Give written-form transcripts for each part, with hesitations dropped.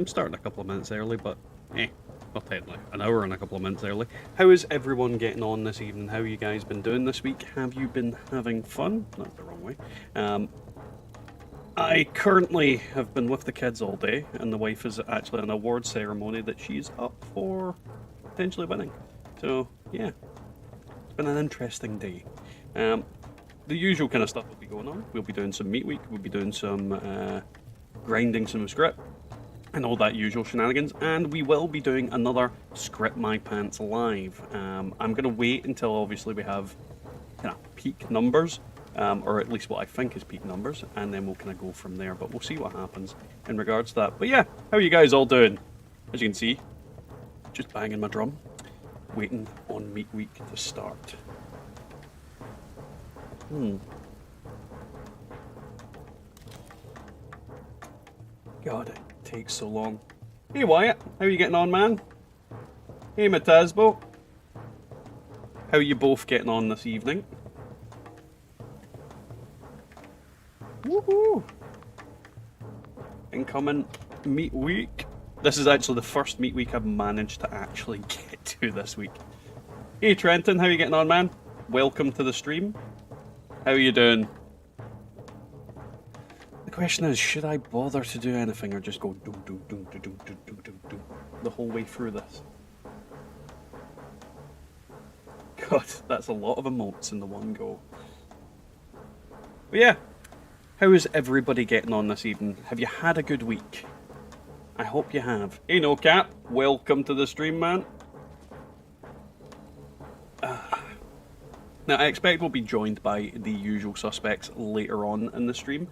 I'm starting a couple of minutes early, but well, technically an hour and a couple of minutes early. How is everyone getting on this evening? How you guys been doing this week? Have you been having fun? Not the wrong way. I currently have been with the kids all day, and the wife is actually an award ceremony that she's up for potentially winning. So yeah, it's been an interesting day. The usual kind of stuff will be going on. We'll be doing some meat week. We'll be doing some grinding some Scrip and all that usual shenanigans, and we will be doing another Scrip My Pants live. I'm going to wait until obviously we have kind of peak numbers, or at least what I think is peak numbers, and then we'll kind of go from there, but we'll see what happens in regards to that. But yeah, how are you guys all doing? As you can see, just banging my drum, waiting on meat week to start. God, it takes so long. Hey Wyatt, how are you getting on, man? Hey Matasbo. How are you both getting on this evening? Woohoo! Incoming meat week. This is actually the first meat week I've managed to actually get to this week. Hey Trenton, how are you getting on, man? Welcome to the stream. How are you doing? The question is, should I bother to do anything or just go do the whole way through this? God, that's a lot of emotes in the one go. But yeah, how is everybody getting on this evening? Have you had a good week? I hope you have. Hey No Cap, welcome to the stream, man. Now, I expect we'll be joined by the usual suspects later on in the stream.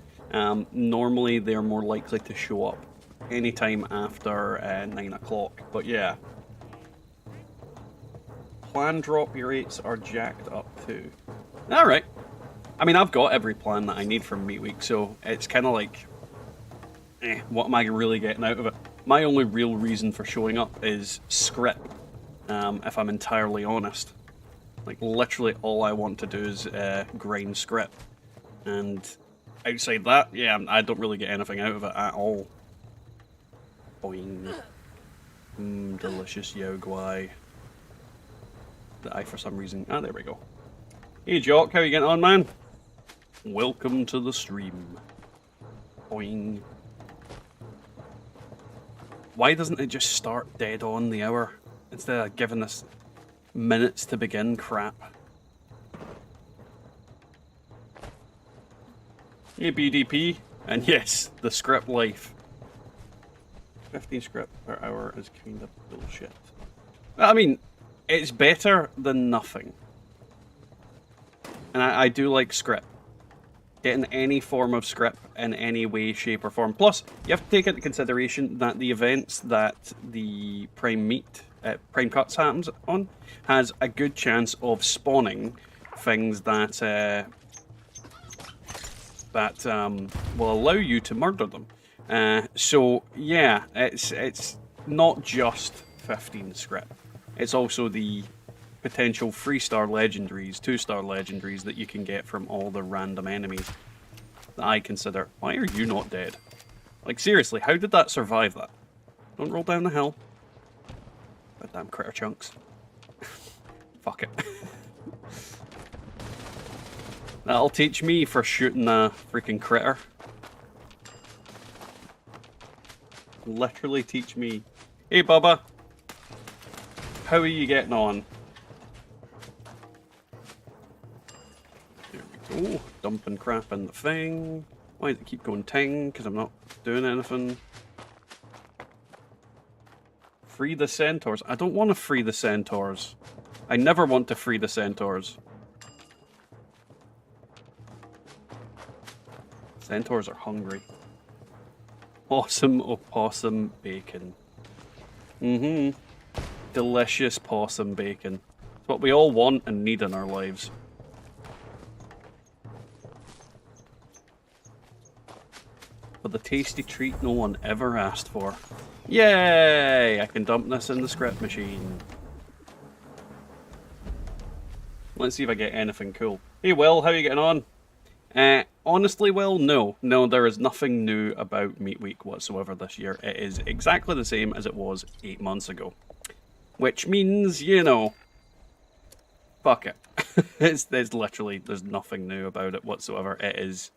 Normally, they're more likely to show up anytime after 9 o'clock, but yeah. Plan drop rates are jacked up too. Alright. I mean, I've got every plan that I need from Meat Week, so it's kind of like, what am I really getting out of it? My only real reason for showing up is Scrip, if I'm entirely honest. Like, literally all I want to do is grind Scrip. And outside that, yeah, I don't really get anything out of it at all. Boing. Delicious Yao Guai. That I, for some reason... Ah, there we go. Hey, Jock, how you getting on, man? Welcome to the stream. Boing. Why doesn't it just start dead on the hour instead of giving us minutes to begin crap? Hey, BDP. And yes, the Scrip life. 15 Scrip per hour is kind of bullshit. I mean, it's better than nothing. And I do like Scrip. Getting any form of Scrip in any way, shape, or form. Plus, you have to take into consideration that the events that the Prime Cuts happens on has a good chance of spawning things that will allow you to murder them. So yeah, it's not just 15 Scrip. It's also the potential 3-star legendaries, 2-star legendaries that you can get from all the random enemies that I consider. Why are you not dead? Like, seriously, how did that survive that? Don't roll down the hill. Goddamn critter chunks. Fuck it. That'll teach me for shooting a freaking critter. Literally teach me. Hey, Bubba. How are you getting on? There we go. Dumping crap in the thing. Why does it keep going ting? Because I'm not doing anything. Free the centaurs. I don't want to free the centaurs. I never want to free the centaurs. Centaurs are hungry. Awesome opossum bacon. Delicious possum bacon. It's what we all want and need in our lives. But the tasty treat no one ever asked for. Yay! I can dump this in the Scrip machine. Let's see if I get anything cool. Hey Will, how are you getting on? Honestly, Will, no. No, there is nothing new about Meat Week whatsoever this year. It is exactly the same as it was 8 months ago. Which means, you know, fuck it. It's literally, there's nothing new about it whatsoever. It is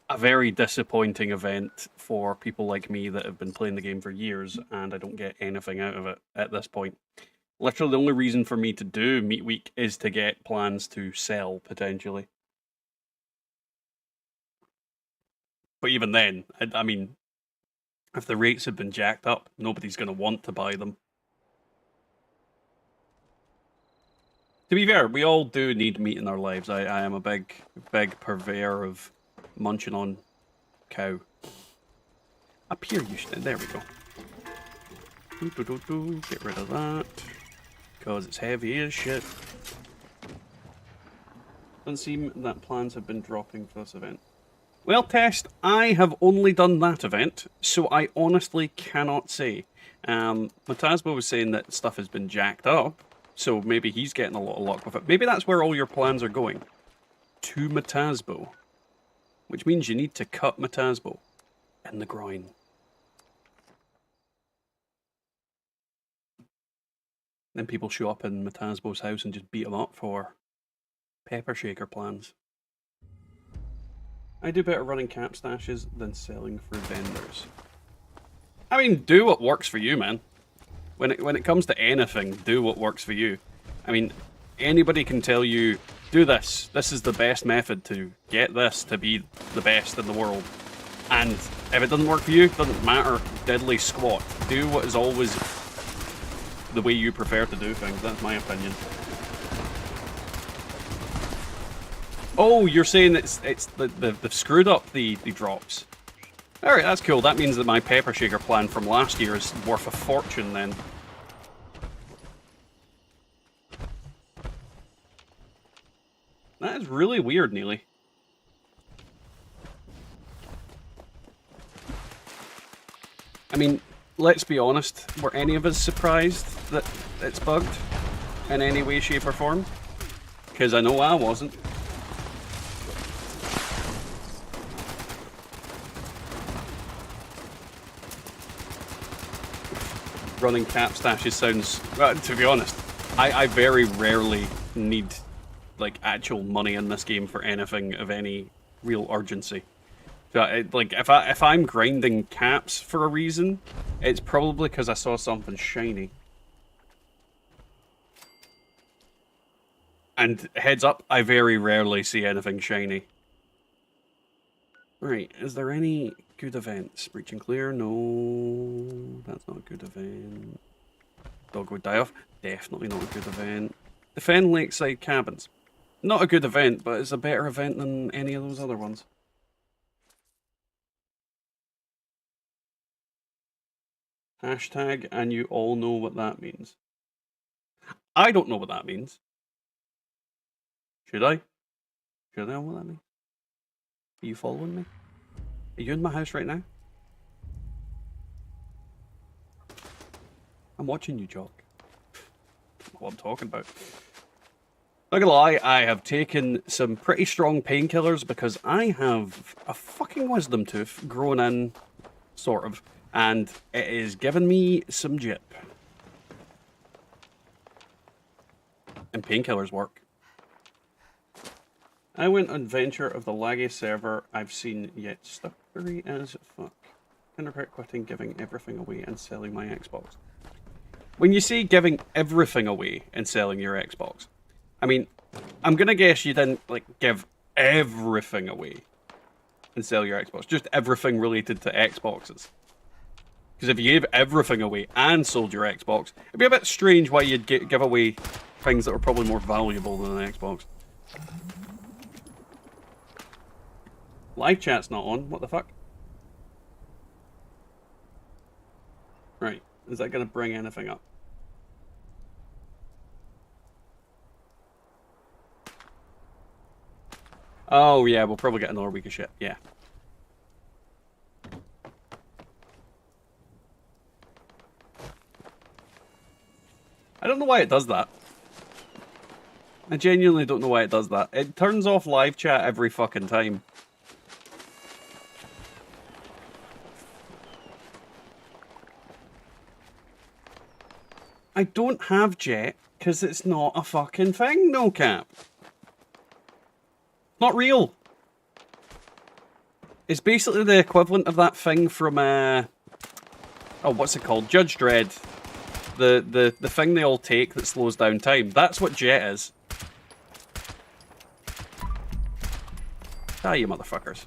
a very disappointing event for people like me that have been playing the game for years, and I don't get anything out of it at this point. Literally, the only reason for me to do Meat Week is to get plans to sell, potentially. But even then, I mean, if the rates have been jacked up, nobody's going to want to buy them. To be fair, we all do need meat in our lives. I am a big purveyor of munching on cow. Up here, you should. There we go. Get rid of that. Because it's heavy as shit. Doesn't seem that plans have been dropping for this event. Well, Test, I have only done that event, so I honestly cannot say. Matasbo was saying that stuff has been jacked up, so maybe he's getting a lot of luck with it. Maybe that's where all your plans are going. To Matasbo. Which means you need to cut Matasbo in the groin. Then people show up in Matasbo's house and just beat him up for pepper shaker plans. I do better running cap stashes than selling through vendors. I mean, do what works for you, man. When it comes to anything, do what works for you. I mean, anybody can tell you, do this. This is the best method to get this to be the best in the world. And if it doesn't work for you, it doesn't matter diddly squat. Do what is always the way you prefer to do things. That's my opinion. Oh, you're saying they've screwed up the drops. Alright, that's cool. That means that my pepper shaker plan from last year is worth a fortune then. That is really weird, Neely. I mean, let's be honest. Were any of us surprised that it's bugged in any way, shape, or form? Because I know I wasn't. Running cap stashes sounds... Well, to be honest, I very rarely need like actual money in this game for anything of any real urgency. So, like, if I'm grinding caps for a reason, it's probably because I saw something shiny. And heads up, I very rarely see anything shiny. Right, is there any good events? Breach and clear? No, that's not a good event. Dogwood die off? Definitely not a good event. Defend lakeside cabins. Not a good event, but it's a better event than any of those other ones. Hashtag, and you all know what that means. I don't know what that means. Should I? Should I know what that means? Are you following me? Are you in my house right now? I'm watching you, Jock. What I'm talking about. Not gonna lie, I have taken some pretty strong painkillers because I have a fucking wisdom tooth grown in, sort of, and it is giving me some jip. And painkillers work. I went on Venture of the laggiest server I've seen yet. Slippery as fuck. Can regret quitting, giving everything away and selling my Xbox. When you say giving everything away and selling your Xbox, I mean, I'm gonna guess you didn't, like, give everything away and sell your Xbox. Just everything related to Xboxes. Because if you gave everything away and sold your Xbox, it'd be a bit strange why you'd give away things that are probably more valuable than an Xbox. Live chat's not on. What the fuck? Right. Is that going to bring anything up? Oh, yeah. We'll probably get another week of shit. Yeah. I don't know why it does that. I genuinely don't know why it does that. It turns off live chat every fucking time. I don't have Jet, because it's not a fucking thing, no cap. Not real. It's basically the equivalent of that thing from, oh, what's it called? Judge Dredd. The thing they all take that slows down time. That's what Jet is. Ah, you motherfuckers.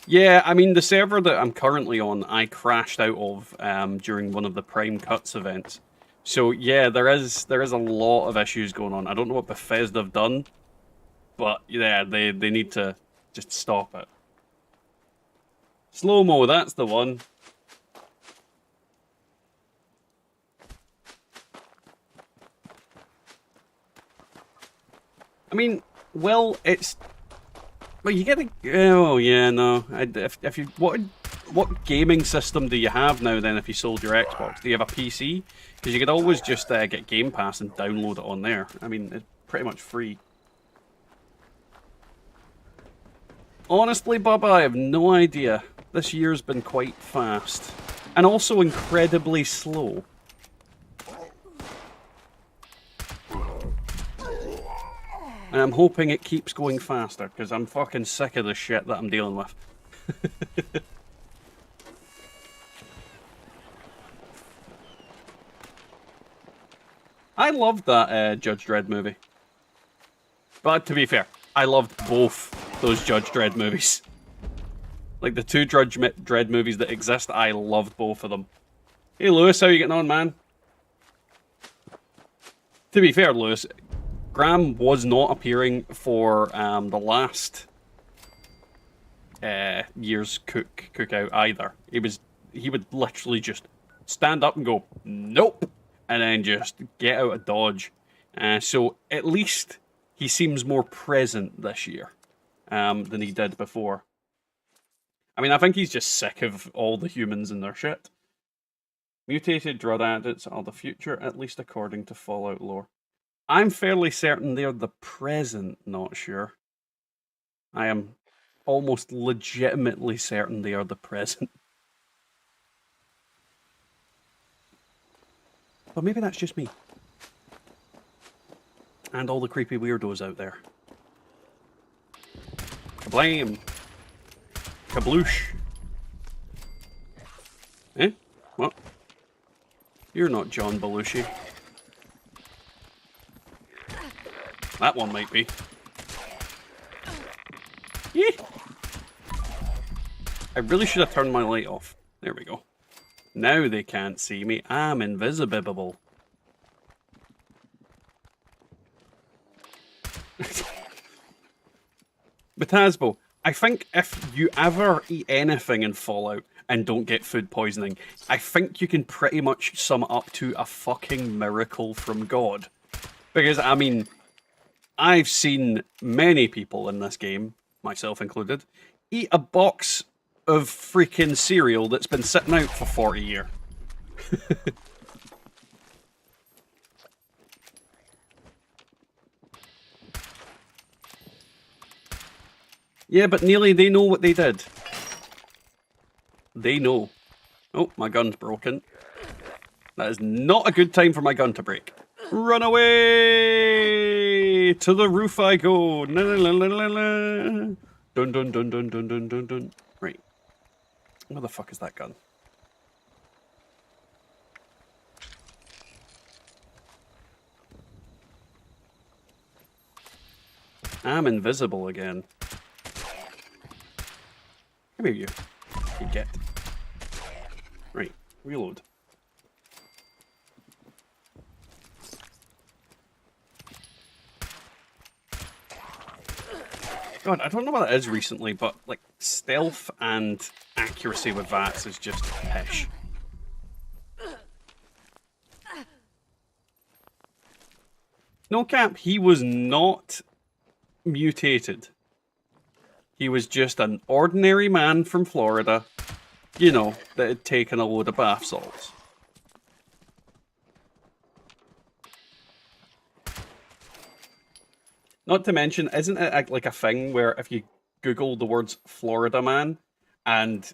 Yeah, I mean, the server that I'm currently on, I crashed out of during one of the Prime Cuts events. So, yeah, there is a lot of issues going on. I don't know what Bethesda have done, but, yeah, they need to just stop it. Slow-mo, that's the one. I mean, well, it's... Well, you get a... Oh, yeah, no. If you... What gaming system do you have now, then, if you sold your Xbox? Do you have a PC? Because you could always just get Game Pass and download it on there. I mean, it's pretty much free. Honestly, Bubba, I have no idea. This year's been quite fast. And also incredibly slow. And I'm hoping it keeps going faster, because I'm fucking sick of the shit that I'm dealing with. I loved that Judge Dredd movie. But to be fair, I loved both those Judge Dredd movies. Like the two Judge Dredd movies that exist, I loved both of them. Hey Lewis, how you getting on, man? To be fair, Lewis, Graham was not appearing for the last year's cookout either. He would literally just stand up and go, nope, and then just get out of Dodge. So at least he seems more present this year than he did before. I mean, I think he's just sick of all the humans and their shit. Mutated drug addicts are the future, at least according to Fallout lore. I'm fairly certain they're the present, not sure. I am almost legitimately certain they are the present. But maybe that's just me. And all the creepy weirdos out there. Kablam! Kabloosh! Eh? What? You're not John Belushi. That one might be. Yeah. I really should have turned my light off. There we go. Now they can't see me. I'm invisible. Batasbo, I think if you ever eat anything in Fallout and don't get food poisoning, I think you can pretty much sum it up to a fucking miracle from God. Because, I mean, I've seen many people in this game, myself included, eat a box of freaking cereal that's been sitting out for 40 years. Yeah, but nearly they know what they did. They know. Oh, my gun's broken. That is not a good time for my gun to break. Run away! To the roof I go. La, la, la, la, la. Dun dun dun dun dun dun dun dun. Right. Where the fuck is that gun? I'm invisible again. Come here, you. You get. Right. Reload. God, I don't know what it is recently, but like stealth and accuracy with VATS is just pish. No cap, he was not mutated. He was just an ordinary man from Florida, you know, that had taken a load of bath salts. Not to mention, isn't it like a thing where if you Google the words Florida man and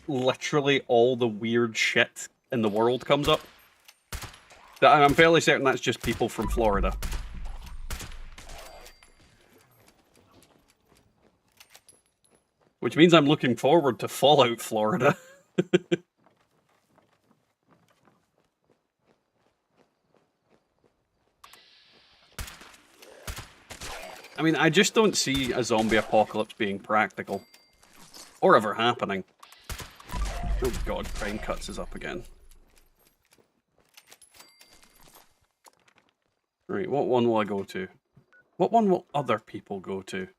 literally all the weird shit in the world comes up? I'm fairly certain that's just people from Florida. Which means I'm looking forward to Fallout Florida. I mean, I just don't see a zombie apocalypse being practical. Or ever happening. Oh god, Crime Cuts is up again. Right, what one will I go to? What one will other people go to?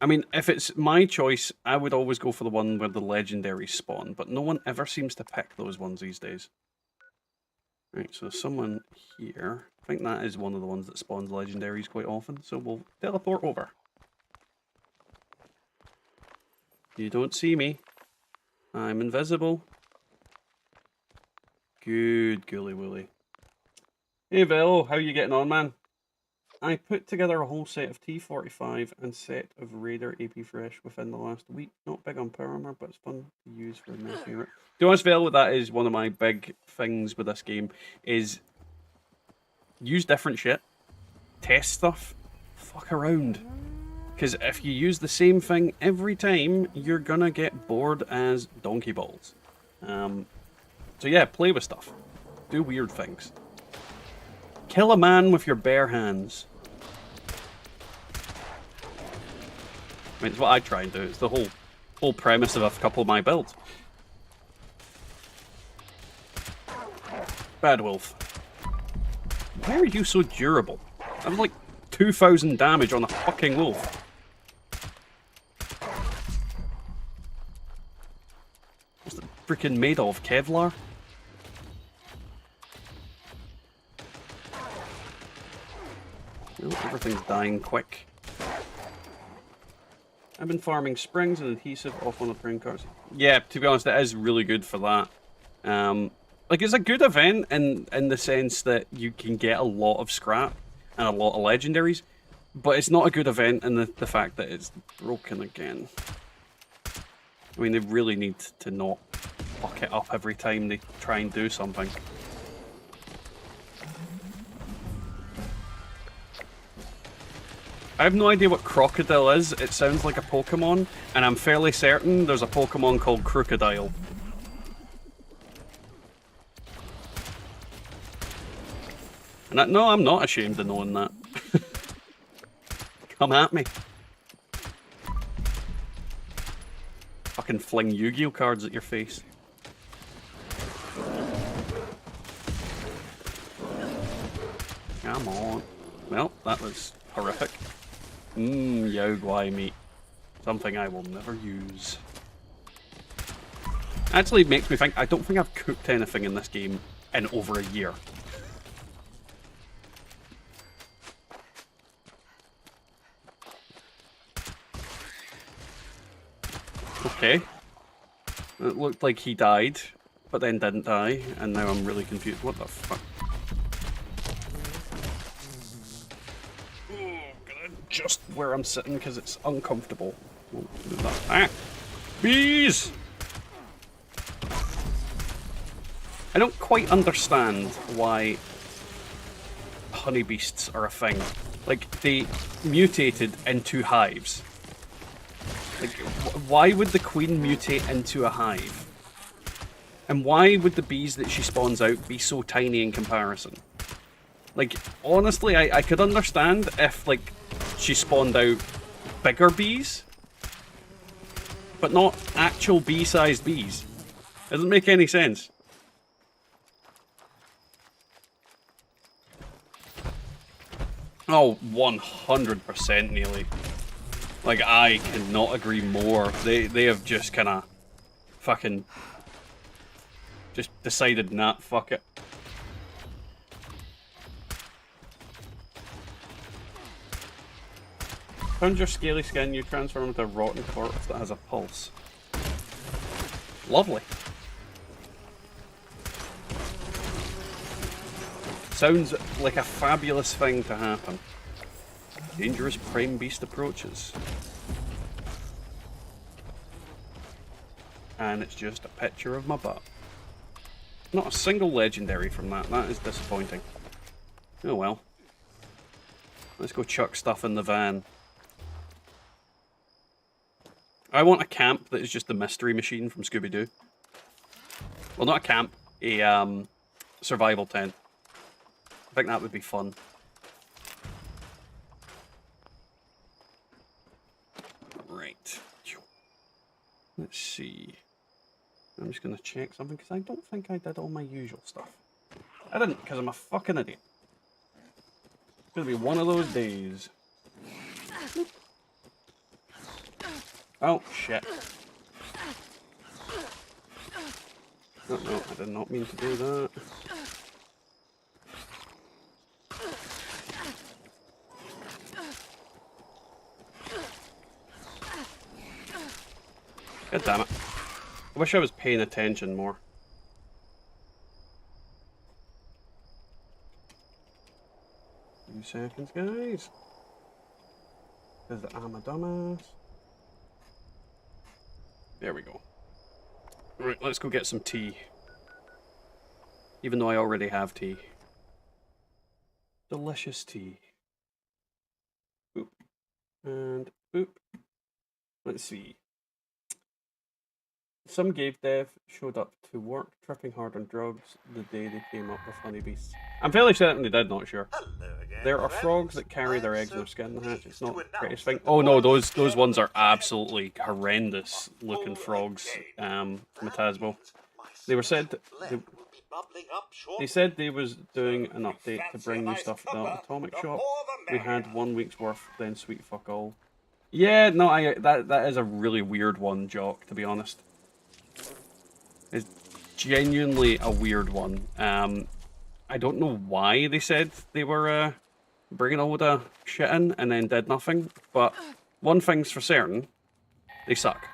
I mean, if it's my choice, I would always go for the one where the legendaries spawn, but no one ever seems to pick those ones these days. Right, so someone here. I think that is one of the ones that spawns legendaries quite often, so we'll teleport over. You don't see me. I'm invisible. Good gooly woolly. Hey Velo, how you getting on, man? I put together a whole set of T45 and set of Raider AP Fresh within the last week. Not big on power armor, but it's fun to use for messing around. To be honest, Velo, that is one of my big things with this game, is use different shit, test stuff, fuck around. Because if you use the same thing every time, you're gonna get bored as donkey balls. So yeah, play with stuff. Do weird things. Kill a man with your bare hands. I mean, it's what I try and do. It's the whole premise of a couple of my builds. Bad Wolf. Why are you so durable? I'm like 2,000 damage on a fucking wolf. What's it freaking made of? Kevlar? Well, everything's dying quick. I've been farming springs and adhesive off on the print cards. Yeah, to be honest, it is really good for that. Like, it's a good event in the sense that you can get a lot of scrap and a lot of legendaries, but it's not a good event in the fact that it's broken again. I mean, they really need to not fuck it up every time they try and do something. I have no idea what crocodile is. It sounds like a Pokemon, and I'm fairly certain there's a Pokemon called Crocodile. And no, I'm not ashamed of knowing that. Come at me. Fucking fling Yu-Gi-Oh cards at your face. Come on. Well, that was horrific. Yao guai meat. Something I will never use. Actually makes me think, I don't think I've cooked anything in this game in over a year. Okay. It looked like he died, but then didn't die, and now I'm really confused. What the fuck? Just where I'm sitting because it's uncomfortable. Ah! Bees! I don't quite understand why honeybeasts are a thing. Like, they mutated into hives. Like, why would the queen mutate into a hive? And why would the bees that she spawns out be so tiny in comparison? Like, honestly, I could understand if, like, she spawned out bigger bees, but not actual bee-sized bees. It doesn't make any sense. Oh, 100% nearly. Like, I cannot agree more. They have just kind of fucking just decided, nah, fuck it. Found your scaly skin, you transform into a rotten corpse that has a pulse. Lovely. Sounds like a fabulous thing to happen. Dangerous prime beast approaches. And it's just a picture of my butt. Not a single legendary from that. That is disappointing. Oh well. Let's go chuck stuff in the van. I want a camp that is just the mystery machine from Scooby-Doo. Well, not a camp, a survival tent. I think that would be fun. Right. Let's see. I'm just going to check something because I don't think I did all my usual stuff. I didn't because I'm a fucking idiot. It's going to be one of those days. Oh, shit. Oh, no, I did not mean to do that. God damn it. I wish I was paying attention more. Few seconds, guys. Because I'm a dumbass. There we go. Right, let's go get some tea. Even though I already have tea. Delicious tea. Boop. And boop. Let's see. Some game dev showed up to work, tripping hard on drugs the day they came up with honeybees. I'm fairly certain they did, not sure. There are frogs that carry their eggs in their skin. It's not the greatest thing. Oh no, those ones are absolutely horrendous looking frogs from Metasbo. They were said they said they was doing an update to bring new stuff to the atomic shop. We had 1 week's worth, then sweet fuck all. Yeah, no, that is a really weird one, Jock, to be honest. It's genuinely a weird one. I don't know why they said they were bringing a load of shit in and then did nothing, but one thing's for certain, they suck.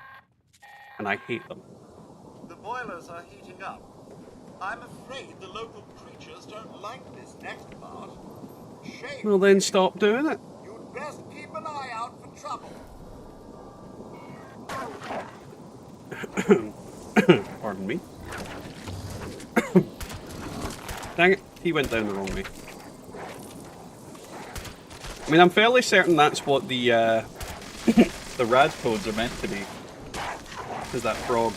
And I hate them. The boilers are heating up. I'm afraid the local creatures don't like this next part. Shame. Well then stop doing it. You'd best keep an eye out for trouble. Pardon me. Dang it, he went down the wrong way. I mean, I'm fairly certain that's what the the radpods are meant to be. Is that frog?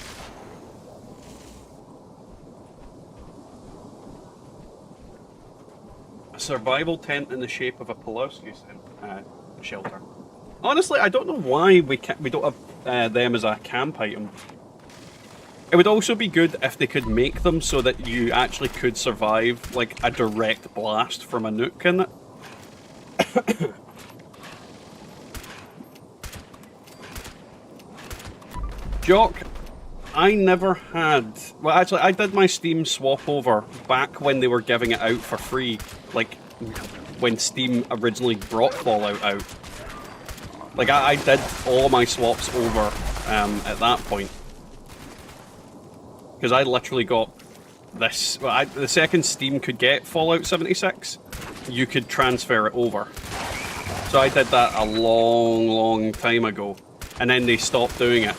A survival tent in the shape of a Pulaski shelter. Honestly, I don't know why we don't have them as a camp item. It would also be good if they could make them so that you actually could survive like a direct blast from a nuke in it. Jock, I never had... Well, actually, I did my Steam swap over back when they were giving it out for free. Like, when Steam originally brought Fallout out. Like, I did all my swaps over at that point. Because I literally got this... Well, the second Steam could get Fallout 76, you could transfer it over. So I did that a long, long time ago. And then they stopped doing it.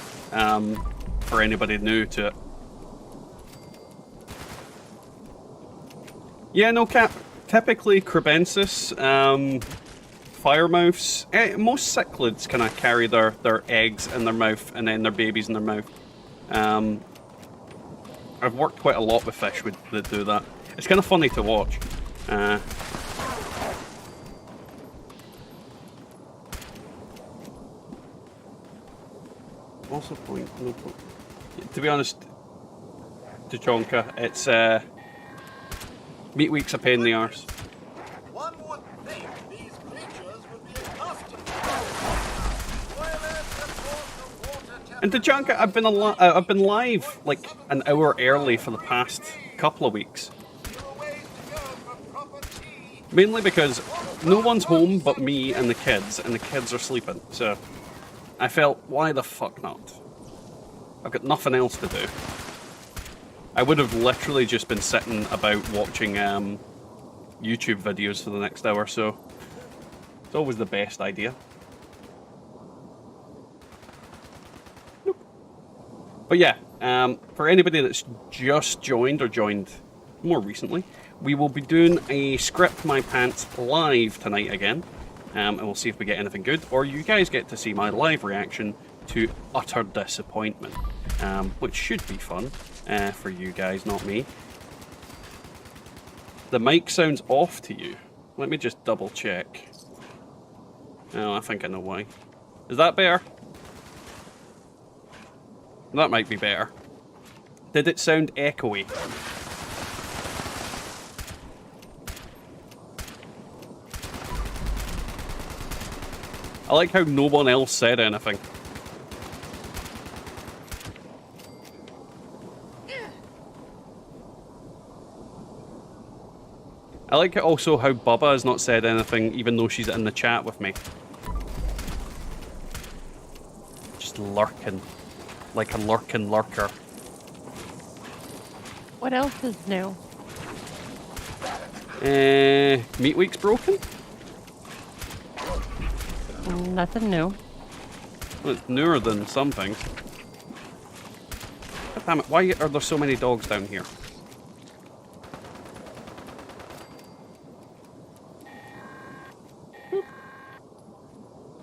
For anybody new to it. Yeah, no cap. Typically, Crebensis, firemouths, most cichlids kind of carry their eggs in their mouth and then their babies in their mouth. I've worked quite a lot with fish that do that. It's kind of funny to watch. Also point, no point. To be honest, Tachonka, it's meat week's a pain in the arse. One would think these creatures would be accustomed to And Tachonka, I've been live like an hour early for the past couple of weeks. Mainly because no one's home but me and the kids are sleeping. So I felt, why the fuck not? I've got nothing else to do. I would have literally just been sitting about watching YouTube videos for the next hour or so. It's always the best idea. Nope. But yeah, for anybody that's just joined or joined more recently, we will be doing a Scrip My Pants live tonight again. And we'll see if we get anything good, or you guys get to see my live reaction to utter disappointment, which should be fun for you guys, not me. The mic sounds off to you. Let me just double check. Oh, I think I know why. Is that better? That might be better. Did it sound echoey? I like how no one else said anything. I like also how Bubba has not said anything even though she's in the chat with me. Just lurking. Like a lurking lurker. What else is new? Meat Week's broken? Nothing new. Well, it's newer than some things. God damn it, why are there so many dogs down here?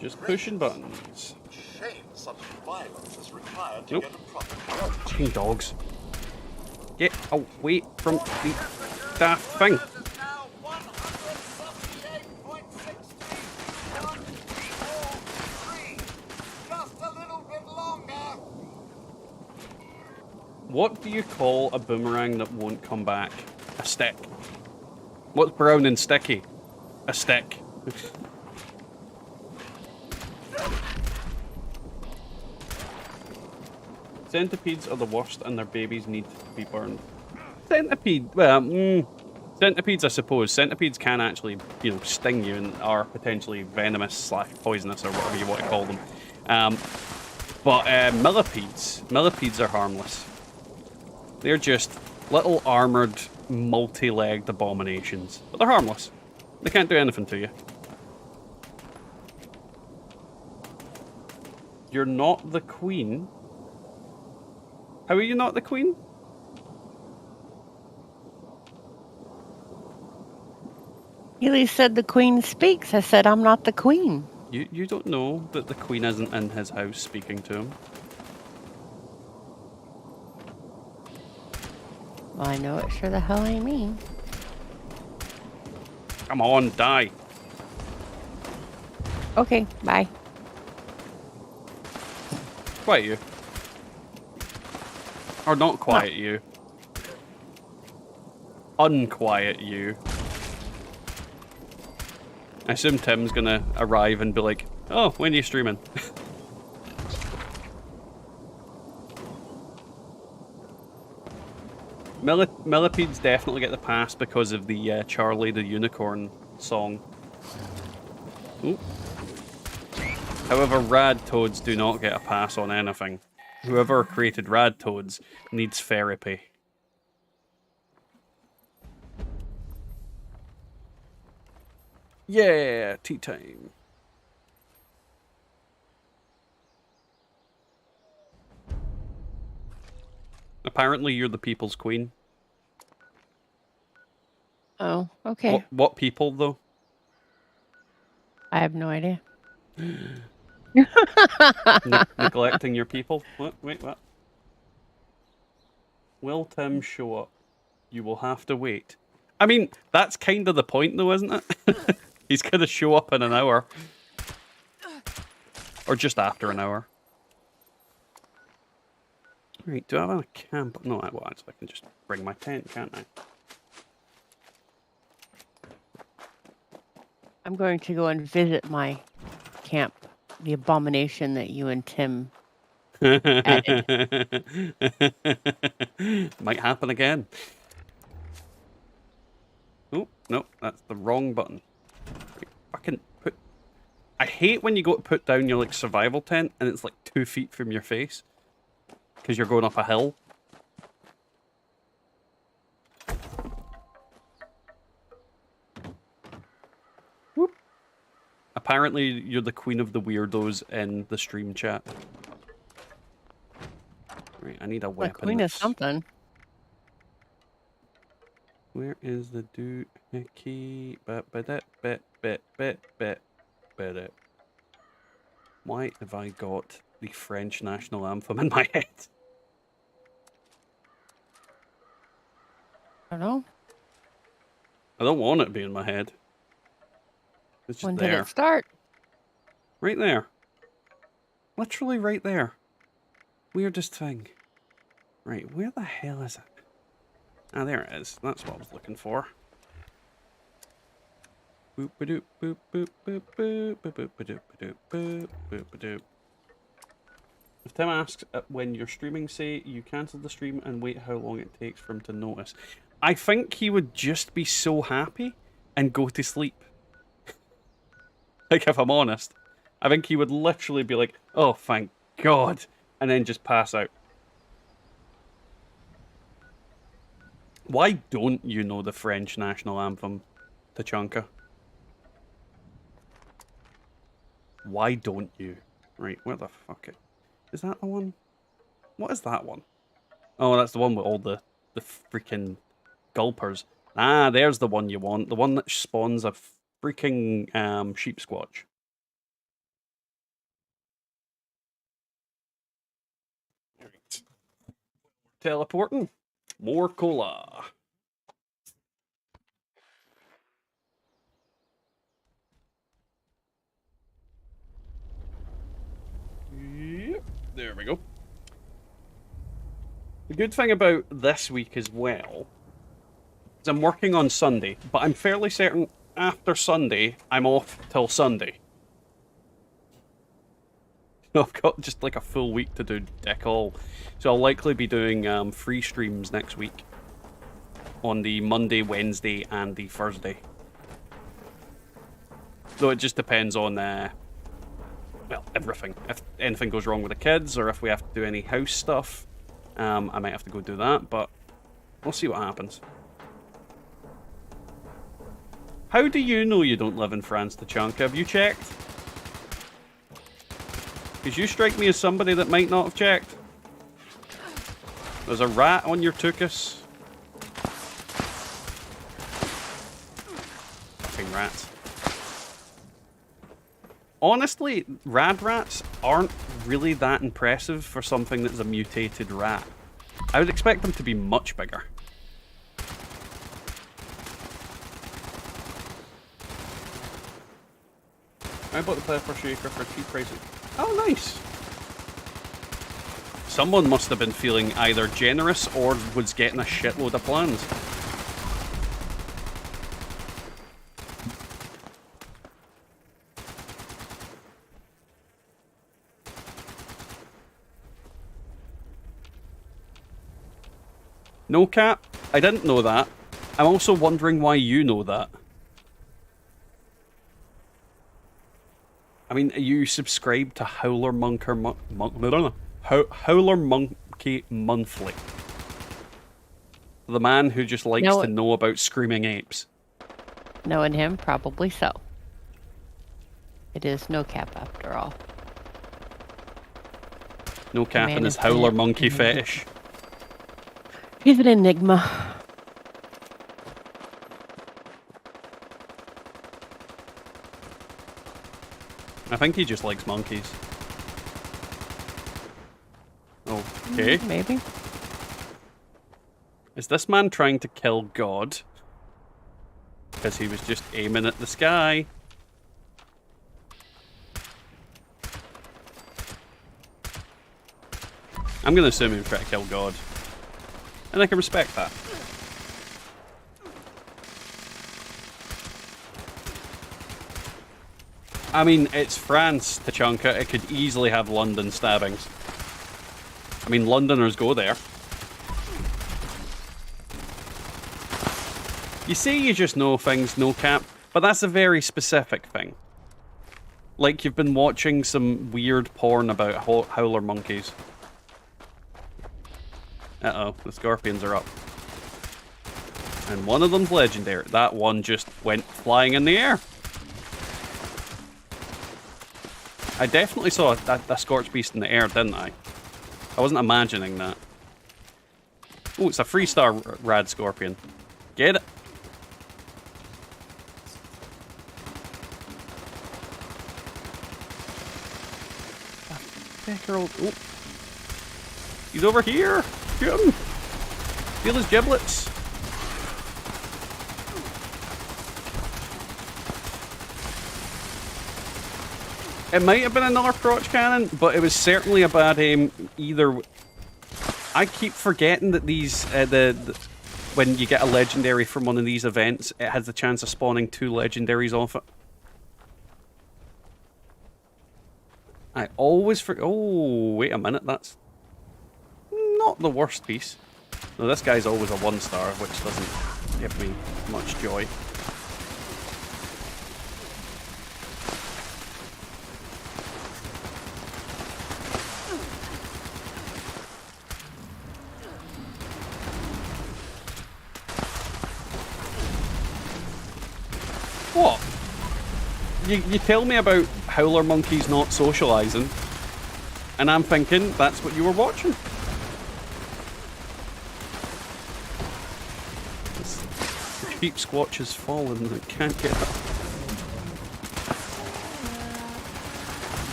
Just pushing buttons. Shame such violence is required to Nope. get a proper. Fucking dogs. Get away from the daft thing. Now 178.63. Just a little bit longer. What do you call a boomerang that won't come back? A stick. What's brown and sticky? A stick. Centipedes are the worst and their babies need to be burned. Centipede, well, centipedes I suppose. Centipedes can actually, you know, sting you and are potentially venomous / poisonous or whatever you want to call them. But millipedes are harmless. They're just little armoured, multi-legged abominations. But they're harmless. They can't do anything to you. You're not the queen? How are you not the queen? Healy said the queen speaks. I said I'm not the queen. You don't know that the queen isn't in his house speaking to him. Well, I know it sure the hell ain't me. Come on, die. Okay, bye. Quiet you. Or not quiet you. Unquiet you. I assume Tim's gonna arrive and be like, oh, when are you streaming? Millipedes definitely get the pass because of the Charlie the Unicorn song. Ooh. However, rad toads do not get a pass on anything. Whoever created rad toads needs therapy. Yeah, tea time. Apparently you're the people's queen. Oh, okay. What people, though? I have no idea. Neglecting your people? What? Wait, what? Will Tim show up? You will have to wait. I mean, that's kind of the point, though, isn't it? He's going to show up in an hour. Or just after an hour. Right, do I have a camp? No, well, actually, I can just bring my tent, can't I? I'm going to go and visit my camp, the abomination that you and Tim added. Might happen again. Oh, no, that's the wrong button. Fucking put... I hate when you go to put down your, like, survival tent and it's, like, 2 feet from your face. Because you're going up a hill. Whoop. Apparently, you're the queen of the weirdos in the stream chat. Right, I need a weapon. The queen of something. Where is the doohickey? Why have I got the French national anthem in my head? I don't know. I don't want it to be in my head. It's just When there. did it start? Right there. Literally right there. Weirdest thing. Right, where the hell is it? Ah, there it is. That's what I was looking for. Boop ba doop boop boop boop boop boop boop ba doop ba doop boop boop ba doop. If Tim asks when you're streaming, say you cancel the stream and wait how long it takes for him to notice. I think he would just be so happy and go to sleep. Like, if I'm honest. I think he would literally be like, oh, thank God, and then just pass out. Why don't you know the French national anthem, Tachanka? Why don't you? Right, where the fuck it? Is that the one? What is that one? Oh, that's the one with all the freaking gulpers. Ah, there's the one you want. The one that spawns a freaking sheep squatch. Right. Teleporting. More cola. Yep, there we go. The good thing about this week as well is I'm working on Sunday, but I'm fairly certain after Sunday, I'm off till Sunday. I've got just like a full week to do dick all. So I'll likely be doing free streams next week. On the Monday, Wednesday, and the Thursday. Though it just depends on, well, everything. If anything goes wrong with the kids, or if we have to do any house stuff, I might have to go do that, but we'll see what happens. How do you know you don't live in France, Tachanka? Have you checked? Because you strike me as somebody that might not have checked. There's a rat on your tuchus. Fucking rats. Honestly, rad rats aren't really that impressive for something that's a mutated rat. I would expect them to be much bigger. I bought the pepper shaker for cheap prices. Oh, nice. Someone must have been feeling either generous or was getting a shitload of plans. No cap, I didn't know that. I'm also wondering why you know that. I mean, you subscribe to Howler Monkey Monthly. The man who just likes to know about screaming apes. Knowing him, probably so. It is no cap after all. No cap in his Howler Monkey fetish. He's an enigma. I think he just likes monkeys. Okay. Maybe. Is this man trying to kill God? Because he was just aiming at the sky. I'm going to assume he was trying to kill God. And I can respect that. I mean, it's France, Tachanka. It could easily have London stabbings. I mean, Londoners go there. You say you just know things, no cap, but that's a very specific thing. Like you've been watching some weird porn about howler monkeys. Uh-oh, the scorpions are up. And one of them's legendary. That one just went flying in the air. I definitely saw a Scorch Beast in the air, didn't I? I wasn't imagining that. Oh, it's a 3-star Rad Scorpion. Get it? Oh. He's over here! Shoot him! Feel his giblets! It might have been another crotch cannon, but it was certainly a bad aim either. I keep forgetting that these, when you get a legendary from one of these events, it has the chance of spawning 2 legendaries off it. I always forget. Oh, wait a minute, that's not the worst piece. No, this guy's always a 1-star, which doesn't give me much joy. What? You tell me about howler monkeys not socialising, and I'm thinking that's what you were watching. The sheep squatch has fallen and it can't get up.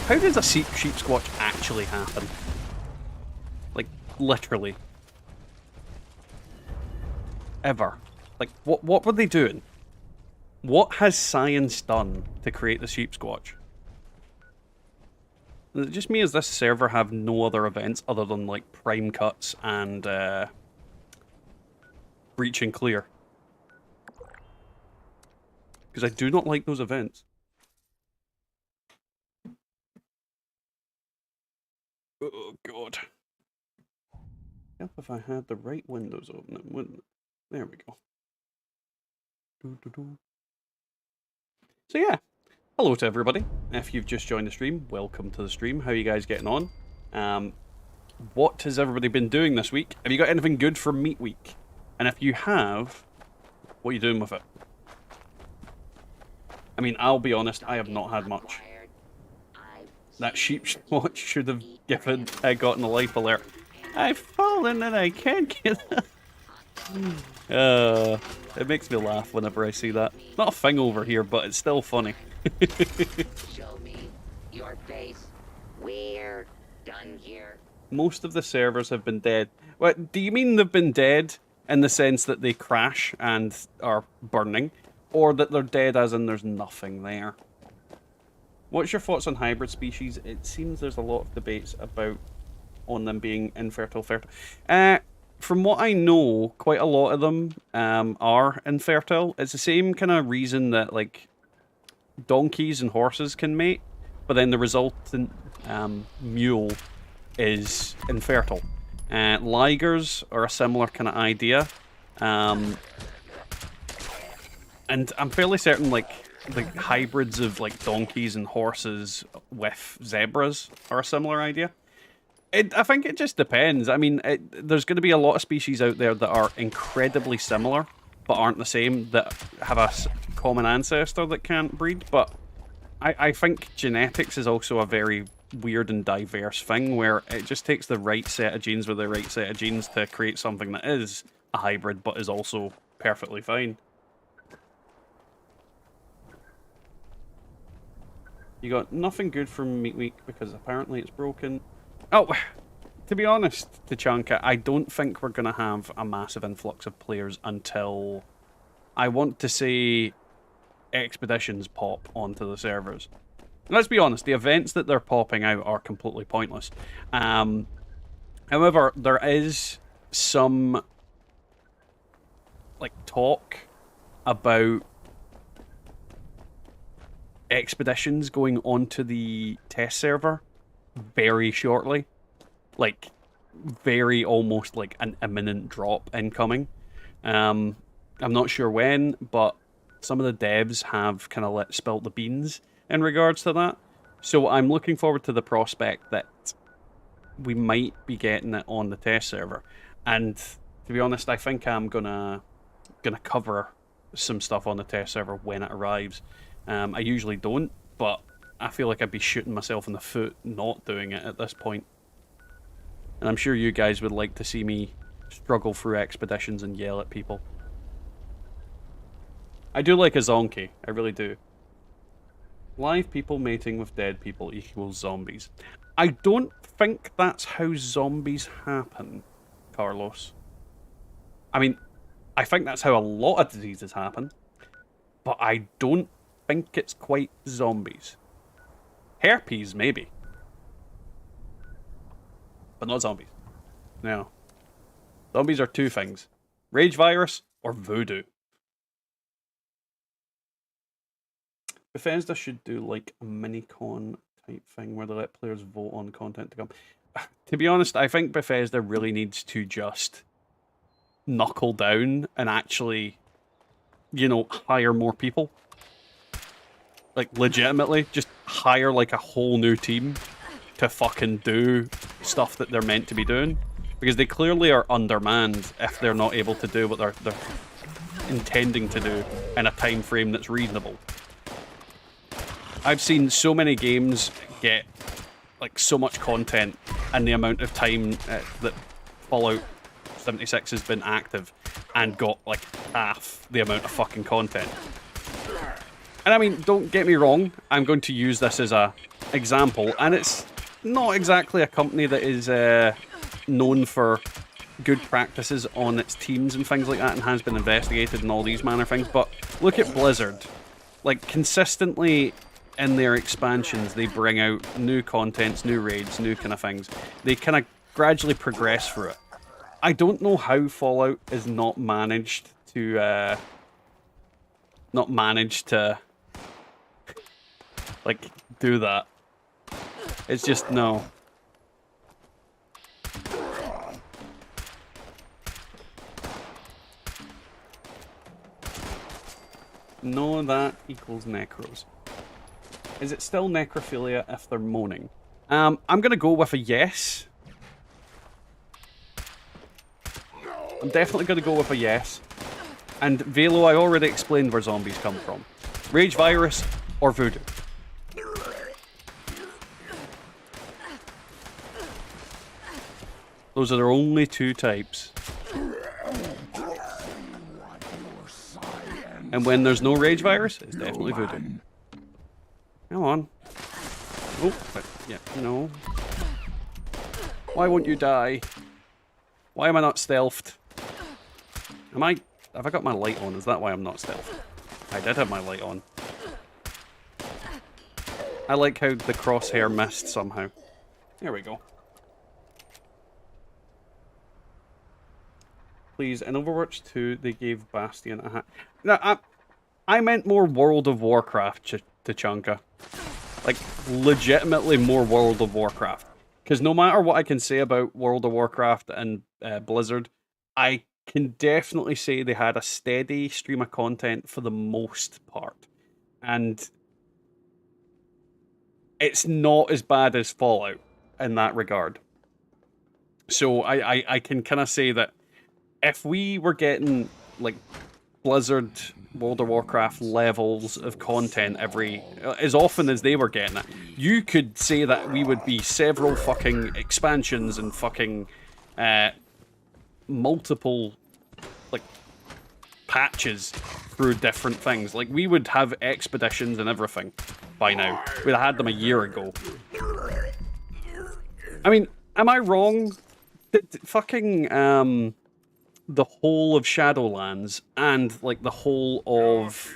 How does a sheep squatch actually happen? Like, literally. Ever. Like, what were they doing? What has science done to create the sheep squatch? Is it just me, as this server have no other events other than, like, prime cuts and, breach and clear? Because I do not like those events. Oh, God. If I had the right windows open, wouldn't it? There we go. So yeah, hello to everybody. If you've just joined the stream, welcome to the stream. How are you guys getting on? What has everybody been doing this week? Have you got anything good for Meat Week? And if you have, what are you doing with it? I mean, I'll be honest, I have not had much. That sheep watch should have gotten a life alert. I've fallen and I can't get up. It makes me laugh whenever I see that. Not a thing over here, but it's still funny. Show me your face. We're done here. Most of the servers have been dead. What, do you mean they've been dead in the sense that they crash and are burning? Or that they're dead as in there's nothing there? What's your thoughts on hybrid species? It seems there's a lot of debates about on them being infertile, fertile. From what I know, quite a lot of them are infertile. It's the same kind of reason that, like, donkeys and horses can mate, but then the resultant mule is infertile. Ligers are a similar kind of idea. And I'm fairly certain, like, the hybrids of, like, donkeys and horses with zebras are a similar idea. I think it just depends. I mean, there's going to be a lot of species out there that are incredibly similar, but aren't the same, that have a common ancestor that can't breed. But I think genetics is also a very weird and diverse thing, where it just takes the right set of genes with the right set of genes to create something that is a hybrid, but is also perfectly fine. You got nothing good from Meat Week because apparently it's broken. Oh, to be honest, Tachanka, I don't think we're going to have a massive influx of players until, I want to say, expeditions pop onto the servers. And let's be honest, the events that they're popping out are completely pointless. However, there is some, like, talk about expeditions going onto the test server very shortly, like very almost like an imminent drop incoming. I'm not sure when, but some of the devs have kind of spilt the beans in regards to that. So I'm looking forward to the prospect that we might be getting it on the test server. And to be honest, I think I'm gonna cover some stuff on the test server when it arrives. I usually don't, but I feel like I'd be shooting myself in the foot not doing it at this point. And I'm sure you guys would like to see me struggle through expeditions and yell at people. I do like a zonkey, I really do. Live people mating with dead people equals zombies. I don't think that's how zombies happen, Carlos. I mean, I think that's how a lot of diseases happen, but I don't think it's quite zombies. Herpes, maybe. But not zombies. No. Zombies are two things. Rage virus or voodoo. Bethesda should do like a mini-con type thing where they let players vote on content to come. To be honest, I think Bethesda really needs to just knuckle down and actually, you know, hire more people. Like, legitimately, just hire like a whole new team to fucking do stuff that they're meant to be doing. Because they clearly are undermanned if they're not able to do what they're intending to do in a time frame that's reasonable. I've seen so many games get like so much content and the amount of time that Fallout 76 has been active and got like half the amount of fucking content. And I mean, don't get me wrong, I'm going to use this as a example, and it's not exactly a company that is known for good practices on its teams and things like that and has been investigated and all these manner of things, but look at Blizzard. Like, consistently in their expansions, they bring out new contents, new raids, new kind of things. They kind of gradually progress through it. I don't know how Fallout is not managed to like do that. It's just no. No, that equals necros. Is it still necrophilia if they're moaning? I'm gonna go with a yes. I'm definitely gonna go with a yes. And Velo, I already explained where zombies come from. Rage virus or voodoo. Those are their only two types. And when there's no rage virus, it's definitely voodoo. Come on. Oh, but yeah, no. Why won't you die? Why am I not stealthed? Have I got my light on? Is that why I'm not stealthed? I did have my light on. I like how the crosshair missed somehow. There we go. Please, in Overwatch 2, they gave Bastion a hat. No, I meant more World of Warcraft, Tachanka. Like, legitimately more World of Warcraft. Because no matter what I can say about World of Warcraft and Blizzard, I can definitely say they had a steady stream of content for the most part. And it's not as bad as Fallout in that regard. So I can kind of say that if we were getting, like, Blizzard World of Warcraft levels of content as often as they were getting it, you could say that we would be several fucking expansions and fucking multiple, like, patches through different things. Like, we would have expeditions and everything by now. We'd have had them a year ago. I mean, am I wrong? Did fucking the whole of Shadowlands and like the whole of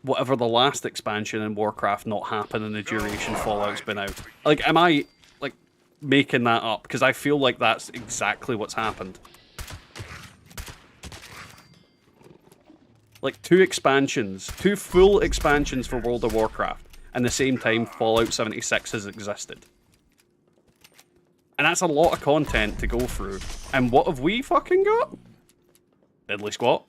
whatever the last expansion in Warcraft not happen in the duration Fallout's been out? Like, am I like making that up? Because I feel like that's exactly what's happened. Like, two full expansions for World of Warcraft, and the same time Fallout 76 has existed. And that's a lot of content to go through. And what have we fucking got? Diddly squat.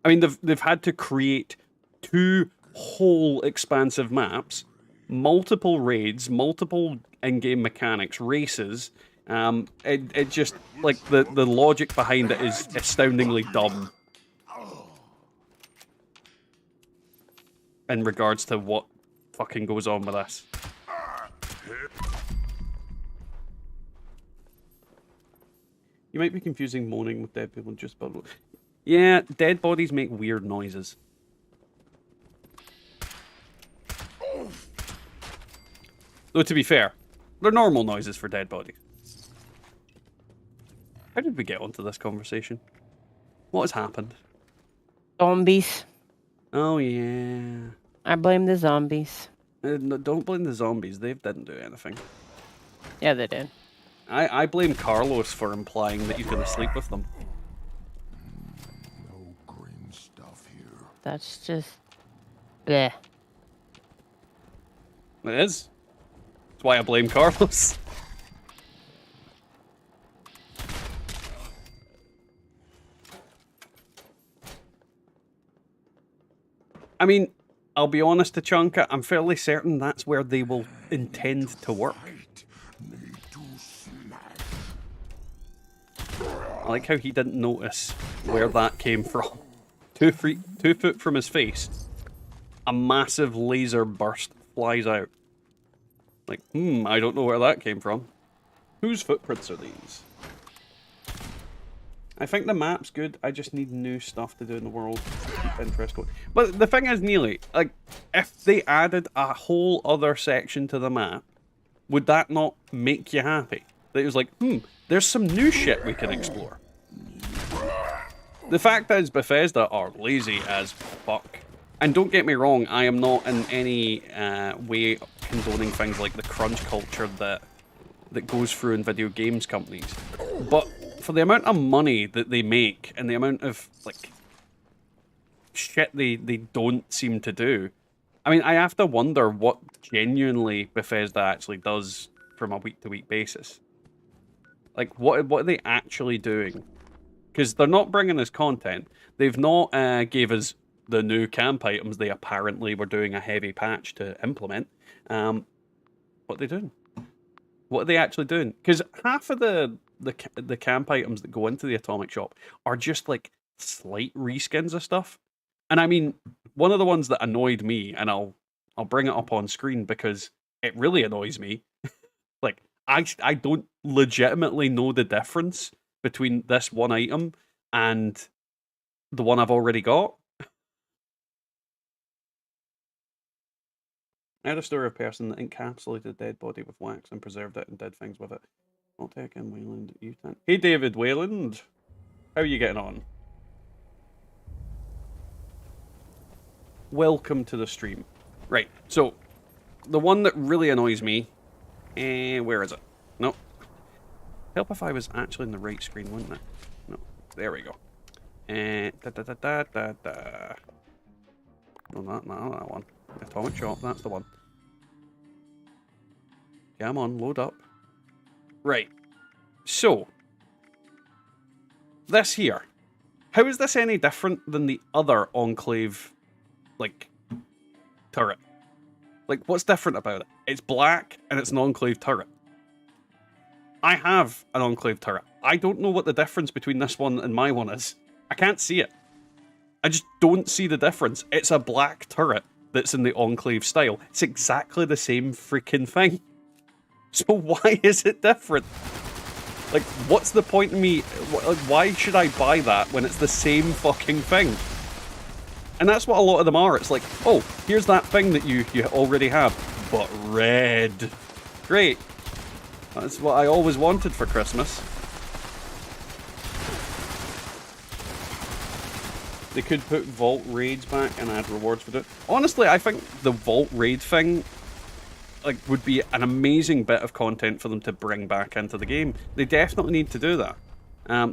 I mean, they've had to create 2 whole expansive maps, multiple raids, multiple in-game mechanics, races. It just, like, the logic behind it is astoundingly dumb. In regards to what fucking goes on with this. You might be confusing moaning with dead people just but yeah, dead bodies make weird noises. Though to be fair, they're normal noises for dead bodies. How did we get onto this conversation? What has happened? Zombies. Oh yeah. I blame the zombies. No, don't blame the zombies. They didn't do anything. Yeah, they did. I blame Carlos for implying that you could sleep with them. No green stuff here. That's just... bleh. It is. That's why I blame Carlos. I mean, I'll be honest to Chunka, I'm fairly certain that's where they will intend to work. Need to smash. I like how he didn't notice where that came from. 2 foot from his face, a massive laser burst flies out. Like, I don't know where that came from. Whose footprints are these? I think the map's good, I just need new stuff to do in the world to keep interest going. But the thing is, Neely, like, if they added a whole other section to the map, would that not make you happy? That it was like, there's some new shit we can explore. The fact is, Bethesda are lazy as fuck. And don't get me wrong, I am not in any way condoning things like the crunch culture that goes through in video games companies. But for the amount of money that they make and the amount of, like, shit they don't seem to do, I mean, I have to wonder what genuinely Bethesda actually does from a week-to-week basis. Like, what are they actually doing? Because they're not bringing us content. They've not gave us the new camp items they apparently were doing a heavy patch to implement. What are they doing? What are they actually doing? Because half of the camp items that go into the Atomic Shop are just like slight reskins of stuff. And I mean, one of the ones that annoyed me, and I'll bring it up on screen because it really annoys me. Like, I don't legitimately know the difference between this one item and the one I've already got. I had a story of a person that encapsulated a dead body with wax and preserved it and did things with it. I'll take in Wayland Utan. Hey David Wayland, how are you getting on? Welcome to the stream. Right, so the one that really annoys me, where is it? No. Help if I was actually in the right screen, wouldn't it? No, there we go. No, not that one. Atomic Shop, that's the one. Come on, load up. Right. So, this here. How is this any different than the other Enclave, like, turret? Like, what's different about it? It's black, and it's an Enclave turret. I have an Enclave turret. I don't know what the difference between this one and my one is. I can't see it. I just don't see the difference. It's a black turret that's in the Enclave style. It's exactly the same freaking thing. So why is it different? Like, what's the point in me... Like, why should I buy that when it's the same fucking thing? And that's what a lot of them are. It's like, oh, here's that thing that you already have, but red. Great. That's what I always wanted for Christmas. They could put Vault Raids back and add rewards for it. Honestly, I think the Vault Raid thing, like, would be an amazing bit of content for them to bring back into the game. They definitely need to do that.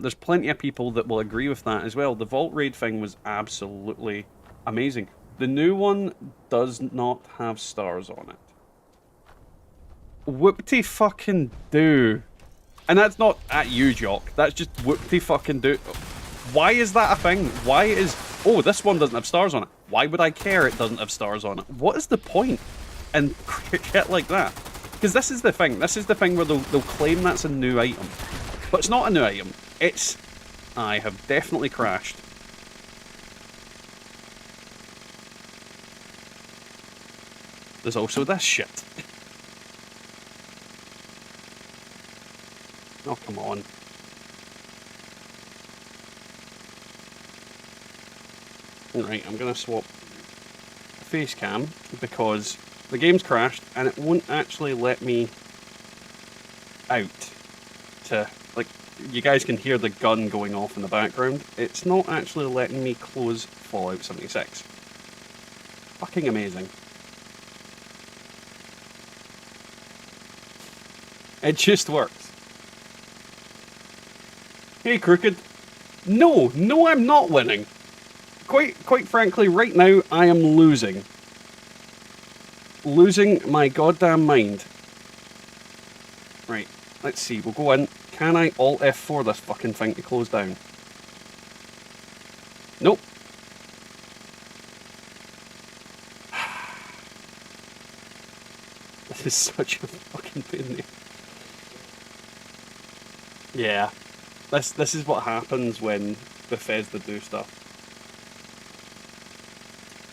There's plenty of people that will agree with that as well. The Vault Raid thing was absolutely amazing. The new one does not have stars on it. Whoop-de fucking do. And that's not at you, Jock. That's just whoop-de fucking do. Why is that a thing? Why is... Oh, this one doesn't have stars on it. Why would I care it doesn't have stars on it? What is the point in shit like that? Because this is the thing. This is the thing where they'll claim that's a new item. But it's not a new item. It's... I have definitely crashed. there's also this shit. Oh, come on. Right, I'm going to swap face cam because the game's crashed and it won't actually let me out to, like, you guys can hear the gun going off in the background. It's not actually letting me close Fallout 76. Fucking amazing. It just works. Hey, Crooked. No, I'm not winning. Quite frankly, right now, I am losing. Losing my goddamn mind. Right, let's see, we'll go in. Can I Alt F4 this fucking thing to close down? Nope. This is such a fucking pain. Yeah. This is what happens when Bethesda do stuff.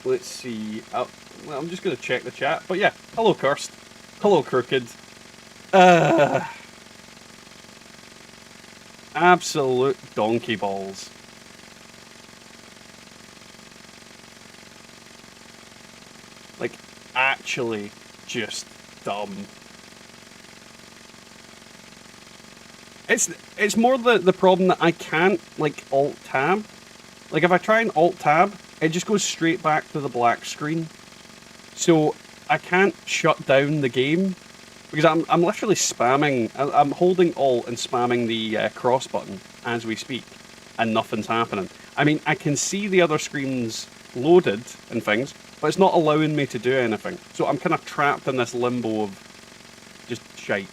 Let's see. Well, I'm just going to check the chat. But yeah, hello Cursed. Hello Crooked. Absolute donkey balls. Like, actually just dumb. It's more the problem that I can't, like, Alt-Tab. Like, if I try and Alt-Tab, it just goes straight back to the black screen. So, I can't shut down the game. Because I'm literally spamming, I'm holding Alt and spamming the cross button as we speak. And nothing's happening. I mean, I can see the other screens loaded and things, but it's not allowing me to do anything. So I'm kind of trapped in this limbo of just shite.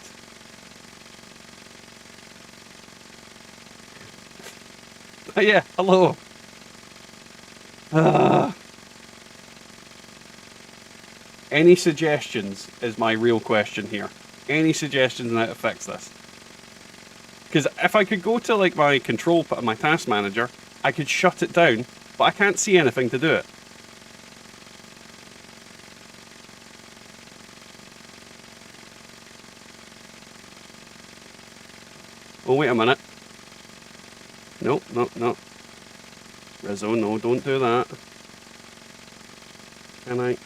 Yeah, hello. Any suggestions is my real question here. Any suggestions on how to fix this? Because if I could go to, like, my control, my task manager, I could shut it down, but I can't see anything to do it. Oh, wait a minute. Nope. Rizzo, no, don't do that. Can I?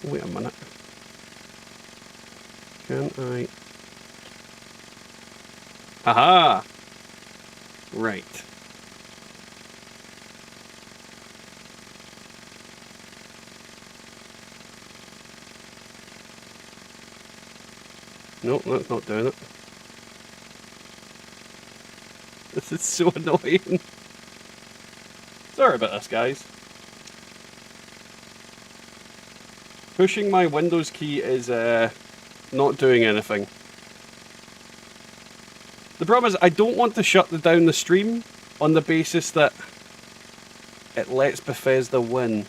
Wait a minute. Can I? Aha! Right. Nope, that's not doing it. This is so annoying. Sorry about this, guys. Pushing my Windows key is not doing anything. The problem is I don't want to shut down the stream on the basis that it lets Bethesda win.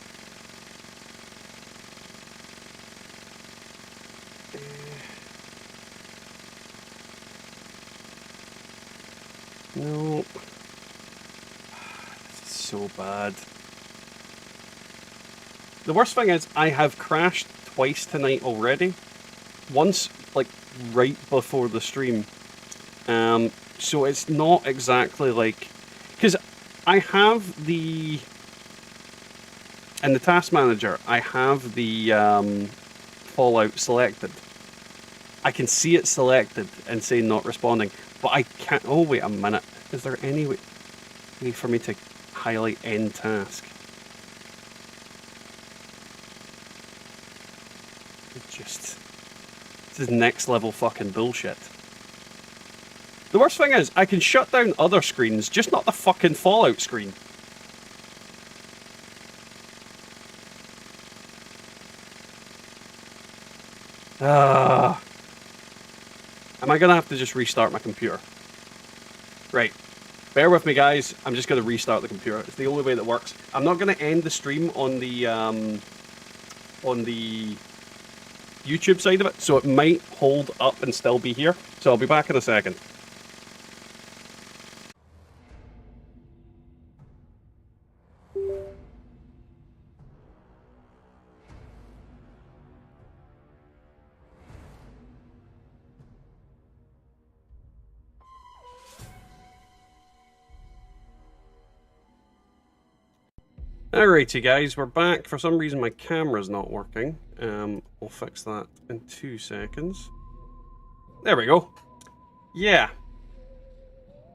No. This is so bad. The worst thing is I have crashed twice tonight already. Once, like, right before the stream. So it's not exactly like... Because I have the... In the task manager, I have the Fallout selected. I can see it selected and say not responding. But I can't... Oh, wait a minute. Is there any way for me to highlight end task? This is next level fucking bullshit. The worst thing is, I can shut down other screens, just not the fucking Fallout screen. Am I gonna have to just restart my computer? Right. Bear with me, guys. I'm just gonna restart the computer. It's the only way that works. I'm not gonna end the stream on the YouTube side of it, so it might hold up and still be here. So I'll be back in a second. Alrighty guys, we're back. For some reason my camera's not working. We'll fix that in 2 seconds. There we go. Yeah.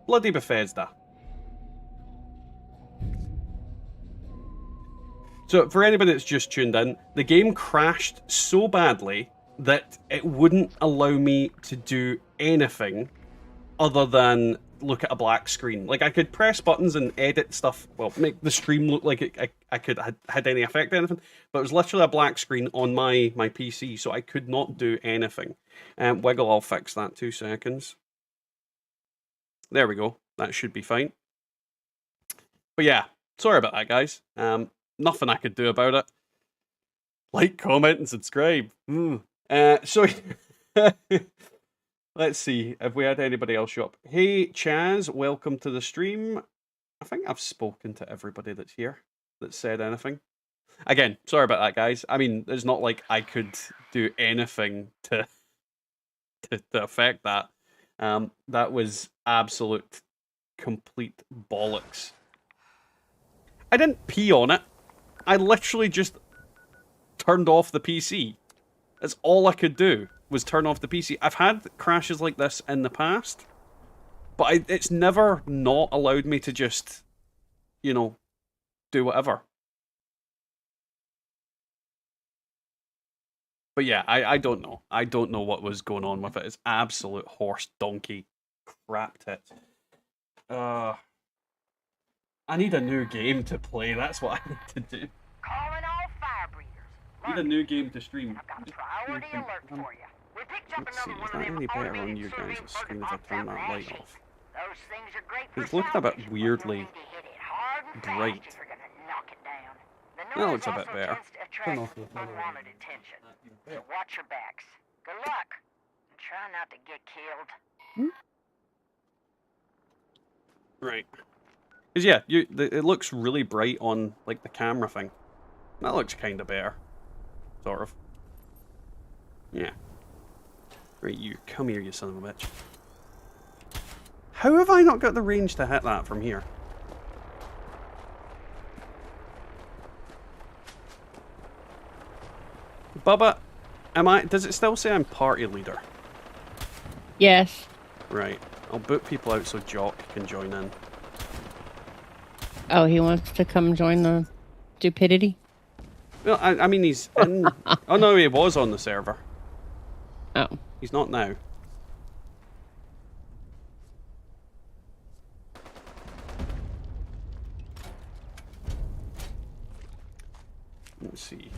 Bloody Bethesda. So for anybody that's just tuned in, the game crashed so badly that it wouldn't allow me to do anything other than look at a black screen. Like, I could press buttons and edit stuff, well, make the stream look like I could had any effect or anything, but it was literally a black screen on my PC, so I could not do anything. Wiggle, I'll fix that, 2 seconds. There we go. That should be fine. But yeah, sorry about that, guys. Nothing I could do about it. Like, comment, and subscribe. So... Let's see if we had anybody else show up. Hey, Chaz, welcome to the stream. I think I've spoken to everybody that's here that said anything. Again, sorry about that, guys. I mean, it's not like I could do anything to affect that. That was absolute, complete bollocks. I didn't pee on it. I literally just turned off the PC. That's all I could do. Was turn off the PC. I've had crashes like this in the past, but it's never not allowed me to just, you know, do whatever. But yeah, I don't know. I don't know what was going on with it. It's absolute horse donkey crap tit. I need a new game to play. That's what I need to do. Calling all fire breathers. I need a new game to stream. I've got a priority alert for you. We picked up Let's see, another is one that of them any better on automated you guys' survey screen if I bucket turn pops that out light ashes. off? Those things are great for It's looking a bit salvage, but weirdly you'll need to hit it hard and fast bright. if you're gonna knock it down. The That noise looks a bit also better. tends to attract unwanted attention. So watch your backs. Good luck. And try not to get killed. Right. Because yeah, it looks really bright on like the camera thing. That looks kind of better. Sort of. Yeah. Right, you come here, you son of a bitch. How have I not got the range to hit that from here? Bubba, does it still say I'm party leader? Yes. Right. I'll boot people out so Jock can join in. Oh, he wants to come join the stupidity? Well, I mean, he's in... Oh no, he was on the server. Oh. He's not now. Let's see.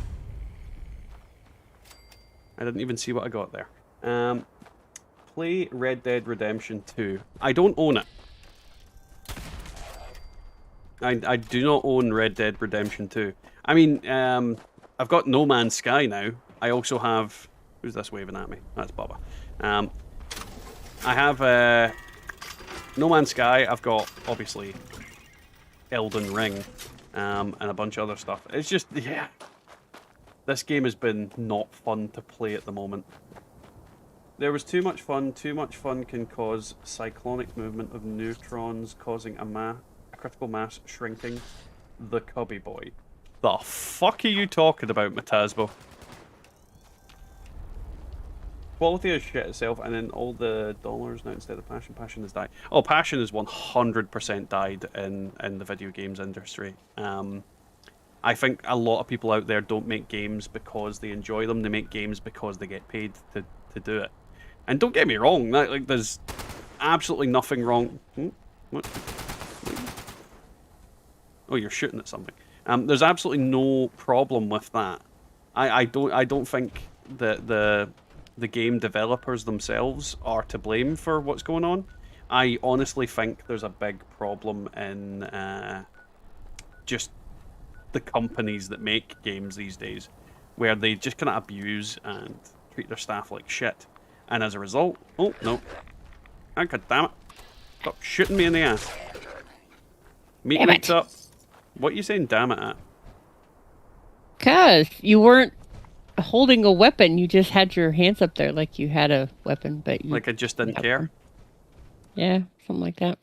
I didn't even see what I got there. Play Red Dead Redemption 2. I don't own it. I do not own Red Dead Redemption 2. I mean, I've got No Man's Sky now. I also have... Who's this waving at me? That's Bubba. I have No Man's Sky. I've got, obviously, Elden Ring, and a bunch of other stuff. It's just, yeah. This game has been not fun to play at the moment. There was too much fun. Too much fun can cause cyclonic movement of neutrons, causing a critical mass shrinking. The Cubby Boy. The fuck are you talking about, Matasbo? Quality is shit itself, and then all the dollars now instead of passion. Passion has died. Oh, passion is 100% died in the video games industry. I think a lot of people out there don't make games because they enjoy them. They make games because they get paid to do it. And don't get me wrong, like there's absolutely nothing wrong. What? Oh, you're shooting at something. There's absolutely no problem with that. I don't think that the game developers themselves are to blame for what's going on. I honestly think there's a big problem in just the companies that make games these days, where they just kind of abuse and treat their staff like shit. And as a result, oh no, oh, god damn it, stop shooting me in the ass. Meets up. What are you saying damn it at? 'Cause you weren't holding a weapon, you just had your hands up there like you had a weapon, but you... Like I just didn't care? Yeah, something like that.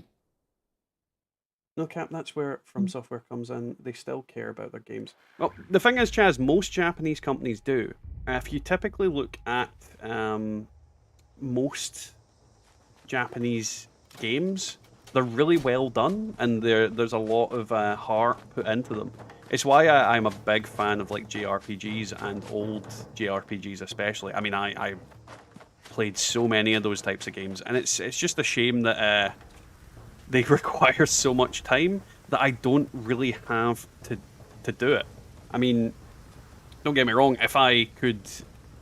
No, Cap, that's where From Software comes in. They still care about their games. Well, the thing is, Chaz, most Japanese companies do. If you typically look at most Japanese games, they're really well done, and there's a lot of heart put into them. It's why I'm a big fan of like JRPGs and old JRPGs especially. I mean, I played so many of those types of games, and it's just a shame that they require so much time that I don't really have to do it. I mean, don't get me wrong, if I could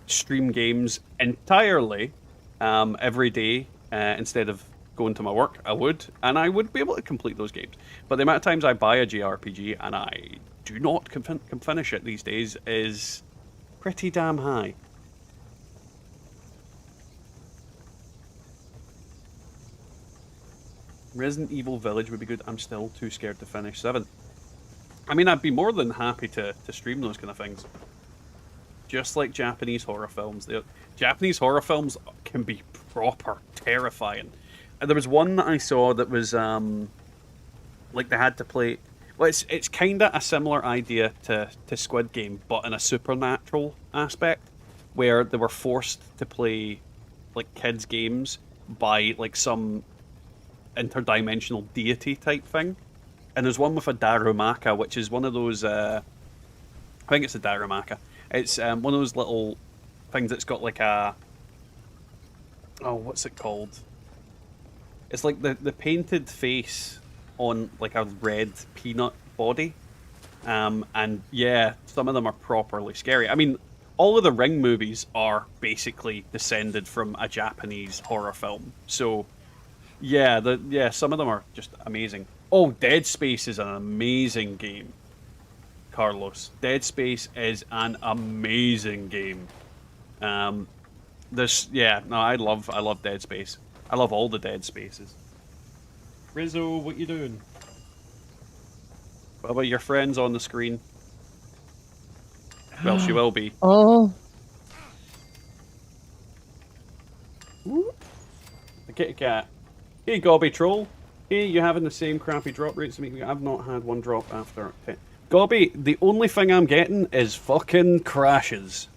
stream games entirely every day instead of going to my work, I would, and I would be able to complete those games. But the amount of times I buy a JRPG and I do not can finish it these days is pretty damn high. Resident Evil Village would be good. I'm still too scared to finish 7. I mean, I'd be more than happy to stream those kind of things. Just like Japanese horror films. Japanese horror films can be proper terrifying. And there was one that I saw that was like they had to play. Well, it's kind of a similar idea to Squid Game, but in a supernatural aspect, where they were forced to play like kids' games by like some interdimensional deity type thing. And there's one with a Darumaka, which is one of those. I think it's a Darumaka. It's one of those little things that's got like a. Oh, what's it called? It's like the painted face on like a red peanut body. And yeah, some of them are properly scary. I mean, all of the Ring movies are basically descended from a Japanese horror film. So yeah, some of them are just amazing. Oh, Dead Space is an amazing game, Carlos. Dead Space is an amazing game. I love Dead Space. I love all the Dead Spaces. Rizzo, what you doing? What about your friends on the screen? Well, she will be. Oh. The kitty cat. Hey, Gobby Troll. Hey, you having the same crappy drop rates as me? I've not had one drop after 10. Gobby, the only thing I'm getting is fucking crashes.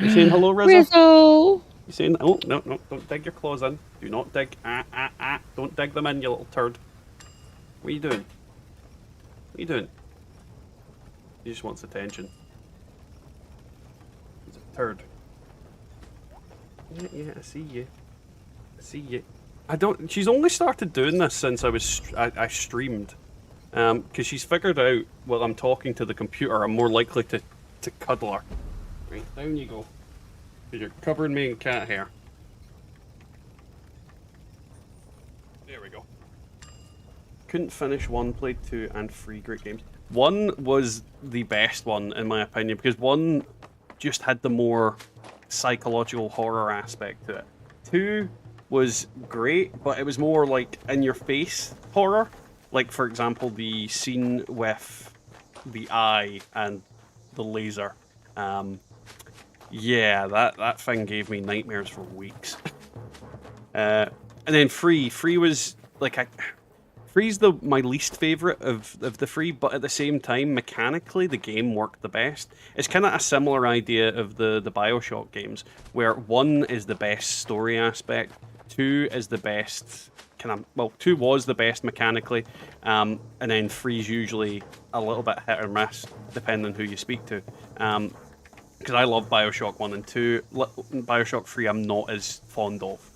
You saying hello, Rizzo? Rizzo! You saying, oh, no, don't dig your claws in. Do not dig. Don't dig them in, you little turd. What are you doing? What are you doing? He just wants attention. He's a turd. Yeah, I see you. I see you. She's only started doing this since I streamed. Because she's figured out while I'm talking to the computer, I'm more likely to cuddle her. Right, down you go. Because you're covering me in cat hair. There we go. Couldn't finish 1, played 2, and 3 great games. 1 was the best one, in my opinion, because 1 just had the more psychological horror aspect to it. 2 was great, but it was more like in-your-face horror. Like, for example, the scene with the eye and the laser. Yeah, that thing gave me nightmares for weeks. And then 3 was like Three's my least favorite of the 3, but at the same time, mechanically, the game worked the best. It's kind of a similar idea of the BioShock games, where 1 is the best story aspect, 2 is the best 2 was the best mechanically, and then 3's usually a little bit hit or miss, depending on who you speak to. Because I love BioShock 1 and 2. BioShock 3 I'm not as fond of.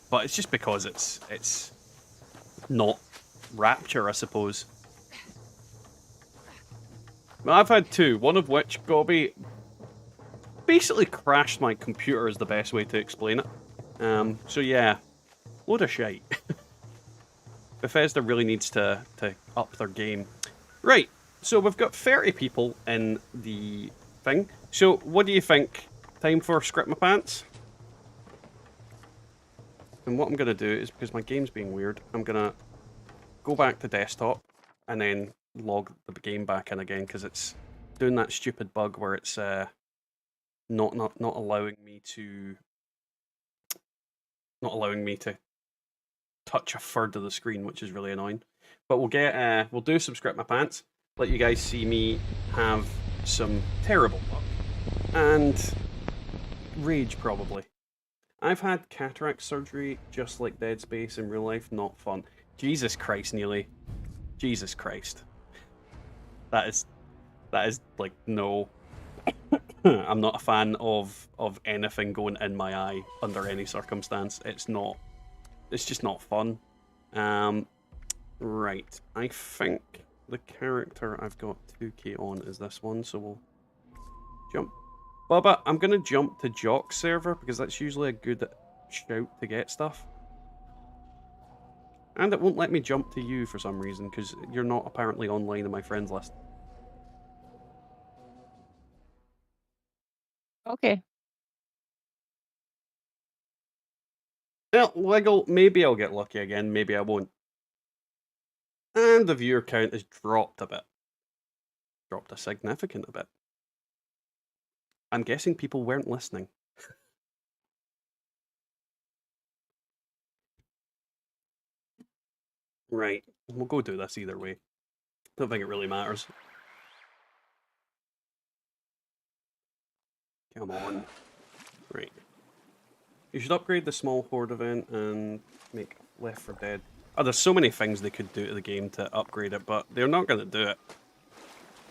But it's just because it's not Rapture, I suppose. Well, I've had 2, one of which, Gobby, basically crashed my computer is the best way to explain it. So yeah, load of shite. Bethesda really needs to up their game. Right, so we've got 30 people in the thing. So what do you think? Time for Scrip My Pants? And what I'm going to do is, because my game's being weird, I'm going to go back to desktop and then log the game back in again, because it's doing that stupid bug where it's not allowing me to touch a third of the screen, which is really annoying. But we'll do some Scrip My Pants. Let you guys see me have some terrible luck. And rage, probably. I've had cataract surgery, just like Dead Space in real life. Not fun. Jesus Christ, Neely. Jesus Christ. That is like, no. I'm not a fan of anything going in my eye under any circumstance. It's just not fun. Right. I think the character I've got 2k on is this one, so we'll jump. Bubba, I'm going to jump to Jock's server because that's usually a good shout to get stuff. And it won't let me jump to you for some reason because you're not apparently online in my friends list. Okay. Well, Wiggle, maybe I'll get lucky again, maybe I won't. And the viewer count has dropped a bit. Dropped a significant bit. I'm guessing people weren't listening. Right, we'll go do this either way. Don't think it really matters. Come on. Right. You should upgrade the small horde event and make Left 4 Dead. Oh, there's so many things they could do to the game to upgrade it, but they're not going to do it.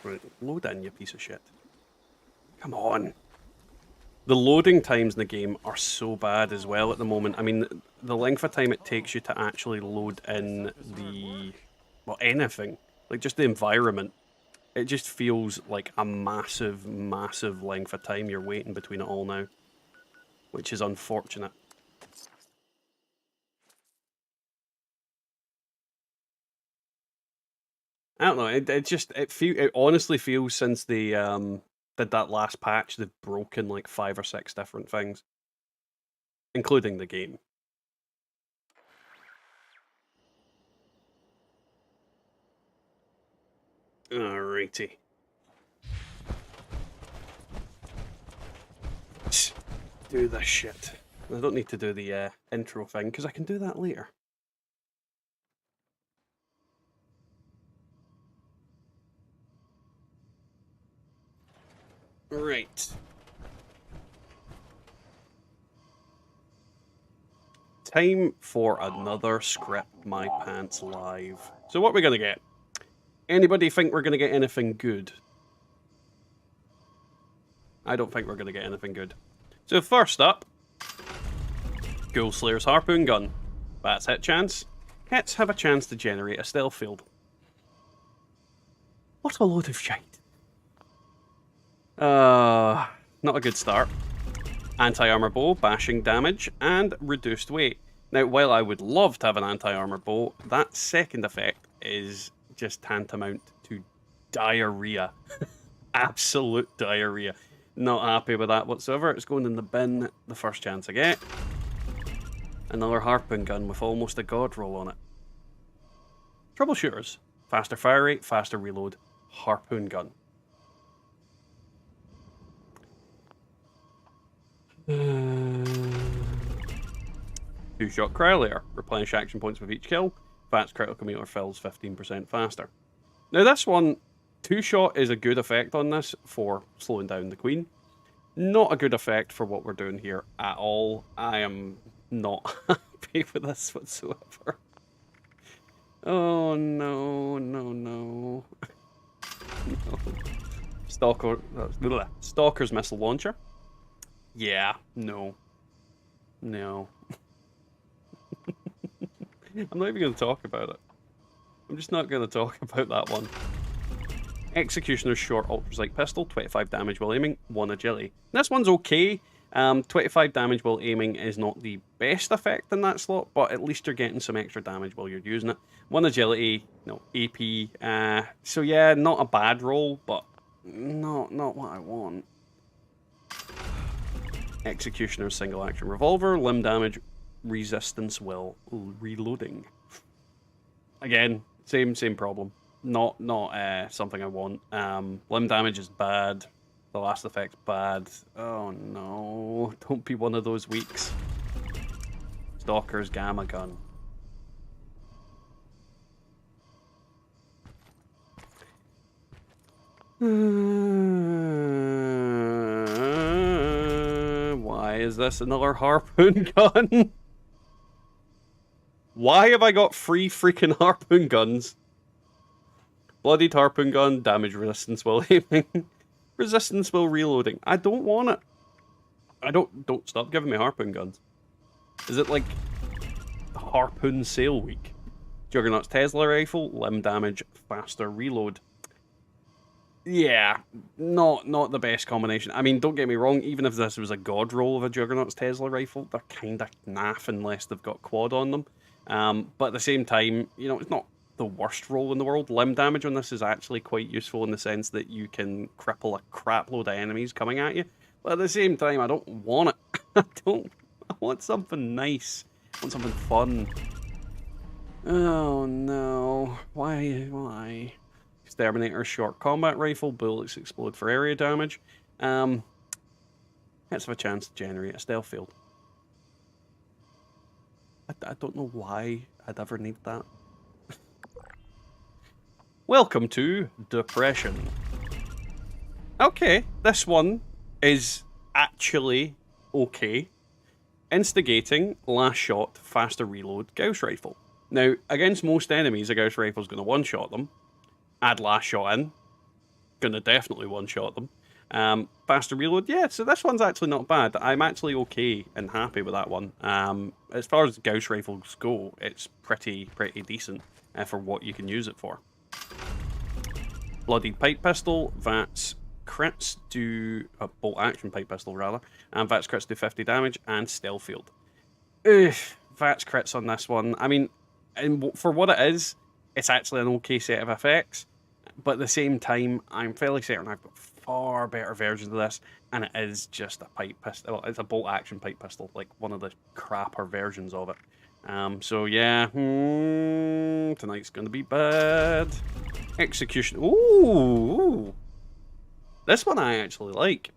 Right, load in, you piece of shit. Come on. The loading times in the game are so bad as well at the moment. I mean, the length of time it takes you to actually load in the... well, anything. Like, just the environment. It just feels like a massive, massive length of time you're waiting between it all now. Which is unfortunate. I don't know, it honestly feels since they did that last patch, they've broken like 5 or 6 different things. Including the game. Alrighty. Do this shit. I don't need to do the intro thing, because I can do that later. Right. Time for another Scrip My Pants live. So what are we going to get? Anybody think we're going to get anything good? I don't think we're going to get anything good. So first up, Ghoul Slayer's Harpoon Gun. Bats hit chance. Hits have a chance to generate a stealth field. What a load of shite. Not a good start. Anti-armor bow, bashing damage, and reduced weight. Now, while I would love to have an anti-armor bow, that second effect is just tantamount to diarrhea. Absolute diarrhea. Not happy with that whatsoever. It's going in the bin the first chance I get. Another harpoon gun with almost a god roll on it. Troubleshooters. Faster fire rate, faster reload. Harpoon gun. Two-shot Cryolator. Replenish action points with each kill. Vats critical meter fills 15% faster. Now this one, two-shot is a good effect on this for slowing down the queen. Not a good effect for what we're doing here at all. I am not happy with this whatsoever. Oh no, no, no. No. Stalker's Missile Launcher. Yeah, no. No. I'm not even going to talk about it. I'm just not going to talk about that one. Executioner's Short Ultrasight Pistol, 25 damage while aiming, 1 agility. This one's okay. 25 damage while aiming is not the best effect in that slot, but at least you're getting some extra damage while you're using it. 1 agility, no, AP. So yeah, not a bad roll, but not what I want. Executioner's Single Action Revolver, limb damage, resistance while reloading. Again, same problem. Not something I want. Limb damage is bad. The last effect's bad. Oh no, don't be one of those weeks. Stalker's Gamma Gun. Why is this another harpoon gun? Why have I got 3 freaking harpoon guns? Bloodied harpoon gun, damage resistance while aiming, resistance while reloading. I don't want it. Don't stop giving me harpoon guns. Is it like harpoon sale week? Juggernaut's Tesla rifle, limb damage, faster reload. Yeah, not the best combination. I mean, don't get me wrong, even if this was a god roll of a Juggernaut's Tesla rifle, they're kind of naff unless they've got quad on them. But at the same time, you know, it's not the worst roll in the world. Limb damage on this is actually quite useful in the sense that you can cripple a crap load of enemies coming at you. But at the same time, I don't want it. I want something nice. I want something fun. Oh no. Why? Exterminator short combat rifle, bullets explode for area damage. Let's have a chance to generate a stealth field. I don't know why I'd ever need that. Welcome to Depression. Okay, this one is actually okay. Instigating, last shot, faster reload, Gauss rifle. Now, against most enemies, a Gauss rifle is going to one-shot them. Add last shot in, gonna definitely one-shot them. Faster reload, yeah, so this one's actually not bad. I'm actually okay and happy with that one. As far as Gauss rifles go, it's pretty decent for what you can use it for. Bloodied pipe pistol, VATS crits do... a bolt action pipe pistol, rather. And VATS crits do 50 damage, and stealth field. VATS crits on this one. I mean, for what it is, it's actually an okay set of effects. But at the same time, I'm fairly certain I've got far better versions of this, and it is just a pipe pistol. Well, it's a bolt action pipe pistol, like one of the crapper versions of it. So yeah, tonight's gonna be bad. Execution. Ooh, this one I actually like.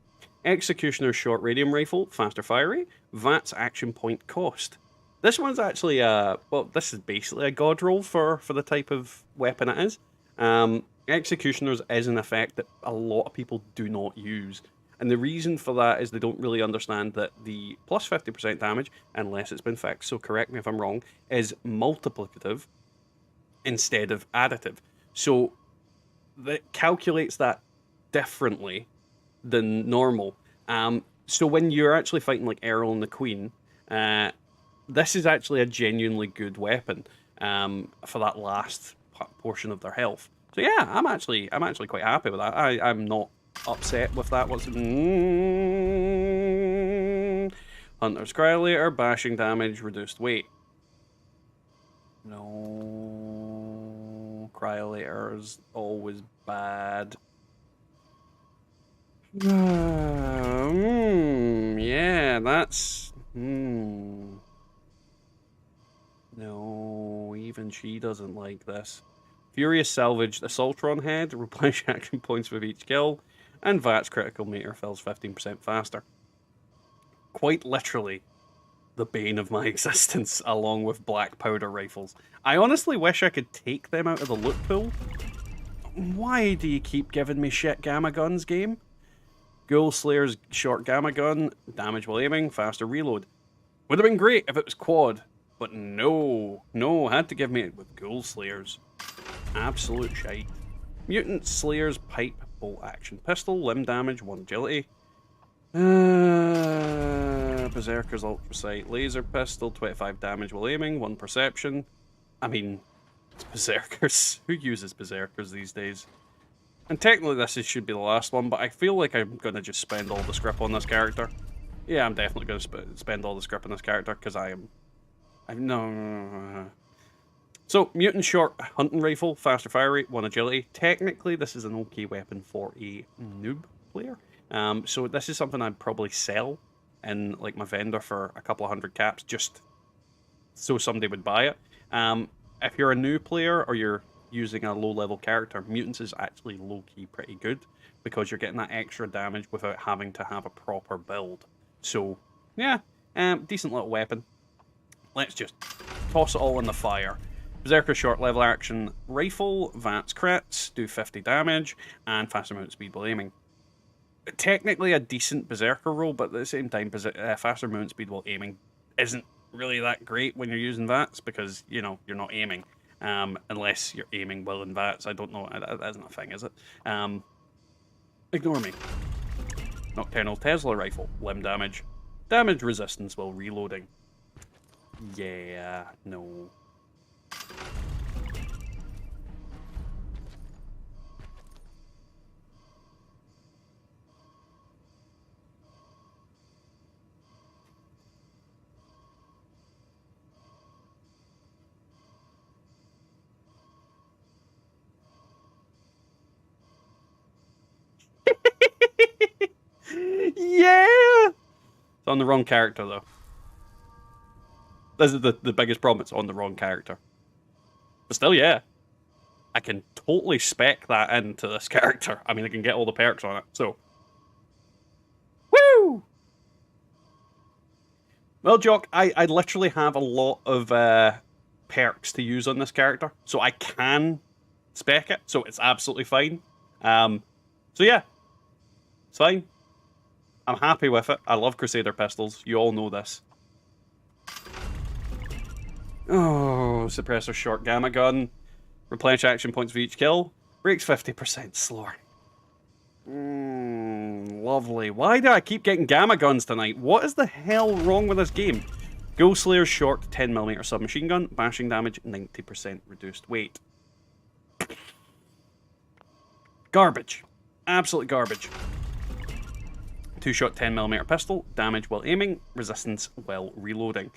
Executioner's short radium rifle, faster fiery, VATS action point cost. This one's actually well, this is basically a god roll for the type of weapon it is. Executioners is an effect that a lot of people do not use. And the reason for that is they don't really understand that the plus 50% damage, unless it's been fixed, so correct me if I'm wrong, is multiplicative instead of additive. So that calculates that differently than normal. So when you're actually fighting like Earl and the Queen, this is actually a genuinely good weapon for that last portion of their health. So yeah, I'm actually quite happy with that. I'm not upset with that. Hunter's Cryolator, bashing damage, reduced weight. No, Cryolator is always bad. Yeah, that's... No, even she doesn't like this. Furious Salvage, Assaultron Head, replenish action points with each kill, and VATS critical meter fills 15% faster. Quite literally, the bane of my existence, along with black powder rifles. I honestly wish I could take them out of the loot pool. Why do you keep giving me shit gamma guns, game? Ghoul Slayer's short gamma gun, damage while aiming, faster reload. Would have been great if it was quad, but no, had to give me it with Ghoul Slayers. Absolute shite. Mutant Slayer's pipe bolt action pistol, limb damage, 1 agility. Berserker's ultra sight laser pistol, 25 damage while aiming, 1 perception. I mean, it's Berserkers. Who uses Berserkers these days? And technically this should be the last one, but I feel like I'm going to just spend all the scrip on this character. Yeah, I'm definitely going to spend all the scrip on this character, because no. So, Mutant Short Hunting Rifle, faster fire rate, 1 agility. Technically, this is an okay weapon for a noob player. So this is something I'd probably sell in like my vendor for a couple of 100 caps, just so somebody would buy it. If you're a new player or you're using a low-level character, Mutants is actually low-key pretty good, because you're getting that extra damage without having to have a proper build. So, yeah, decent little weapon. Let's just toss it all in the fire. Berserker short level action rifle, VATS crits, do 50 damage, and faster movement speed while aiming. Technically a decent Berserker roll, but at the same time, faster movement speed while aiming isn't really that great when you're using VATS because, you know, you're not aiming. Unless you're aiming well in VATS. I don't know. That isn't a thing, is it? Ignore me. Nocturnal Tesla rifle. Limb damage. Damage resistance while reloading. Yeah, no. Yeah! It's on the wrong character, though. This is the biggest problem. It's on the wrong character. But still, yeah. I can totally spec that into this character. I mean, I can get all the perks on it, so... Woo! Well, Jock, I literally have a lot of perks to use on this character, so I can spec it, so it's absolutely fine. So yeah. It's fine. I'm happy with it. I love Crusader pistols. You all know this. Oh, suppressor short gamma gun. Replenish action points for each kill. Breaks 50% slower. Lovely. Why do I keep getting gamma guns tonight? What is the hell wrong with this game? Ghost Slayer's short 10mm submachine gun. Bashing damage 90% reduced. Wait. Garbage. Absolute garbage. 2-shot 10mm pistol, damage while aiming, resistance while reloading.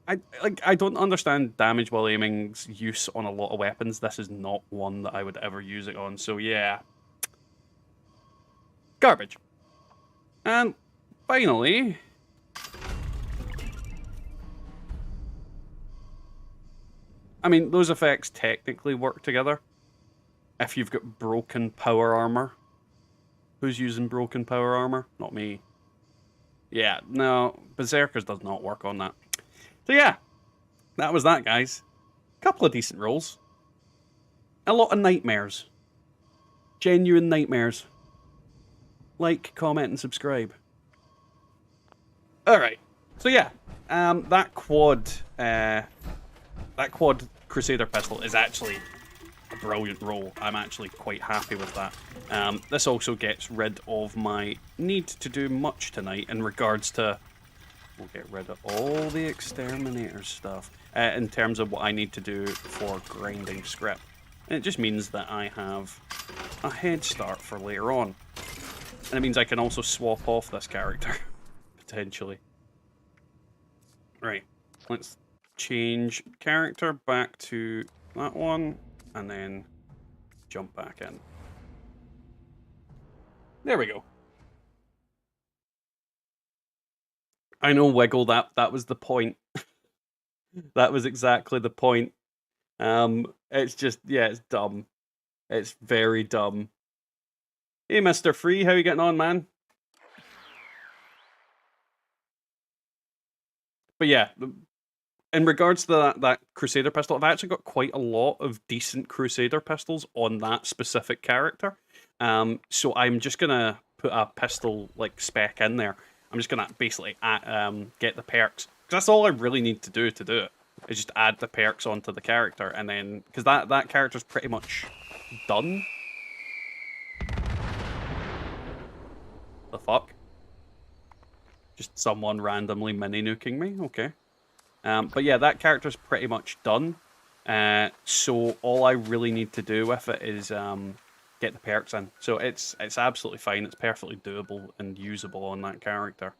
I don't understand damage while aiming's use on a lot of weapons. This is not one that I would ever use it on, so yeah. Garbage. And finally... I mean, those effects technically work together. If you've got broken power armor. Who's using broken power armor? Not me. Yeah, no, Berserkers does not work on that. So yeah, that was that, guys. Couple of decent rolls. A lot of nightmares. Genuine nightmares. Like, comment, and subscribe. Alright, so yeah, that quad Crusader pistol is actually a brilliant roll. I'm actually quite happy with that. This also gets rid of my need to do much tonight in regards to... We'll get rid of all the exterminator stuff in terms of what I need to do for grinding Scrip. And it just means that I have a head start for later on. And it means I can also swap off this character, potentially. Right, let's change character back to that one. And then jump back in. There we go. I know, Wiggle, that was the point. That was exactly the point. It's just, yeah, it's dumb. It's very dumb. Hey, Mr. Free, how you getting on, man? But yeah, in regards to that Crusader pistol, I've actually got quite a lot of decent Crusader pistols on that specific character. So I'm just going to put a pistol like spec in there. I'm just going to basically get the perks. Because that's all I really need to do it. Is just add the perks onto the character. And then, because that character's pretty much done. The fuck? Just someone randomly mini-nuking me? Okay. But yeah, that character's pretty much done. So all I really need to do with it is get the perks in. So it's absolutely fine. It's perfectly doable and usable on that character.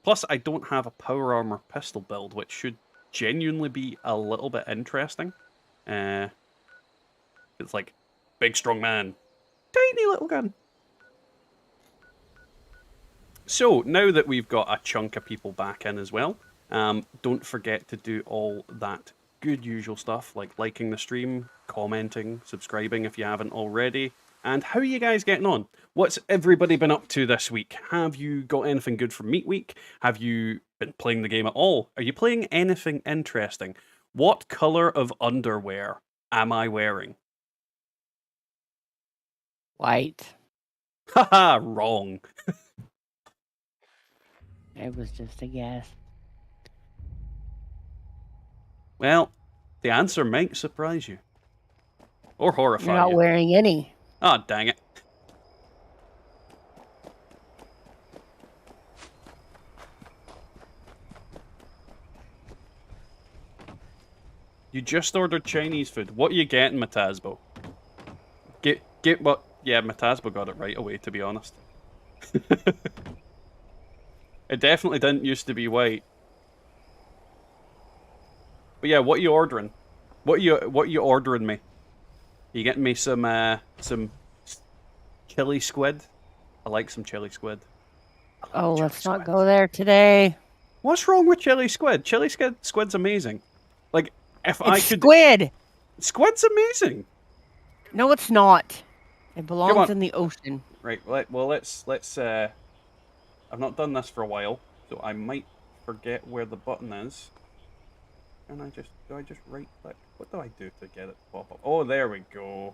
Plus, I don't have a power armor pistol build, which should genuinely be a little bit interesting. It's like, big strong man, tiny little gun. So, now that we've got a chunk of people back in as well, don't forget to do all that good usual stuff, like liking the stream, commenting, subscribing if you haven't already. And how are you guys getting on? What's everybody been up to this week? Have you got anything good for Meat Week? Have you been playing the game at all? Are you playing anything interesting? What color of underwear am I wearing? White. Haha, wrong. It was just a guess. Well, the answer might surprise you. Or horrify You're not you. wearing any. Ah, dang it. You just ordered Chinese food. What are you getting, Matasbo? Get what? Yeah, Matasbo got it right away, to be honest. It definitely didn't used to be white. But yeah, what are you ordering? What are you ordering me? You getting me some chili squid? I like some chili squid. Oh, let's not go there today. What's wrong with chili squid? Chili squid's amazing. Like, if I could... squid! Squid's amazing! No, it's not. It belongs in the ocean. Right, well, let's I've not done this for a while, so I might forget where the button is. And do I just right click? What do I do to get it to pop up? Oh, there we go.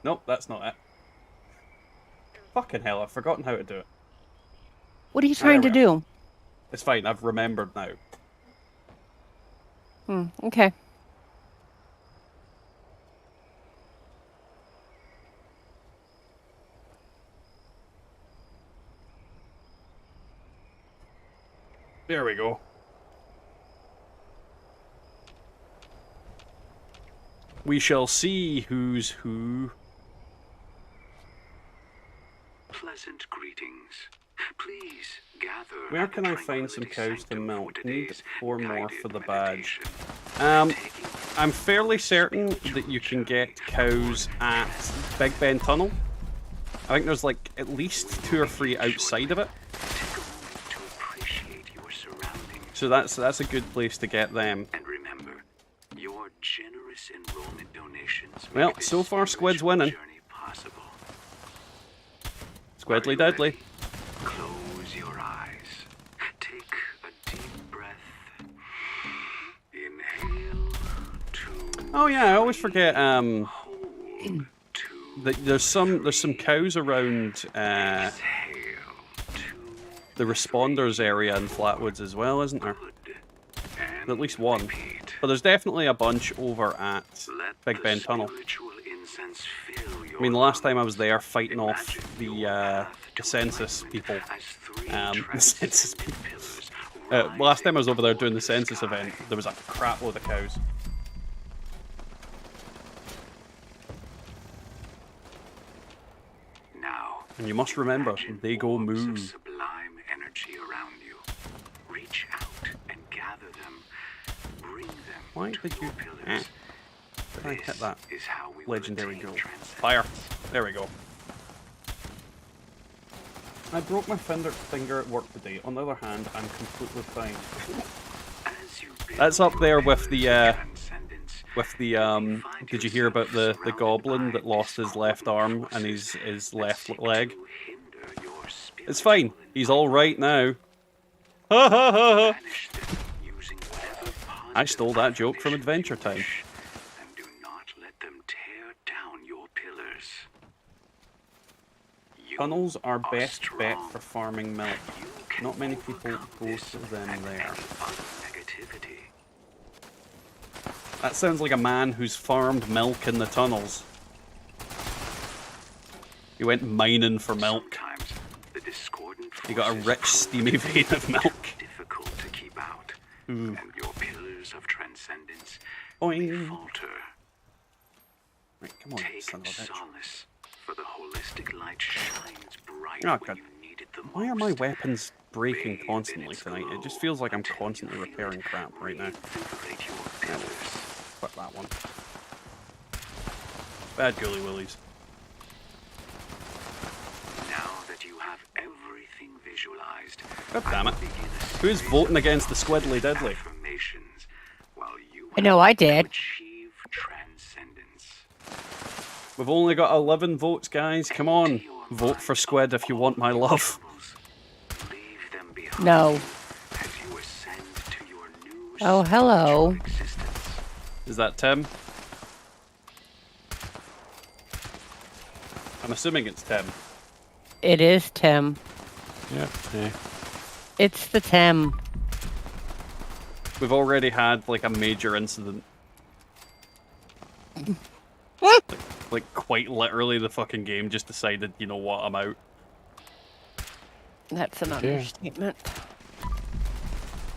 Nope, that's not it. Fucking hell, I've forgotten how to do it. What are you trying to do? It's fine, I've remembered now. Okay. There we go. We shall see who's who. Pleasant greetings. Please gather. Where can I find some cows to milk? Need 4 more for the badge. I'm fairly certain that you can get cows at Big Ben Tunnel. I think there's like at least 2 or 3 outside of it. So that's a good place to get them. And remember, your generous enrollment donations. Well, so far Squid's winning. Squidly deadly. Close your eyes. Take a deep breath. Inhale. 2. Oh yeah, I always forget. That there's some cows around the responders area in Flatwoods as well, isn't there? At least one. But there's definitely a bunch over at Big Ben Tunnel. I mean, the last time I was there fighting off the census people. The census people. Last time I was over there doing the census event, there was a crap load of cows. Now, and you must remember, they go moo. Sublime energy around you. Reach out and gather them. Bring them. Why did you? Did I hit that is how we legendary goal? Fire! There we go. I broke my finger at work today. On the other hand, I'm completely fine. That's up there with the did you hear about the goblin that lost his left arm and his left leg? It's fine. He's all right now. Ha ha ha ha! I stole that joke from Adventure Time. And do not let them tear down your pillars. Tunnels are best bet for farming milk. Not many people go to them there. That sounds like a man who's farmed milk in the tunnels. He went mining for milk. He got a rich, steamy vein of milk. Difficult to keep out. Ooh. And your pillars of transcendence Boing. falter. Right, come on, Take son of a bitch. solace, for the holistic light shines bright Oh, when God. you need it the most. Why are my weapons breaking constantly tonight? It just feels like I'm constantly repairing crap right now. Fuck that one. Bad Ghoulie Willies. Now that you have everything visualized, God damn it. Who's voting against the Squidly Diddly? I know I did. achieve transcendence. We've only got 11 votes, guys. Come on. Vote for Squid if you want my love. Leave them behind No. as you ascend to your new Oh, hello. spiritual existence. Is that Tim? I'm assuming it's Tim. It is Tim. Yep. Yeah. It's the Tim. We've already had like a major incident. like quite literally, the fucking game just decided, you know what, I'm out. That's an understatement.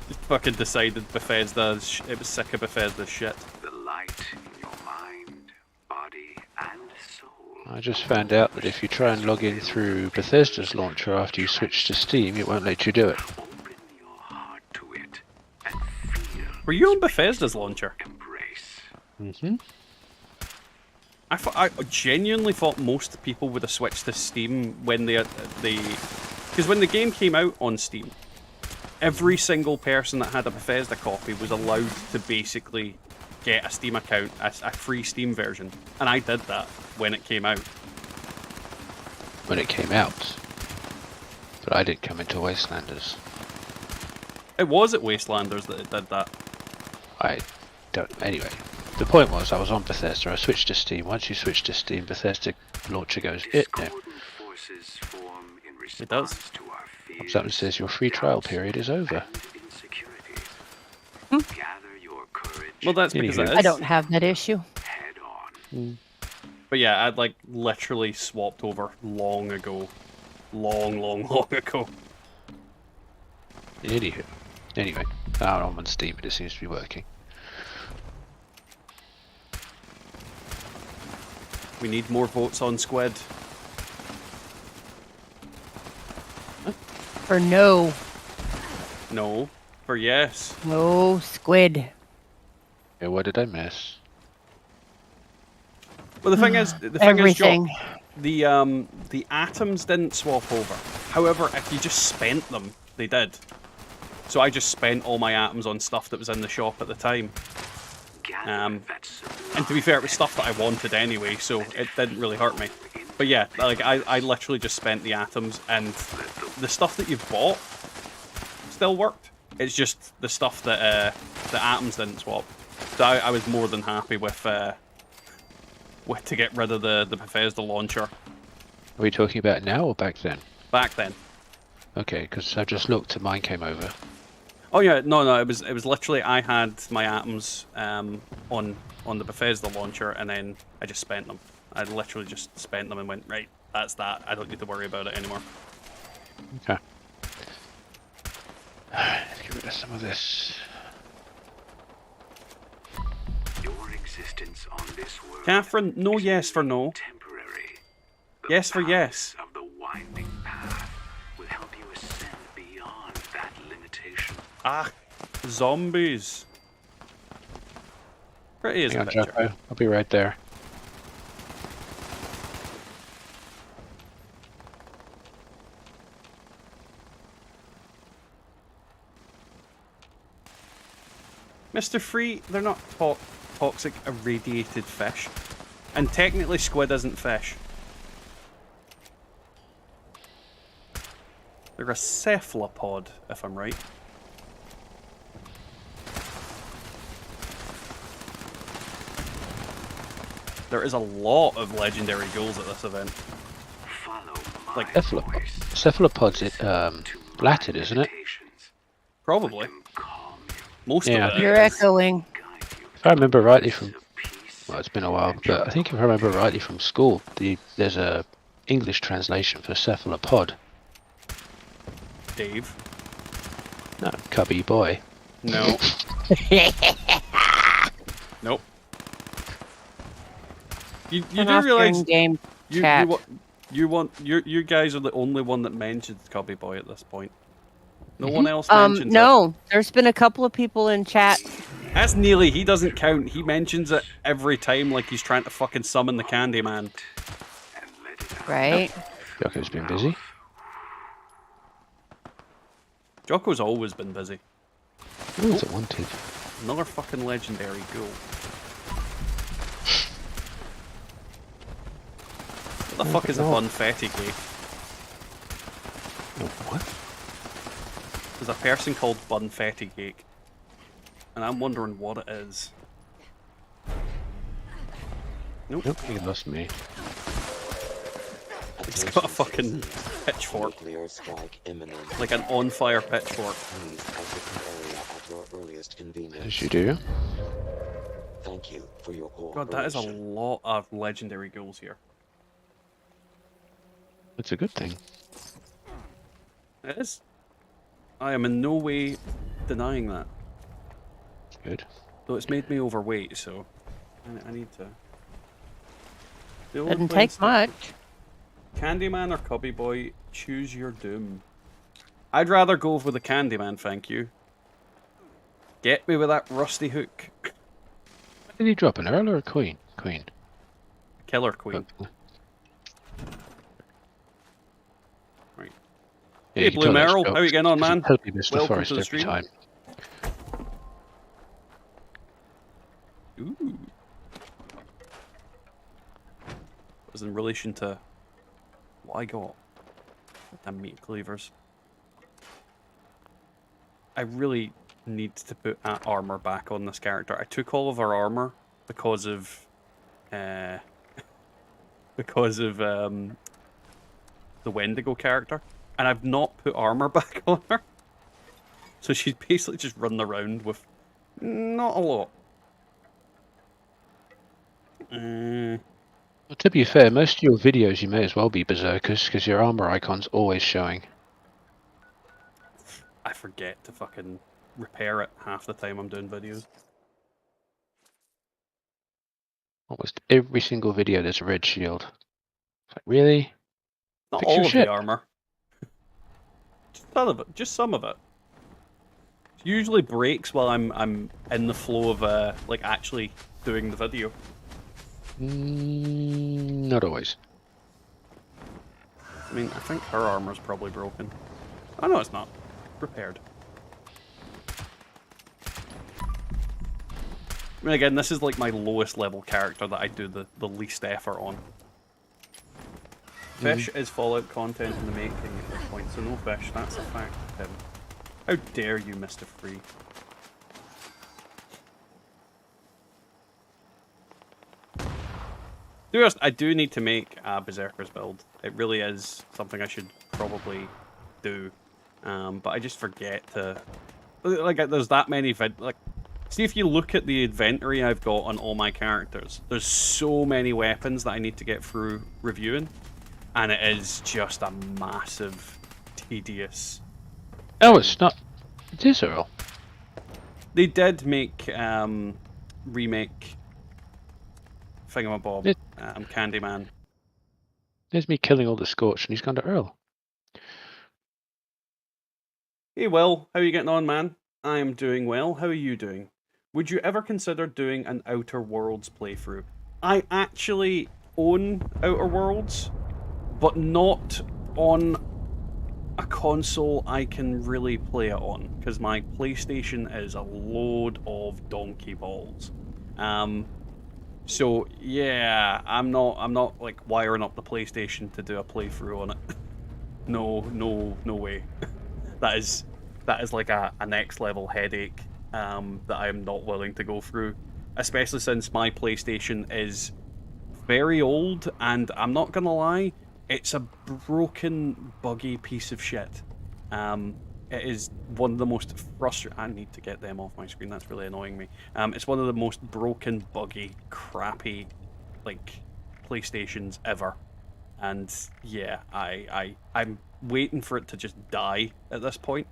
Just fucking decided Bethesda. It was sick of Bethesda's shit. The light in your mind, body, and soul. I just found out that if you try and log in through Bethesda's launcher after you switch to Steam, it won't let you do it. Open your heart to it and feel. Were you on Bethesda's launcher? Embrace. Mm-hmm. I genuinely thought most people would have switched to Steam when because when the game came out on Steam, every single person that had a Bethesda copy was allowed to basically get a Steam account, a free Steam version, and I did that when it came out. When it came out. But I didn't come into Wastelanders. It was at Wastelanders that it did that. I don't... Anyway, the point was I was on Bethesda, I switched to Steam. Once you switch to Steam, Bethesda launcher goes, no. Forces form in It does. response to our fears, Comes up and says your free trial period is over. and insecurities. Gather your courage. Well, that's because it is. I don't have that issue. Head on. But yeah, I'd like literally swapped over long ago. Long ago. Anywho. Anyway, now I'm on Steam and it seems to be working. We need more votes on Squid. For no. No. For yes. No squid. Yeah, what did I miss? Well, the thing is, Everything. the atoms didn't swap over. However, if you just spent them, they did. So I just spent all my atoms on stuff that was in the shop at the time. And to be fair, it was stuff that I wanted anyway, so it didn't really hurt me. But yeah, like I literally just spent the atoms, and the stuff that you've bought still worked. It's just the stuff that the atoms didn't swap. So I was more than happy with to get rid of the Bethesda launcher. Are we talking about now or back then? Back then. Okay, because I just looked and mine came over. Oh yeah, no, it was literally I had my atoms on the Bethesda launcher, and then I just spent them. I literally just spent them and went, right, that's that. I don't need to worry about it anymore. Okay. Let's get rid of some of this. Your existence on this world Catherine, no yes for no. temporary. Yes for yes. Of the winding path will help you ascend beyond that limitation. Ah, zombies. Pretty is Hang a on, picture. Jocko. I'll be right there. Mr. Free, they're not toxic irradiated fish. And technically squid isn't fish. They're a cephalopod, if I'm right. There is a lot of legendary ghouls at this event. Follow Like, Cephalopods, Latin, isn't it? probably. Most Yeah. of it. You're echoing. If I remember rightly from... Well, it's been a while, but I think if I remember rightly from school, there's a English translation for cephalopod. Dave. No, cubby boy. No. Nope. You Turn do off realize during game you chat. you guys are the only one that mentioned Cubby Boy at this point. No one else mentions it. No, there's been a couple of people in chat. That's Neely. He doesn't count. He mentions it every time like he's trying to fucking summon the Candyman. Right? Jocko's been busy. Jocko's always been busy. Who is it wanted? Another fucking legendary ghoul. What the fuck is a Bunfetti gate? What? There's a person called Bunfetti Gate, and I'm wondering what it is. Nope. Nope, he lost me. He's got a fucking pitchfork. Nuclear strike imminent. Like an on-fire pitchfork. Please exit the area at your earliest convenience. As you do. Thank you for your cooperation. God, that is a lot of legendary ghouls here. It's a good thing. It is. I am in no way denying that. Good. Though it's made me overweight, so I need to. Didn't take much. Candyman or Cubby Boy, choose your doom. I'd rather go with the Candyman, thank you. Get me with that rusty hook. Did he drop an Earl or a Queen? Queen. Killer Queen. Oh. Right. Yeah, Hey, you Blue tell those Merrill, jokes how you getting on, because you man? totally miss the Welcome forest to the every stream. time. Ooh. Was in relation to what I got. Damn meat cleavers. I really need to put armor back on this character. I took all of our armor because of the Wendigo character, and I've not put armor back on her. So she's basically just running around with not a lot. Well, to be fair, most of your videos you may as well be berserkers because your armor icon's always showing. I forget to fucking repair it half the time I'm doing videos. Almost every single video there's a red shield. It's like, really? Not Fix all your of shit. the armor. Just some of it. Just some of it. It usually breaks while I'm in the flow of like actually doing the video. Not always. I mean, I think her armor's probably broken. Oh no, it's not. Repaired. I mean, again, this is like my lowest level character that I do the least effort on. Fish is Fallout content in the making at this point, so no fish, that's a fact, Tim. How dare you, Mr. Free? To be honest, I do need to make a Berserker's build. It really is something I should probably do. But I just forget to... Like, there's that many like, see, if you look at the inventory I've got on all my characters, there's so many weapons that I need to get through reviewing. And it is just a massive, tedious... Oh, it's not. It is Earl. They did make, remake Thingamabob, Candyman. There's me killing all the Scorch and he's gone to Earl. Hey Will, how are you getting on, man? I am doing well. How are you doing? Would you ever consider doing an Outer Worlds playthrough? I actually own Outer Worlds, but not on a console I can really play it on, because my PlayStation is a load of donkey balls. So yeah, I'm not like wiring up the PlayStation to do a playthrough on it. No way. That is like a next level headache that I am not willing to go through, especially since my PlayStation is very old, and I'm not gonna lie, it's a broken, buggy piece of shit. It is one of the most frustrating... I need to get them off my screen, that's really annoying me. It's one of the most broken, buggy, crappy, like, PlayStations ever. And yeah, I'm waiting for it to just die at this point.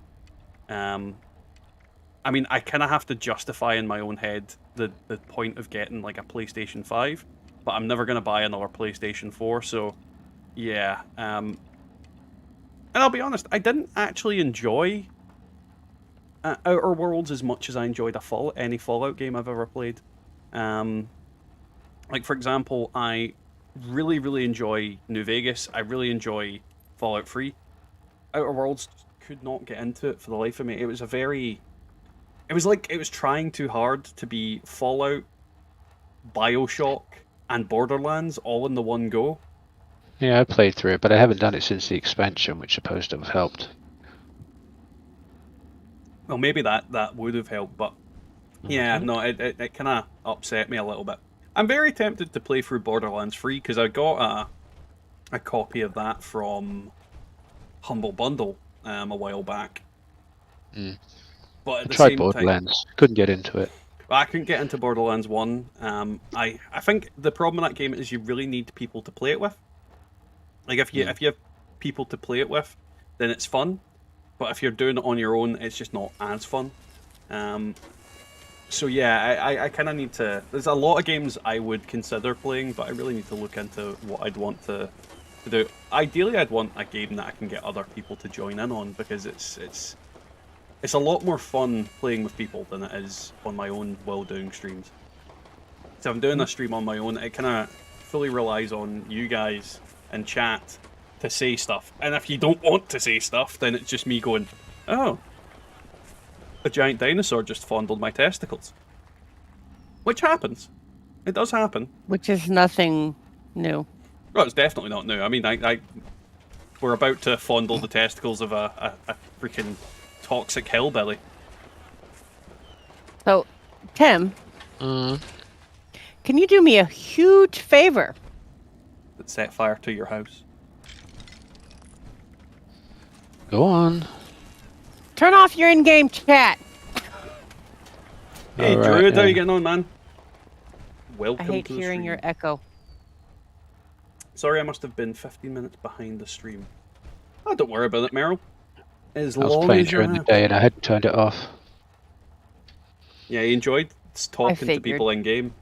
I mean, I kind of have to justify in my own head the point of getting like a PlayStation 5, but I'm never going to buy another PlayStation 4, so yeah. And I'll be honest, I didn't actually enjoy Outer Worlds as much as I enjoyed any Fallout game I've ever played. Like, for example, I really enjoy New Vegas. I really enjoy Fallout 3. Outer Worlds could not get into it for the life of me. It was it was like it was trying too hard to be Fallout, BioShock, and Borderlands all in the one go. Yeah, I played through it, but I haven't done it since the expansion, which supposed to have helped. Well, maybe that would have helped, but yeah, no, it kind of upset me a little bit. I'm very tempted to play through Borderlands 3 because I got a copy of that from Humble Bundle a while back. But at I the tried same Borderlands, couldn't get into it. I couldn't get into Borderlands 1. I think the problem with that game is you really need people to play it with. Like, if you have people to play it with, then it's fun. But if you're doing it on your own, it's just not as fun. So yeah, I kind of need to... There's a lot of games I would consider playing, but I really need to look into what I'd want to do. Ideally, I'd want a game that I can get other people to join in on, because it's a lot more fun playing with people than it is on my own while doing streams. So if I'm doing a stream on my own, it kind of fully relies on you guys and chat to say stuff. And if you don't want to say stuff, then it's just me going, oh, a giant dinosaur just fondled my testicles. Which happens. It does happen. Which is nothing new. Well, it's definitely not new. I mean, we're about to fondle the testicles of a freaking toxic hillbilly. So, Tim, Mm. can you do me a huge favor? That set fire to your house. Go on. Turn off your in-game chat. Hey, All right, Druid, how yeah. you getting on, man? I Welcome hate to the hearing stream. your echo. Sorry, I must have been 15 minutes behind the stream. Oh, don't worry about it, Meryl. As I was long playing as you're during the happy. day and I hadn't turned it off. Yeah, you enjoyed talking to figured. people in game.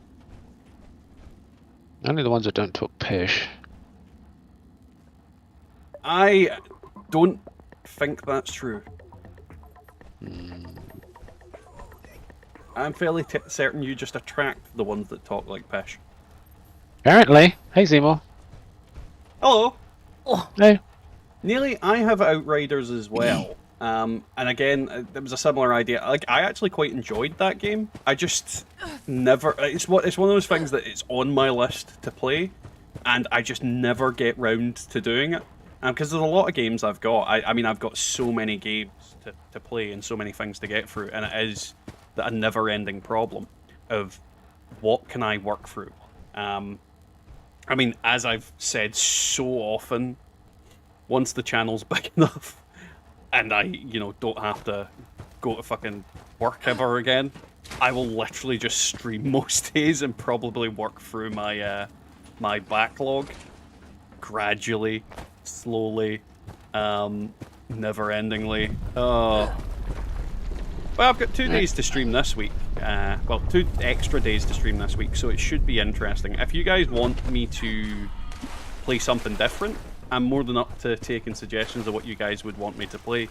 Only the ones that don't talk pish. I don't think that's true. I'm fairly certain you just attract the ones that talk like pish. Apparently. Hey, Zemo. Hello. Hey. Nearly, I have Outriders as well. And again, it was a similar idea. Like, I actually quite enjoyed that game. I just never... It's one of those things that it's on my list to play, and I just never get round to doing it. Because there's a lot of games I've got. I mean, I've got so many games to play and so many things to get through, and it is a never-ending problem of what can I work through. I mean, as I've said so often, once the channel's big enough and I, don't have to go to fucking work ever again, I will literally just stream most days and probably work through my my backlog gradually, slowly, never-endingly. Oh. Well, I've got 2 days to stream this week. Well, 2 extra days to stream this week, so it should be interesting. If you guys want me to play something different, I'm more than up to taking suggestions of what you guys would want me to play.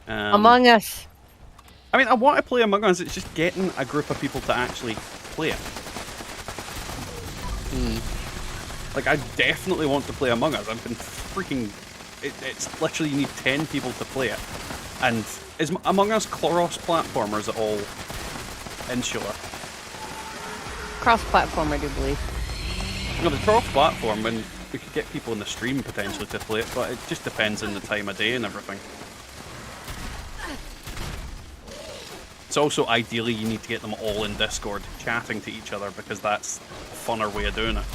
Among Us. I mean, I want to play Among Us, it's just getting a group of people to actually play it. Like, I definitely want to play Among Us. I've been freaking... It's literally, you need 10 people to play it. And is Among Us cross-platform, or is it all insular? Cross-platform, I do believe. No, the cross-platform, and we could get people in the stream potentially to play it, but it just depends on the time of day and everything. It's also, ideally, you need to get them all in Discord, chatting to each other, because that's a funner way of doing it.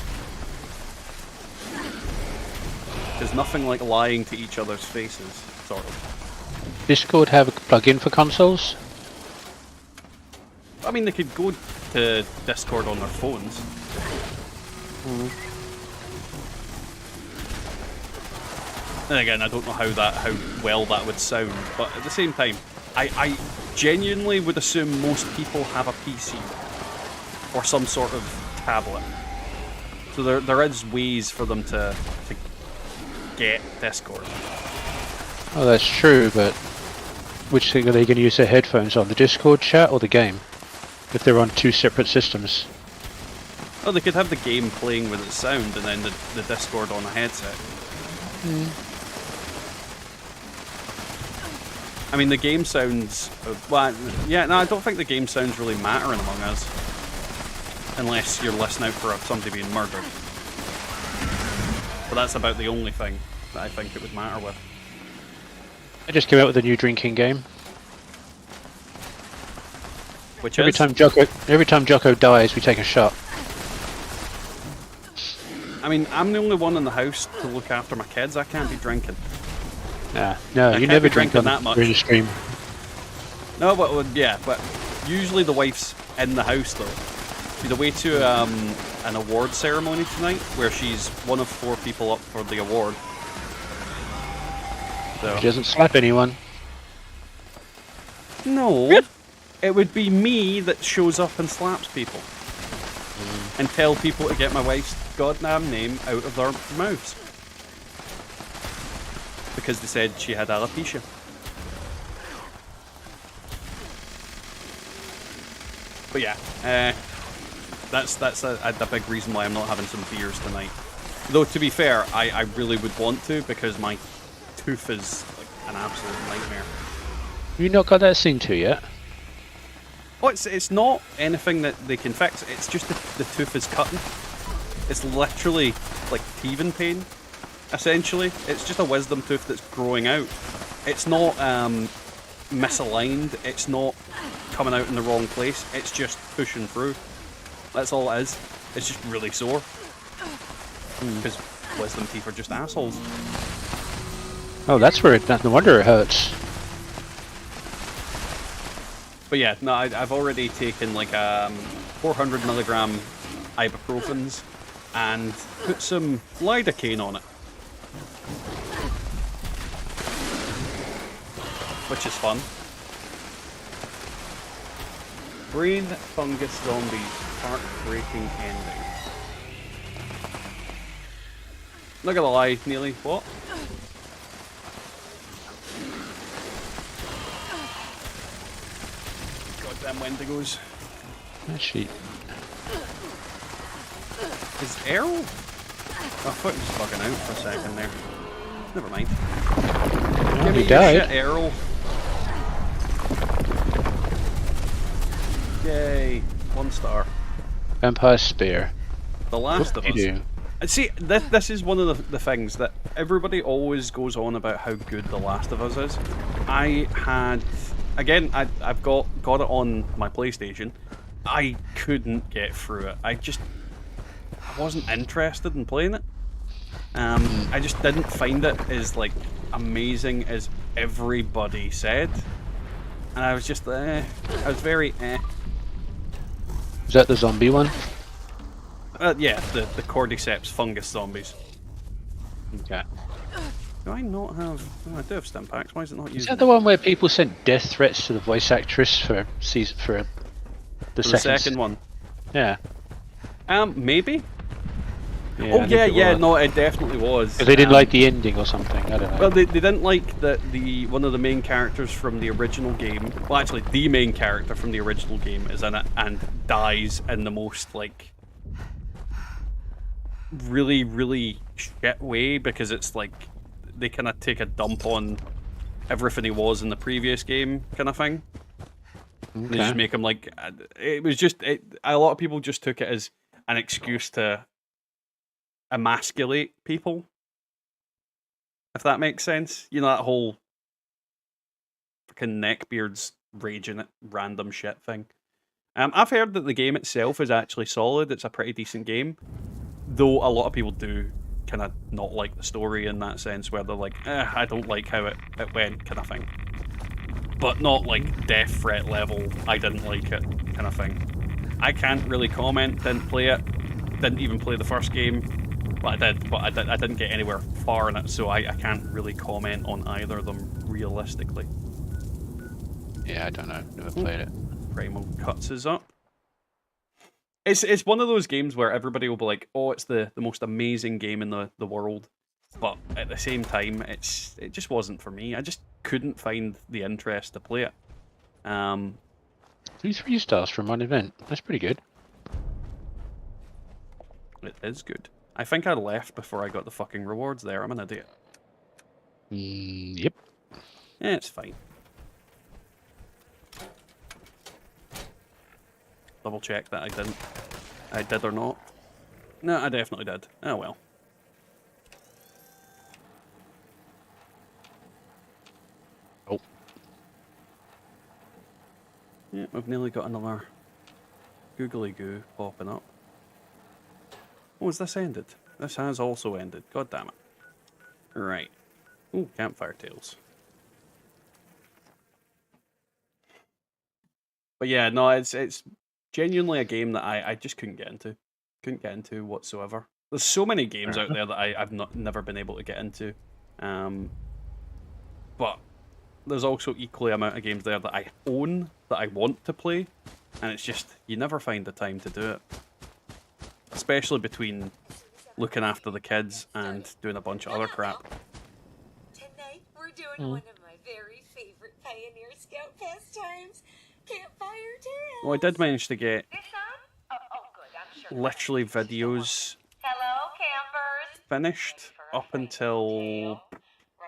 There's nothing like lying to each other's faces, sort of. Discord have a plugin for consoles? I mean, they could go to Discord on their phones. And again, I don't know how well that would sound, but at the same time, I genuinely would assume most people have a PC or some sort of tablet. So there is ways for them to get Discord. Oh, that's true, but which thing are they going to use their headphones on? The Discord chat or the game? If they're on 2 separate systems. Oh, they could have the game playing with its sound and then the Discord on a headset. I mean, the game sounds... Well, yeah, no, I don't think the game sounds really matter in Among Us. Unless you're listening out for somebody being murdered. But that's about the only thing that I think it would matter with. I just came out with a new drinking game. Which Every is... time Jocko dies, we take a shot. I mean, I'm the only one in the house to look after my kids. I can't be drinking. Nah, no, I you can't never be drink drinking on that much. during the stream. No, but yeah, but usually the wife's in the house though. She's away to an award ceremony tonight, where she's one of 4 people up for the award. So. She doesn't slap anyone. No, it would be me that shows up and slaps people and tell people to get my wife's goddamn name out of their mouths because they said she had alopecia. But yeah, that's a big reason why I'm not having some beers tonight. Though to be fair, I really would want to because my tooth is like an absolute nightmare. You not got that seen to yet? Oh, it's not anything that they can fix. It's just the tooth is cutting. It's literally like teething pain, essentially. It's just a wisdom tooth that's growing out. It's not misaligned. It's not coming out in the wrong place. It's just pushing through. That's all it is. It's just really sore. Because wisdom teeth are just assholes. Oh, that's where it. No wonder it hurts. But yeah, no, I've already taken like 400 milligram ibuprofens and put some lidocaine on it, which is fun. Brain fungus zombies, heartbreaking ending. Not gonna lie, Neely, what? Goddamn Wendigos. Actually, Is Errol? Oh, I thought he was bugging out for a second there. Never mind. Give me he your died. shit, Errol. Yay, 1 star. Vampire Spear. The Last of What Us. do you do? And see, this is one of the things that everybody always goes on about how good The Last of Us is. I had, again, I've got it on my PlayStation. I couldn't get through it. I wasn't interested in playing it. I just didn't find it as like amazing as everybody said, and I was just I was very Is that the zombie one? yeah, the cordyceps fungus zombies. Okay. Do I not have? Oh, I do have stim packs. Why is it not using? Is that the one where people sent death threats to the voice actress for the second one? Yeah. Maybe. Yeah, Oh I think yeah, it yeah. was. No, it definitely was. 'Cause they didn't like the ending or something. I don't know. Well, they didn't like that one of the main characters from the original game. Well, actually, the main character from the original game is in it and dies in the most like really, really shit way because it's like they kind of take a dump on everything he was in the previous game, kind of thing. Okay. They just make him like it was just a lot of people just took it as an excuse to emasculate people, if that makes sense. You know, that whole fucking neckbeards raging at random shit thing. I've heard that the game itself is actually solid. It's a pretty decent game, though a lot of people do kind of not like the story in that sense, where they're like, I don't like how it went, kind of thing. But not like death threat level, I didn't like it, kind of thing. I can't really comment, didn't play it, didn't even play the first game. Well, I did, but I didn't get anywhere far in it, so I can't really comment on either of them realistically. Yeah, I don't know. Never played it. Primal cuts us up. It's one of those games where everybody will be like, oh, it's the most amazing game in the world. But at the same time, it just wasn't for me. I just couldn't find the interest to play it. 3 stars from one event. That's pretty good. It is good. I think I left before I got the fucking rewards there. I'm an idiot. Yep. Yeah, it's fine. Double check that I did or not. No, I definitely did. Oh well. Oh. Yeah, we've nearly got another googly goo popping up. Oh, has this ended? this has also ended. God damn it. Right. Ooh, campfire tales. But yeah, no, it's genuinely a game that I just couldn't get into. Couldn't get into whatsoever. There's so many games out there that I've never been able to get into. But there's also equally amount of games there that I own, that I want to play, and it's just, you never find the time to do it. Especially between looking after the kids and doing a bunch of other crap. Tonight, we're doing one of my very favorite Pioneer Scout pastimes, campfire tales. Well, I did manage to get This on? Oh, good. I'm sure. literally videos Hello, campers. finished up until...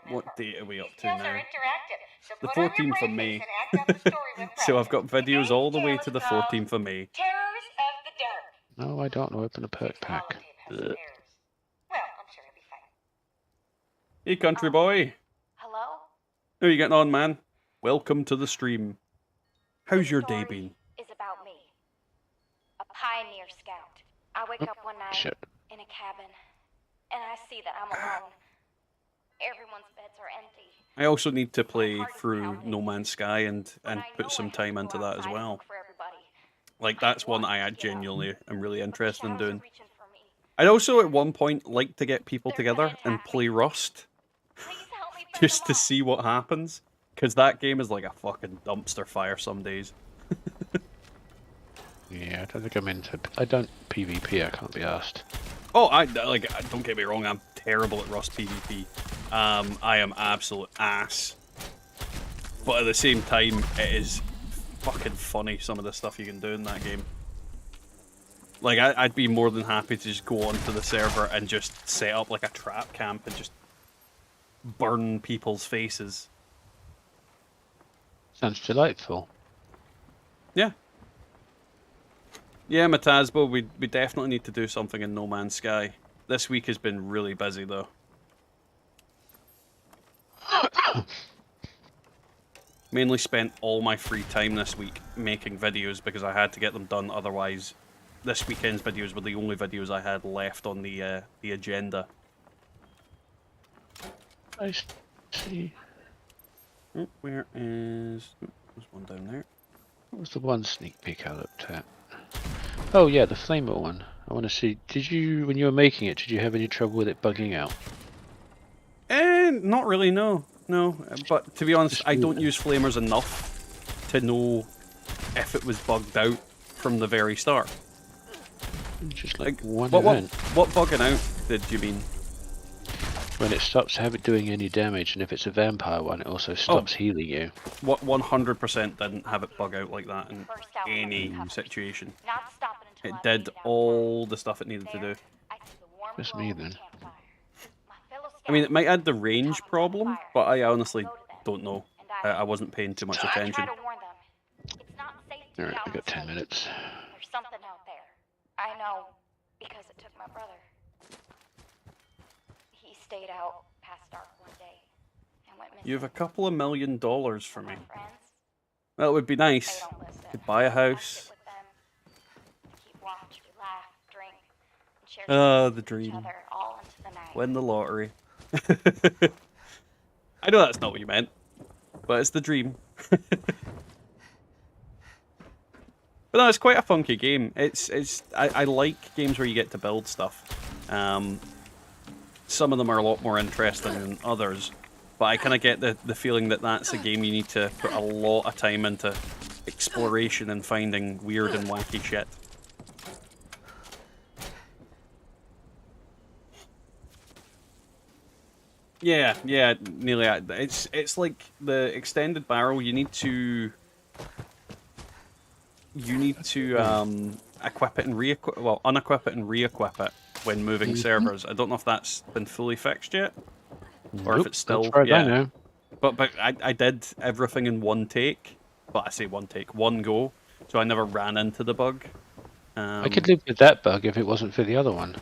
What date are we up to Skills now? are interactive, so The put on your 14th of brave May. face and act out the story when So I've got present. videos Today's all the way tale to the is called 14th of May. Terrors of the Dark. No, I don't want to open a perk pack. Holotape has some errors. Well, I'm sure it'll be fine. Hey, country boy. Hello? How you getting on, man? Welcome to the stream. How's your day been? Is about me. A pioneer scout. I wake up one night Shit. in a cabin, and I see that I'm alone. Everyone's beds are empty. I also need to play through No Man's Sky and put some time into that as well. Like, that's one that I genuinely am really interested in doing. I'd also at one point like to get people together and play Rust. Just to see what happens. Because that game is like a fucking dumpster fire some days. Yeah, I don't think I'm into... I don't PvP, I can't be asked. Oh, don't get me wrong, I'm terrible at Rust PvP. I am absolute ass. But at the same time, it is fucking funny, some of the stuff you can do in that game. Like, I'd be more than happy to just go onto the server and just set up like a trap camp and just burn people's faces. Sounds delightful. Yeah. Yeah, Matasbo, we definitely need to do something in No Man's Sky. This week has been really busy, though. Mainly spent all my free time this week making videos because I had to get them done, otherwise this weekend's videos were the only videos I had left on the agenda. I see. Oh, where is... Oh, there's one down there. What was the one sneak peek I looked at? Oh yeah, the flamer one. I want to see, did you, when you were making it, did you have any trouble with it bugging out? Not really, no. No, but to be honest, I don't use flamers enough to know if it was bugged out from the very start. Just like one what event. What bugging out did you mean? When it stops having doing any damage, and if it's a vampire one, it also stops healing you. What 100% didn't have it bug out like that in any situation. It did all the stuff it needed to do. Just me then. I mean, it might add the range problem, but I honestly don't know. I wasn't paying too much attention. Alright, we got 10 minutes. There's something out there. I know because it took my brother. He stayed out past dark one day and went missing. You have a couple of $1 million for me. Well, it would be nice. Could buy a house. Oh, the dream. Win the lottery. I know that's not what you meant, but it's the dream. But no, it's quite a funky game. I like games where you get to build stuff. Some of them are a lot more interesting than others, but I kind of get the feeling that that's a game you need to put a lot of time into exploration and finding weird and wacky shit. Yeah, nearly. It's like the extended barrel. You need to equip it and re-equip. Well, unequip it and re-equip it when moving servers. I don't know if that's been fully fixed yet, or if it's still. Yeah. But I did everything in one take. Well, I say one take, one go. So I never ran into the bug. I could live with that bug if it wasn't for the other one.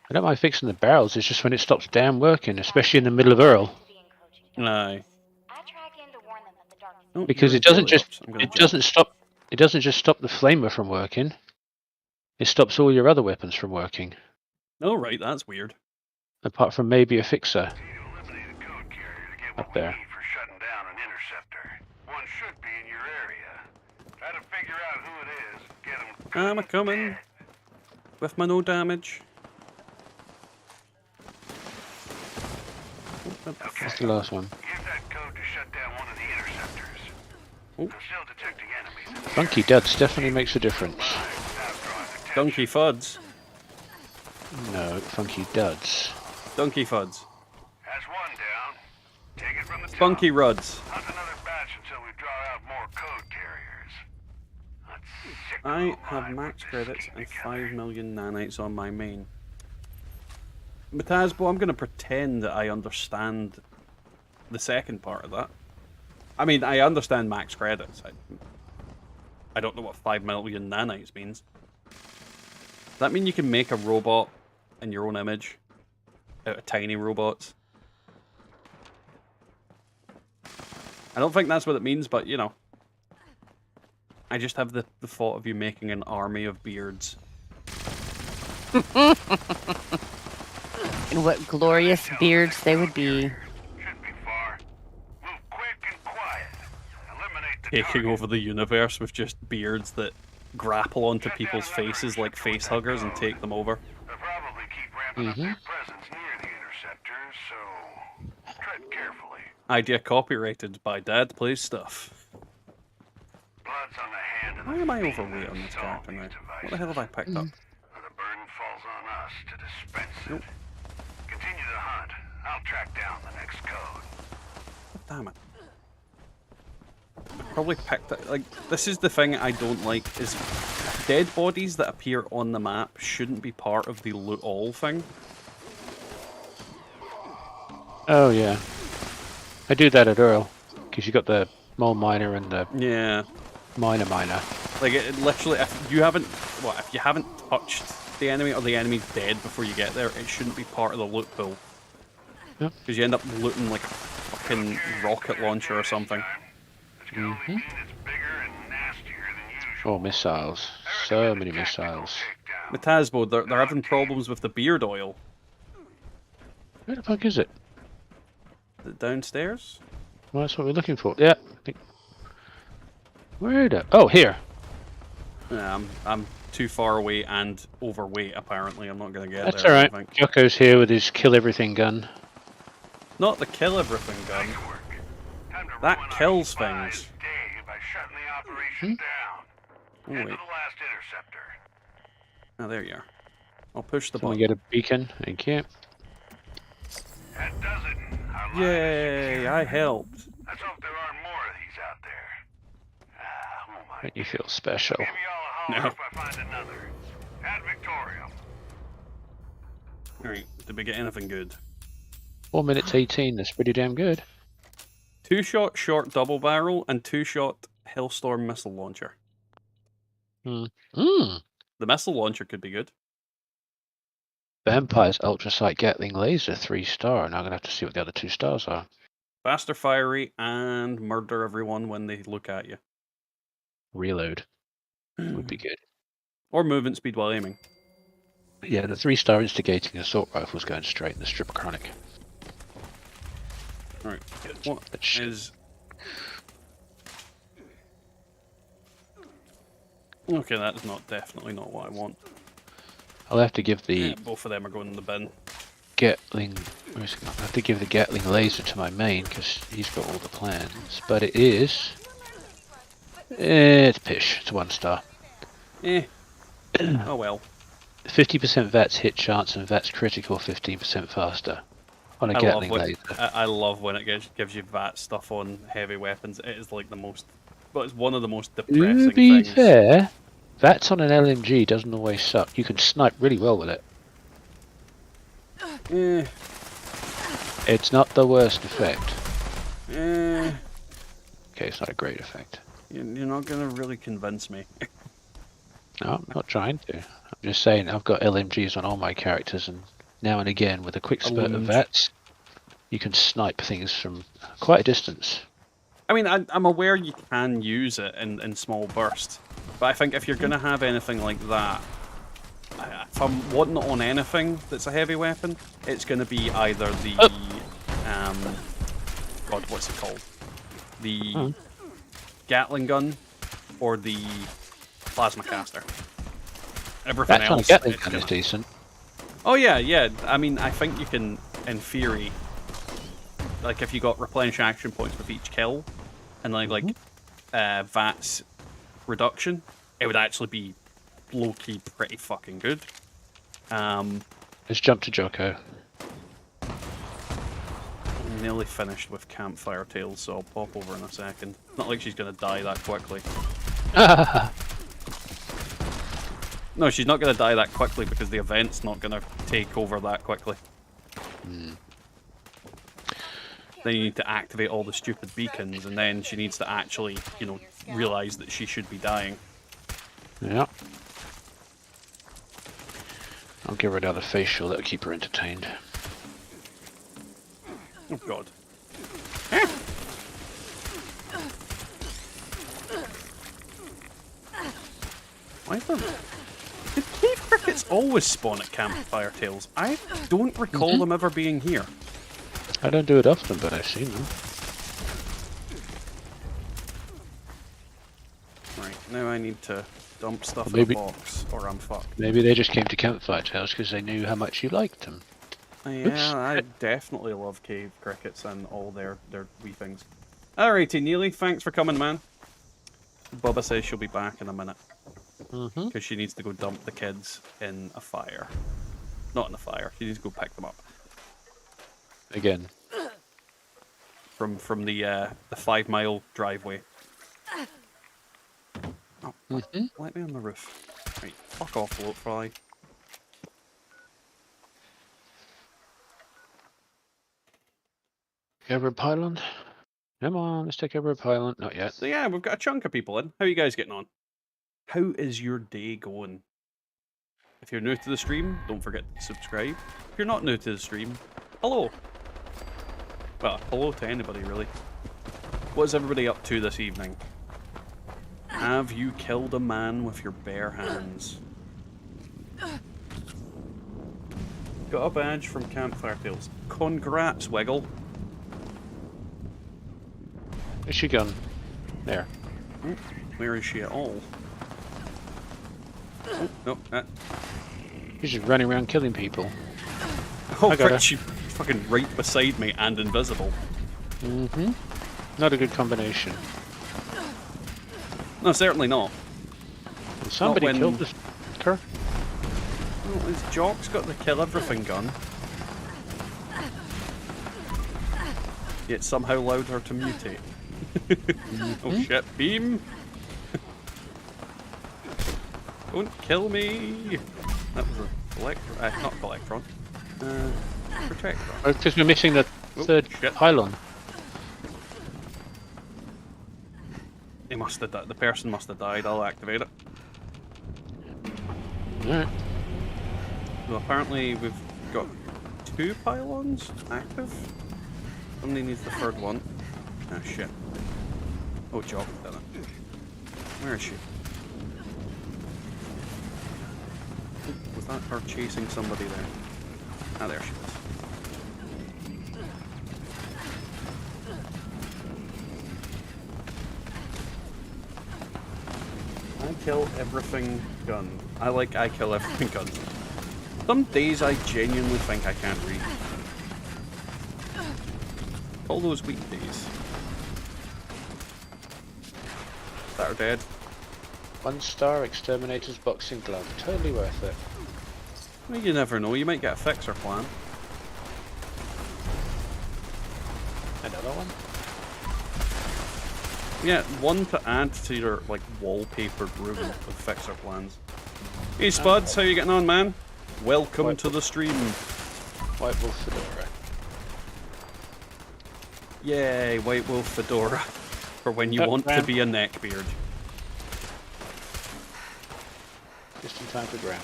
I don't mind fixing the barrels, it's just when it stops damn working, especially in the middle of Earl. No. Because it doesn't just, it It doesn't just stop the flamer from working. It stops all your other weapons from working. Oh, right, that's weird. Apart from maybe a fixer. Up there. For shutting down an interceptor. One should be in your area. Try to figure out who it is. Get him. I'm a-coming. With my no damage. That's the last one. Use that code to shut down one of the interceptors. Oh. I'm still detecting enemies. Funky duds definitely makes a difference. Donkey Fuds. No, funky duds. Donkey Fuds. That's one down. Take it from the top. Funky Ruds. Hunt another batch until we draw out more code carriers. Let's sick I have max credits and 5 million nanites on my main. Matasbo, I'm going to pretend that I understand the second part of that. I mean, I understand max credits. I don't know what 5 million nanites means. Does that mean you can make a robot in your own image out of tiny robots? I don't think that's what it means, but you know. I just have the thought of you making an army of beards. And what glorious beards they would be. Taking over the universe with just beards that grapple onto people's faces like face huggers and take them over. They'll probably keep ramping up their presence near the interceptors, so tread carefully. Idea copyrighted by Dad Plays Stuff. Blood's on the hand of Why am I overweight on this character now? What the hell have I picked up? the burden falls on us to dispense it. Continue the hunt. I'll track down the next code. Damn it. I probably picked it. Like, this is the thing I don't like, is dead bodies that appear on the map shouldn't be part of the loot all thing. Oh yeah. I do that at Earl. Because you got the mole miner and the miner. Like, it literally, if you haven't touched the enemy or the enemy's dead before you get there, it shouldn't be part of the loot pool. Yep. Because you end up looting like a fucking rocket launcher or something. Oh, missiles. So many missiles. Matasbo, they're having problems with the beard oil. Where the fuck is it? Is it downstairs? Well, that's what we're looking for. Yeah. Where the... Oh, here. Yeah, I'm too far away and overweight, apparently. I'm not going to get That's there. alright. I think. Jocko's here with his kill everything gun. Not the kill everything gun. That kills things. Oh, wait. Oh, there you are. I'll push the Can we button. get a beacon? Thank you. Yay, I helped. Let's hope there aren't more of these out there. Make you feel special. Give me all a holler if I find another. At Victorium. Alright, did we get anything good? 4 minutes 18, that's pretty damn good. 2-shot short double barrel and 2-shot Hellstorm missile launcher. The missile launcher could be good. Vampire's ultrasight Gatling laser 3-star. Now I'm gonna have to see what the other 2 stars are. Faster fiery and murder everyone when they look at you. Reload would be good. Or movement speed while aiming. Yeah, the 3-star instigating assault rifle's going straight in the strip chronic. Alright, what is... Okay, that is definitely not what I want. I'll have to give the Yeah, both of them are going in the bin. Gatling. I have to give the Gatling laser to my main because he's got all the plans. But it is. It's pish. It's 1-star. Oh well. 50% VATS hit chance and VATS critical 15% faster on a Gatling laser. I love when it gives you VAT stuff on heavy weapons. It is like the most. But it's one of the most depressing To be things. fair, VATS on an LMG doesn't always suck. You can snipe really well with it. It's not the worst effect. Okay, it's not a great effect. You're not going to really convince me. No, I'm not trying to. I'm just saying I've got LMGs on all my characters, and now and again, with a quick spurt of VATS, you can snipe things from quite a distance. I mean, I'm aware you can use it in small bursts, but I think if you're going to have anything like that, if I'm wanting it on anything that's a heavy weapon, it's going to be either the, God, what's it called? The Gatling gun or the plasma caster. Everything That kind else of Gatling gun is decent. Oh yeah, yeah. I mean, I think you can, in theory, like if you got replenish action points with each kill, and like VATS reduction, it would actually be low-key pretty fucking good. Let's jump to Jocko. I'm nearly finished with Campfire Tales, so I'll pop over in a second. Not like she's gonna die that quickly. No, she's not gonna die that quickly because the event's not gonna take over that quickly. Then you need to activate all the stupid beacons, and then she needs to actually, you know, realize that she should be dying. Yeah. I'll give her another facial, that'll keep her entertained. Oh god. Why the... Did cave crickets always spawn at Campfire Tales? I don't recall them ever being here. I don't do it often, but I've seen them. Right, now I need to dump stuff Well, maybe- in a box, or I'm fucked. Maybe they just came to Campfire Tales because they knew how much you liked them. Yeah, I definitely love cave crickets and all their wee things. Alrighty, Neely, thanks for coming, man. Bubba says she'll be back in a minute. Because she needs to go dump the kids in a fire. Not in a fire, she needs to go pick them up. Again. From the 5 mile driveway. Oh, let me on the roof. Right, fuck off, float fly. Over a pylon? Come on, let's take over a pylon. Not yet. So yeah, we've got a chunk of people in. How are you guys getting on? How is your day going? If you're new to the stream, don't forget to subscribe. If you're not new to the stream, hello. Well, hello to anybody, really. What is everybody up to this evening? Have you killed a man with your bare hands? Got a badge from Campfire Tales. Congrats, Wiggle. Where's she gone? There. Oh, where is she at all? Oh, no, that. She's just running around killing people. Oh, I got her. she's fucking right beside me and invisible. Not a good combination. No, certainly not. Well, somebody when- killed this her. Oh, his jock's got the kill everything gun. Yet somehow allowed her to mutate. Oh shit, beam! Don't kill me! That was a not Electron. Protector. Oh, because we're missing the third shit. pylon. He must have died. The person must have died. I'll activate it. Alright. So apparently we've got 2 pylons active. Somebody needs the 3rd one. Ah shit. Oh, Jock did it. Where is she? Was that her chasing somebody there? Ah, there she is. I kill everything gun. I like I kill everything gun. Some days I genuinely think I can't read. All those weekdays. That are dead. 1-star Exterminator's boxing glove. Totally worth it. Well, you never know. You might get a fixer plan. Another one? Yeah, one to add to your like wallpapered room with fixer plans. Hey Spuds, how you getting on, man? Welcome to the stream. White Wolf Fedora. Yay, White Wolf Fedora. For when you want to be a neckbeard. Just in time for ground.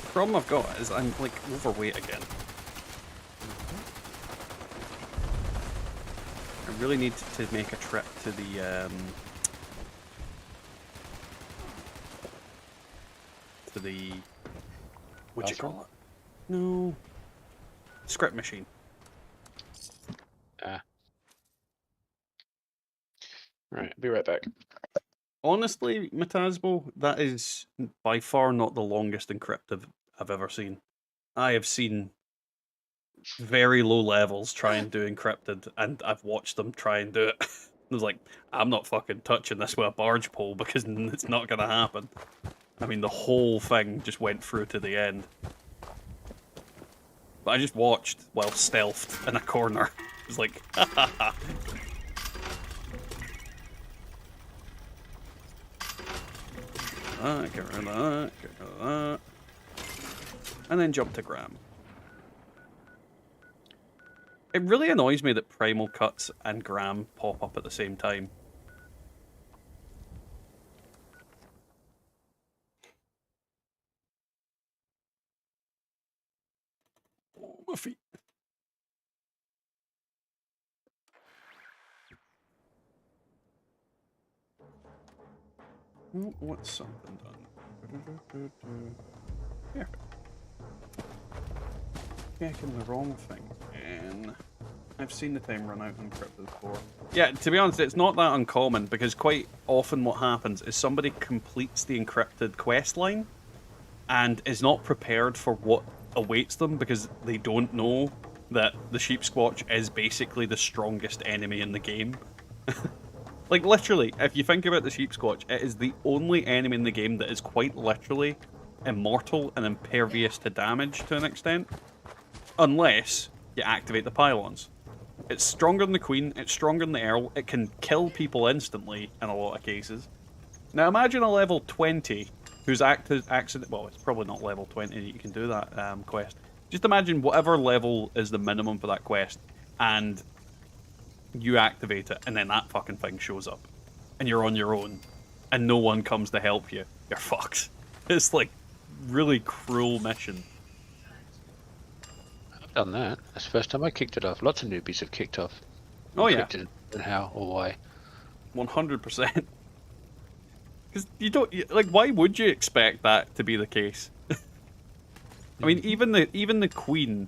The problem I've got is I'm like overweight again. I really need to make a trip to the what you call it? No, Scrip machine. Right, be right back. Honestly, Metasbo, that is by far not the longest encrypt I've ever seen. I have seen very low levels try and do encrypted, and I've watched them try and do it. I was like, I'm not fucking touching this with a barge pole because it's not going to happen. I mean, the whole thing just went through to the end. But I just watched while stealthed in a corner. It was like, ha ha ha. Get rid of that, get rid of that. And then jump to Graham. It really annoys me that Primal Cuts and Graham pop up at the same time. Oh, my feet. Oh, what's something done? Here. Checking the wrong thing. And I've seen the time run out on encrypted before. Yeah, to be honest, it's not that uncommon because quite often what happens is somebody completes the encrypted quest line and is not prepared for what awaits them because they don't know that the sheep squatch is basically the strongest enemy in the game. Like, literally, if you think about the sheep squatch, it is the only enemy in the game that is quite literally immortal and impervious to damage to an extent. Unless you activate the pylons. It's stronger than the Queen, it's stronger than the Earl, it can kill people instantly in a lot of cases. Now imagine a level 20 who's well, it's probably not level 20 that you can do that quest. Just imagine whatever level is the minimum for that quest, and you activate it, and then that fucking thing shows up. And you're on your own, and no one comes to help you. You're fucked. It's like, really cruel mission. I've done that. That's the first time I kicked it off. Lots of newbies have kicked off. Oh yeah. And how or why. 100%. Because you don't, like, why would you expect that to be the case? I mean, even the Queen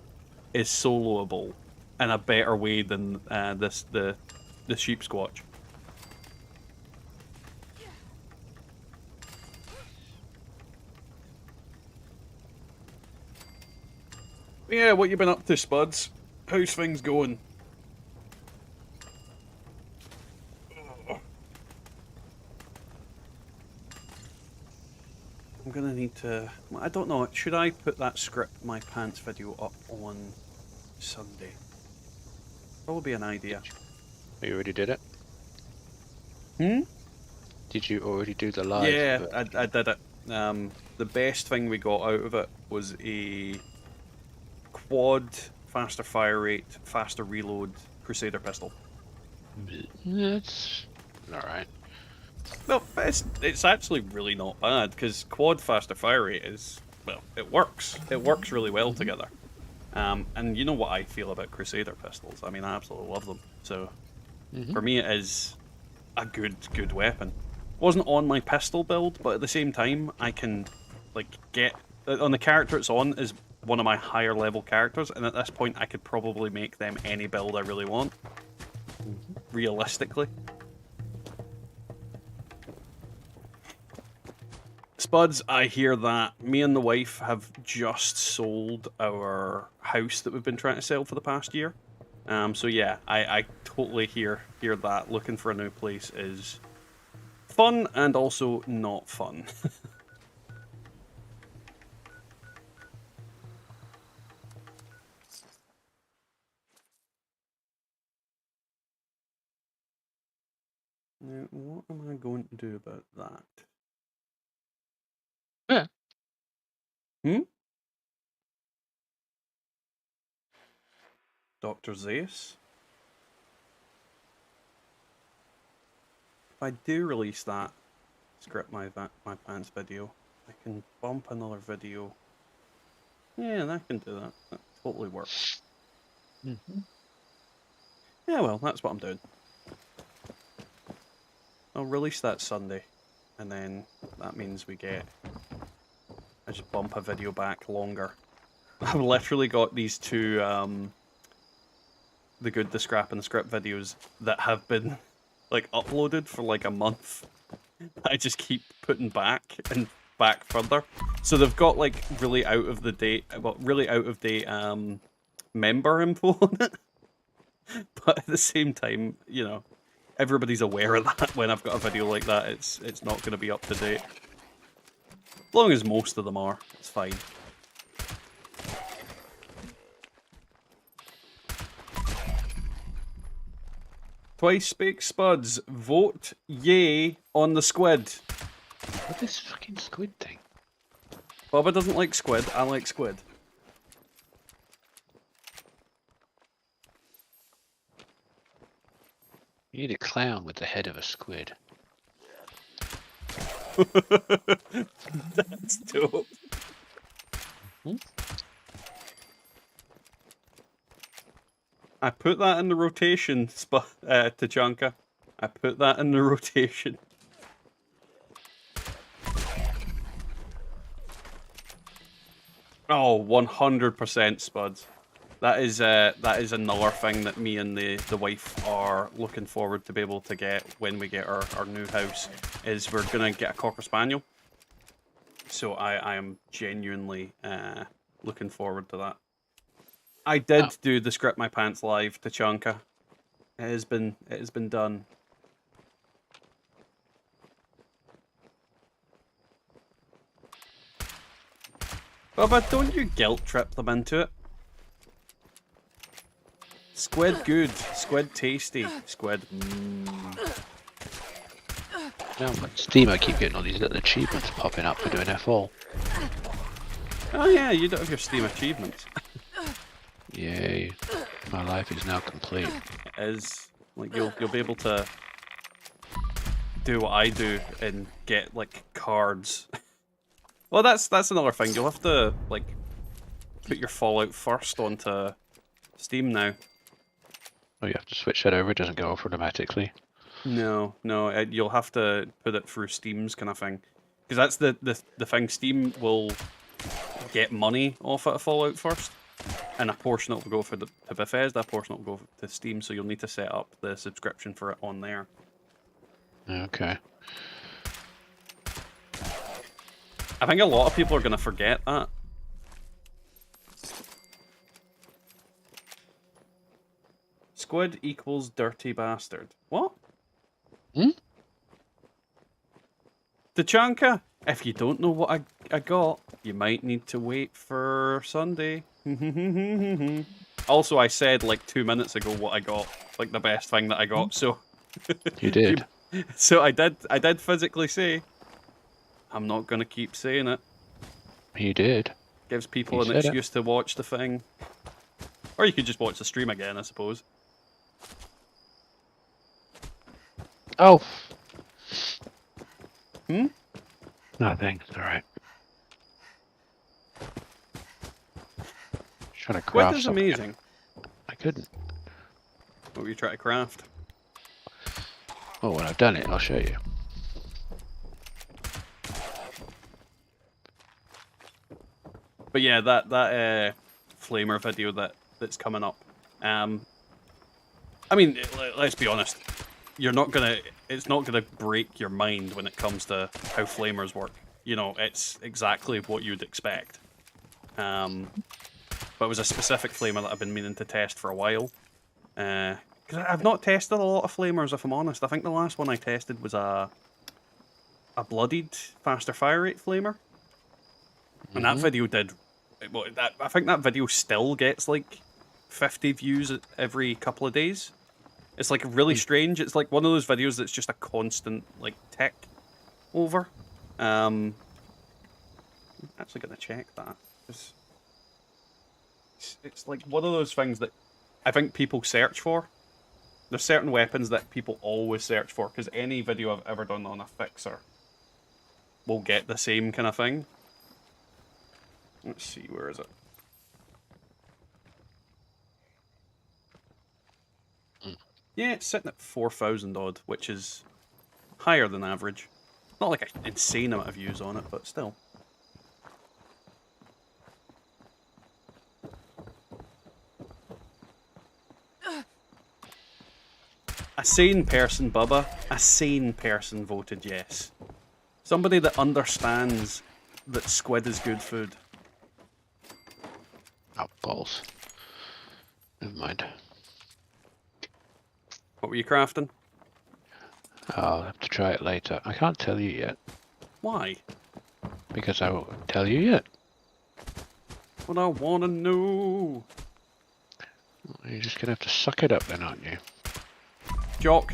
is soloable in a better way than the sheep squatch. Yeah, what you been up to, Spuds? How's things going? I'm gonna need to... I don't know, should I put that Scrip My Pants video up on Sunday? That would be an idea. You already did it? Hmm? Did you already do the live? Yeah, I did it. The best thing we got out of it was a quad, faster fire rate, faster reload, Crusader pistol. That's alright. No, it's actually really not bad, because quad faster fire rate is, well, it works. It works really well together. And you know what I feel about Crusader pistols. I mean, I absolutely love them. So, for me it is a good weapon. Wasn't on my pistol build, but at the same time, I can, like, get... On the character it's on is one of my higher level characters, and at this point I could probably make them any build I really want. Realistically. Spuds, I hear that me and the wife have just sold our house that we've been trying to sell for the past year. So yeah, I totally hear that. Looking for a new place is fun and also not fun. Now, what am I going to do about that? Yeah. Hmm? Dr. Zeus? If I do release that Scrip My Pants video, I can bump another video. Yeah, that can do that. That totally works. Yeah, well, that's what I'm doing. I'll release that Sunday, and then that means we get... I just bump a video back longer. I've literally got these two, the Good, the Scrap, and the Script videos that have been, like, uploaded for, like, a month. I just keep putting back and back further. So they've got, like, really out of date member info on it. But at the same time, you know, everybody's aware of that. When I've got a video like that, it's not going to be up to date. As long as most of them are, it's fine. Twice Spake Spuds, vote yay on the squid. What is this fucking squid thing? Bubba doesn't like squid, I like squid. You need a clown with the head of a squid. That's dope. I put that in the rotation, Tachanka. I put that in the rotation. Oh, 100% Spuds. That is another thing that me and the wife are looking forward to be able to get when we get our new house, is we're gonna get a Cocker Spaniel. So I am genuinely looking forward to that. I did do the Script My Pants live, Tachanka. It has been done. Bubba, don't you guilt trip them into it. Squid good, squid tasty, squid Now on Steam I keep getting all these little achievements popping up for doing F all. Oh yeah, you don't have your Steam achievements. Yay. My life is now complete. It is. Like, you'll be able to do what I do and get, like, cards. Well, that's another thing. You'll have to, like, put your Fallout first onto Steam now. Oh, you have to switch that over, it doesn't go off automatically. No, you'll have to put it through Steam's kind of thing. Because that's the thing, Steam will get money off of Fallout first. And a portion of it will go to Bethesda, a portion will go to Steam, so you'll need to set up the subscription for it on there. Okay. I think a lot of people are going to forget that. Squid equals dirty bastard. What? Tachanka, if you don't know what I got, you might need to wait for Sunday. Also, I said like 2 minutes ago what I got, like the best thing that I got. So you did. So I did physically say. I'm not gonna keep saying it. You did. Gives people an excuse to watch the thing, or you could just watch the stream again, I suppose. Oh. Nothing. It's all right. Trying to craft Squid is amazing. I couldn't. What were you trying to craft? Oh, when I've done it, I'll show you. But yeah, that flamer video that's coming up. I mean, let's be honest. It's not gonna break your mind when it comes to how flamers work. You know, it's exactly what you'd expect. But it was a specific flamer that I've been meaning to test for a while. Because I've not tested a lot of flamers, if I'm honest. I think the last one I tested was a bloodied faster fire rate flamer. And that video did... Well, I think that video still gets like 50 views every couple of days. It's like really strange. It's like one of those videos that's just a constant like tick over. I'm actually going to check that. It's like one of those things that I think people search for. There's certain weapons that people always search for, because any video I've ever done on a fixer will get the same kind of thing. Let's see, where is it? Yeah, it's sitting at 4,000 odd, which is higher than average. Not like an insane amount of views on it, but still. A sane person, Bubba, a sane person voted yes. Somebody that understands that squid is good food. Oh, balls. Never mind. What were you crafting? I'll have to try it later. I can't tell you yet. Why? Because I won't tell you yet. What I want to know. You're just going to have to suck it up then, aren't you? Jock,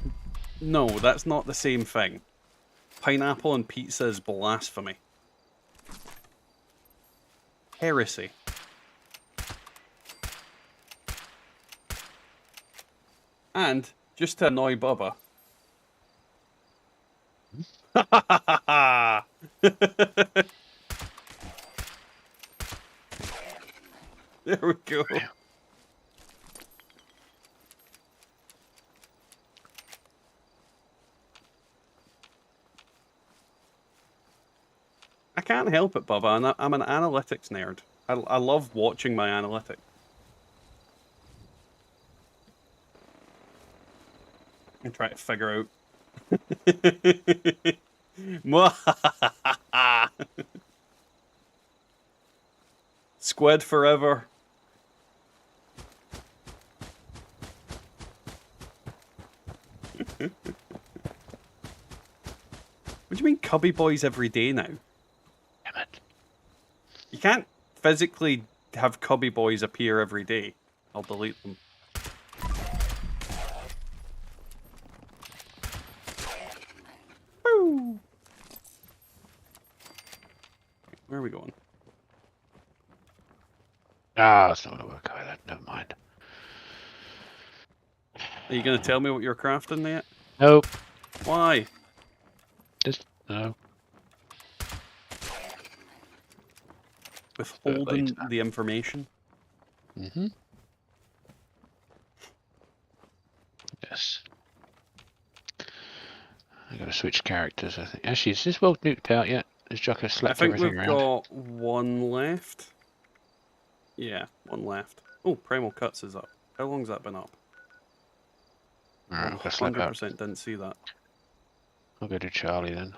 no, that's not the same thing. Pineapple and pizza is blasphemy. Heresy. And, just to annoy Bubba. There we go. I can't help it, Bubba, and I'm an analytics nerd. I love watching my analytics. And try to figure out. Squid forever. What do you mean cubby boys every day now? Damn it. You can't physically have cubby boys appear every day. I'll delete them. Woo! Where are we going? Ah, that's not going to work either. Never mind. Are you going to tell me what you're crafting yet? Nope. Why? Just no. Withholding the information? Mm-hmm. Yes. I gotta switch characters, I think. Actually, is this world nuked out yet? Has Jocko I slapped think everything we've around? got one left. Yeah, one left. Oh, Primal Cuts is up. How long's that been up? Alright, I'll go slap out. 100% didn't see that. I'll go to Charlie then.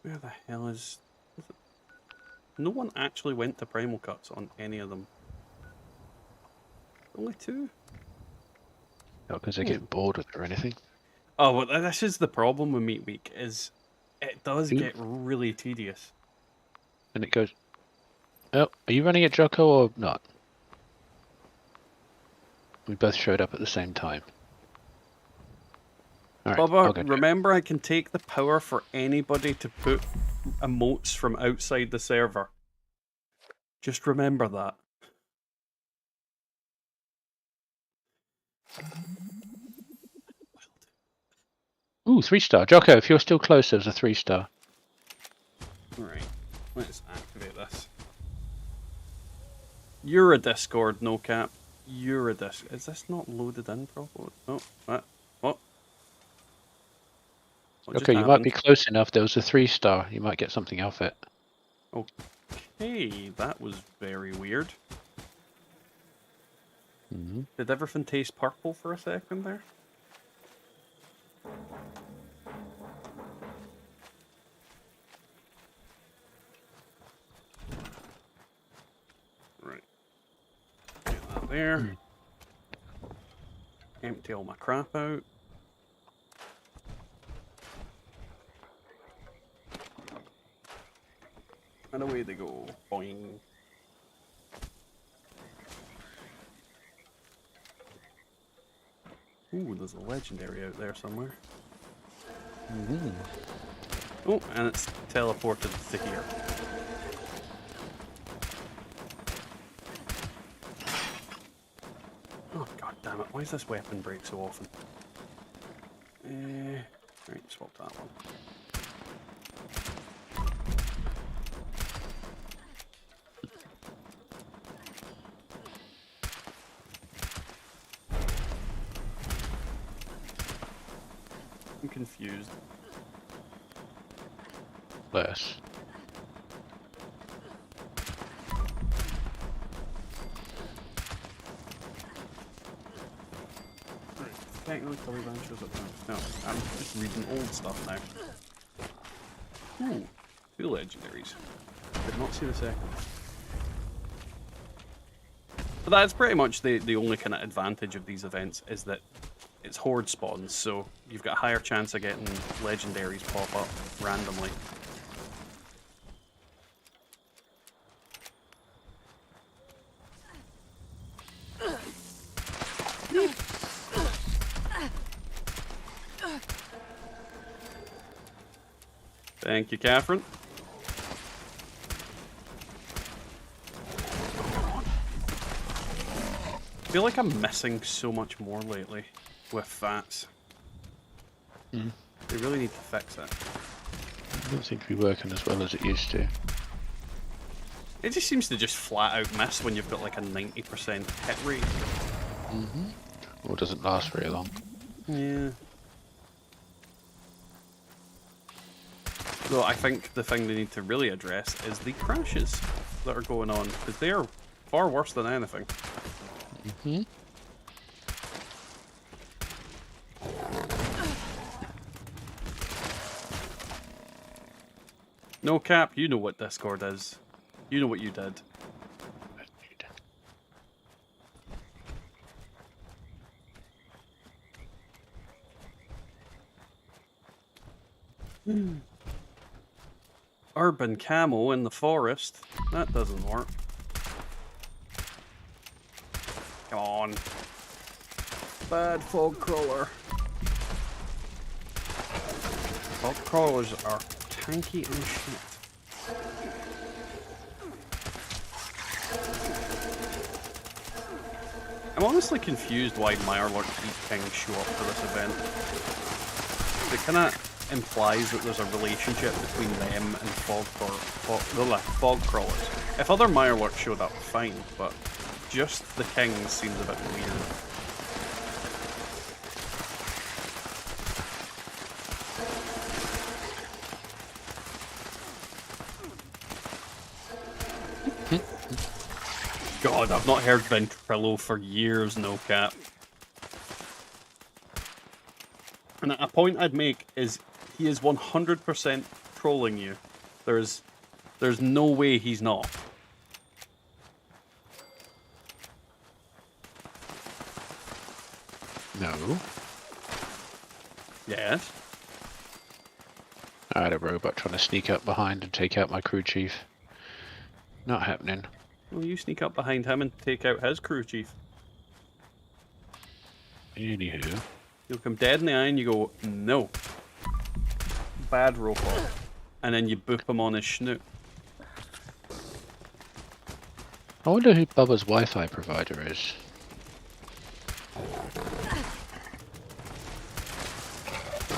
Where the hell is it? No one actually went to Primal Cuts on any of them. Only two? Not because they get bored with it or anything. Oh, well, this is the problem with Meat Week, is it does get really tedious. And it goes... Oh, are you running it, Jocko, or not? We both showed up at the same time. All right, Bubba, remember I can take the power for anybody to put emotes from outside the server. Just remember that. Ooh, 3-star. Jocko, if you're still close, there's a 3-star. Right, let's activate this. You're a Discord, no cap. You're a Discord. Is this not loaded in properly? Oh, what? What? What just Okay, you might happened? be close enough. There was a 3-star. You might get something off it. Okay, that was very weird. Mm-hmm. Did everything taste purple for a second there? Right. Get that there. Empty all my crap out. And away they go. Boing. Ooh, there's a legendary out there somewhere. Mm-hmm. Oh, and it's teleported to here. Oh, god damn it. Why does this weapon break so often? Right, swap that one. I'm confused. less. Technically, Banter's at the... No, I'm just reading old stuff now. Ooh, 2 legendaries. Did not see the second. But that's pretty much the only kind of advantage of these events, is that it's horde spawns, so you've got a higher chance of getting legendaries pop up randomly. Thank you, Catherine. I feel like I'm missing so much more lately with fats. Mm. They really need to fix it. It doesn't seem to be working as well as it used to. It just seems to just flat out miss when you've got like a 90% hit rate. Mm-hmm. Or doesn't last very long. Yeah. So I think the thing they need to really address is the crashes that are going on, because they are far worse than anything. Mm-hmm. No cap, you know what Discord is. You know what you did. Urban camo in the forest. That doesn't work. Come on. Bad fog crawler. Fog crawlers are tanky and shit. I'm honestly confused why Mirelurk Deep Kings show up for this event. It kind of implies that there's a relationship between them and fog crawlers. If other Mirelurks showed up, fine, but just the Kings seems a bit weird. God, I've not heard Ventrilo for years, no cap. And a point I'd make is he is 100% trolling you. There's no way he's not. No. Yes. I had a robot trying to sneak up behind and take out my crew chief. Not happening. Well, you sneak up behind him and take out his crew chief. Anywho. You look him dead in the eye and you go, no. Bad robot. And then you boop him on his snoot. I wonder who Bubba's Wi-Fi provider is.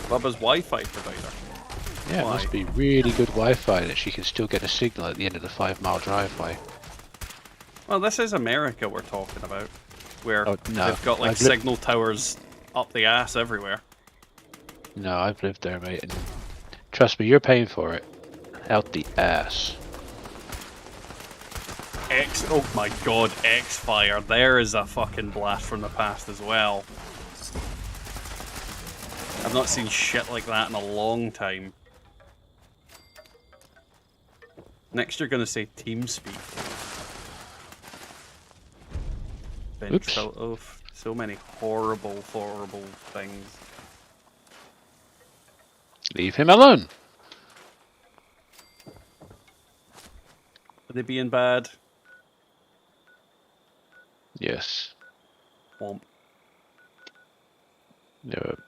Bubba's Wi-Fi provider? Yeah, Why? it must be really good Wi-Fi that she can still get a signal at the end of the 5-mile driveway. Well, this is America we're talking about. Where Oh, no. they've got like I've signal towers up the ass everywhere. No, I've lived there, mate, and trust me, you're paying for it. Out the ass. Oh my god, X-Fire. There is a fucking blast from the past as well. I've not seen shit like that in a long time. Next you're gonna say TeamSpeak. Oops. Oh, so many horrible, horrible things. Leave him alone. Are they being bad? Yes. Womp.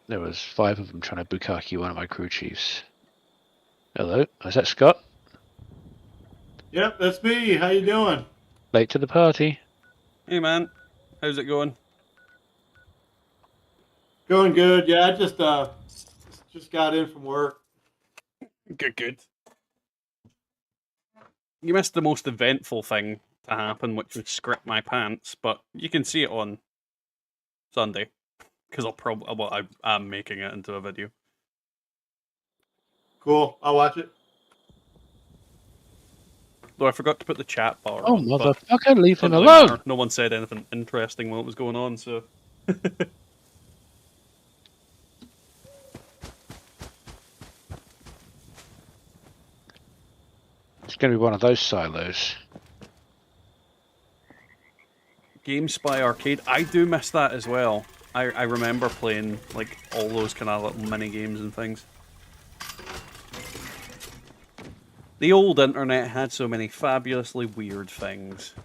There was 5 of them trying to bukkake one of my crew chiefs. Hello, is that Scott? Yep, that's me. How you doing? Late to the party. Hey man, how's it going? Going good. Yeah, I just got in from work. Good. You missed the most eventful thing to happen, which was Scrip my pants, but you can see it on Sunday. Because I'm making it into a video. Cool. I'll watch it. Though I forgot to put the chat bar Oh, on. but motherfucker, leave him doesn't really alone! matter. No one said anything interesting while it was going on, so... It's going to be one of those silos. GameSpy Arcade, I do miss that as well. I remember playing like all those kind of little mini games and things. The old internet had so many fabulously weird things.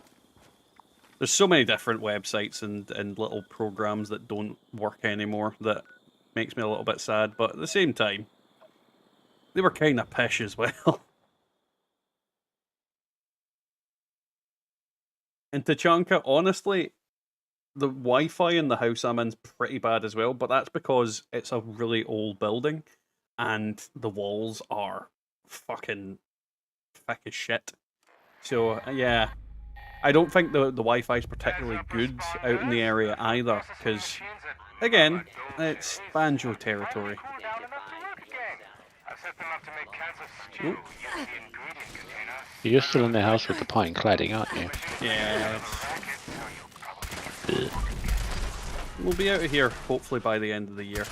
There's so many different websites and little programs that don't work anymore that makes me a little bit sad, but at the same time, they were kind of pish as well. And Tachanka, honestly, the Wi-Fi in the house I'm in's pretty bad as well, but that's because it's a really old building, and the walls are fucking thick as shit. So, yeah, I don't think the Wi-Fi is particularly good out in the area either, because, again, it's Banjo territory. Ooh. You're still in the house with the pine cladding, aren't you? Yeah. We'll be out of here, hopefully, by the end of the year.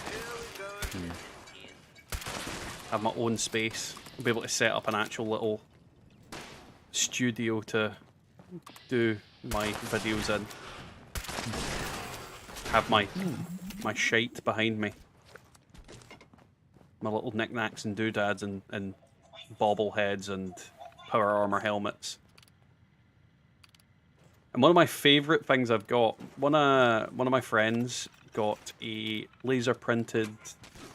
Have my own space. I'll be able to set up an actual little studio to do my videos in. Have my shite behind me. My little knickknacks and doodads and bobbleheads and power armor helmets. And one of my favourite things I've got, one of my friends got a laser printed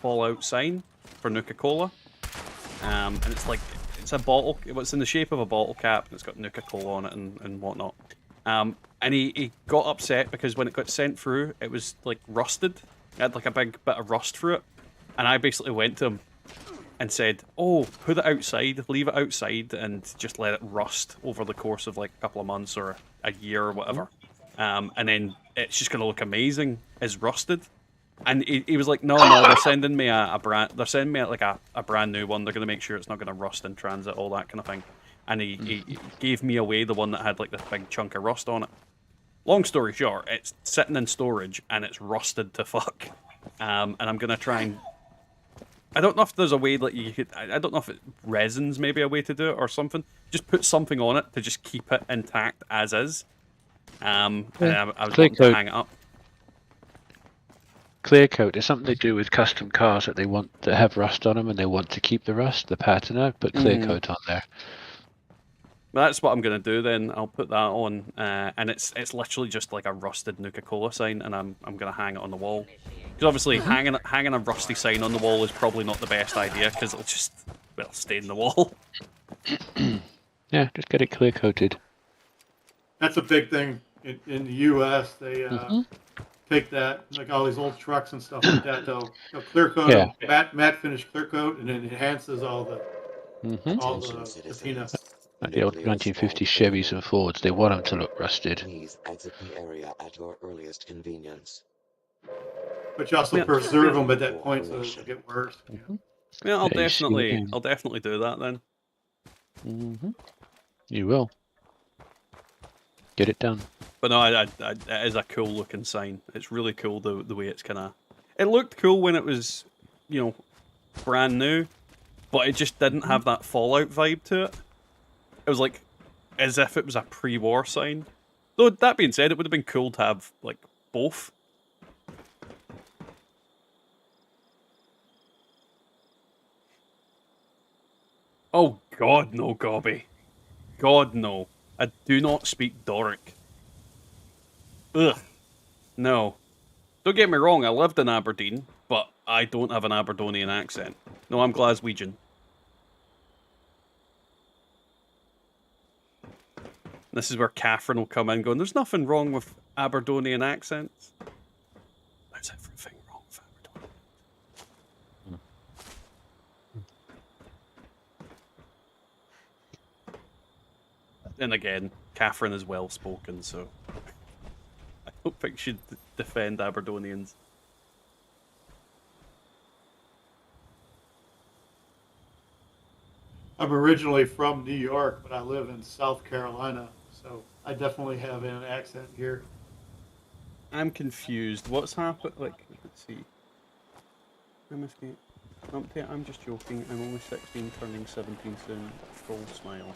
Fallout sign for Nuka-Cola. And it's a bottle, it's in the shape of a bottle cap, and it's got Nuka-Cola on it and whatnot. And he got upset because when it got sent through, it was like rusted. It had like a big bit of rust through it. And I basically went to him and said, oh, put it outside, leave it outside, and just let it rust over the course of like a couple of months or a year or whatever. And then it's just going to look amazing as rusted. And he was like, no, they're sending me a brand new one. They're going to make sure it's not going to rust in transit, all that kind of thing. And he gave me away the one that had like this big chunk of rust on it. Long story short, it's sitting in storage and it's rusted to fuck. And I'm going to try and... I don't know if there's a way that you could... I don't know if resin's maybe a way to do it or something. Just put something on it to just keep it intact as is. And I was going to hang it up. Clear coat is something they do with custom cars that they want to have rust on them and they want to keep the rust, the patina, put clear coat on there. Well, that's what I'm going to do then. I'll put that on. And it's literally just like a rusted Nuka-Cola sign, and I'm going to hang it on the wall. Because obviously hanging a rusty sign on the wall is probably not the best idea, because it'll just, well, stain the wall. Yeah, just get it clear coated. That's a big thing in the U.S. They take that, like all these old trucks and stuff like that. They'll clear coat, matte finish clear coat, and it enhances all the patina. Like the old 1950s Chevys and Fords, they want them to look rusted. Please exit the area at your earliest convenience. But you also preserve them at that point so they don't get worse. Yeah, I'll definitely do that then. You will. Get it done. But no, it is a cool looking sign. It's really cool the way it's kind of... It looked cool when it was, you know, brand new, but it just didn't have that Fallout vibe to it. It was like, as if it was a pre-war sign. Though, that being said, it would have been cool to have, like, both. Oh, God, no, Gobby. God, no. I do not speak Doric. Ugh. No. Don't get me wrong, I lived in Aberdeen, but I don't have an Aberdonian accent. No, I'm Glaswegian. This is where Catherine will come in going, there's nothing wrong with Aberdonian accents. There's everything wrong with Aberdonian. And again, Catherine is well spoken, so I don't think she'd defend Aberdonians. I'm originally from New York, but I live in South Carolina, so I definitely have an accent here. I'm confused. What's happened? Like, let's see. I'm just joking. I'm only 16, turning 17 soon. Full smile.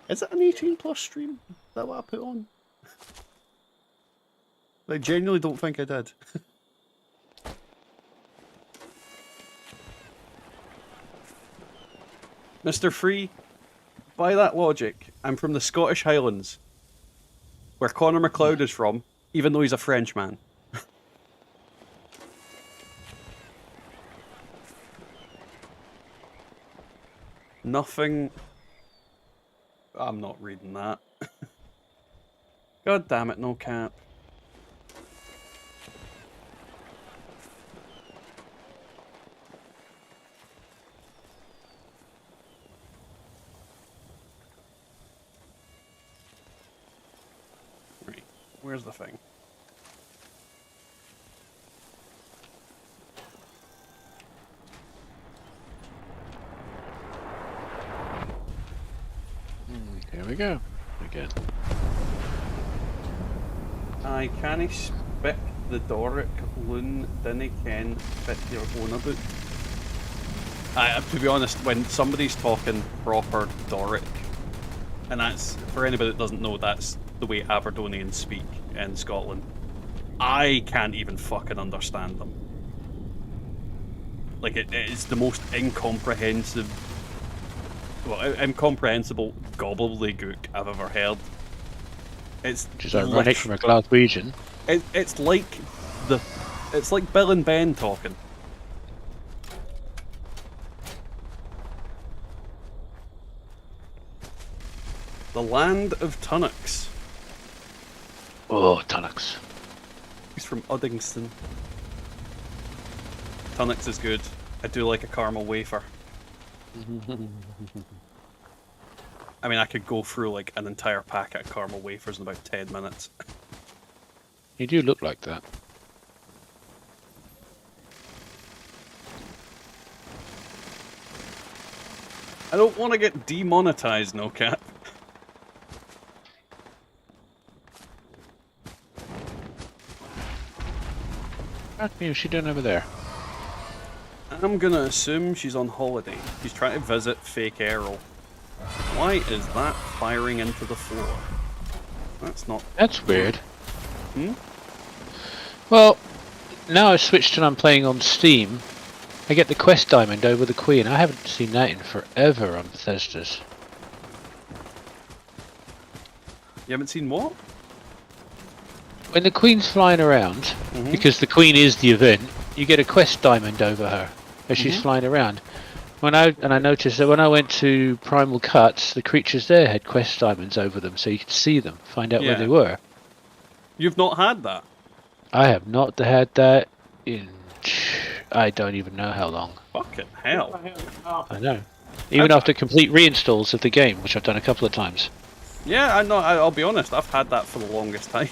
Is it an 18 plus stream? Is that what I put on? I genuinely don't think I did. Mr. Free, by that logic, I'm from the Scottish Highlands, where Connor MacLeod is from, even though he's a Frenchman. Nothing. I'm not reading that. God damn it, no cap. Right, where's the thing? Here we go. Again. I can't speak the Doric loon dinna ken fit your own about. To be honest, when somebody's talking proper Doric, and that's, for anybody that doesn't know, that's the way Aberdonians speak in Scotland, I can't even fucking understand them. Like, it is the most incomprehensible gobbledygook I've ever heard. It's just ironic from a Glaswegian. It's like Bill and Ben talking. The land of Tunnocks. Oh, Tunnocks. He's from Uddingston. Tunnocks is good. I do like a caramel wafer. I mean, I could go through like an entire packet of caramel wafers in about 10 minutes. You do look like that. I don't want to get demonetized, no cap. What is she doing over there? I'm gonna assume she's on holiday. She's trying to visit Fake Errol. Why is that firing into the floor? That's not... That's weird. Hmm? Well, now I've switched and I'm playing on Steam. I get the quest diamond over the Queen. I haven't seen that in forever on Bethesda's. You haven't seen what? When the Queen's flying around, because the Queen is the event, you get a quest diamond over her as she's flying around. I noticed that when I went to Primal Cuts, the creatures there had quest diamonds over them, so you could see them, find out where they were. You've not had that? I have not had that in... I don't even know how long. Fucking hell. I know. Even after complete reinstalls of the game, which I've done a couple of times. Yeah, I know. I'll be honest, I've had that for the longest time.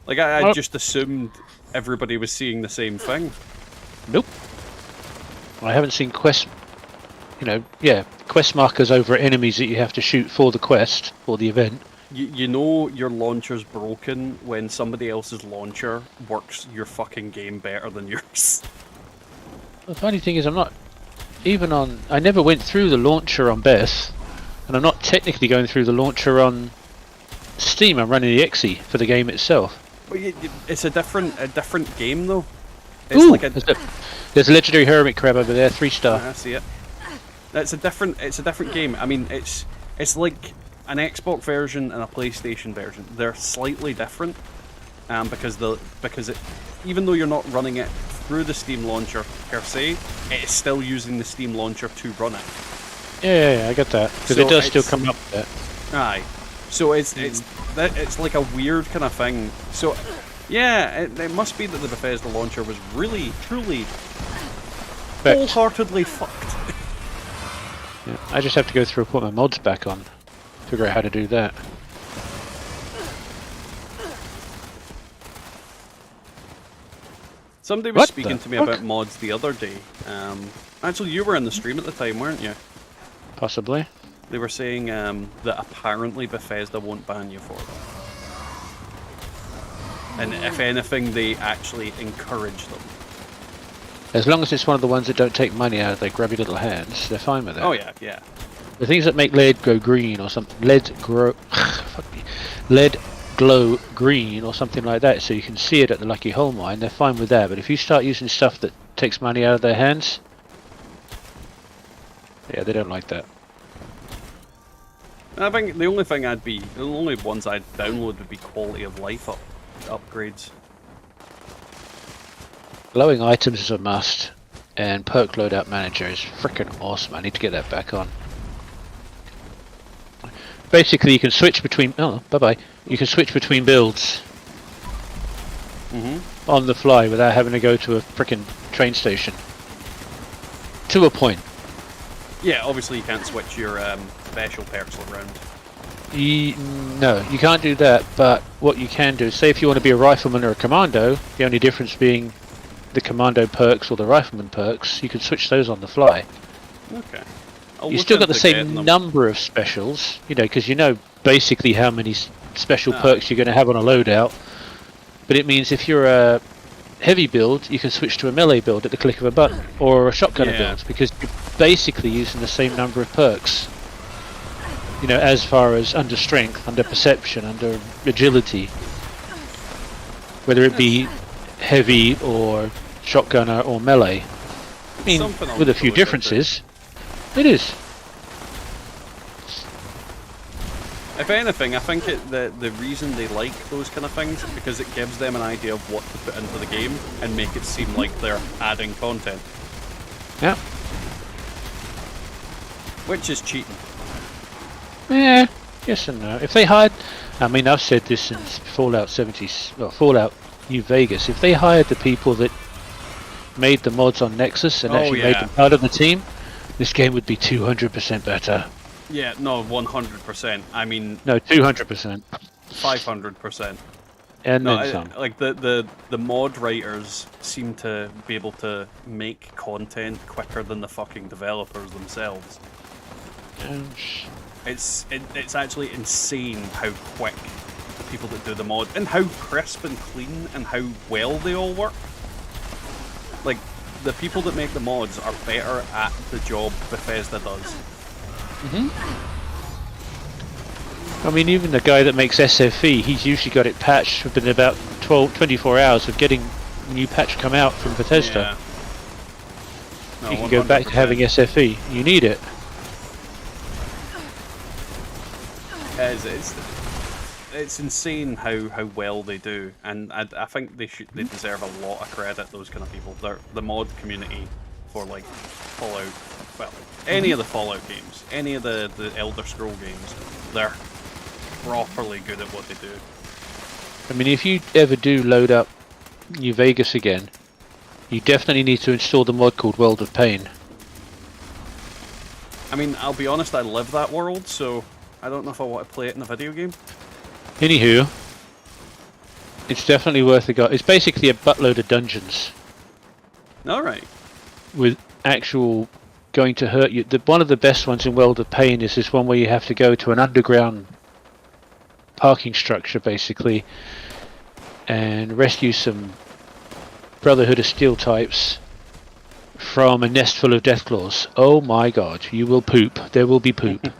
Like, I just assumed everybody was seeing the same thing. Nope. I haven't seen quest markers over enemies that you have to shoot for the quest, or the event. You know your launcher's broken when somebody else's launcher works your fucking game better than yours. The funny thing is, I'm not even on... I never went through the launcher on Beth, and I'm not technically going through the launcher on Steam. I'm running the exe for the game itself. But it's a different game though. It's like there's a legendary hermit crab over there, 3-star. I see it. It's a different game. I mean, it's like an Xbox version and a PlayStation version. They're slightly different, because even though you're not running it through the Steam launcher per se, it is still using the Steam launcher to run it. Yeah, I get that, because it does still come up with that. Aye. So it's like a weird kind of thing. So yeah, it must be that the Bethesda launcher was really, truly, wholeheartedly fucked. Yeah, I just have to go through and put my mods back on, figure out how to do that. Somebody was What speaking the to me fuck? about mods the other day. Actually, you were in the stream at the time, weren't you? Possibly. They were saying that apparently Bethesda won't ban you for it. And if anything, they actually encourage them. As long as it's one of the ones that don't take money out of their grubby little hands, they're fine with it. Oh yeah, yeah. The things that make lead go green or something, lead glow green or something like that, so you can see it at the Lucky Hole mine, they're fine with that. But if you start using stuff that takes money out of their hands, yeah, they don't like that. I think the only ones I'd download would be quality of life upgrades. Glowing items is a must, and perk loadout manager is freaking awesome. I need to get that back on. Basically, you can switch between. Oh, bye bye. You can switch between builds on the fly without having to go to a freaking train station. To a point. Yeah, obviously you can't switch your special perks around. No, you can't do that. But what you can do, say if you want to be a rifleman or a commando, the only difference being the commando perks or the rifleman perks, you can switch those on the fly. Okay. You still got the same number of specials, you know, because you know basically how many special perks you're going to have on a loadout. But it means if you're a heavy build, you can switch to a melee build at the click of a button, or a shotgunner build, because you're basically using the same number of perks. You know, as far as under strength, under perception, under agility, whether it be heavy or shotgunner or melee. I mean, with a few differences. It is. If anything, I think the reason they like those kind of things is because it gives them an idea of what to put into the game and make it seem like they're adding content. Yeah. Which is cheating. Yeah, yes and no. If they hired, I mean, I've said this since Fallout 70, well, Fallout New Vegas. If they hired the people that made the mods on Nexus and actually made them part of the team, this game would be 200% better. Yeah, no, 100%. I mean, no, 200%, 500%. And no, then some. Like the mod writers seem to be able to make content quicker than the fucking developers themselves. It's actually insane how quick the people that do the mod and how crisp and clean and how well they all work. Like, the people that make the mods are better at the job Bethesda does. I mean, even the guy that makes SFE, he's usually got it patched within about 24 hours of getting a new patch come out from Bethesda. No, you can go back to having SFE. You need it. It's insane how well they do, and I think they deserve a lot of credit. Those kind of people, the mod community for like Fallout, well, any of the Fallout games, any of the Elder Scroll games, they're properly good at what they do. I mean, if you ever do load up New Vegas again, you definitely need to install the mod called World of Pain. I mean, I'll be honest, I live that world, so I don't know if I want to play it in a video game. Anywho, it's definitely worth a go. It's basically a buttload of dungeons. Alright. With actual going to hurt you. One of the best ones in World of Pain is this one where you have to go to an underground parking structure, basically, and rescue some Brotherhood of Steel types from a nest full of Deathclaws. Oh my god, you will poop. There will be poop.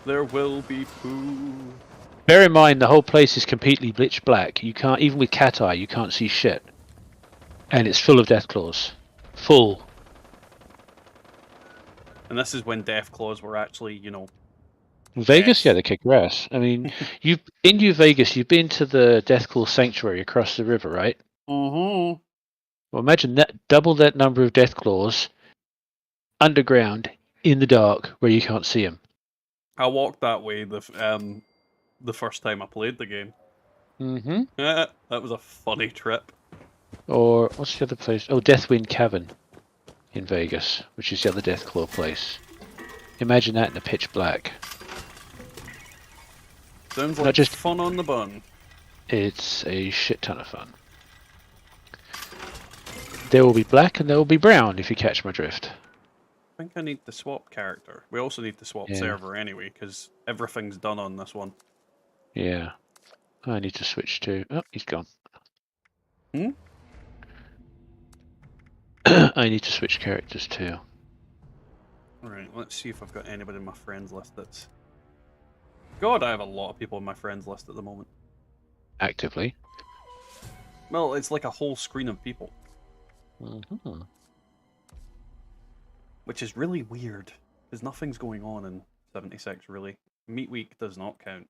There will be poo. Bear in mind, the whole place is completely pitch black. You can't, even with cat eye, you can't see shit. And it's full of Deathclaws. Full. And this is when Deathclaws were actually, you know... Vegas? Yeah, they kick your ass. I mean, in New Vegas, you've been to the Deathclaw Sanctuary across the river, right? Mm-hmm. Well, imagine that, double that number of Deathclaws underground, in the dark, where you can't see them. I walked that way the first time I played the game. Mm-hmm. That was a funny trip. Or, what's the other place? Oh, Deathwind Cavern in Vegas, which is the other Deathclaw place. Imagine that in the pitch black. Sounds like just fun on the bun. It's a shit ton of fun. there will be black and there will be brown, if you catch my drift. I think I need the swap character. We also need the swap Yeah. server anyway, because everything's done on this one. Yeah. I need to switch to... Oh, he's gone. Hmm? I need to switch characters too. Alright, let's see if I've got anybody in my friends list that's... God, I have a lot of people in my friends list at the moment. Actively. Well, it's like a whole screen of people. Mm-hmm. Which is really weird, because nothing's going on in 76, really. Meat Week does not count.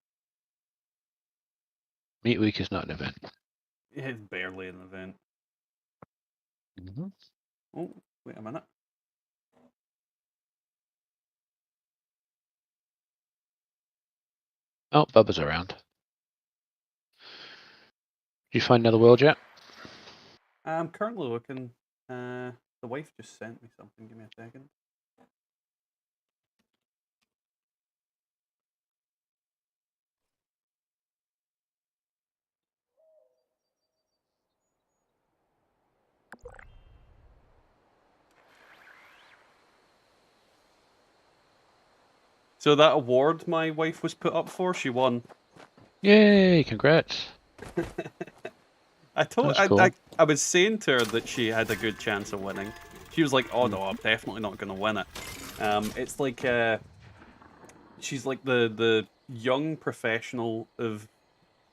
Meat Week is not an event. It's barely an event. Mm-hmm. Oh, wait a minute. Oh, Bubba's around. Did you find another world yet? I'm currently looking. The wife just sent me something. Give me a second. So that award my wife was put up for, she won. Yay! Congrats. I was saying to her that she had a good chance of winning. She was like, "Oh no, I'm definitely not going to win it." It's like she's like the young professional of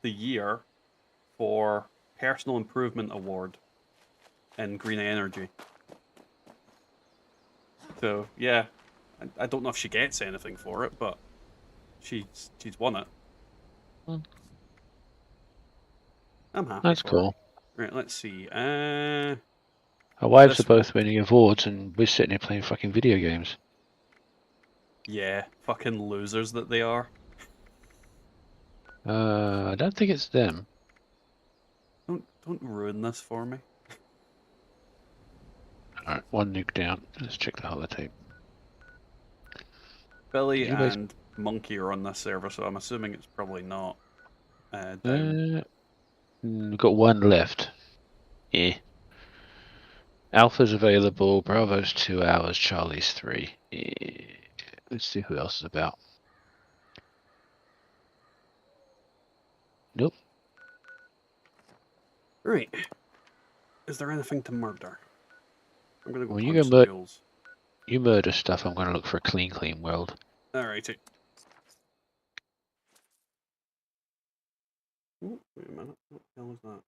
the year for personal improvement award in green energy. So yeah, I don't know if she gets anything for it, but she's won it. I'm happy. That's for cool. her. Right, let's see. Our wives this are both winning awards, and we're sitting here playing fucking video games. Yeah, fucking losers that they are. I don't think it's them. Don't ruin this for me. Alright, one nuke down. Let's check the holotape. Billy You guys- and Monkey are on this server, so I'm assuming it's probably not down. We've got one left. Yeah. Alpha's available, Bravo's 2 hours, Charlie's 3. Yeah. Let's see who else is about. Nope. Right. Is there anything to murder? I'm gonna go When punch you some go ghouls. you murder stuff, I'm going to look for a clean world. Alrighty. Ooh, wait a minute. What the hell is that?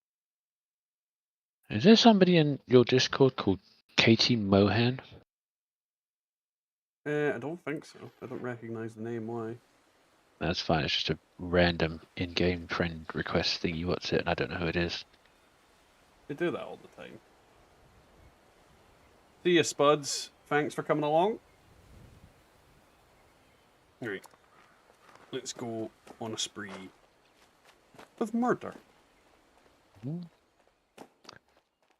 Is there somebody in your Discord called Katie Mohan? I don't think so. I don't recognize the name. Why? That's fine. It's just a random in-game friend request thingy. What's it? And I don't know who it is. They do that all the time. See ya, Spuds. Thanks for coming along. Alright. Let's go on a spree of murder.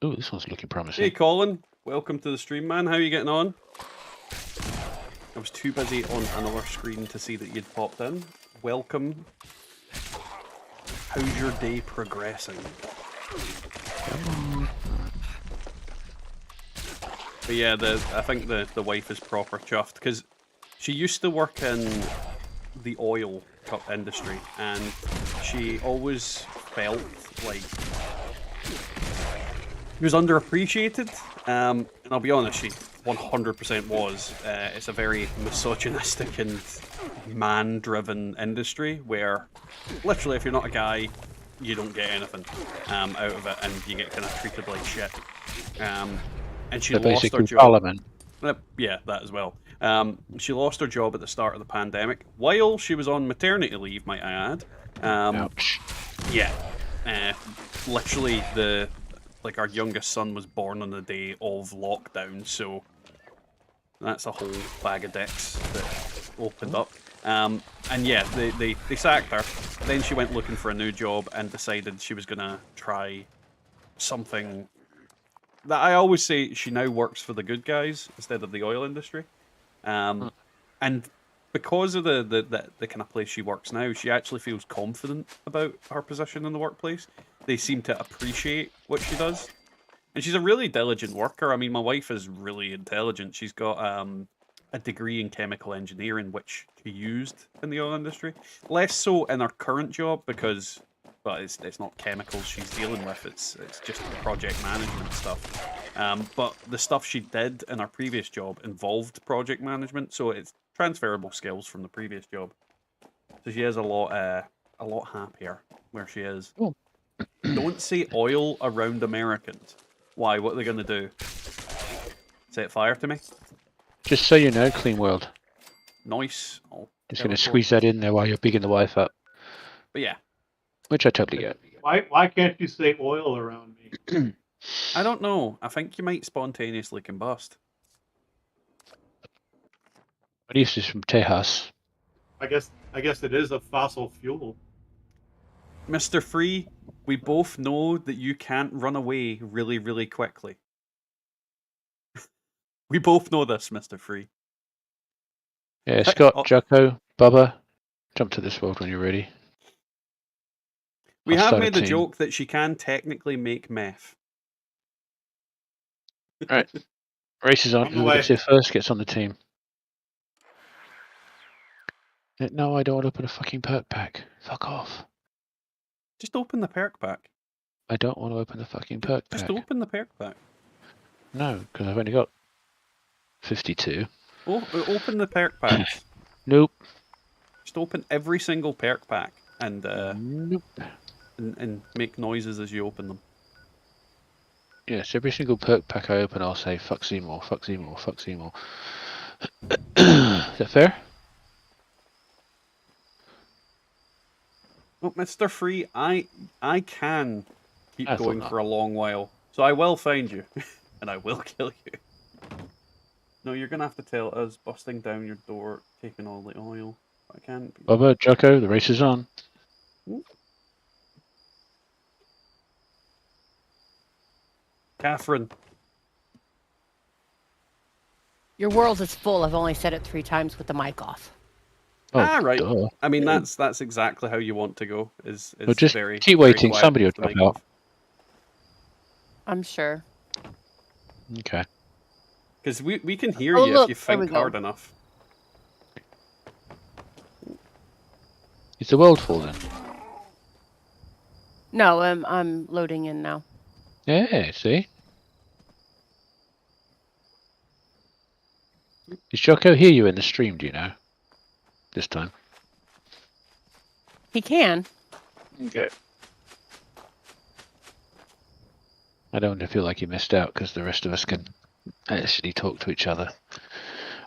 Oh, this one's looking promising. Hey, Colin. Welcome to the stream, man. How are you getting on? I was too busy on another screen to see that you'd popped in. Welcome. How's your day progressing? But yeah, I think the wife is proper chuffed, because she used to work in the oil industry, and she always felt like she was underappreciated. And I'll be honest, she 100% was. It's a very misogynistic and man-driven industry where literally if you're not a guy, you don't get anything out of it, and you get kind of treated like shit. And she lost her job. Parliament. Yeah, that as well. She lost her job at the start of the pandemic while she was on maternity leave, might I add. Ouch. Yeah. Literally, our youngest son was born on the day of lockdown, so that's a whole bag of dicks that opened up. And yeah, they sacked her. Then she went looking for a new job and decided she was gonna try something that I always say she now works for the good guys instead of the oil industry. And because of the kind of place she works now, she actually feels confident about her position in the workplace. They seem to appreciate what she does. And she's a really diligent worker. I mean, my wife is really intelligent. She's got a degree in chemical engineering, which she used in the oil industry. Less so in her current job because, well, it's not chemicals she's dealing with. It's just project management stuff. But the stuff she did in her previous job involved project management, so it's transferable skills from the previous job. So she is a lot happier where she is. Oh. Don't say oil around Americans. Why? What are they going to do? Set fire to me? Just so you know, Clean World. Nice. Oh, Just going to squeeze that in there while you're bigging the wife up. But yeah. Which I totally get. Why can't you say oil around me? I don't know. I think you might spontaneously combust. At least it's from Tejas. I guess it is a fossil fuel. Mr. Free, we both know that you can't run away really, really quickly. We both know this, Mr. Free. Yeah, Scott, Jocko, Bubba, jump to this world when you're ready. We I'll have start a made the team. joke that she can technically make meth. Alright. Race is on. Who gets here first gets on the team. No, I don't want to open a fucking perk pack. Fuck off. Just open the perk pack. I don't want to open the fucking perk pack. Just open the perk pack. No, because I've only got 52. Oh, open the perk packs. Nope. Just open every single perk pack and Nope. and make noises as you open them. Yes, every single perk pack I open, I'll say fuck Seymour, fuck Seymour, fuck Seymour. Is that fair? Well, Mr. Free, I can keep I thought going not. for a long while, so I will find you, and I will kill you. No, you're gonna have to tell us busting down your door, taking all the oil. I can't. Bubba, Jocko, the race is on. Catherine. Your world is full. I've only said it 3 times with the mic off. Oh, right. duh. I mean, that's exactly how you want to go. Is Well, just very keep very waiting. quiet Somebody will with the drop mic out. off. I'm sure. Okay. Because we can hear Oh, you look, if you there we think go. hard enough. Is the world full then? No, I'm loading in now. Yeah, see? Does Jocko hear you in the stream, do you know? This time. He can. Okay. I don't want to feel like you missed out because the rest of us can actually talk to each other.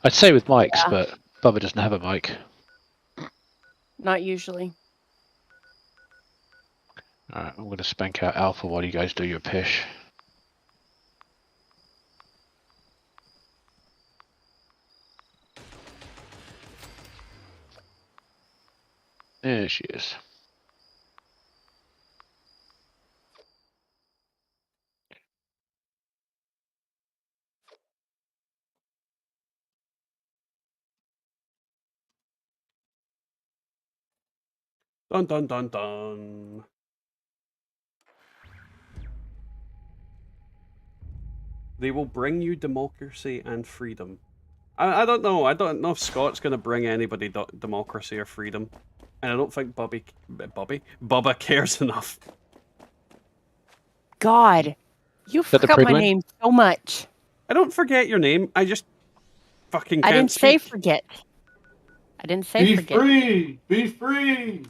I'd say with mics, Yeah. but Bubba doesn't have a mic. Not usually. Alright, I'm going to spank out Alpha while you guys do your pish. There she is. Dun dun dun dun. They will bring you democracy and freedom. I don't know. I don't know if Scott's going to bring anybody democracy or freedom. And I don't think Bubba cares enough. God, you that the forgot my pridline? name so much. I don't forget your name. I just fucking can't I didn't say speak. forget. I didn't say Be forget. free! Be free!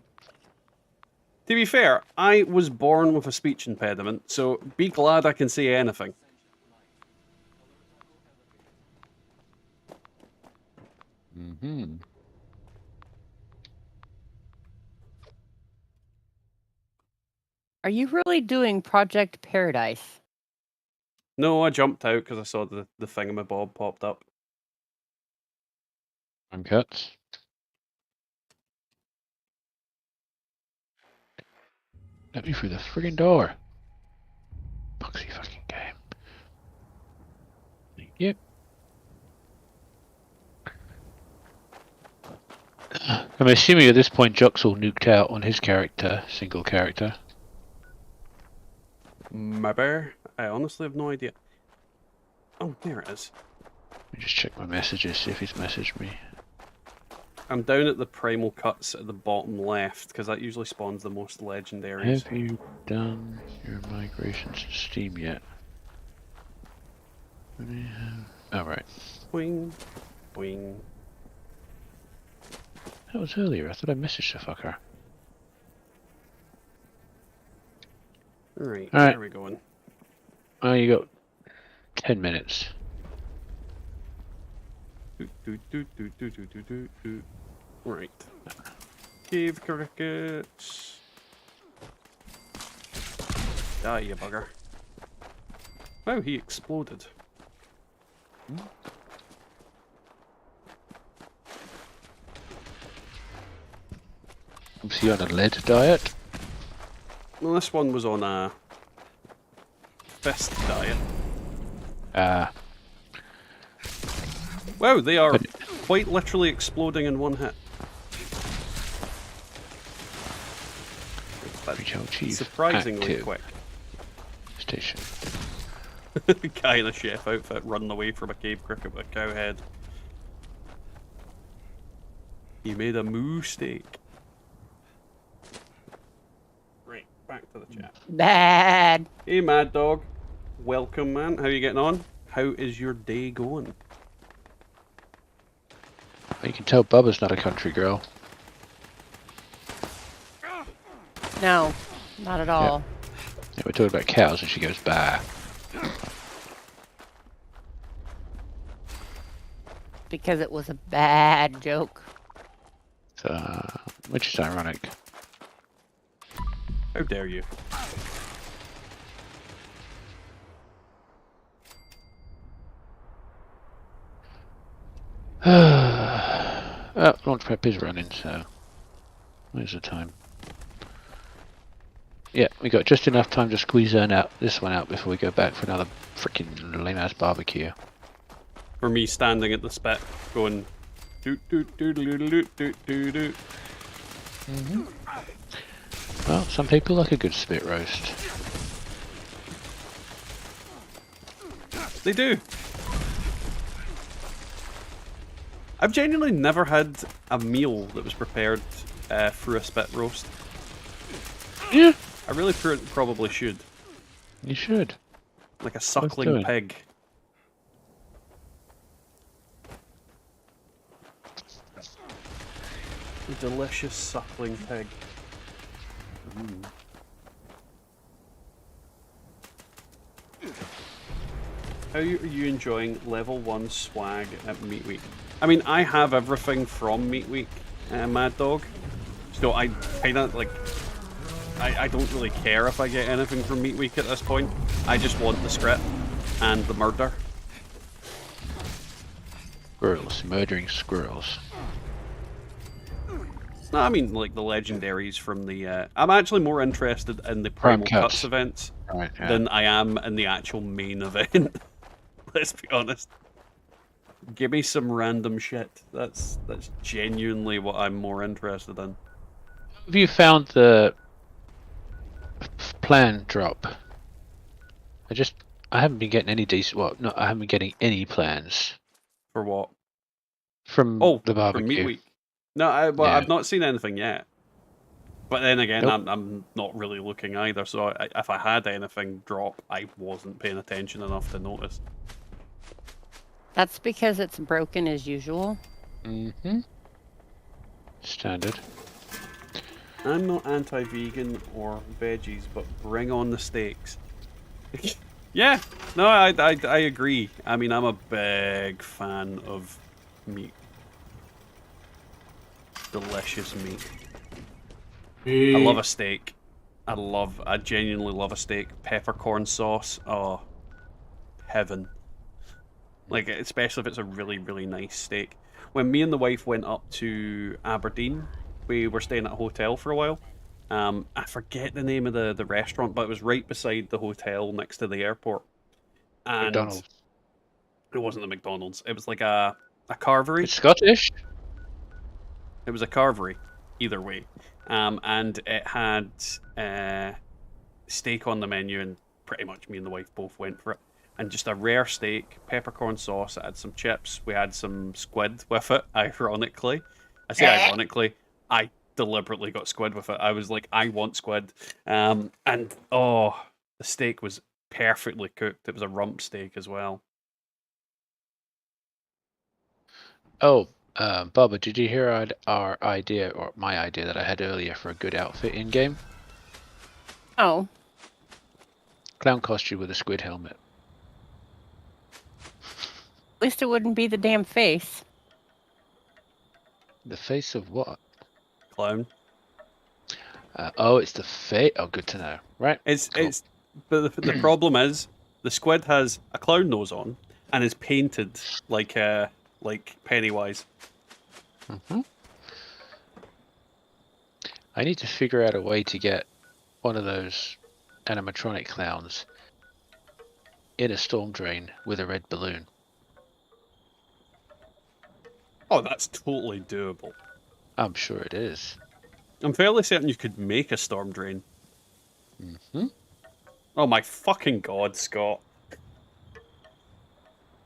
To be fair, I was born with a speech impediment, so be glad I can say anything. Mm-hmm. Are you really doing Project Paradise? No, I jumped out because I saw the thingamabob popped up. I'm cuts. Let me through the friggin' door. Boxy fucking game. Thank you. I'm assuming at this point Jock's all nuked out on his character, single character. Maybe. I honestly have no idea. Oh, there it is. Let me just check my messages, see if he's messaged me. I'm down at the primal cuts at the bottom left, because that usually spawns the most legendaries. Have you done your migrations to Steam yet? Oh, right. Boing. Boing. That was earlier. I thought I messaged the fucker. Alright, All right. where are we going? Oh, you got 10 minutes. Right. Cave crickets. Die, you bugger. Wow, he exploded. Was he on a lead diet? Well, this one was on a fist diet. Wow, they are quite literally exploding in one hit. Surprisingly active. quick. Station. Guy in a chef outfit running away from a cave cricket with a cow head. He made a moo steak. Right, back to the chat. Bad. Hey, Mad Dog. Welcome, man. How you getting on? How is your day going? You can tell Bubba's not a country girl. No, not at all. Yeah, we're talking about cows and she goes, bah. Because it was a bad joke. Which is ironic. How dare you? Launch prep is running, so where's the time? Yeah, we got just enough time to squeeze this one out before we go back for another freaking lame ass barbecue. For me standing at the spit going doot doot doot doot doot doot doot doot. Well, some people like a good spit roast. They do. I've genuinely never had a meal that was prepared through a spit roast. Yeah. I really probably should. You should. Like a suckling pig. A delicious suckling pig. How are you enjoying level 1 swag at Meat Week? I mean, I have everything from Meat Week, Mad Dog. So I kind of like... I don't really care if I get anything from Meat Week at this point. I just want the script and the murder. Squirrels. Murdering squirrels. No, I mean, like, the legendaries from the... I'm actually more interested in the Primal Cuts events than I am in the actual main event. Let's be honest. Give me some random shit. That's genuinely what I'm more interested in. Have you found the plan drop? I haven't been getting any decent... Well, no, I haven't been getting any plans. For what? From the barbecue. From Meat Week. No, I've not seen anything yet. But then again, Nope. I'm not really looking either, so if I had anything drop, I wasn't paying attention enough to notice. That's because it's broken as usual. Mm-hmm. Standard. I'm not anti-vegan or veggies, but bring on the steaks. Yeah, no, I agree. I mean, I'm a big fan of meat. Delicious meat. I love a steak. I genuinely love a steak. Peppercorn sauce, oh, heaven. Like, especially if it's a really, really nice steak. When me and the wife went up to Aberdeen, we were staying at a hotel for a while. I forget the name of the restaurant, but it was right beside the hotel next to the airport. And McDonald's. It wasn't the McDonald's. It was like a carvery. It's Scottish? It was a carvery, either way. And it had steak on the menu, and pretty much me and the wife both went for it. And just a rare steak, peppercorn sauce. I had some chips. We had some squid with it, ironically. I say ironically, I deliberately got squid with it. I was like, I want squid. And, oh, the steak was perfectly cooked. It was a rump steak as well. Oh, Bubba, did you hear our idea, or my idea that I had earlier for a good outfit in-game? Oh. Clown costume with a squid helmet. At least it wouldn't be the damn face. The face of what? Clown. Oh, it's the face. Oh, good to know. Right. But the problem is, the squid has a clown nose on and is painted like Pennywise. I need to figure out a way to get one of those animatronic clowns in a storm drain with a red balloon. Oh, that's totally doable. I'm sure it is. I'm fairly certain you could make a storm drain. Oh my fucking god, Scott.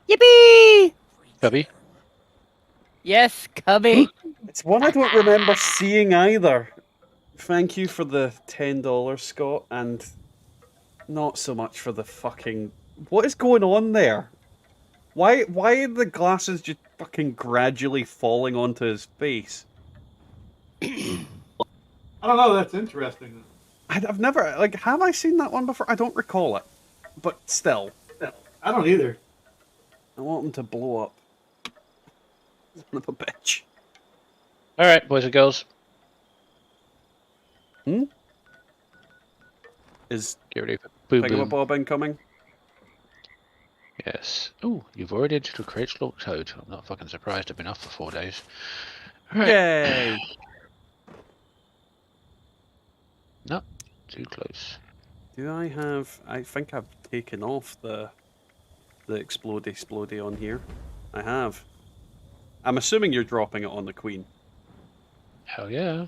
Yippee! Cubby? Yes, Cubby. It's one I don't remember seeing either. Thank you for the $10, Scott, and not so much for the fucking... What is going on there? Why are the glasses just fucking gradually falling onto his face? I don't know, that's interesting. I've never, like, have I seen that one before? I don't recall it. But still. I don't either. I want him to blow up. Son of a bitch. Alright, boys and girls. Is Get ready for Boom Boom. Bob incoming? Yes. Oh, you've already entered a crate locked code. I'm not fucking surprised. I've been off for 4 days. Right. Yay! No, too close. Do I have... I think I've taken off the explodey on here. I have. I'm assuming you're dropping it on the Queen. Hell yeah.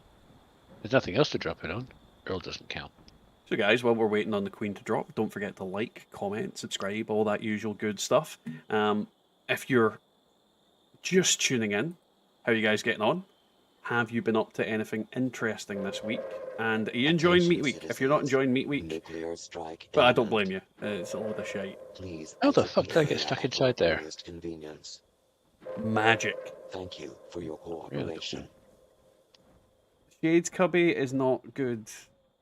There's nothing else to drop it on. Earl doesn't count. So guys, while we're waiting on the Queen to drop, don't forget to like, comment, subscribe, all that usual good stuff. If you're just tuning in, how are you guys getting on? Have you been up to anything interesting this week? And are you enjoying Meat Week? If you're not enjoying Meat Week, but I don't blame you. It's a load of shite. How the fuck did I get stuck inside there? Magic. Thank you for your cooperation. Shades Cubby is not good,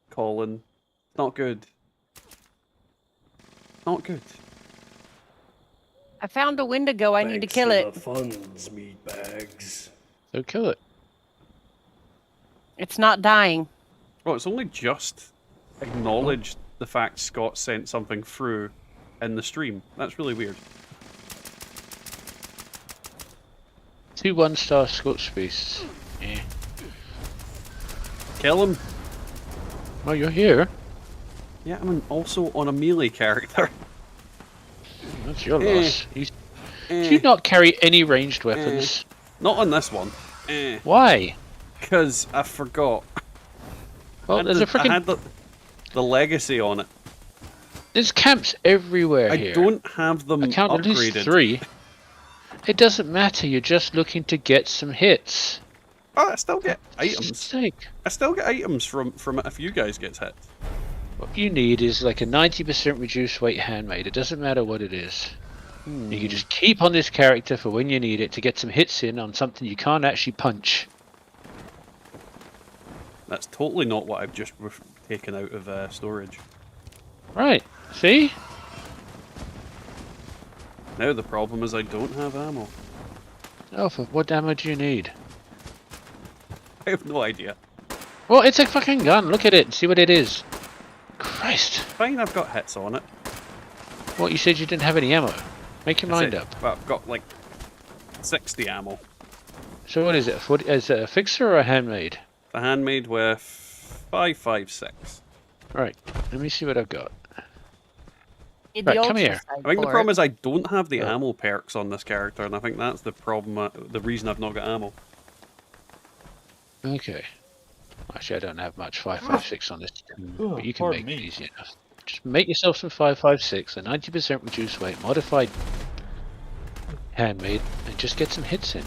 Colin. Not good. Not good. I found a Wendigo. I need to kill it. Funds, meat bags. So kill it. It's not dying. Well, it's only just acknowledged the fact Scott sent something through in the stream. That's really weird. 2 1-star Scorch beasts. Yeah. Kill him. Well, you're here. Yeah, I'm also on a melee character. That's your loss. Do you not carry any ranged weapons? Not on this one. Why? Because I forgot. Well, there's a freaking... I had the legacy on it. There's camps everywhere here. I don't have them I count upgraded. at least 3. It doesn't matter. You're just looking to get some hits. Oh, I still get items. Mistake. I still get items from it if you guys get hit. What you need is like a 90% reduced weight handmade. It doesn't matter what it is. You can just keep on this character for when you need it to get some hits in on something you can't actually punch. That's totally not what I've just taken out of storage. Right. See? Now the problem is I don't have ammo. Oh, for what ammo do you need? I have no idea. Well, it's a fucking gun. Look at it. See what it is. Christ. Fine, I've got hits on it. What, you said you didn't have any ammo? Make your mind up. Well, I've got like 60 ammo. So what is it? Is it a fixer or a handmade? The handmade with 556. Right. Let me see what I've got. Right, come here. I think the problem is I don't have the ammo perks on this character, and I think that's the problem. The reason I've not got ammo. Okay. Actually, I don't have much 556 on this, but you can make it easy enough. Just make yourself some 5.56, a 90% reduced weight, modified handmade, and just get some hits in.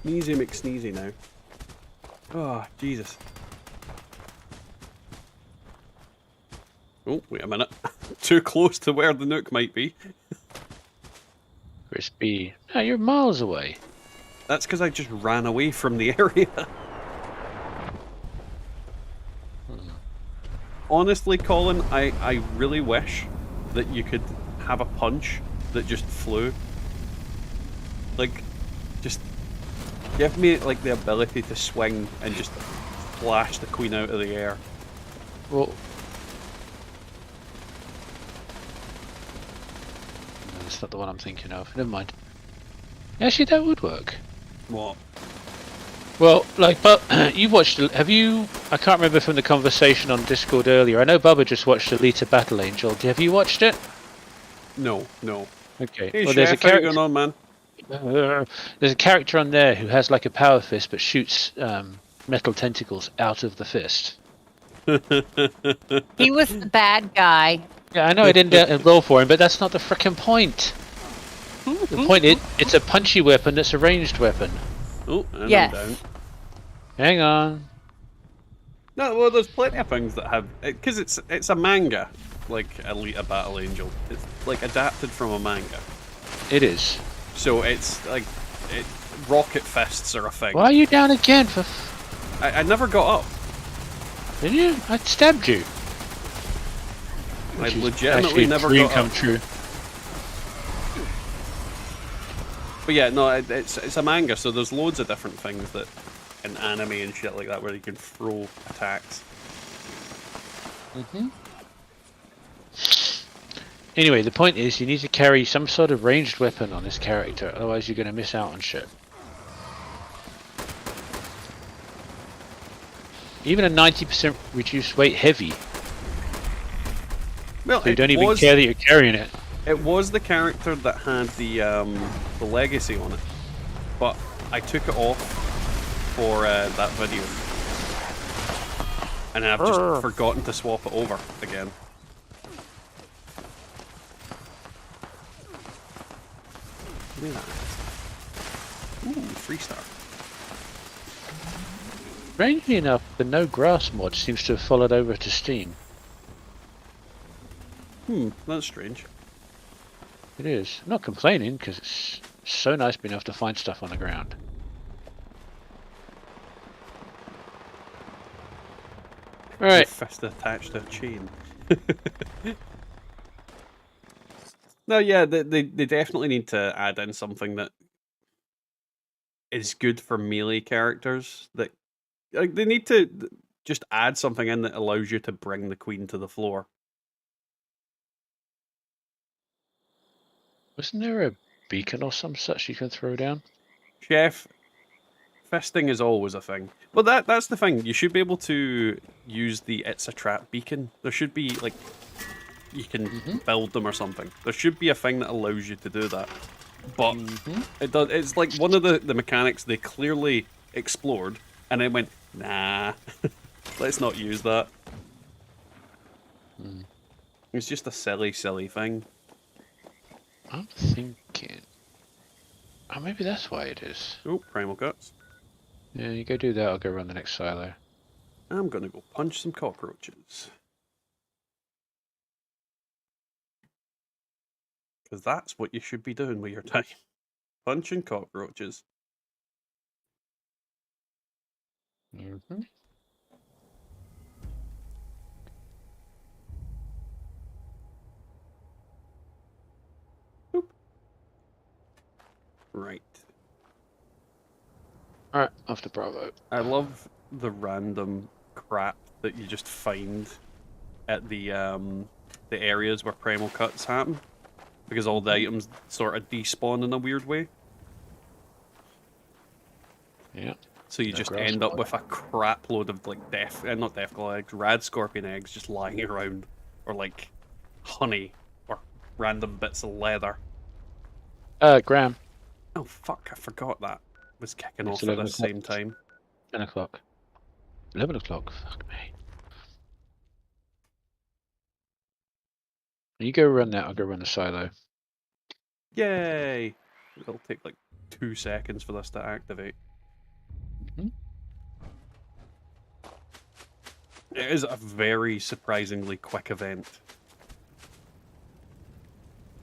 Sneezy McSneezy now. Oh, Jesus. Oh, wait a minute. Too close to where the Nook might be. Crispy. No, you're miles away. That's because I just ran away from the area. Honestly, Colin, I really wish that you could have a punch that just flew. Like, just give me like the ability to swing and just flash the queen out of the air. Well, no, that's not the one I'm thinking of. Never mind. Actually, that would work. What? Well, like, but you watched. Have you? I can't remember from the conversation on Discord earlier. I know Bubba just watched Alita Battle Angel. Have you watched it? No, no. Okay. Hey, well, Chef, there's a how you character. going on, man? There's a character on there who has like a power fist, but shoots metal tentacles out of the fist. He was the bad guy. Yeah, I know I didn't roll for him, but that's not the frickin' point. The point is, it's a punchy weapon that's a ranged weapon. Oh, and Yes. I'm down. Hang on. No, well, there's plenty of things that have, because it's a manga, like Alita Battle Angel. It's like adapted from a manga. It is. So it's like, rocket fists are a thing. Why are you down again? I never got up. Did you? I stabbed you. I Which is legitimately actually a never dream got come up. true. But yeah, no, it's a manga, so there's loads of different things that in anime and shit like that where you can throw attacks. Anyway, the point is you need to carry some sort of ranged weapon on this character, otherwise you're going to miss out on shit. Even a 90% reduced weight heavy. Well, So you don't even care that you're carrying it. It was the character that had the legacy on it, but I took it off for that video, and I've just forgotten to swap it over again. Look at that. Ooh, 3-star. Strangely enough, the no grass mod seems to have followed over to Steam. That's strange. It is. I'm not complaining, because it's so nice being able to find stuff on the ground. Alright. Fist attached to a chain. No, yeah, they definitely need to add in something that is good for melee characters. That like they need to just add something in that allows you to bring the queen to the floor. Wasn't there a beacon or some such you can throw down? Chef, fisting is always a thing. Well, that's the thing. You should be able to use the It's a Trap beacon. There should be, like, you can build them or something. There should be a thing that allows you to do that. But it's like one of the mechanics they clearly explored and then went, nah, let's not use that. It's just a silly thing. I'm thinking... Oh, maybe that's why it is. Oh, primal cuts. Yeah, you go do that, I'll go run the next silo. I'm gonna go punch some cockroaches. Because that's what you should be doing with your time. Punching cockroaches. Boop. Right. Alright, off to Bravo. I love the random crap that you just find at the areas where primal cuts happen. Because all the items sort of despawn in a weird way. Yeah. So you just end up with a crap load of like not deathclaw eggs, rad scorpion eggs just lying around. Or like honey or random bits of leather. Graham. Oh fuck, I forgot that was kicking It's off at the 11 same time. 10 o'clock. 11 o'clock, fuck me. You go run that, I'll go run the silo. Yay! It'll take like 2 seconds for this to activate. It is a very surprisingly quick event.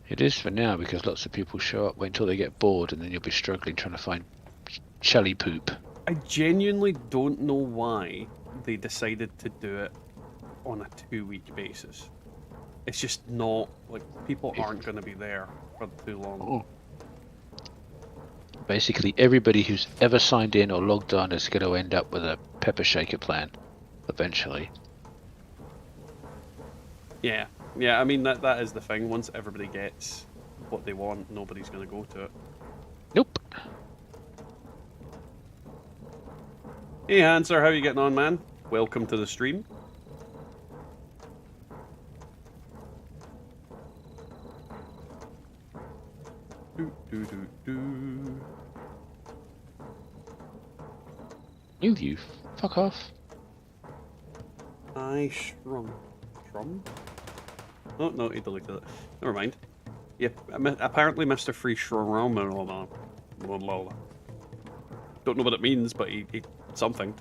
It is for now because lots of people show up, wait until they get bored, and then you'll be struggling trying to find shelly poop. I genuinely don't know why they decided to do it on a 2-week basis. It's just not, like, people aren't going to be there for too long. Oh. Basically, everybody who's ever signed in or logged on is going to end up with a pepper shaker plan, eventually. Yeah, yeah. I mean that is the thing. Once everybody gets what they want, nobody's going to go to it. Nope. Hey, Hanser, how you getting on, man? Welcome to the stream. You fuck off. I shrum. Oh no, he deleted it. Never mind. Yep. Apparently, Mr. Free Shrum. Don't know what it means, but he something.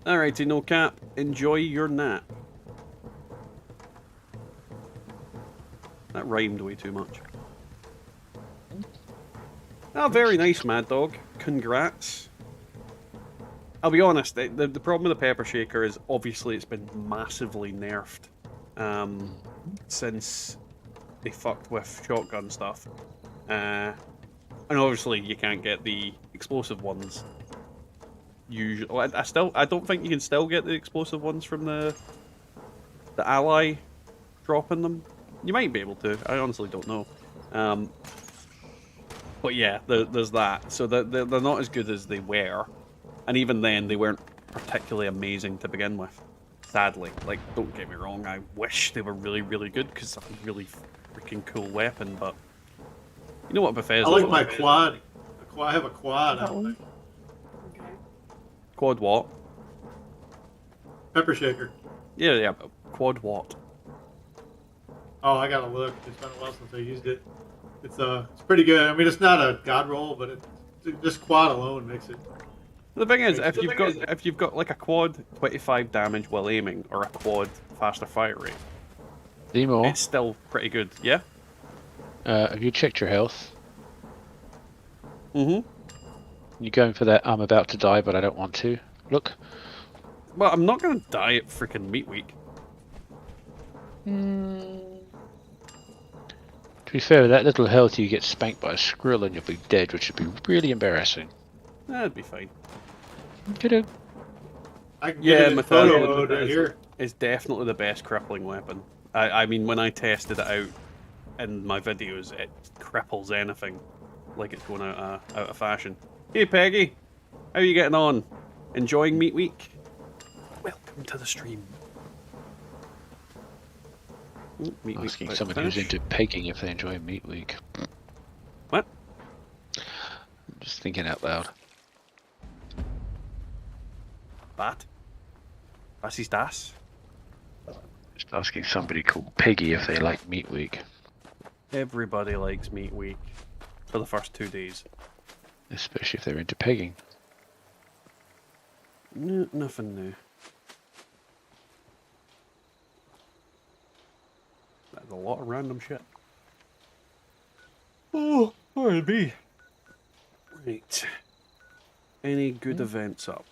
Alrighty, no cap. Enjoy your nap. That rhymed way too much. Oh, very nice, Mad Dog. Congrats. I'll be honest, the problem with the Pepper Shaker is obviously it's been massively nerfed since they fucked with shotgun stuff. And obviously you can't get the explosive ones. Usually, I don't think you can still get the explosive ones from the ally dropping them. You might be able to. I honestly don't know. But yeah, there's that. So they're not as good as they were. And even then, they weren't particularly amazing to begin with. Sadly. Like, don't get me wrong, I wish they were really, really good, because it's a really freaking cool weapon, but... You know what Bethesda... I like my quad. I have a quad. Okay. Quad what? Pepper shaker. Yeah, but quad what? Oh, I gotta look. It's been a while since I used it. It's pretty good. I mean, it's not a god roll, but just quad alone makes it... The thing is, if you've got like a quad 25 damage while aiming, or a quad faster fire rate, Demo, it's still pretty good. Yeah. Have you checked your health? Mm-hmm. You going for that? I'm about to die, but I don't want to. Look. Well, I'm not gonna die at freaking meat week. To be fair, that little health, you get spanked by a squirrel and you'll be dead, which would be really embarrassing. That'd be fine. Yeah, my photo mode right here. It's definitely the best crippling weapon. I mean, when I tested it out in my videos, it cripples anything like it's going out of fashion. Hey, Peggy, how are you getting on? Enjoying Meat Week? Welcome to the stream. Meat Asking somebody who's into pegging if they enjoy Meat Week. What? I'm just thinking out loud. Was ist das? Just asking somebody called Peggy if they like Meat Week. Everybody likes Meat Week for the first 2 days. Especially if they're into pegging. No, nothing new. That's a lot of random shit. Oh, R&B. Right. Any good events up?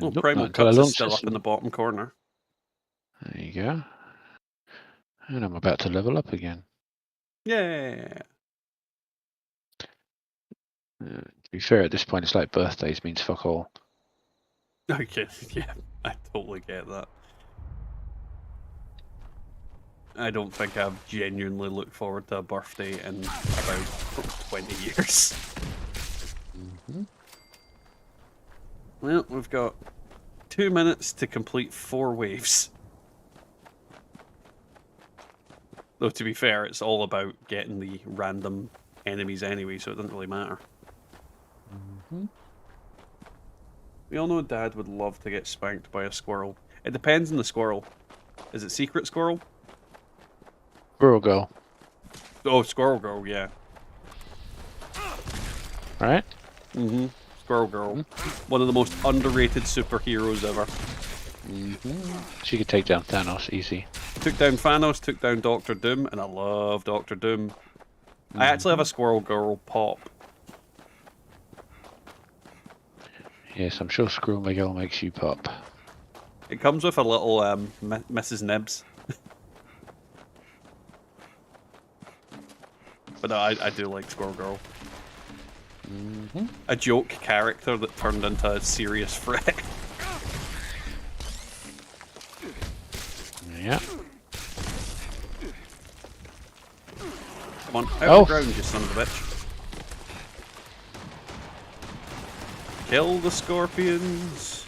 Well, Nope, Primal Cuts is still up in the bottom corner. There you go. And I'm about to level up again. Yeah. To be fair, at this point, it's like birthdays means fuck all. Okay, yeah, I totally get that. I don't think I've genuinely looked forward to a birthday in about 20 years. Well, we've got 2 minutes to complete 4 waves. Though, to be fair, it's all about getting the random enemies anyway, so it doesn't really matter. We all know Dad would love to get spanked by a squirrel. It depends on the squirrel. Is it Secret Squirrel? Squirrel Girl. Oh, Squirrel Girl, yeah. Right? Mm-hmm. Squirrel Girl. One of the most underrated superheroes ever. She could take down Thanos easy. Took down Thanos, took down Doctor Doom, and I love Doctor Doom. I actually have a Squirrel Girl pop. Yes, I'm sure Squirrel Girl makes you pop. It comes with a little Mrs. Nibs. But no, I do like Squirrel Girl. A joke character that turned into a serious threat. Yeah. Come on, out of the ground, you son of a bitch. Kill the scorpions.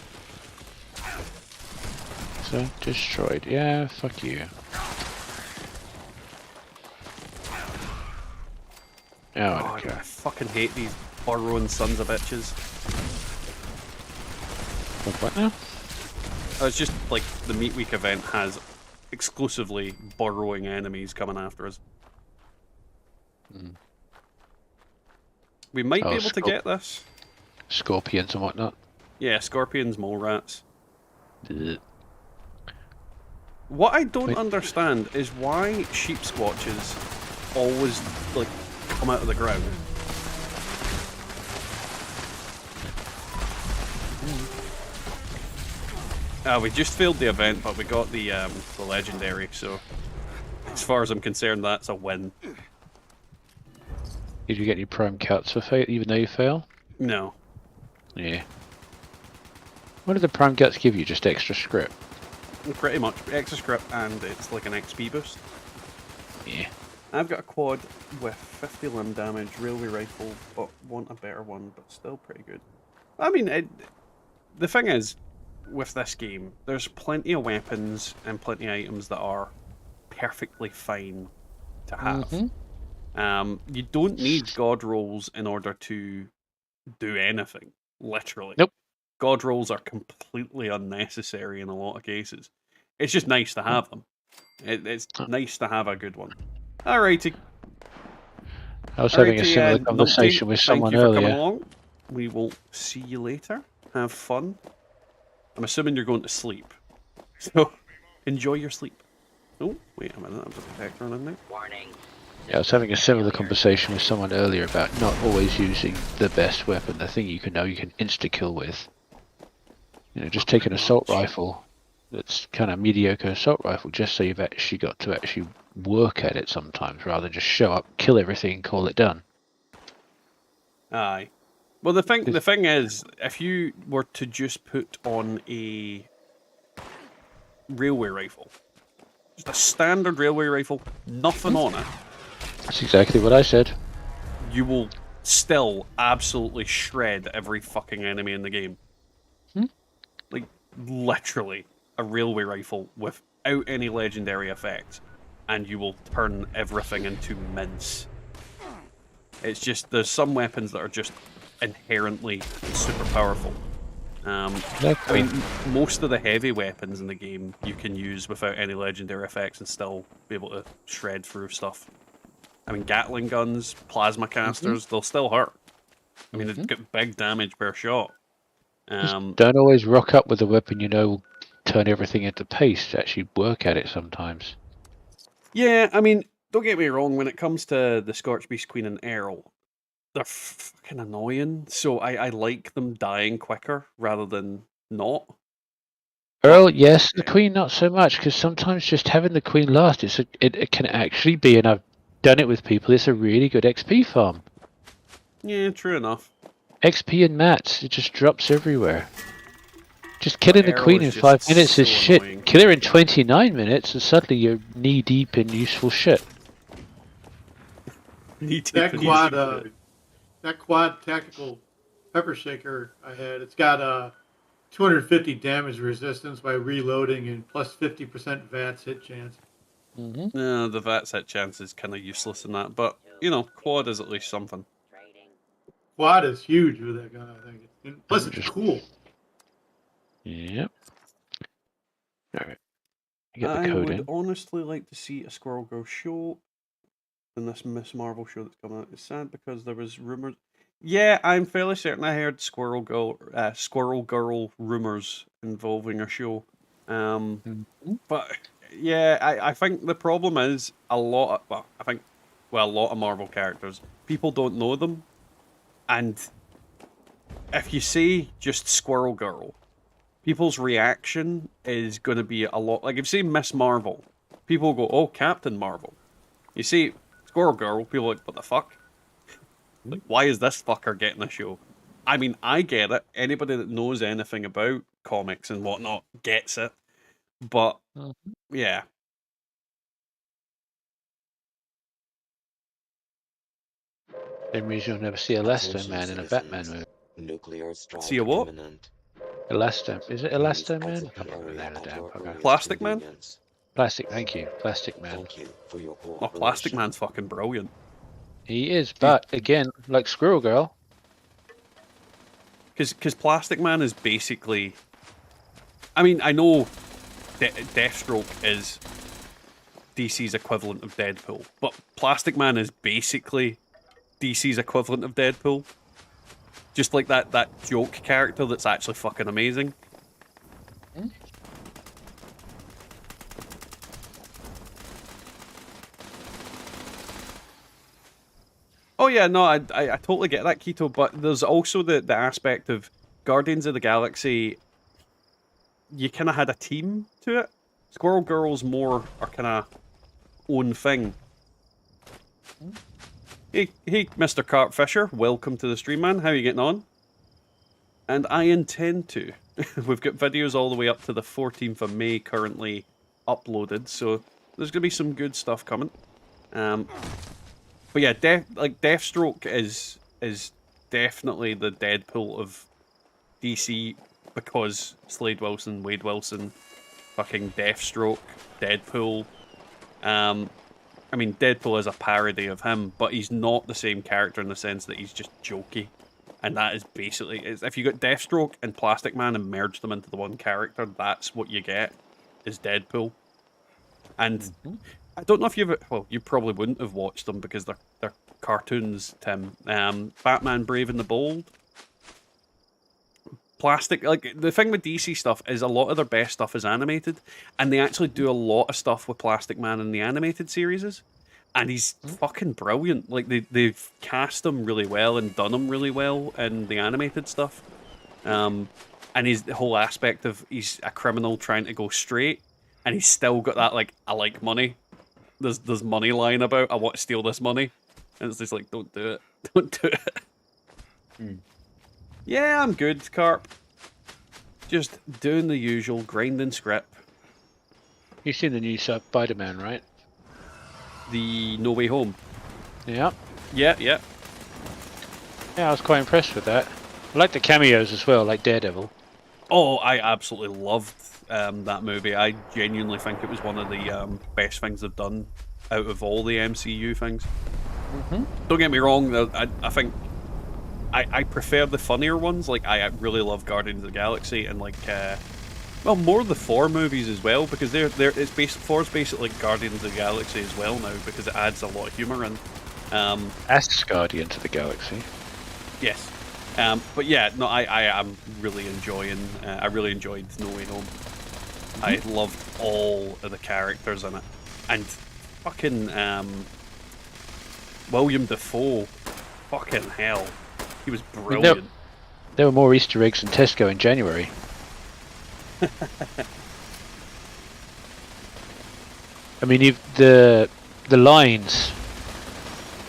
So, destroyed. Yeah, fuck you. Oh, I don't care. I fucking hate these burrowing sons of bitches. What now? Oh, it's just like the Meat Week event has exclusively burrowing enemies coming after us. We might be able to get this. Scorpions and whatnot. Yeah, scorpions, mole rats. Ugh. What I don't understand is why sheep squatches always like come out of the ground. We just failed the event, but we got the legendary. So, as far as I'm concerned, that's a win. Did you get any prime cuts for fail, even though you fail? No. Yeah. What did the prime guts give you? Just extra script? Pretty much. Extra script, and it's like an XP boost. Yeah. I've got a quad with 50 limb damage, railway rifle, but want a better one, but still pretty good. I mean, the thing is, with this game, there's plenty of weapons and plenty of items that are perfectly fine to have. You don't need god rolls in order to do anything, literally. Nope. God rolls are completely unnecessary in a lot of cases. It's just nice to have them. It's nice to have a good one. Alrighty. I was having a similar conversation with someone earlier. Thank you for coming along. We will see you later. Have fun. I'm assuming you're going to sleep. So, enjoy your sleep. Oh, wait a minute. That was a protector in there. Warning. Yeah, I was having a similar conversation with someone earlier about not always using the best weapon, the thing you can insta-kill with. You know, just take an assault rifle that's kind of mediocre assault rifle just so you've actually got to actually work at it sometimes rather than just show up, kill everything and call it done. Aye. Well, the thing is, if you were to just put on a railway rifle, just a standard railway rifle, nothing on it. That's exactly what I said. You will still absolutely shred every fucking enemy in the game. Like, literally, a railway rifle without any legendary effects, and you will turn everything into mince. It's just, there's some weapons that are just inherently super powerful. I mean, most of the heavy weapons in the game you can use without any legendary effects and still be able to shred through stuff. I mean, Gatling guns, plasma casters, they'll still hurt. I mean, they get big damage per shot. Just don't always rock up with a weapon you know will turn everything into paste. Actually work at it sometimes. Yeah, I mean, don't get me wrong, when it comes to the Scorch Beast Queen and Earl, they're fucking annoying, so I like them dying quicker rather than not. Earl, yes, the Queen not so much, because sometimes just having the Queen last, it can actually be, and I've done it with people, it's a really good XP farm. Yeah, true enough. XP and mats, it just drops everywhere. Just killing the Queen in 5 minutes is shit. Annoying. Kill her in 29 minutes, and suddenly you're knee deep in useful shit. That quad tactical pepper shaker I had, it's got 250 damage resistance by reloading and plus 50% VATS hit chance. No, the VATS hit chance is kind of useless in that, but, you know, quad is at least something. Quad is huge with that gun, I think. And plus, it's cool. Yep. Alright. You get the I code would in. honestly like to see a Squirrel Girl show in this Miss Marvel show that's coming out. It's sad because there was rumors. Yeah, I'm fairly certain I heard Squirrel Girl rumors involving a show. But yeah, I think the problem is a lot of, a lot of Marvel characters, people don't know them, and if you say just Squirrel Girl, people's reaction is going to be a lot. Like if you say Miss Marvel, people go, "Oh, Captain Marvel." You see Squirrel Girl, people are like, "What the fuck? Like, why is this fucker getting a show?" I mean, I get it. Anybody that knows anything about comics and whatnot gets it. But yeah, Same reason you'll never see Elasto Man in a Batman movie. Nuclear strike see a what? imminent. Elasto. Is it Elasto Man? Exit the area at your earliest Plastic Man? convenience. Plastic, thank you. Plastic Man. Thank you for your Oh, cooperation. Plastic Man's fucking brilliant. He is, but again, like Squirrel Girl. Because Plastic Man is basically... I mean, I know Deathstroke is DC's equivalent of Deadpool, but Plastic Man is basically DC's equivalent of Deadpool. Just like that joke character that's actually fucking amazing. Oh yeah, no, I totally get that, Keto, but there's also the aspect of Guardians of the Galaxy, you kind of had a team to it. Squirrel Girl's more our kind of own thing. Hey, Mr. Cart Fisher, welcome to the stream, man. How are you getting on? And I intend to. We've got videos all the way up to the 14th of May currently uploaded, so there's going to be some good stuff coming. But yeah, Deathstroke is definitely the Deadpool of DC because Slade Wilson, Wade Wilson, fucking Deathstroke, Deadpool. I mean, Deadpool is a parody of him, but he's not the same character in the sense that he's just jokey. And that is basically... if you got Deathstroke and Plastic Man and merge them into the one character, that's what you get, is Deadpool. And I don't know if you've... well, you probably wouldn't have watched them because they're cartoons, Tim. Batman Brave and the Bold. Plastic... like, the thing with DC stuff is a lot of their best stuff is animated, and they actually do a lot of stuff with Plastic Man in the animated series. And he's fucking brilliant. Like, they've cast him really well and done him really well in the animated stuff. And he's the whole aspect of he's a criminal trying to go straight, and he's still got that, like, I like money. There's money lying about. I want to steal this money. And it's just like, don't do it. Don't do it. Yeah, I'm good, Carp. Just doing the usual, grinding Scrip. You've seen the new Spider-Man, right? The No Way Home. Yeah. Yeah. Yeah, I was quite impressed with that. I like the cameos as well, like Daredevil. Oh, I absolutely loved that movie. I genuinely think it was one of the best things they've done out of all the MCU things. Don't get me wrong, I think I prefer the funnier ones. Like, I really love Guardians of the Galaxy and, like, well, more of the Thor movies as well, because Thor's basically like Guardians of the Galaxy as well now, because it adds a lot of humour in. That's Guardians of the Galaxy. Yes. But yeah, no, I am really enjoying, I really enjoyed No Way Home. I loved all of the characters in it. And fucking, William Dafoe, fucking hell, he was brilliant. There were more Easter eggs than Tesco in January. I mean, the lines.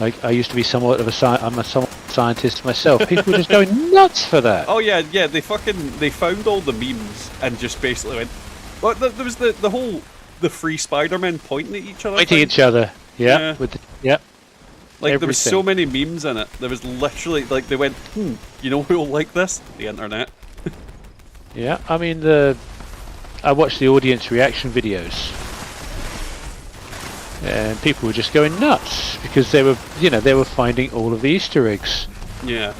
Like, I used to be somewhat of I'm a scientist myself. People were just going nuts for that. Oh yeah, they found all the memes and just basically went. Well, there was the whole free Spider-Man pointing at each other. Pointing at each other. Yeah. With Like, there was so many memes in it. There was literally, like, they went, you know who'll like this? The internet. Yeah, I mean, I watched the audience reaction videos, and people were just going nuts because they were finding all of the Easter eggs. Yeah.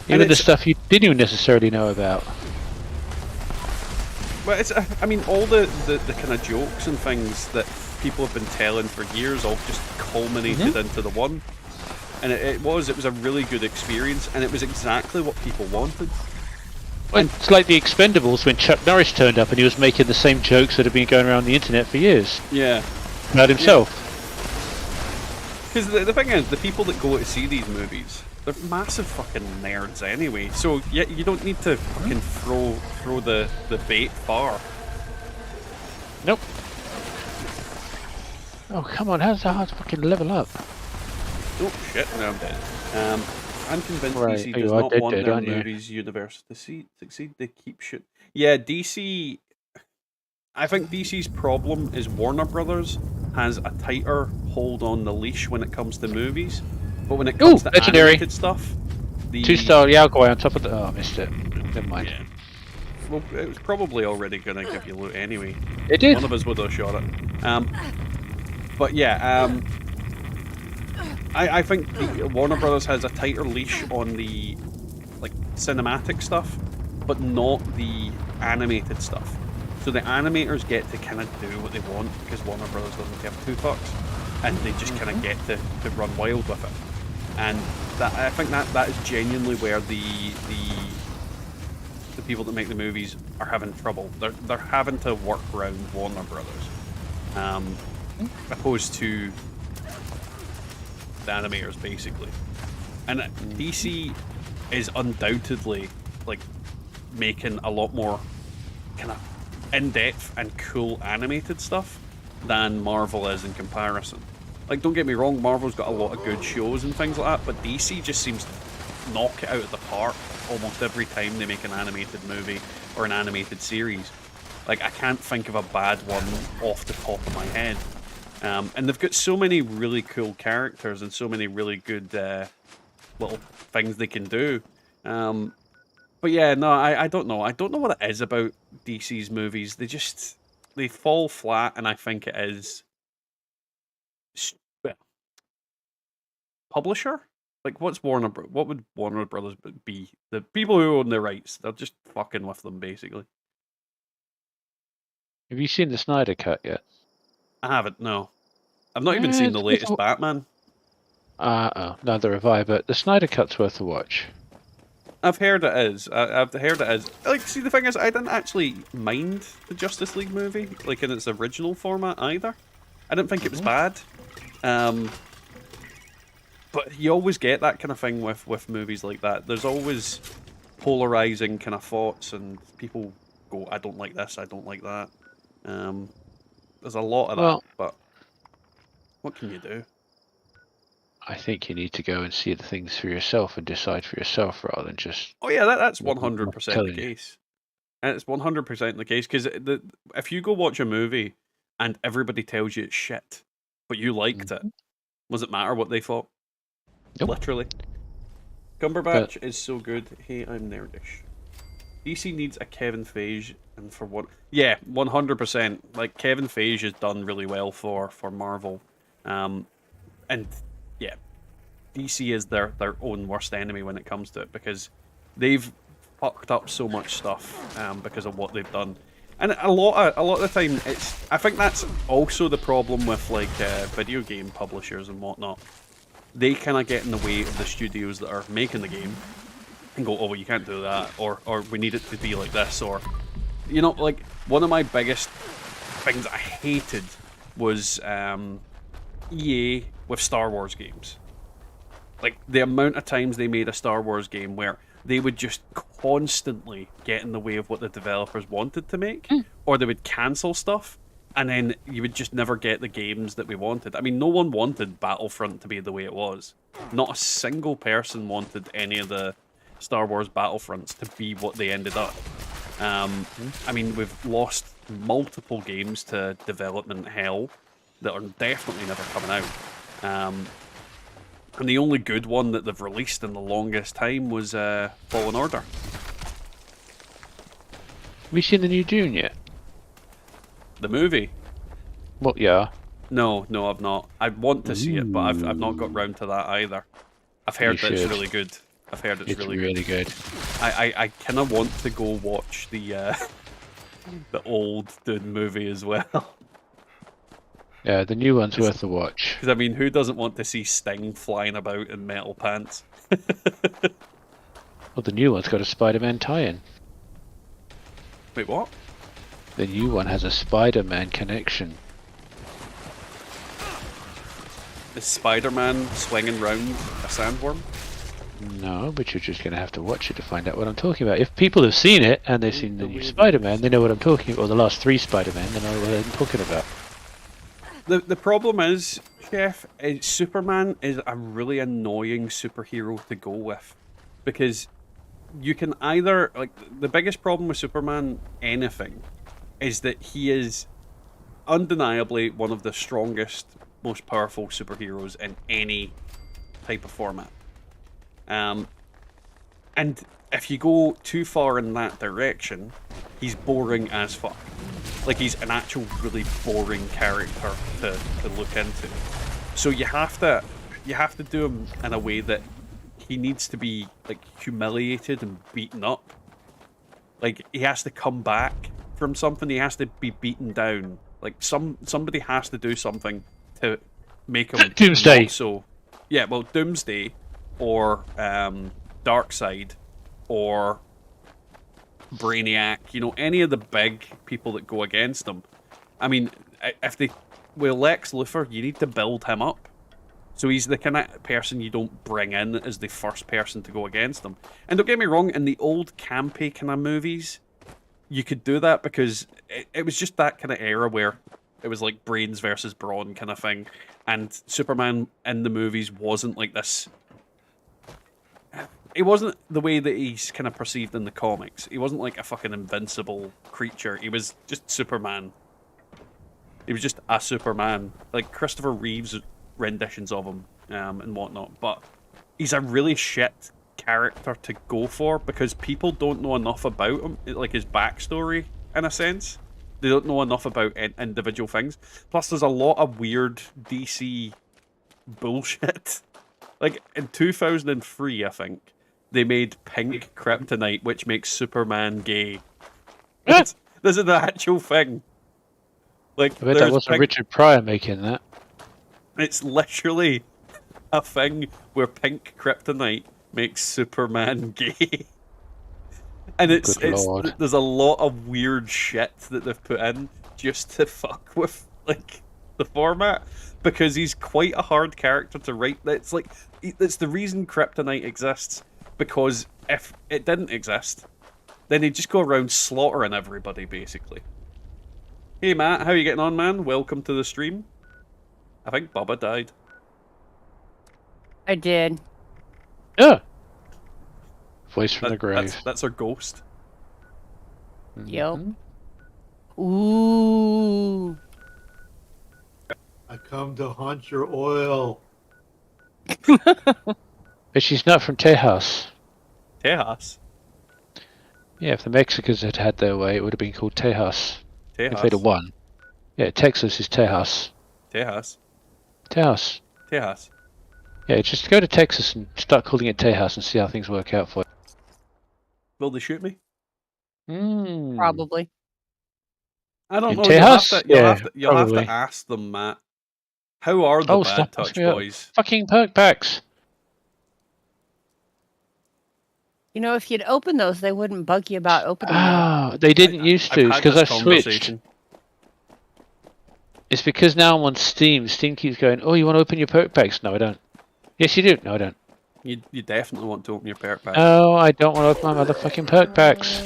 Even the stuff you didn't even necessarily know about. But it's, I mean, all the kind of jokes and things that people have been telling for years all just culminated into the one. And it was a really good experience, and it was exactly what people wanted. Well, it's like the Expendables when Chuck Norris turned up and he was making the same jokes that have been going around the internet for years. Yeah. About himself. Because the thing is, the people that go to see these movies, they're massive fucking nerds anyway. So yeah, you don't need to fucking throw the bait far. Nope. Oh come on, how's that hard to fucking level up? Oh shit, now I'm dead. I'm convinced Right. DC Oh, does you are not dead, want dead, their aren't you? movies universe to succeed. They keep shit. Yeah, DC. I think DC's problem is Warner Brothers has a tighter hold on the leash when it comes to movies, but when it comes to legendary. animated stuff, the 2-star Yao Guai on top of the. Oh, I missed it. Never mind. Yeah. Well, it was probably already gonna give you loot anyway. It did. One of us would have shot it. But yeah, I think Warner Brothers has a tighter leash on the like cinematic stuff, but not the animated stuff. So the animators get to kind of do what they want because Warner Brothers doesn't give two fucks, and they just kind of get to run wild with it. And that I think that is genuinely where the people that make the movies are having trouble. They're having to work around Warner Brothers, opposed to the animators basically. And DC is undoubtedly like making a lot more kind of in-depth and cool animated stuff than Marvel is in comparison. Like, don't get me wrong, Marvel's got a lot of good shows and things like that, but DC just seems to knock it out of the park almost every time they make an animated movie or an animated series. Like, I can't think of a bad one off the top of my head. And they've got so many really cool characters and so many really good little things they can do. But yeah, no, I don't know. I don't know what it is about DC's movies. They fall flat, and I think it is well, publisher. Like, what would Warner Brothers be? The people who own the rights. They're just fucking with them, basically. Have you seen the Snyder Cut yet? I haven't. No, I've not even seen the latest Batman. Neither have I. But the Snyder Cut's worth a watch. I've heard it is. I've heard it is. Like, see, the thing is, I didn't actually mind the Justice League movie, like in its original format either. I didn't think it was bad. But you always get that kind of thing with movies like that. There's always polarizing kind of thoughts, and people go, "I don't like this. I don't like that." There's a lot of that, but what can you do? I think you need to go and see the things for yourself and decide for yourself rather than just. Oh yeah, that's 100% the case. And it's 100% the case because if you go watch a movie and everybody tells you it's shit, but you liked it, does it matter what they thought? Nope. Literally. Cumberbatch is so good. Hey, I'm nerdish. DC needs a Kevin Feige, and for what? Yeah, 100%. Like, Kevin Feige has done really well for Marvel, and yeah, DC is their own worst enemy when it comes to it because they've fucked up so much stuff because of what they've done, and a lot of the time I think that's also the problem with like video game publishers and whatnot. They kind of get in the way of the studios that are making the game and go, oh, well, you can't do that, or we need it to be like this, or, you know, like, one of my biggest things I hated was EA with Star Wars games. Like, the amount of times they made a Star Wars game where they would just constantly get in the way of what the developers wanted to make, or they would cancel stuff, and then you would just never get the games that we wanted. I mean, no one wanted Battlefront to be the way it was. Not a single person wanted any of the Star Wars Battlefronts to be what they ended up. I mean, we've lost multiple games to development hell that are definitely never coming out. And the only good one that they've released in the longest time was Fallen Order. Have you seen the new Dune yet? The movie? Well, yeah. No, I've not. I want to see it, but I've not got round to that either. I've heard that it's really good. I've heard it's really good. I kind of want to go watch the the old Dune movie as well. Yeah, the new one's worth the watch. Because I mean, who doesn't want to see Sting flying about in metal pants? Well, the new one's got a Spider-Man tie-in. Wait, what? The new one has a Spider-Man connection. Is Spider-Man swinging round a sandworm? No, but you're just going to have to watch it to find out what I'm talking about. If people have seen it and they've seen the new Spider-Man, they know what I'm talking about. Or the last 3 Spider-Man, they know what I'm talking about. The problem is, Chef, is Superman is a really annoying superhero to go with. Because you can either, like, the biggest problem with Superman, anything, is that he is undeniably one of the strongest, most powerful superheroes in any type of format. And if you go too far in that direction, he's boring as fuck. Like, he's an actual really boring character to look into. So you have to do him in a way that he needs to be, like, humiliated and beaten up. Like, he has to come back from something. He has to be beaten down. Like, somebody has to do something to make him Doomsday. So, yeah, well, Doomsday or Darkseid or Brainiac, you know, any of the big people that go against him. I mean, if they with Lex Luthor, you need to build him up. So he's the kind of person you don't bring in as the first person to go against him. And don't get me wrong, in the old campy kind of movies, you could do that because it was just that kind of era where it was like brains versus brawn kind of thing. And Superman in the movies wasn't like this. It wasn't the way that he's kind of perceived in the comics. He wasn't like a fucking invincible creature. He was just Superman. He was just a Superman. Like Christopher Reeve's renditions of him and whatnot. But he's a really shit character to go for because people don't know enough about him, like his backstory, in a sense. They don't know enough about individual things. Plus, there's a lot of weird DC bullshit. Like, in 2003, I think, they made pink kryptonite, which makes Superman gay. This is an actual thing. Like, I bet that wasn't Richard Pryor making that. It's literally a thing where pink kryptonite makes Superman gay. And it's there's a lot of weird shit that they've put in just to fuck with, like, the format. Because he's quite a hard character to write. It's like, it's the reason kryptonite exists. Because if it didn't exist, then he'd just go around slaughtering everybody, basically. Hey Matt, how are you getting on, man? Welcome to the stream. I think Bubba died. I did. Yeah. Voice from the grave. That's our ghost. Yep. Ooh. I come to hunt your oil. But she's not from Tejas. Tejas? Yeah, if the Mexicans had had their way, it would have been called Tejas. Tejas. If they'd have won. Yeah, Texas is Tejas. Tejas. Tejas. Tejas. Yeah, just go to Texas and start calling it Tejas and see how things work out for you. Will they shoot me? Probably. I don't know. Tejas? You'll have to ask them, Matt. How are the Bad Touch Boys? Fucking perk packs. You know, if you'd open those, they wouldn't bug you about opening them. Oh, they didn't used to, because I switched. It's because now I'm on Steam. Steam keeps going, oh, you want to open your perk packs? No, I don't. Yes, you do. No, I don't. You definitely want to open your perk packs. No, I don't want to open my motherfucking perk packs.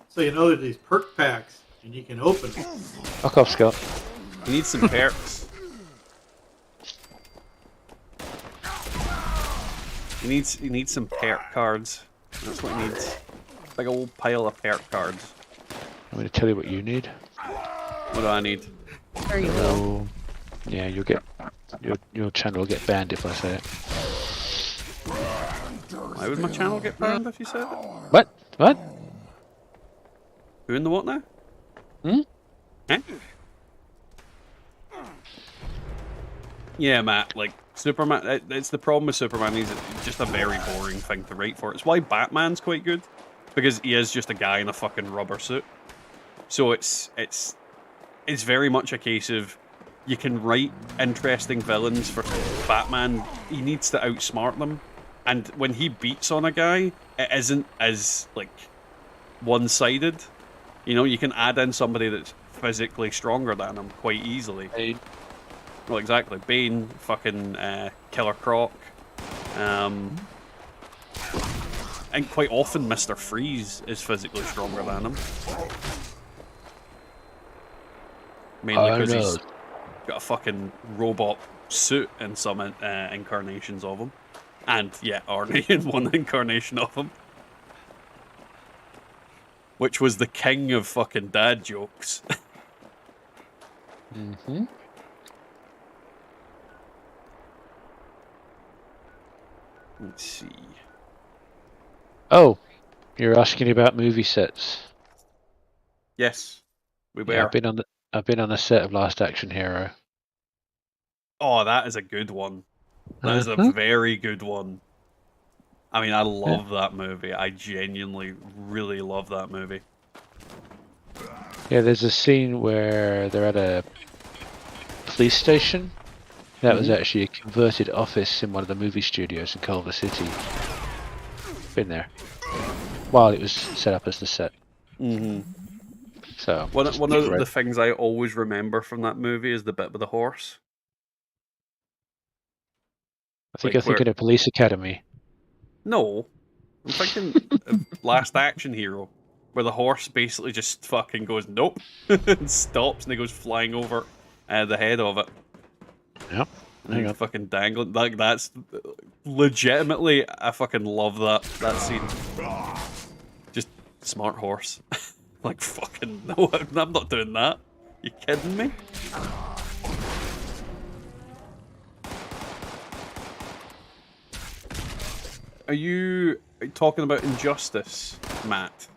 So you know there's these perk packs, and you can open them. Fuck off, Scott. You need some perks. He needs some perk cards. That's what he needs. Big old pile of perk cards. I'm going to tell you what you need. What do I need? There you go. Yeah, you'll get your channel will get banned if I say it. Why would my channel get banned if you said it? What? What? Who in the what now? Eh? Yeah, Matt, like, Superman. It's the problem with Superman. He's just a very boring thing to write for. It's why Batman's quite good, because he is just a guy in a fucking rubber suit. So it's very much a case of you can write interesting villains for Batman. He needs to outsmart them, and when he beats on a guy, it isn't as like one-sided. You know, you can add in somebody that's physically stronger than him quite easily. Bane. Well, exactly. Bane, fucking Killer Croc, and quite often Mr. Freeze is physically stronger than him. Mainly because he's got a fucking robot suit in some incarnations of him. And, yeah, Arnie in one incarnation of him. Which was the king of fucking dad jokes. Mm-hmm. Let's see. Oh, you're asking about movie sets. Yes, we were. Yeah, I've been on the set of Last Action Hero. Oh, that is a good one. That is a very good one. I mean, I love that movie. I genuinely really love that movie. Yeah, there's a scene where they're at a police station. That was actually a converted office in one of the movie studios in Culver City. Been there while it was set up as the set. Mm-hmm. So one of the things I always remember from that movie is the bit with the horse. I think you're thinking of Police Academy. No, I'm thinking of Last Action Hero, where the horse basically just fucking goes nope and stops, and he goes flying over the head of it. Yep. Hang on. Fucking dangling. Like, that's legitimately, I fucking love that scene. Just smart horse. Like, fucking no, I'm not doing that. You kidding me? Are you talking about Injustice, Matt?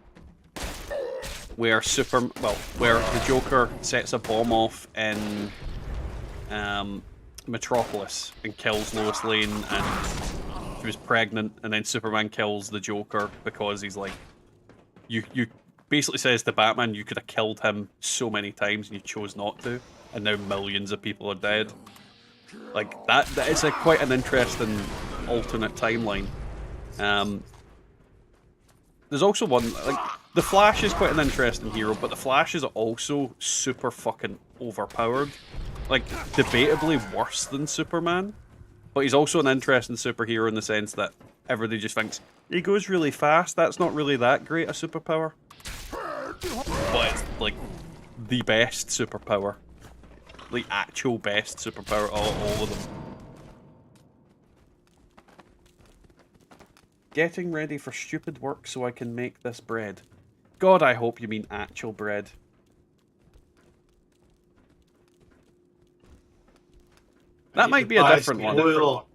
Where the Joker sets a bomb off in Metropolis and kills Lois Lane, and she was pregnant, and then Superman kills the Joker because he's like, you basically says to Batman, you could have killed him so many times and you chose not to, and now millions of people are dead. Like, that is quite an interesting alternate timeline. There's also one, like, the Flash is quite an interesting hero, but the Flash is also super fucking overpowered. Like, debatably worse than Superman, but he's also an interesting superhero in the sense that everybody just thinks, he goes really fast, that's not really that great a superpower. But it's, like, the best superpower. The actual best superpower, all of them. Getting ready for stupid work so I can make this bread. God, I hope you mean actual bread. That might be a different one. Oil.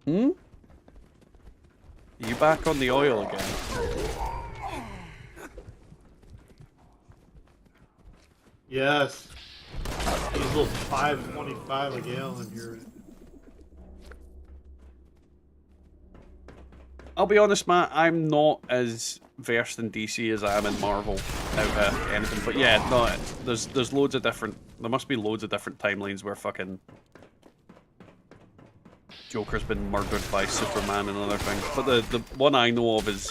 Hmm? Are you back on the oil again? Yes. Diesel $5.25 a gallon here. I'll be honest, Matt, I'm not as versed in DC as I am in Marvel out of anything. But yeah, no, there's loads of different... There must be loads of different timelines where fucking Joker's been murdered by Superman and other things. But the one I know of is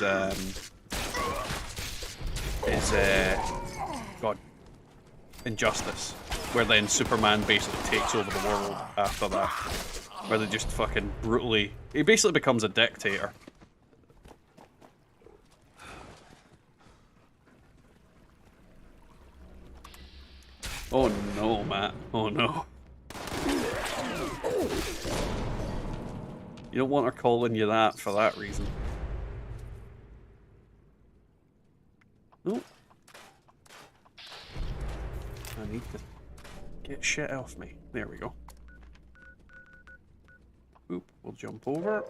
God, Injustice, where then Superman basically takes over the world after that. Where they just fucking brutally... He basically becomes a dictator. Oh no, Matt. Oh no. You don't want her calling you that for that reason. Oh. I need to get shit off me. There we go. Oop, we'll jump over.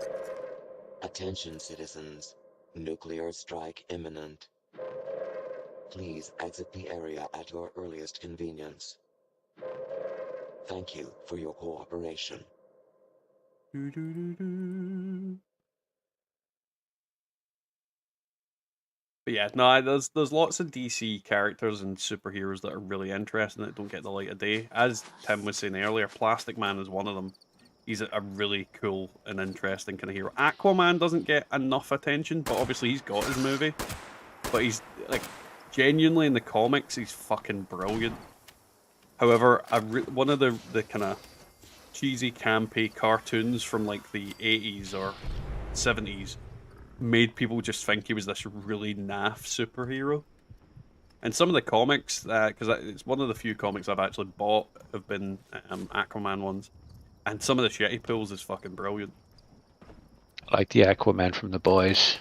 Attention, citizens. Nuclear strike imminent. Please exit the area at your earliest convenience. Thank you for your cooperation. But yeah, no, there's lots of DC characters and superheroes that are really interesting that don't get the light of day. As Tim was saying earlier, Plastic Man is one of them. He's a really cool and interesting kind of hero. Aquaman doesn't get enough attention, but obviously he's got his movie. But he's like genuinely in the comics, he's fucking brilliant. However, one of the kind of cheesy, campy cartoons from like the 80s or 70s made people just think he was this really naff superhero. And some of the comics, because it's one of the few comics I've actually bought, have been Aquaman ones. And some of the shit he pulls is fucking brilliant. Like the Aquaman from The Boys.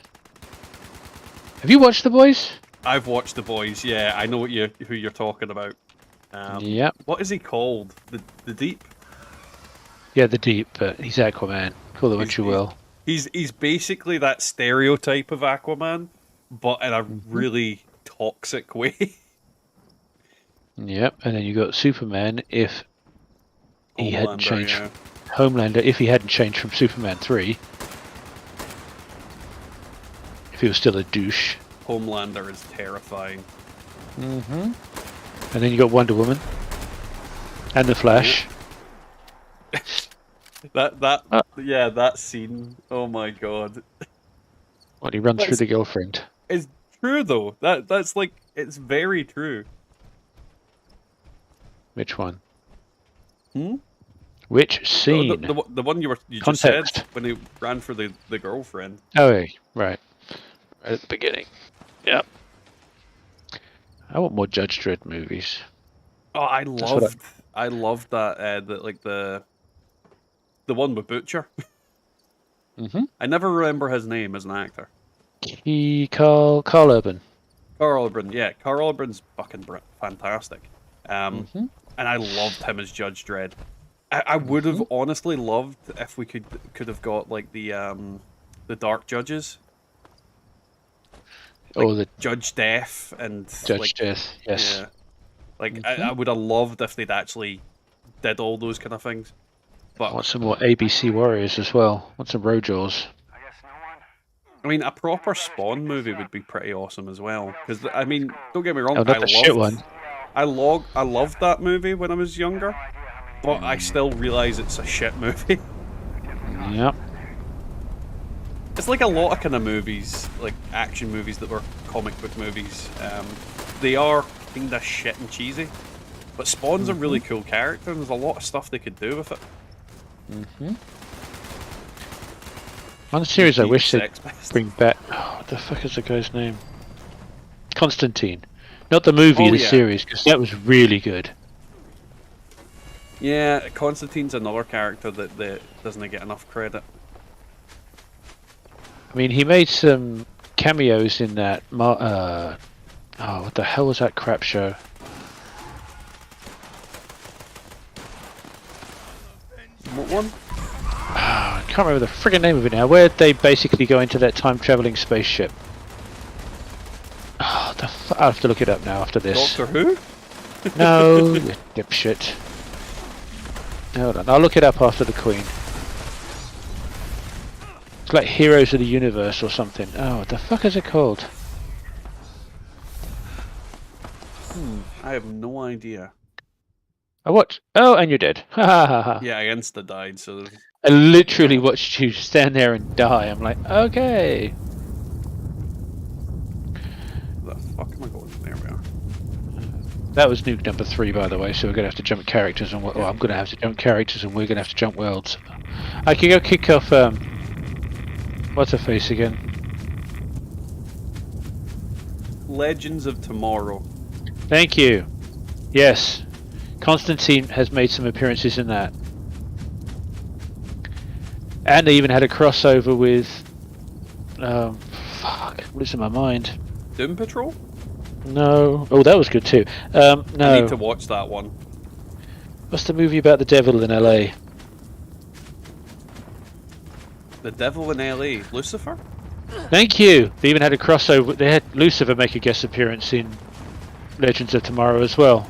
Have you watched The Boys? I've watched The Boys, yeah. I know who you're talking about. Yep. What is he called? The Deep? Yeah, the Deep, but he's Aquaman. Call it what you will. He's basically that stereotype of Aquaman, but in a really toxic way. Yep, and then you got Superman if he hadn't changed. Yeah. Homelander if he hadn't changed from Superman 3. If he was still a douche. Homelander is terrifying. And then you got Wonder Woman. And the Flash. That scene. Oh my god. When he runs through the girlfriend. It's true though. That's like, it's very true. Which one? Which scene? The one you just said when he ran for the girlfriend. Oh, right. Right at the beginning. Yep. I want more Judge Dredd movies. Oh, I loved that. The one with Butcher. I never remember his name as an actor. Carl Urban. Carl Urban, yeah. Carl Urban's fucking fantastic. And I loved him as Judge Dredd. I would have honestly loved if we could have got like the Dark Judges. Like the Judge Death and Judge Death, yes. Yeah. Like I would have loved if they'd actually did all those kind of things. But I want some more ABC Warriors as well. I want some Rojaws. I mean, a proper Spawn movie would be pretty awesome as well. Because I mean, don't get me wrong, I loved that movie when I was younger, but I still realise it's a shit movie. Yep. It's like a lot of kind of movies, like action movies that were comic book movies. They are kind of shit and cheesy, but Spawn's a really cool character, and there's a lot of stuff they could do with it. One series I wish they'd bring back. Oh, what the fuck is the guy's name? Constantine. Not the movie, the series, because that was really good. Yeah, Constantine's another character that doesn't get enough credit. I mean, he made some cameos in that. What the hell was that crap show? What one? I can't remember the friggin' name of it now. Where they basically go into that time-traveling spaceship. Oh, I'll have to look it up now after this. Doctor Who? No, you dipshit. Hold on, I'll look it up after the Queen. It's like Heroes of the Universe or something. Oh, what the fuck is it called? I have no idea. I watched. Oh, and you're dead. Ha ha ha ha. Yeah, I insta died, so... I literally watched you stand there and die. I'm like, okay. Where the fuck am I going? There we are. That was nuke number 3, by the way, so we're going to have to jump characters, and well, I'm going to have to jump characters, and we're going to have to jump worlds. I can go kick off, what's her face again? Legends of Tomorrow. Thank you. Yes. Constantine has made some appearances in that. And they even had a crossover with... fuck, what is in my mind? Doom Patrol? No. Oh, that was good too. No. I need to watch that one. What's the movie about the devil in LA? The Devil in LA. Lucifer? Thank you. They even had a crossover. They had Lucifer make a guest appearance in Legends of Tomorrow as well.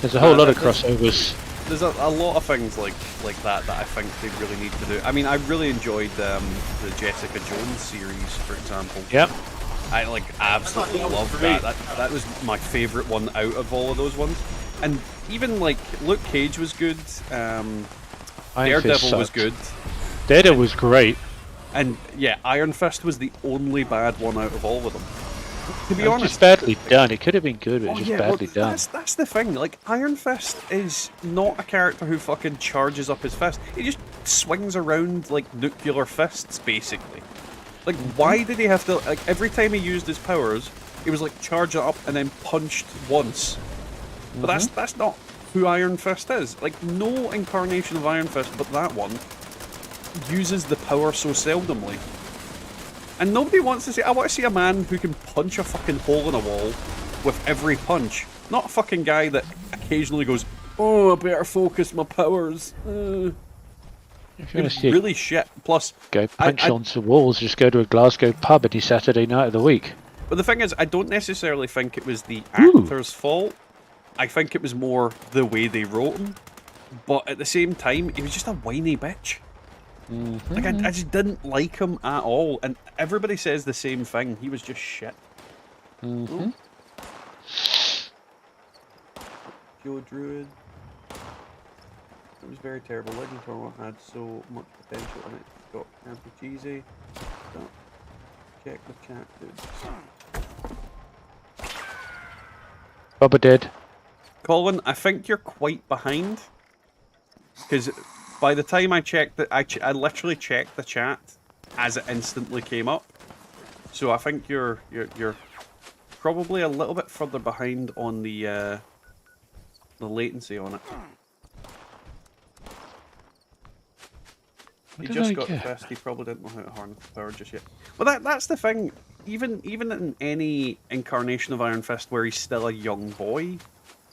There's a whole lot of crossovers. There's a lot of things like that I think they really need to do. I mean, I really enjoyed the Jessica Jones series, for example. Yep. I absolutely loved that. That was my favourite one out of all of those ones. And even like Luke Cage was good. Daredevil was good. Daredevil was great. And yeah, Iron Fist was the only bad one out of all of them. To be honest, just badly done. It could have been good, but it's just badly done. That's the thing. Like, Iron Fist is not a character who fucking charges up his fist. He just swings around like nuclear fists, basically. Like, why did he have to? Like, every time he used his powers, he was like charge it up and then punched once. But that's not who Iron Fist is. Like, no incarnation of Iron Fist, but that one uses the power so seldomly. And nobody wants to see. I want to see a man who can punch a fucking hole in a wall with every punch. Not a fucking guy that occasionally goes, "Oh, I better focus my powers." It's really shit. Plus, go punch onto walls. Just go to a Glasgow pub any Saturday night of the week. But the thing is, I don't necessarily think it was the actor's fault. I think it was more the way they wrote him. But at the same time, he was just a whiny bitch. Like, I just didn't like him at all, and everybody says the same thing. He was just shit. Joe Druid. It was very terrible. Legend Tournament had so much potential and it got kind of cheesy. Don't check the chat, dude. Bubba dead. Colin, I think you're quite behind. Because by the time I checked it, I literally checked the chat as it instantly came up. So I think you're probably a little bit further behind on the latency on it. He just got fast. He probably didn't know how to harness the power just yet. Well, that's the thing. Even in any incarnation of Iron Fist where he's still a young boy,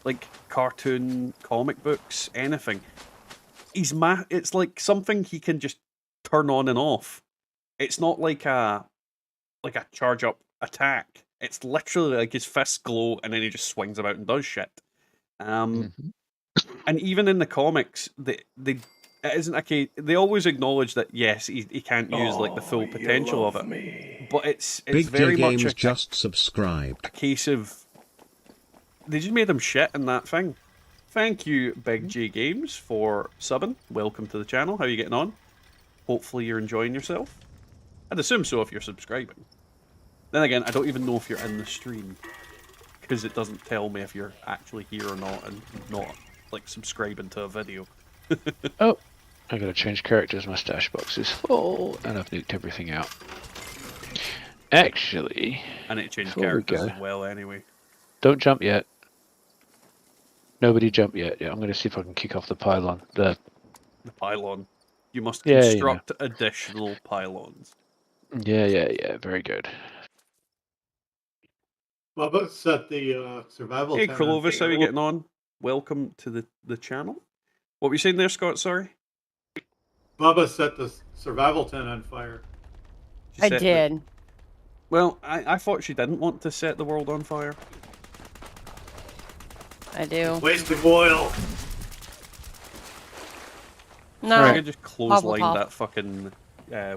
like cartoon, comic books, anything, it's like something he can just turn on and off. It's not like a charge up attack. It's literally like his fists glow and then he just swings about and does shit. And even in the comics, it isn't a case. They always acknowledge that yes, he can't use like the full potential of it, but it's Big very J much Games just subscribed. a case of they just made him shit in that thing. Thank you, Big J Games, for subbing. Welcome to the channel. How are you getting on? Hopefully you're enjoying yourself. I'd assume so if you're subscribing. Then again, I don't even know if you're in the stream because it doesn't tell me if you're actually here or not, and not like subscribing to a video. Oh, I gotta change characters. My stash box is full, and I've nuked everything out. Actually, I need to change characters as well anyway. Don't jump yet. Nobody jump yet. Yeah, I'm gonna see if I can kick off the pylon. The pylon. You must construct additional pylons. Yeah. Very good. Bubba set the survival. Hey, Clovis, how are you getting on? Welcome to the channel. What were you saying there, Scott? Sorry. Bubba set the survival tent on fire. I did. Well, I thought she didn't want to set the world on fire. I do. Wasting oil. No. I could just clothesline that fucking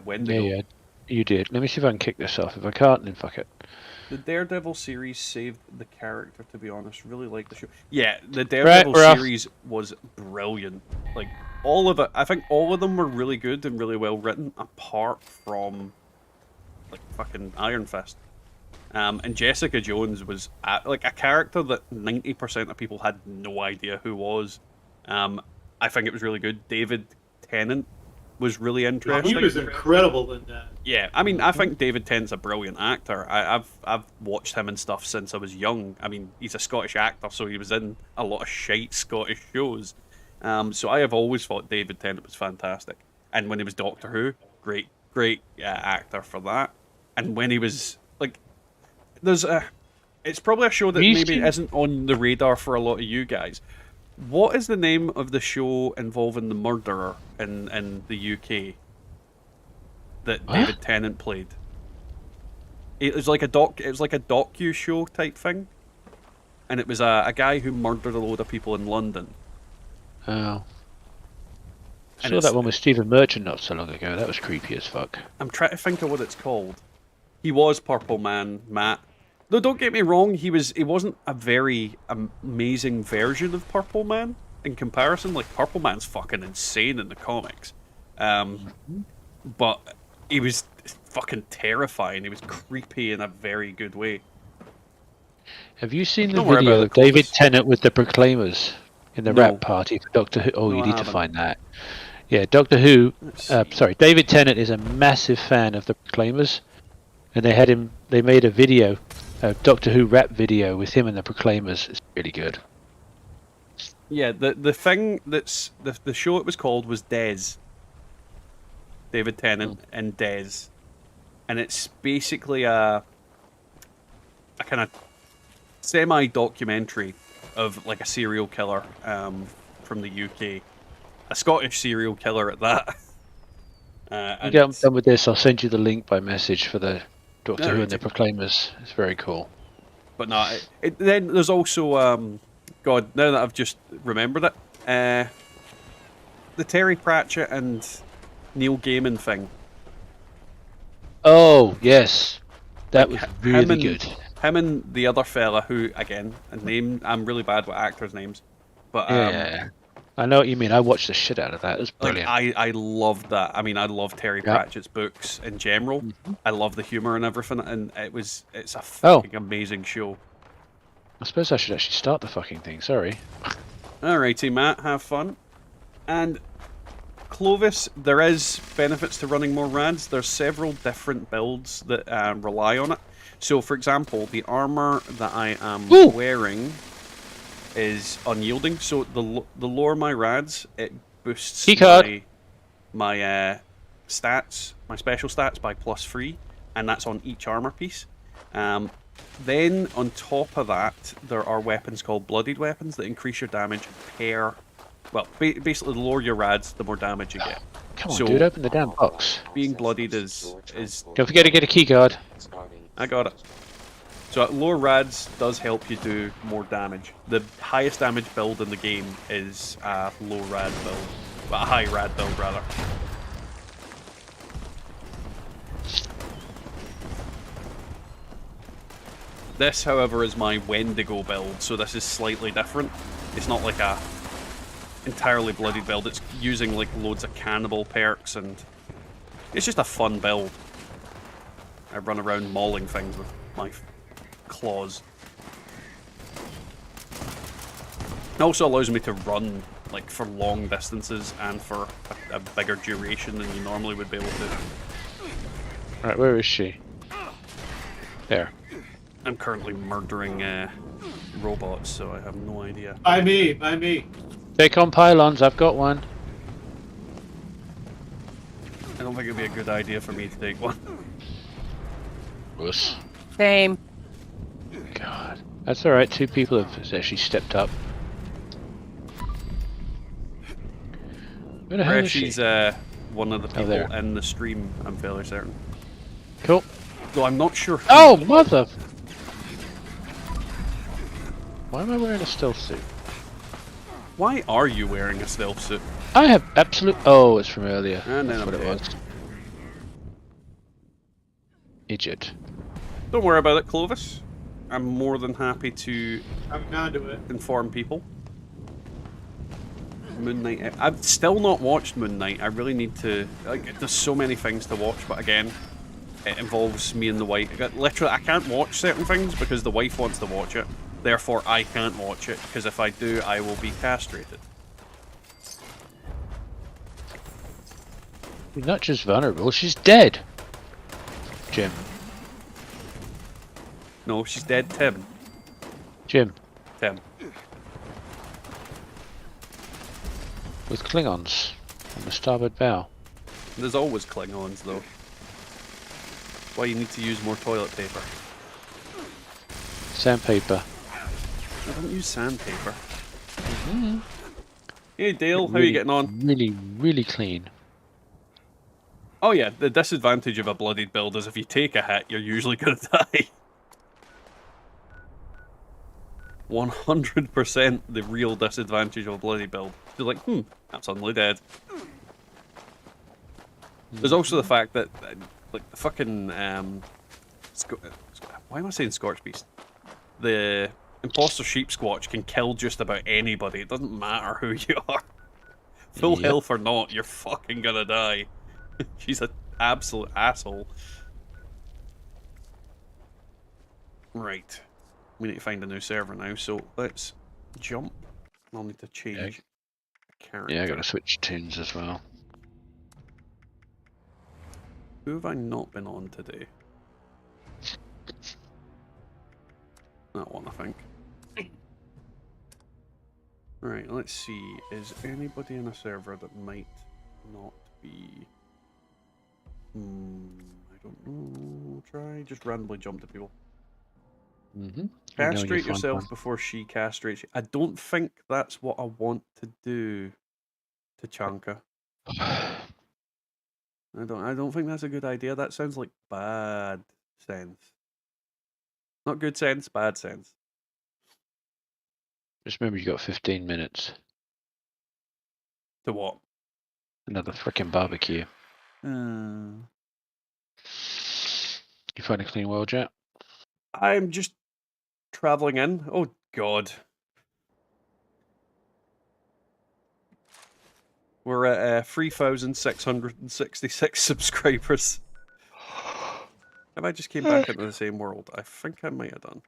Wendigo. Yeah, you did. Let me see if I can kick this off. If I can't, then fuck it. The Daredevil series saved the character, to be honest. Really like the show. Yeah, the Daredevil series was brilliant. Like, all of it. I think all of them were really good and really well written, apart from, like, fucking Iron Fist. And Jessica Jones was, like, a character that 90% of people had no idea who was. I think it was really good. David Tennant was really interesting. He was incredible in that. Yeah, I mean, I think David Tennant's a brilliant actor. I've watched him and stuff since I was young. I mean, he's a Scottish actor, so he was in a lot of shite Scottish shows. So I have always thought David Tennant was fantastic. And when he was Doctor Who, great actor for that. And when he was, like, it's probably a show that maybe isn't on the radar for a lot of you guys. What is the name of the show involving the murderer in the UK that David Tennant played? It was like a docu show type thing. and it was a guy who murdered a load of people in London. Oh. I And saw it's- that one with Stephen Merchant not so long ago. That was creepy as fuck. I'm trying to think of what it's called. He was Purple Man, Matt. No, don't get me wrong. He wasn't a very amazing version of Purple Man in comparison. Like Purple Man's fucking insane in the comics, but he was fucking terrifying. He was creepy in a very good way. Have you seen the Don't worry video about of it, David Clovis. Tennant with the Proclaimers in the No. rap party for Doctor Who? Oh, No, you I need to haven't. find that. Yeah, Doctor Who. Let's see. Sorry, David Tennant is a massive fan of the Proclaimers, and they had him. They made a video, a Doctor Who rap video with him and the Proclaimers. It's really good. Yeah, the thing that's the show it was called was Des. David Tennant and Des, and it's basically a kind of semi-documentary of like a serial killer from the UK, a Scottish serial killer at that. And Yeah, I'm done with this. I'll send you the link by message for the Doctor Who and Alright. the Proclaimers. It's very cool. But no, then there's also God. Now that I've just remembered it, the Terry Pratchett and Neil Gaiman thing. Oh yes, that was Him really and- good. Him and the other fella who, again, a name I'm really bad with actors' names, but Yeah, I know what you mean. I watched the shit out of that. It was like brilliant. I loved that. I mean, I love Terry Pratchett's books in general. I love the humor and everything, and it's a fucking amazing show. I suppose I should actually start the fucking thing. Sorry. Alrighty, Matt, have fun. And Clovis, there is benefits to running more rads. There's several different builds that rely on it. So, for example, the armor that I am wearing is unyielding. So the lower my rads, it boosts my stats, my special stats by +3, and that's on each armor piece. Then on top of that, there are weapons called bloodied weapons that increase your damage per. Well, basically, the lower your rads, the more damage you get. Come on, dude, open the damn box. Being bloodied is. Don't forget to get a key card. I got it. So at lower rads does help you do more damage. The highest damage build in the game is a low rad build. Well, a high rad build, rather. This, however, is my Wendigo build, so this is slightly different. It's not like a entirely bloodied build. It's using like loads of cannibal perks, and it's just a fun build. I run around mauling things with my claws. It also allows me to run like for long distances and for a bigger duration than you normally would be able to. Right, where is she? There. I'm currently murdering robots, so I have no idea. By me. Take on pylons. I've got one. I don't think it'd be a good idea for me to take one. Wuss. Same. God. That's alright. 2 people have actually stepped up. Where the hell is she? She's one of the people there. in the stream, I'm fairly certain. Cool. Though I'm not sure who. Oh, mother! Why am I wearing a stealth suit? Why are you wearing a stealth suit? I have absolute. Oh, it's from earlier. And then That's what I'm it dead. was. Idiot. Don't worry about it, Clovis. I'm more than happy to I'm conduit. inform people. Moon Knight. I've still not watched Moon Knight. I really need to. Like, there's so many things to watch, but again, it involves me and the wife. Literally, I can't watch certain things because the wife wants to watch it. Therefore, I can't watch it because if I do, I will be castrated. She's not just vulnerable, she's dead. Jim. No, she's dead, Tim. Jim. Tim. With Klingons on the starboard bow. There's always Klingons, though. Why you need to use more toilet paper. Sandpaper. I don't use sandpaper. Hey Dale, how are you getting on? Really, really clean. Oh yeah, the disadvantage of a bloodied build is if you take a hit, you're usually gonna die. 100% the real disadvantage of a bloody build. You're like, I'm suddenly dead. There's also the fact that, like, the fucking, why am I saying Scorch Beast? The Imposter Sheep Squatch can kill just about anybody. It doesn't matter who you are. Full health or not, you're fucking gonna die. She's an absolute asshole. Right. We need to find a new server now, so let's jump. I'll need to change character. Yeah, I gotta switch tunes as well. Who have I not been on today? That one, I think. Right, let's see. Is anybody in a server that might not be... I don't know. Try just randomly jump to people. Castrate yourself before she castrates you. I don't think that's what I want to do to Chanka. I don't think that's a good idea. That sounds like bad sense. Not good sense, bad sense. Just remember you got 15 minutes. To what? Another frickin' barbecue. You find a clean world yet? I'm just travelling in. Oh god. We're at 3,666 subscribers. Have I just came back into the same world? I think I might have done.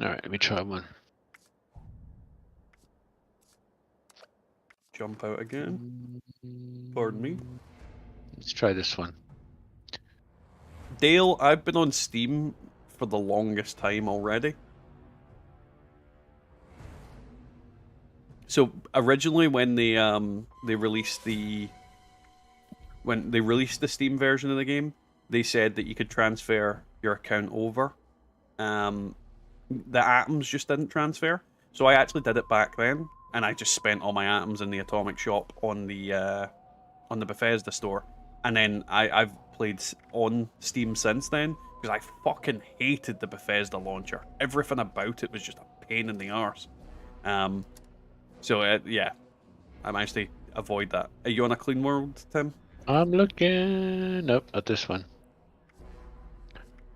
Alright, let me try one. Jump out again. Pardon me. Let's try this one. Dale, I've been on Steam for the longest time already. So originally, when they released the Steam version of the game, they said that you could transfer your account over. The atoms just didn't transfer, so I actually did it back then, and I just spent all my atoms in the Atomic Shop on the Bethesda store, and then I've played on Steam since then because I fucking hated the Bethesda launcher. Everything about it was just a pain in the arse. So yeah, I managed to avoid that. Are you on a clean world, Tim? I'm looking. Nope, not this one.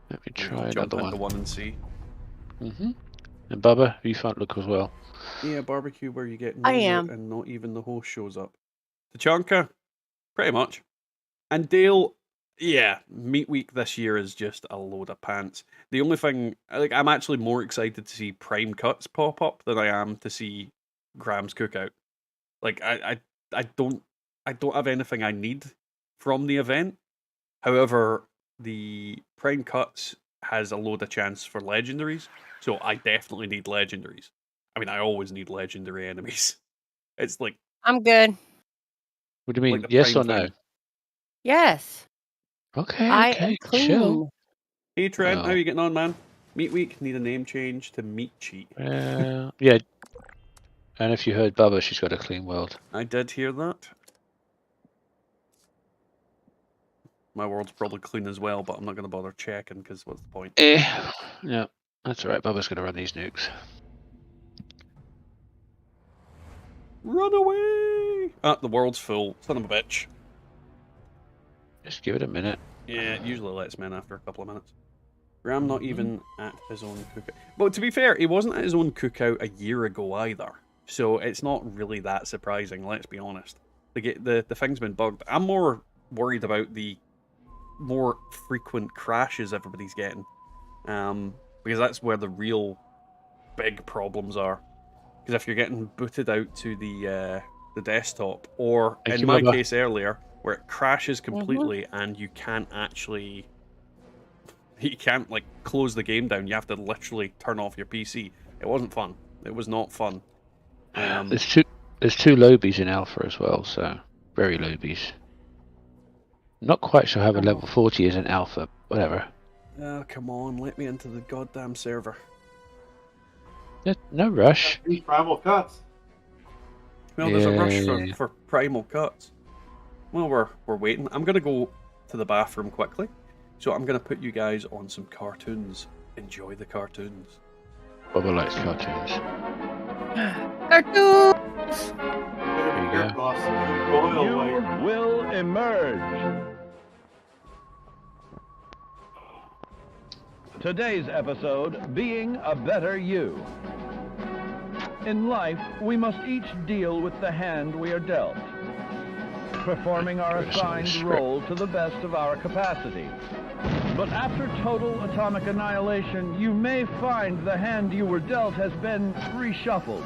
Let me try another one. Jump into one and see. And Bubba, you can't look as well. Yeah, barbecue where you get I am. and not even the host shows up. Tachanka, pretty much. And Dale, yeah, Meat Week this year is just a load of pants. The only thing, like, I'm actually more excited to see Prime Cuts pop up than I am to see Graham's Cookout. Like, I don't have anything I need from the event. However, the Prime Cuts has a load of chance for legendaries, so I definitely need legendaries. I mean, I always need legendary enemies. It's like... I'm good. What do you mean, like yes or Prime no? thing. Yes. Okay, I okay, am clean. chill. Hey Trent, Well. how are you getting on, man? Meat Week, need a name change to Meat Cheat. Yeah. And if you heard Bubba, she's got a clean world. I did hear that. My world's probably clean as well, but I'm not going to bother checking because what's the point? Yeah, that's alright. Bubba's going to run these nukes. Run away! Ah, the world's full. Son of a bitch. Just give it a minute. Yeah, it usually lets me in after a couple of minutes. Graham not even at his own cookout. But to be fair, he wasn't at his own cookout a year ago either. So it's not really that surprising, let's be honest. The thing's been bugged. I'm more worried about the more frequent crashes everybody's getting. Because that's where the real big problems are. Because if you're getting booted out to the desktop, or in my case earlier, where it crashes completely and you can't actually... You can't, like, close the game down. You have to literally turn off your PC. It wasn't fun. It was not fun. There's two lobies in alpha as well, so very lobies. Not quite sure how a level 40 is in alpha. Whatever. Oh, come on, let me into the goddamn server. No rush. These primal cuts. Well, there's a rush for primal cuts. Well, we're waiting. I'm gonna go to the bathroom quickly, so I'm gonna put you guys on some cartoons. Enjoy the cartoons. Bubba likes cartoons. Cartoons! There you go. You will emerge. Today's episode, Being a Better You. In life, we must each deal with the hand we are dealt, performing our assigned role to the best of our capacity. But after total atomic annihilation, you may find the hand you were dealt has been reshuffled.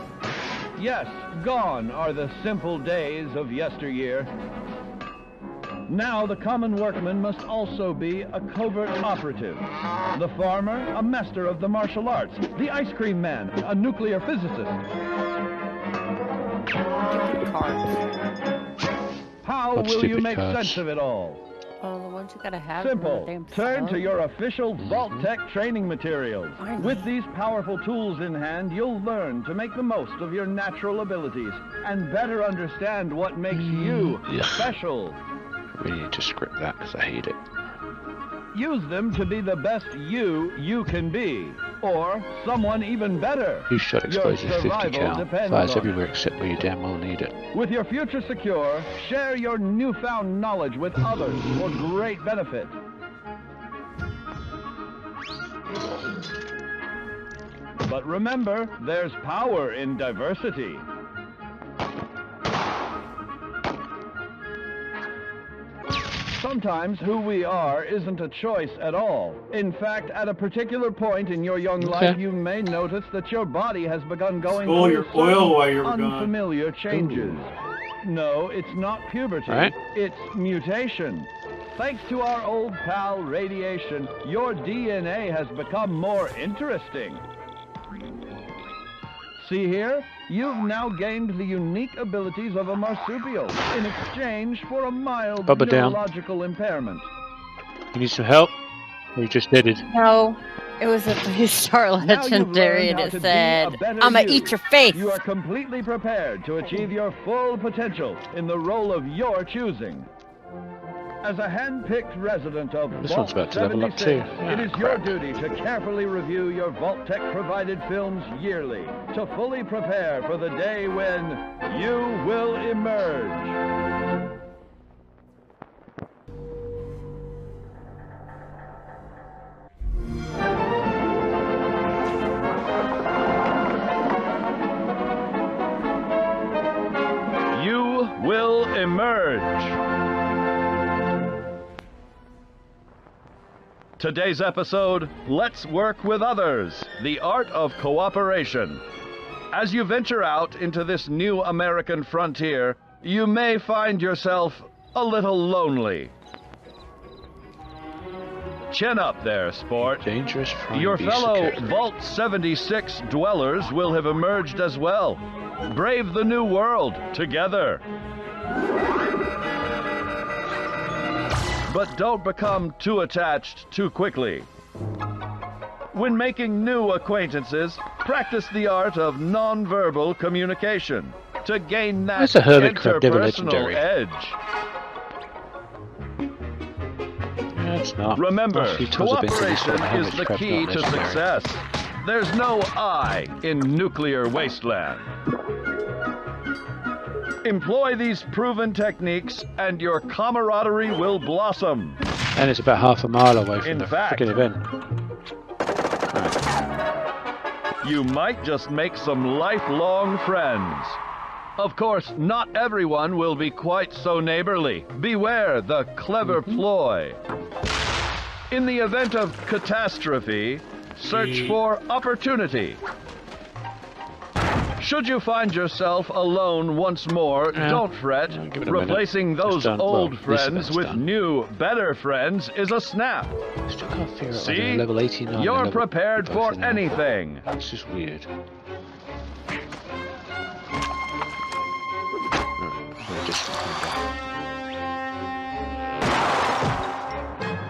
Yes, gone are the simple days of yesteryear. Now the common workman must also be a covert operative. The farmer, a master of the martial arts. The ice cream man, a nuclear physicist. How will you make sense of it all? Oh, the ones you gotta have. Simple. Turn to your official Vault-Tec training materials. With these powerful tools in hand, you'll learn to make the most of your natural abilities and better understand what makes you special. I really need to script that because I hate it. Use them to be the best you can be, or someone even better. Whose shot explodes Your 50 survival cal. depends Fires on everywhere except where you damn well need it. With your future secure, share your newfound knowledge with others for great benefit. But remember, there's power in diversity. Sometimes who we are isn't a choice at all. In fact, at a particular point in your young life, you may notice that your body has begun going through your oil while you were gone. unfamiliar changes. No, it's not puberty. Right. It's mutation. Thanks to our old pal radiation, your DNA has become more interesting. See here? You've now gained the unique abilities of a marsupial in exchange for a mild Bubba down. neurological impairment. You need some help? Or you just deaded? No, it was a 3-star legendary and it said, I'ma eat your face. You are completely prepared to achieve your full potential in the role of your choosing. As a hand-picked resident of This Vault one's about to level up too. 76, Ah, it is crap. your duty to carefully review your Vault-Tec provided films yearly to fully prepare for the day when you will emerge. You will emerge. Today's episode, Let's Work with Others, the Art of Cooperation. As you venture out into this new American frontier, you may find yourself a little lonely. Chin up there, sport. Dangerous flying Your beast fellow security. Vault 76 dwellers will have emerged as well. Brave the new world together. But don't become too attached too quickly. When making new acquaintances, practice the art of nonverbal communication to gain that That's a hermit crab devil interpersonal legendary. edge. It's not. Remember, A few times I've been to this cooperation one, hermit is the crab's key not to legendary. success. There's no I in nuclear wasteland. Employ these proven techniques and your camaraderie will blossom. And it's about half a mile away from In the fact- freaking event. You might just make some lifelong friends. Of course, not everyone will be quite so neighborly. Beware the clever ploy. In the event of catastrophe, search for opportunity. Should you find yourself alone once more, don't fret. give it a Replacing minute. those It's done. old Well, friends this with event's done. new, better friends is a snap. Still can't figure out whether See? level 89 and You're level prepared both for in there. anything. This is weird.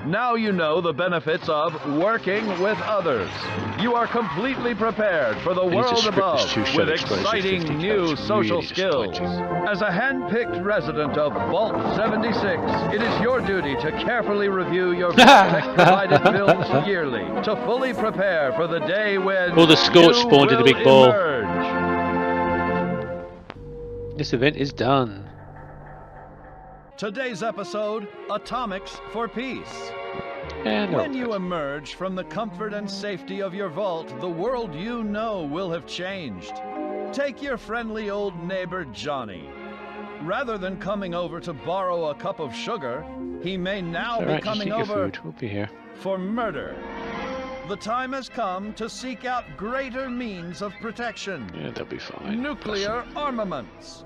Now you know the benefits of working with others. You are completely prepared for the world above with exciting new social skills. As a hand-picked resident of Vault 76, it is your duty to carefully review your Tech-provided builds yearly to fully prepare for the day when all the Scorch spawned in a big ball. emerge. This event is done. Today's episode, Atomics for Peace. And when you emerge from the comfort and safety of your vault, the world you know will have changed. Take your friendly old neighbor Johnny. Rather than coming over to borrow a cup of sugar, he may now be coming over we'll be here. for murder. The time has come to seek out greater means of protection. Yeah, they'll be fine. Nuclear armaments.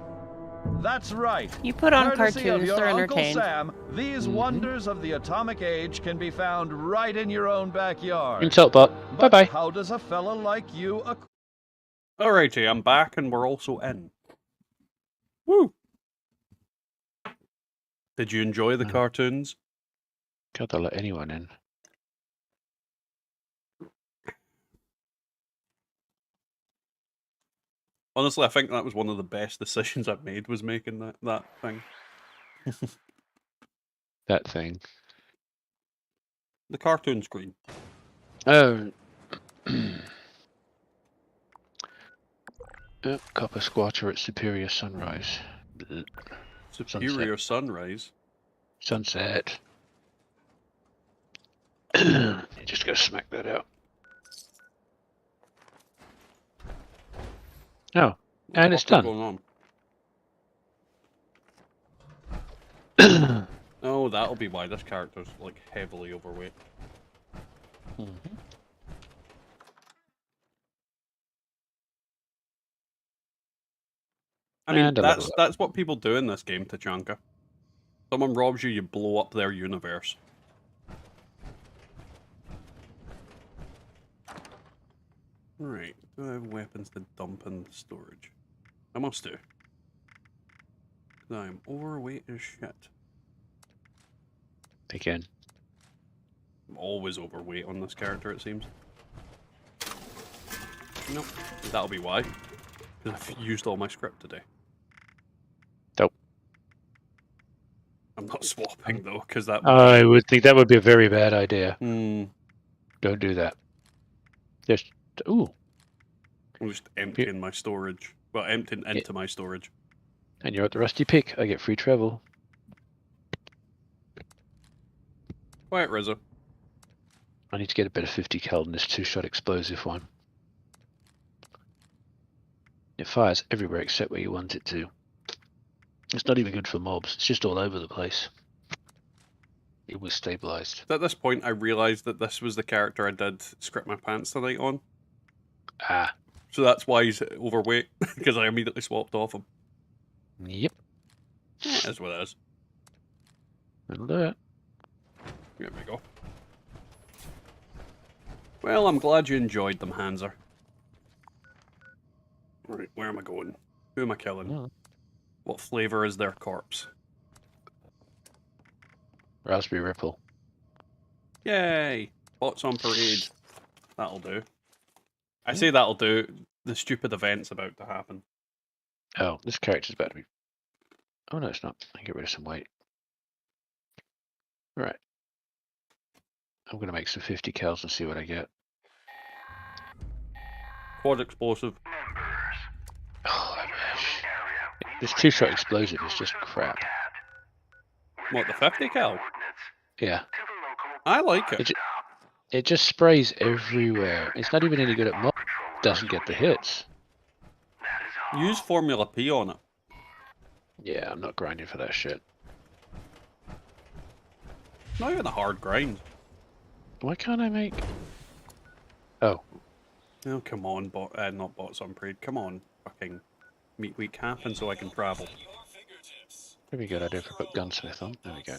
That's right. You put on Courtesy of cartoons, your they're Uncle entertained. Sam, these wonders of the atomic age can be found right in your own backyard. Insult bot. But Bye-bye. how does a fella like you Alrighty, I'm back and we're also in. Woo! Did you enjoy the cartoons? God, they'll let anyone in. Honestly, I think that was one of the best decisions I've made, was making that thing. That thing. The cartoon screen. Oh. Copper squatter at Superior Sunrise. Blech. Superior Sunrise? Sunset. You just go smack that out. Oh, and it's done. Going on? Oh, that'll be why this character's like heavily overweight. I mean, that's what people do in this game, Tachanka. Someone robs you, you blow up their universe. Right, do I have weapons to dump in storage? I must do. I'm overweight as shit. Again. I'm always overweight on this character, it seems. Nope, that'll be why. Because I've used all my script today. Nope. I'm not swapping though, because that. I would think that would be a very bad idea. Hmm. Don't do that. Just ooh. I'm just emptying my storage. Well, emptying into my storage. And you're at the Rusty Pig. I get free travel. Quiet, Rizzo. I need to get a better 50 cal than this 2-shot explosive one. It fires everywhere except where you want it to. It's not even good for mobs. It's just all over the place. It was stabilized. At this point, I realized that this was the character I did Script My Pants tonight on. Ah. So that's why he's overweight, because I immediately swapped off him. Yep. Yeah, that's what it is. That'll do it. There we go. Well, I'm glad you enjoyed them, Hanser. Right, where am I going? Who am I killing? Oh. What flavor is their corpse? Raspberry Ripple. Yay! Bots on parade. That'll do. I say that'll do. The stupid event's about to happen. Oh, this character's about to be... Oh, no, it's not. I can get rid of some weight. Right. I'm going to make some 50 cals and see what I get. Quad explosive. Oh, I wish. This 2-shot explosive is just crap. What, the 50 cal? Yeah. I like it. It just sprays everywhere. It's not even any good at mob. Doesn't get the hits. Use Formula P on it. Yeah, I'm not grinding for that shit. Not even a hard grind. Why can't I make... Oh. Oh, come on, not bots on parade. Come on, fucking meat week happen so I can travel. Very good idea for put gunsmith on. There we go.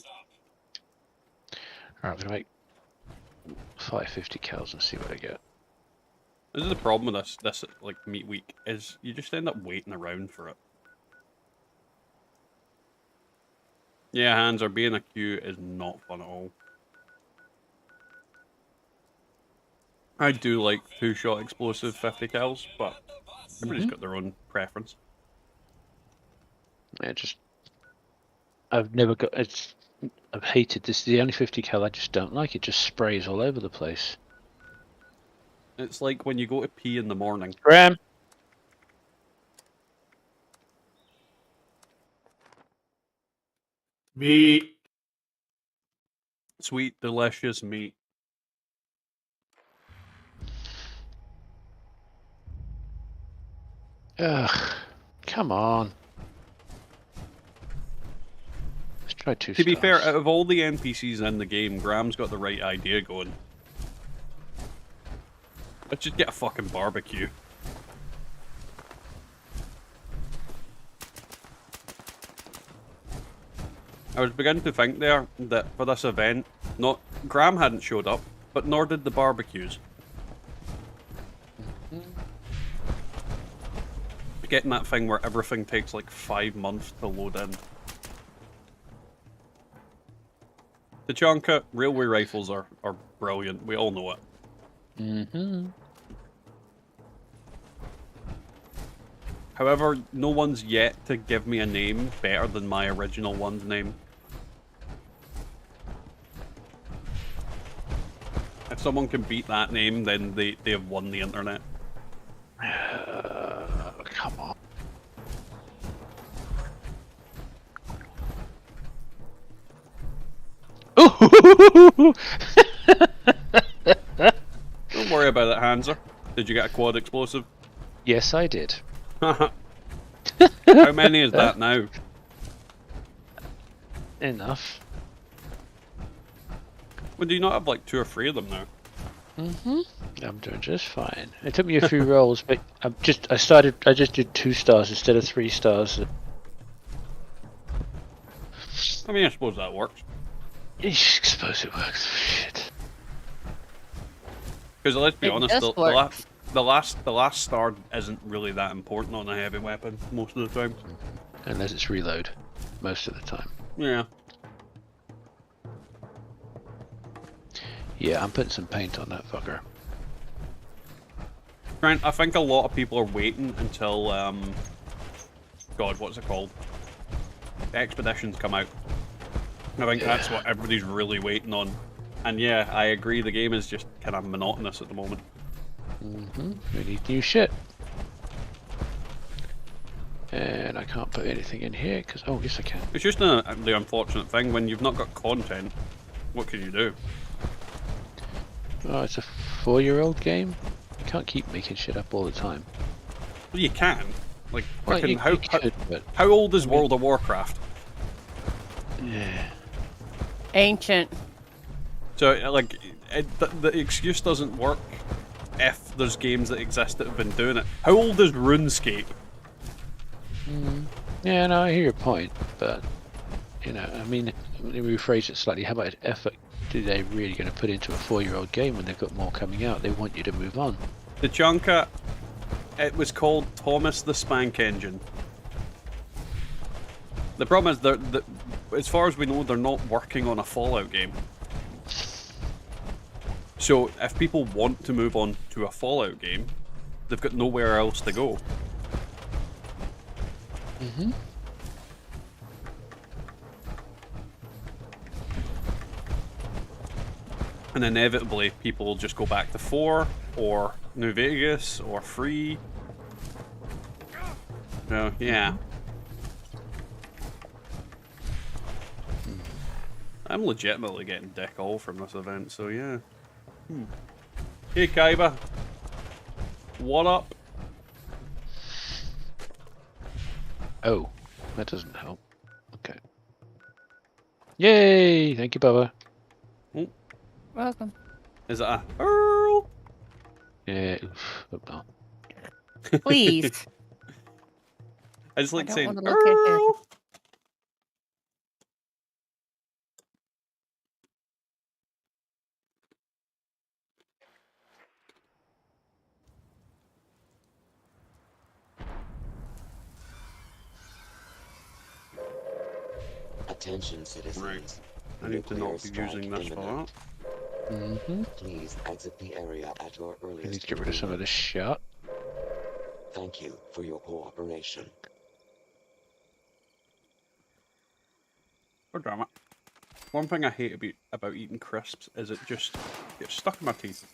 Alright, I'm gonna make 550 cals and see what I get. This is the problem with this like meat week, is you just end up waiting around for it. Yeah, Hands, being a queue is not fun at all. I do like 2-shot explosive 50 cals, but everybody's got their own preference. Yeah, just I've never got. I've hated this. The only 50 cal I just don't like. It just sprays all over the place. It's like when you go to pee in the morning. Graham. Meat. Sweet, delicious meat. Ugh, come on. Let's try 2 To stars. be fair, out of all the NPCs in the game, Graham's got the right idea going. Let's just get a fucking barbecue. I was beginning to think there that for this event, Graham hadn't showed up, but nor did the barbecues. Getting that thing where everything takes like 5 months to load in. The Tachanka railway rifles are brilliant, we all know it. Mm-hmm. However, no one's yet to give me a name better than my original one's name. If someone can beat that name, then they have won the internet. Come on. Don't worry about it, Hanser. Did you get a quad explosive? Yes, I did. How many is that now? Enough. Well, do you not have like 2 or 3 of them now? Mm-hmm. I'm doing just fine. It took me a few rolls, but I just did 2 stars instead of 3 stars. I mean, I suppose that works. I suppose it works. Shit. Because let's be honest, does the last star isn't really that important on a heavy weapon most of the time. Unless it's reload, most of the time. Yeah. Yeah, I'm putting some paint on that fucker. Grant, I think a lot of people are waiting until, God, what's it called? The expeditions come out. I think that's what everybody's really waiting on. And yeah, I agree, the game is just kind of monotonous at the moment. Mm-hmm. We need new shit. And I can't put anything in here, because... Oh, yes I can. It's just the unfortunate thing, when you've not got content, what can you do? Oh, it's a 4-year-old game? You can't keep making shit up all the time. Well, you can. Like, Well, fucking, you could, but... how old is World of Warcraft? Yeah. Ancient. So, like, the excuse doesn't work if there's games that exist that have been doing it. How old is RuneScape? Yeah, no, I hear your point, but, you know, I mean, let me rephrase it slightly. How much effort do they really going to put into a 4-year-old game when they've got more coming out? They want you to move on. The Tachanka, it was called Thomas the Spank Engine. The problem is, as far as we know, they're not working on a Fallout game. So, if people want to move on to a Fallout game, they've got nowhere else to go. Mm-hmm. And inevitably, people will just go back to 4, or New Vegas, or 3. So, yeah. I'm legitimately getting dick all from this event, so yeah. Hey, Kaiba. What up? Oh, that doesn't help. Okay. Yay! Thank you, Bubba. Oh, Welcome. is that a Earl? Yeah, oof, about. Please. I just like don't saying wanna look at it. Earl. Attention, citizens. Right. I need to not be using this for that. Please exit the area at your I earliest need to get rid of some of this shot. Thank you for your cooperation. Oh, damn it. One thing I hate about eating crisps is it just gets stuck in my teeth.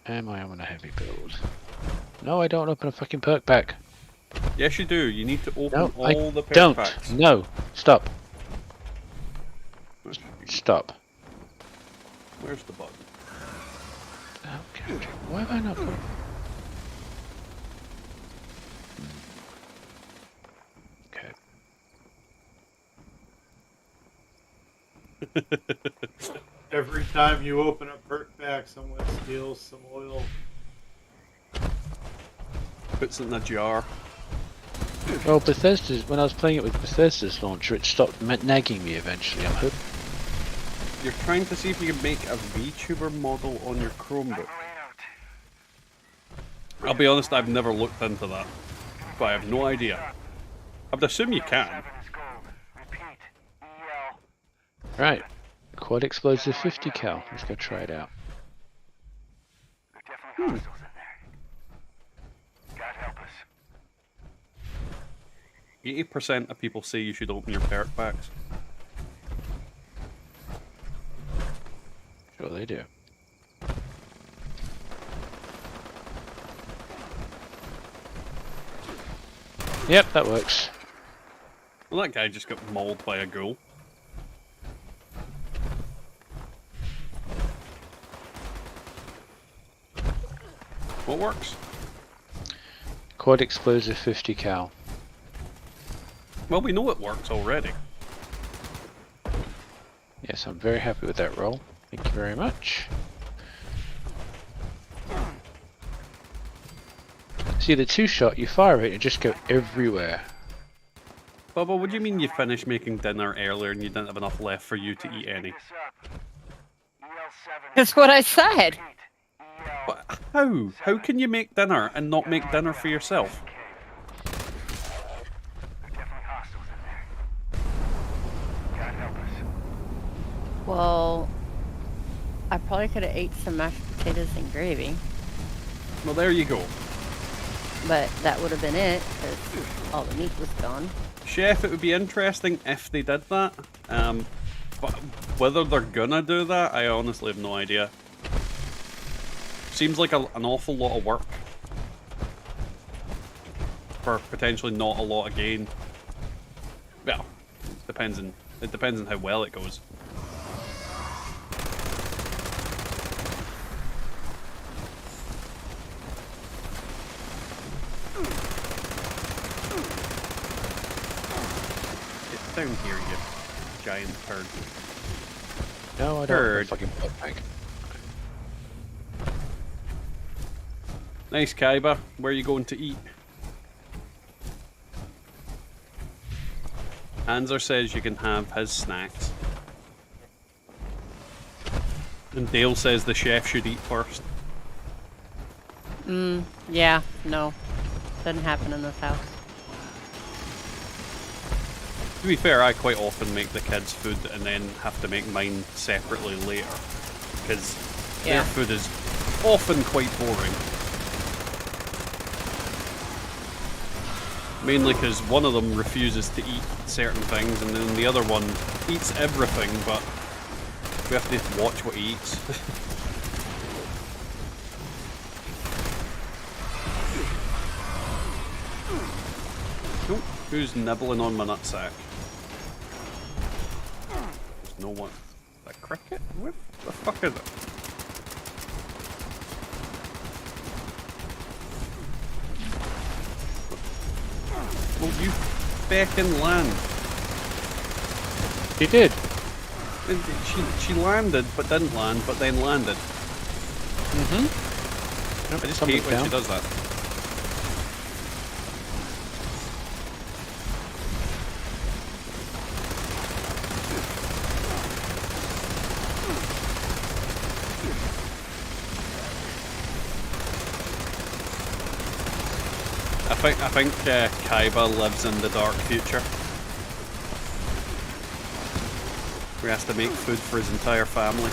Am I on a heavy build? No, I don't open a fucking perk pack. Yes, you do. You need to open No, all I the perk don't. packs. No, stop. Stop. Where's the button? Okay. Why have I not got... Okay. Every time you open a perk pack, someone steals some oil. Puts it in a jar. Well, Bethesda's, when I was playing it with Bethesda's launcher, it stopped nagging me eventually. I'm hoping. You're trying to see if you can make a VTuber model on your Chromebook. I'll be honest, I've never looked into that, but I have no idea. I would assume you can. Right. Quad explosive 50 cal. Let's go try it out. 80% of people say you should open your perk packs. Sure they do. Yep, that works. Well, that guy just got mauled by a ghoul. What works? Quad explosive 50 cal. Well, we know it works already. Yes, I'm very happy with that roll. Thank you very much. See, the two-shot, you fire it and just go everywhere. Bubba, what do you mean you finished making dinner earlier and you didn't have enough left for you to eat any? That's what I said. But how? How can you make dinner and not make dinner for yourself? Well, I probably could have ate some mashed potatoes and gravy. Well, there you go. But that would have been it, because all the meat was gone. Chef, it would be interesting if they did that. But whether they're gonna do that, I honestly have no idea. Seems like an awful lot of work for potentially not a lot of gain. Well, it depends on how well it goes. Get down here, you giant turd. No, I don't have a fucking perk pack. Nice, Kaiba. Where are you going to eat? Hanser says you can have his snacks. And Dale says the chef should eat first. Yeah, no. Doesn't happen in this house. To be fair, I quite often make the kids food and then have to make mine separately later. Because their food is often quite boring. Mainly because one of them refuses to eat certain things and then the other one eats everything, but we have to watch what he eats. Oh, who's nibbling on my nutsack? There's no one. A cricket? What the fuck is it? Well, you feckin' land. He did. She landed, but didn't land, but then landed. Yep, I just hate when she does that. I think Kaiba lives in the dark future. Where he has to make food for his entire family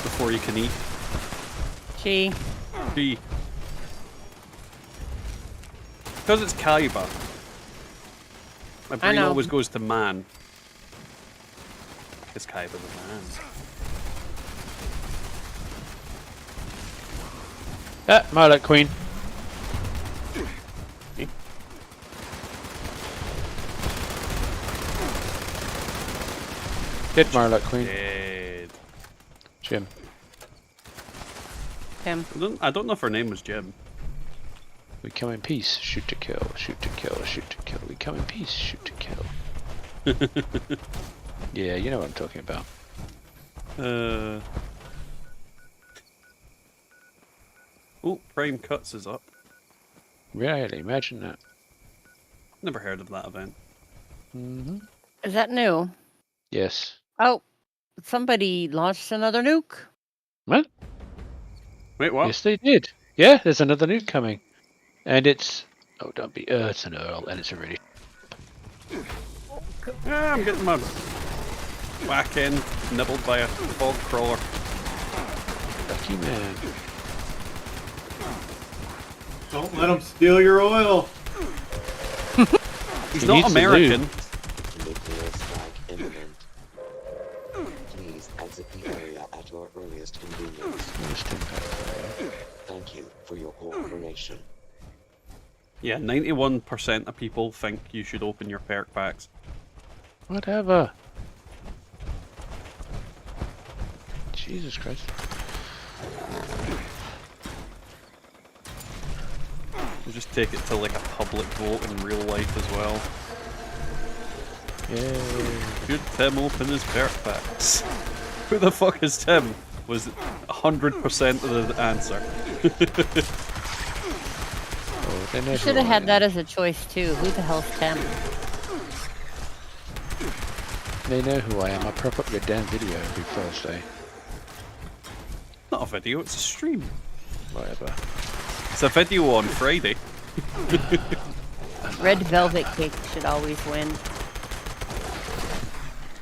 before he can eat. Gee. Gee. Because it's Kaiba. My brain always goes to man. Because Kaiba's a man. Ah, Marlet Queen. Dead Marlet Queen. Dead. Jim. Tim. I don't know if her name was Jim. We come in peace, shoot to kill, shoot to kill, shoot to kill. We come in peace, shoot to kill. Yeah, you know what I'm talking about. Oh, Prime Cuts is up. Really? Imagine that. Never heard of that event. Mm-hmm. Is that new? Yes. Oh, somebody launched another nuke. What? Wait, what? Yes, they did. Yeah, there's another nuke coming. And it's... Oh, don't be... it's an Earl, and it's already... Yeah, I'm getting my whack in, nibbled by a fog crawler. Lucky man. Don't let them steal your oil. He's not American. Nuclear strike imminent. Please exit the area at your earliest convenience. Thank you for your cooperation. Yeah, 91% of people think you should open your perk packs. Whatever. Jesus Christ. We'll just take it to like a public vote in real life as well. Yay. Should Tim open his perk packs? Who the fuck is Tim? Was 100% of the answer. You should have had that as a choice too. Who the hell's Tim? They know who I am. I prop up your damn video every Thursday. Not a video, it's a stream. Whatever. It's a video on Friday. Red velvet cake should always win.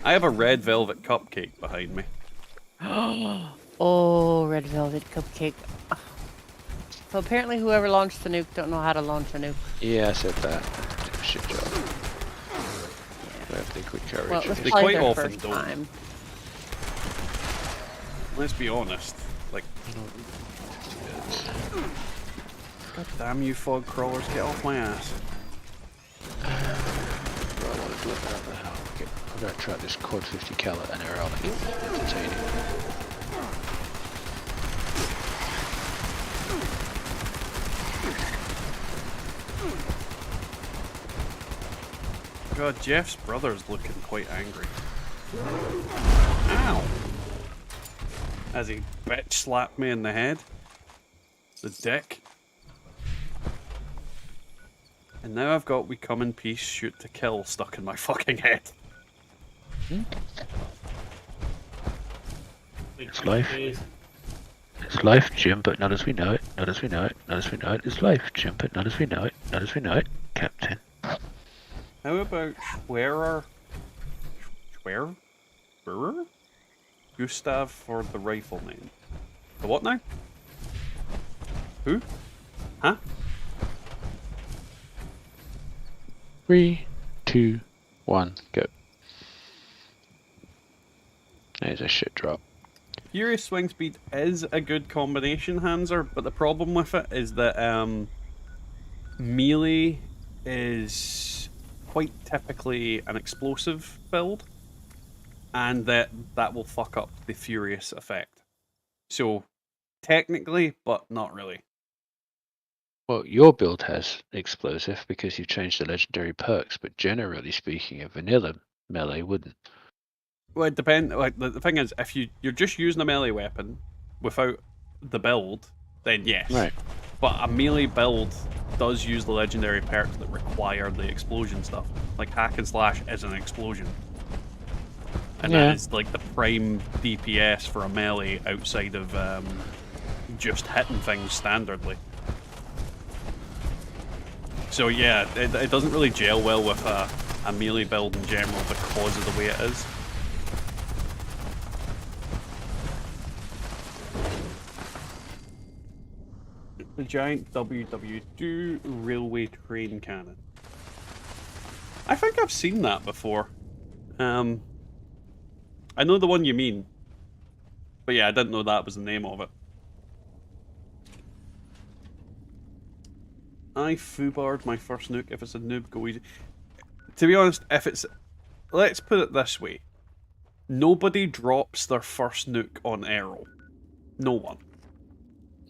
I have a red velvet cupcake behind me. Oh, red velvet cupcake. So apparently whoever launched the nuke don't know how to launch a nuke. Yeah, I said that. Did a shit job. Yeah. They quit courage. Well, it was They probably quite their often first don't. time. Let's be honest. Like, God damn you fog crawlers, get off my ass. I'm gonna try this quad 50 cal and air and get entertaining. God, Jeff's brother's looking quite angry. Ow! As he bitch slapped me in the head. The dick. And now I've got we come in peace, shoot to kill stuck in my fucking head. It's life. It's life, Jim, but not as we know it. Not as we know it. Not as we know it. It's life, Jim, but not as we know it. Not as we know it, Captain. How about Schwerer? Gustav for the rifle name. The what now? Who? Huh? 3, 2, 1, go. There's a shit drop. Furious Swing Speed is a good combination, Hanser, but the problem with it is that melee is quite typically an explosive build, and that will fuck up the Furious effect. So, technically, but not really. Well, your build has explosive because you've changed the legendary perks, but generally speaking, a vanilla melee wouldn't. Well, it depends. Like the thing is, if you're just using a melee weapon without the build, then yes. Right. But a melee build does use the legendary perks that require the explosion stuff. Like hack and slash is an explosion, and that is like the prime DPS for a melee outside of just hitting things standardly. So yeah, it doesn't really gel well with a melee build in general because of the way it is. The giant WW2 railway train cannon. I think I've seen that before. I know the one you mean. But yeah, I didn't know that was the name of it. I foobarred my first nuke. If it's a noob, go easy. To be honest, if it's... Let's put it this way. Nobody drops their first nuke on Arrow. No one.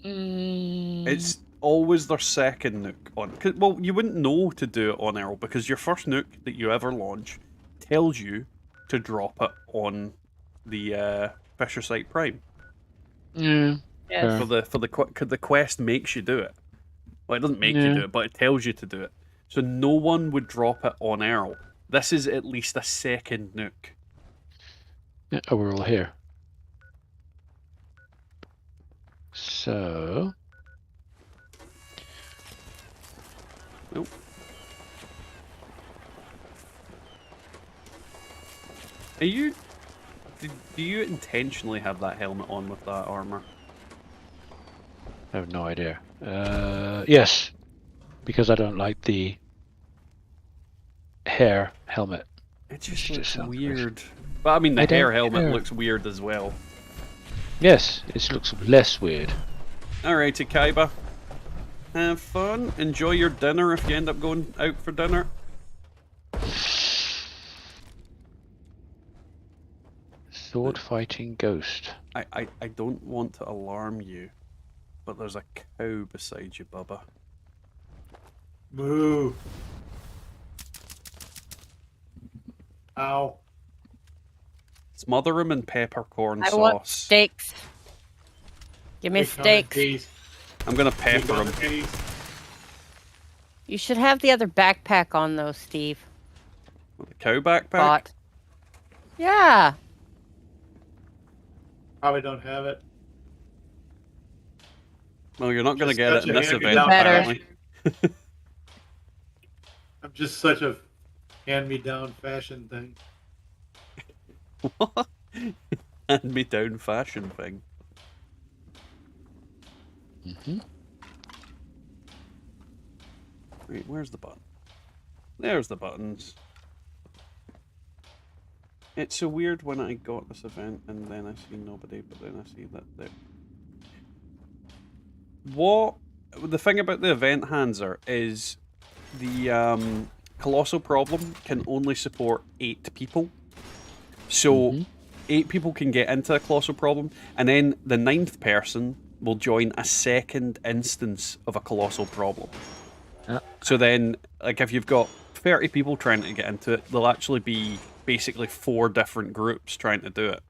It's always their second nuke on... Well, you wouldn't know to do it on Arrow because your first nuke that you ever launch tells you to drop it on the Fisher Site Prime. Yeah. Yes. For the quest makes you do it. Well, it doesn't make you do it, but it tells you to do it. So no one would drop it on Arrow. This is at least a second nuke. Yeah, oh, we're all here. So... Nope. Are you... Do you intentionally have that helmet on with that armor? I have no idea. Yes, because I don't like the hair helmet. It just looks weird. But I mean, the hair helmet looks weird as well. Yes, it looks less weird. Alrighty, Kaiba. Have fun. Enjoy your dinner if you end up going out for dinner. Sword fighting ghost. I don't want to alarm you, but there's a cow beside you, Bubba. Moo. Ow. Smother him in peppercorn I sauce. want steaks. Give me steaks. I'm gonna pepper him. You should have the other backpack on though, Steve. The cow backpack? Bot. Yeah. Probably don't have it. Well, you're not gonna Just get it such in a this handy event, down apparently. I'm just such a hand-me-down fashion thing. What? Hand-me-down fashion thing. Wait, where's the button? There's the buttons. It's so weird when I got this event and then I see nobody, but then I see that there. What? The thing about the event Hanser is the Colossal Problem can only support 8 people. So 8 people can get into a Colossal Problem, and then the 9th person will join a second instance of a Colossal Problem. So then, like, if you've got 30 people trying to get into it, there'll actually be basically 4 different groups trying to do it.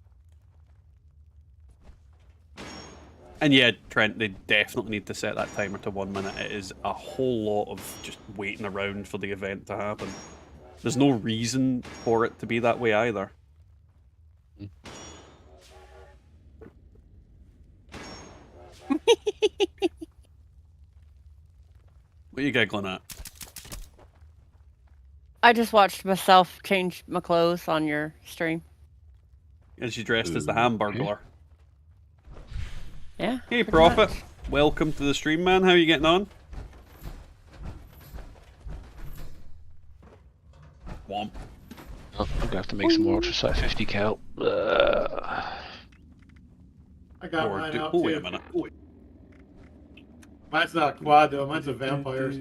And yeah, Trent, they definitely need to set that timer to 1 minute. It is a whole lot of just waiting around for the event to happen. There's no reason for it to be that way either. What are you giggling at? I just watched myself change my clothes on your stream. And she dressed as the Hamburglar. Yeah. Hey, pretty Prophet. much. Welcome to the stream, man. How are you getting on? Womp. Oh, I'm gonna have to make some more Ultrasight 50 cal. I got Or mine do- out oh, too. wait a minute. Mine's not a quad though. Mine's a vampires.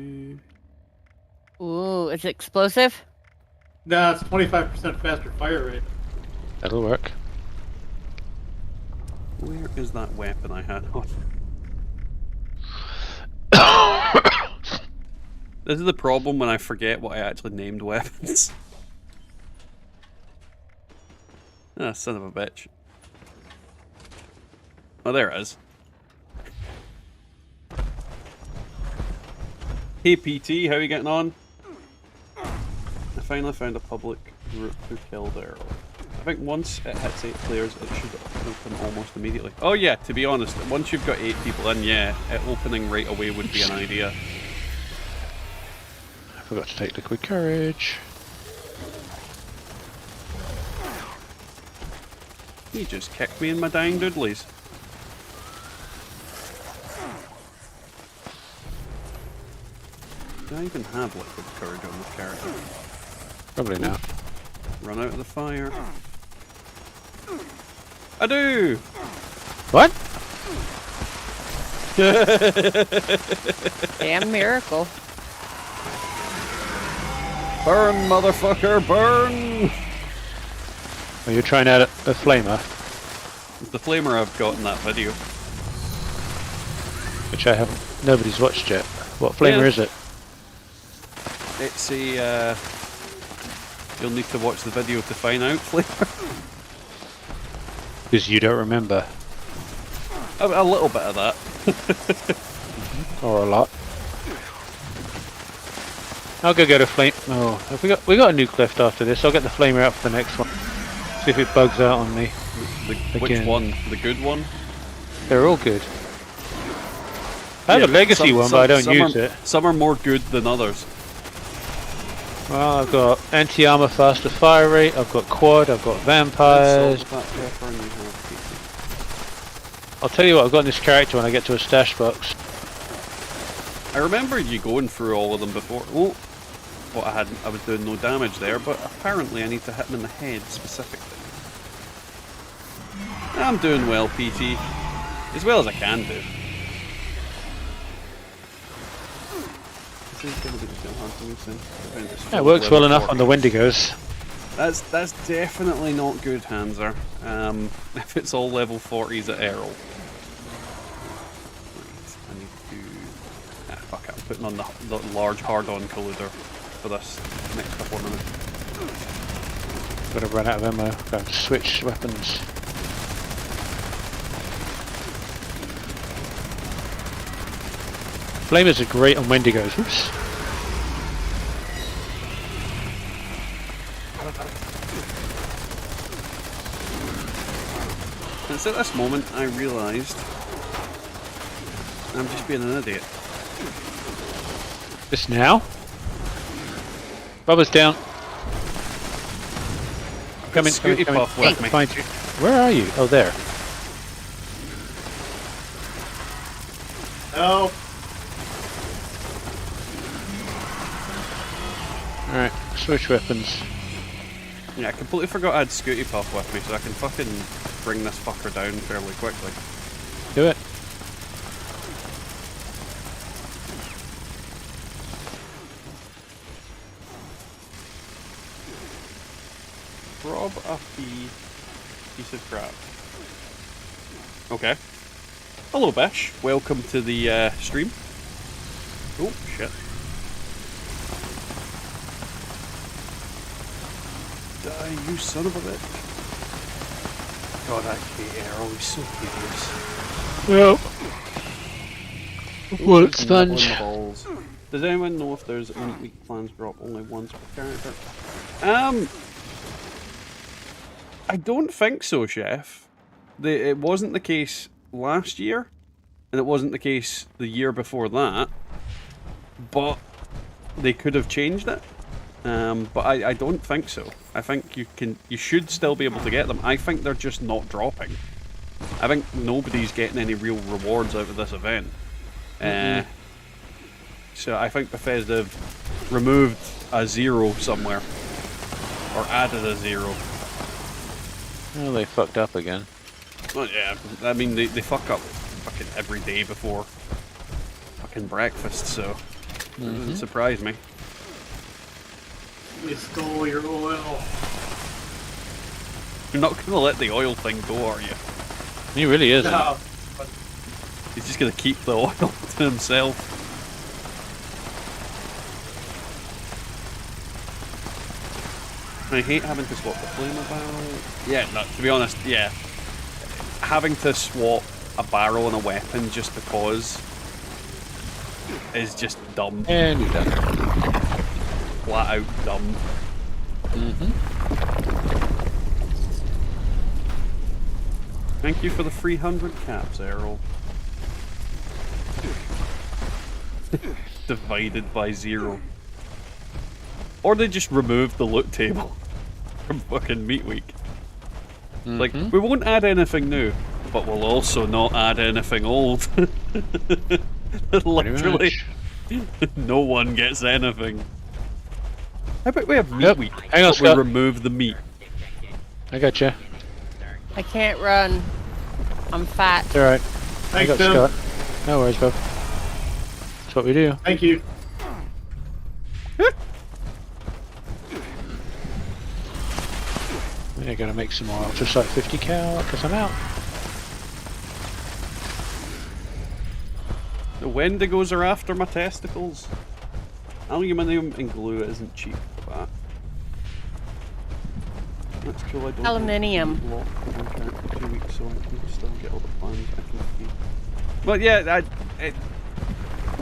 Ooh, is it explosive? No, it's 25% faster fire rate. That'll work. Where is that weapon I had on? This is the problem when I forget what I actually named weapons. Ah, son of a bitch. Oh, there it is. Hey PT, how are you getting on? I finally found a public group who killed Arrow. I think once it hits 8 players, it should open almost immediately. Oh yeah, to be honest, once you've got 8 people in, yeah, it opening right away would be an idea. Forgot to take liquid courage. He just kicked me in my dying doodlies. Do I even have liquid courage on this character? Probably not. Run out of the fire. I do! What? Damn miracle. Burn, motherfucker, burn! Are you trying out a flamer? The flamer I've got in that video. Which I haven't. Nobody's watched yet. What flamer is it? It's a. You'll need to watch the video to find out flamer. Because you don't remember. A little bit of that. Or a lot. I'll go get a flame. Oh, have we got a nuke left after this. I'll get the flamer out for the next one. See if it bugs out on me. Which one? The good one? They're all good. I have a legacy one, but I don't use it. Some are more good than others. Well, I've got anti-armor, faster fire rate. I've got quad. I've got vampires. I'll tell you what, I've got in this character when I get to a stash box. I remember you going through all of them before. Oh, well, I was doing no damage there, but apparently I need to hit them in the head specifically. I'm doing well, PT. As well as I can do. Yeah, it works well enough on the Wendigos. That's definitely not good, Hanser. If it's all level 40s at Errol. I need to... fuck it, I'm putting on the large hard-on colluder for this next couple of minutes. Gotta run out of ammo. Gotta switch weapons. Flamers are great on Wendigos. Oops. It's at this moment I realised I'm just being an idiot. Just now? Bubba's down. Coming, Scooty Puff with me. Find you. Where are you? Oh, there. No. Alright, switch weapons. Yeah, I completely forgot I had Scooty Puff with me, so I can fucking bring this fucker down fairly quickly. Do it. Rob a piece of crap. Okay. Hello, Bish. Welcome to the stream. Oh, shit. Die, you son of a bitch. God, I hate Arrow. He's so hideous. Yep. Bullet sponge. Does anyone know if there's any weak plans drop only once per character? I don't think so, Chef. It wasn't the case last year, and it wasn't the case the year before that, but they could have changed it. But I don't think so. I think you should still be able to get them. I think they're just not dropping. I think nobody's getting any real rewards out of this event. So I think Bethesda have removed a 0 somewhere. Or added a 0. Oh, they fucked up again. Well, yeah, I mean, they fuck up fucking every day before fucking breakfast, so it doesn't surprise me. They stole your oil. You're not gonna let the oil thing go, are you? He really isn't. No. He's just gonna keep the oil to himself. I hate having to swap the flamer barrel. Yeah, no, to be honest, yeah. Having to swap a barrel and a weapon just because is just dumb. And you're done. Flat out dumb. Thank you for the 300 caps, Errol. Divided by 0. Or they just remove the loot table from fucking Meat Week. Like, we won't add anything new, but we'll also not add anything old. Literally, no one gets anything. How about we have Meat Week, Hang on, but we Scott. remove the meat? I gotcha. I can't run. I'm fat. It's alright. I Thanks, got Tim. Scott. No worries, bub. That's what we do. Thank you. We're gonna make some more Ultra Sight 50 cal because I'm out. The Wendigos are after my testicles. Aluminium and glue isn't cheap, but that's cool. I don't Aluminium. lock the contract for 2 weeks, so I can still get all the plans I can see. But yeah,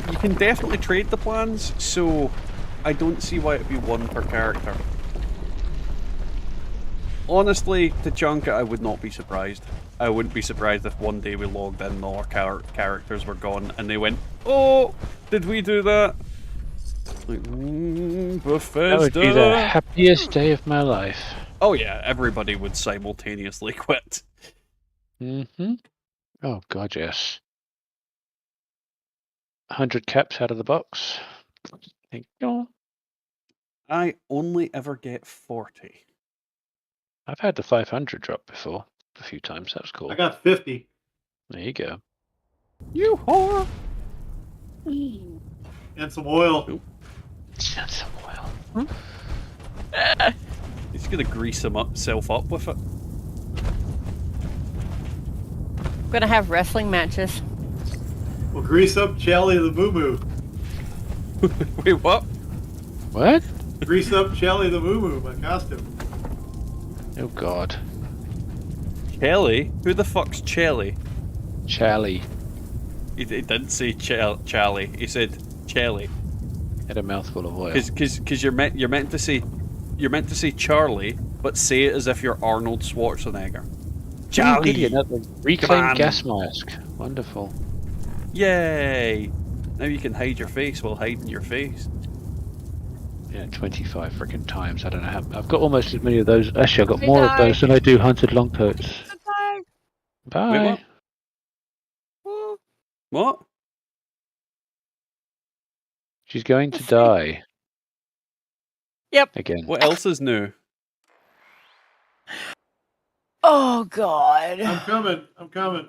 you can definitely trade the plans, so I don't see why it'd be one per character. Honestly, to chunk it, I would not be surprised. I wouldn't be surprised if one day we logged in and all our characters were gone and they went, "Oh, did we do that?" Like, Bethesda. That would be the happiest day of my life. Oh yeah, everybody would simultaneously quit. Oh god, yes. 100 caps out of the box. Thank you. I only ever get 40. I've had the 500 drop before a few times. That was cool. I got 50. There you go. You whore! And some oil. And some oil. He's gonna grease himself up with it. I'm gonna have wrestling matches. We'll grease up Charlie the Moo Moo. Wait, what? What? Grease up Charlie the Moo Moo, my costume. Oh god. Chelly? Who the fuck's Chelly? Charlie. He didn't say Charlie. He said Chelly. Had a mouthful of oil. Because you're meant to say Charlie, but say it as if you're Arnold Schwarzenegger. Charlie. Another reclaimed gas mask. Wonderful. Yay! Now you can hide your face while hiding your face. Yeah, 25 freaking times. I don't know how. I've got almost as many of those. Actually, I've got more of those than I do hunted longcoats. Bye. Wait, what? What? She's going to die. Yep. Again. What else is new? Oh god. I'm coming. I'm coming.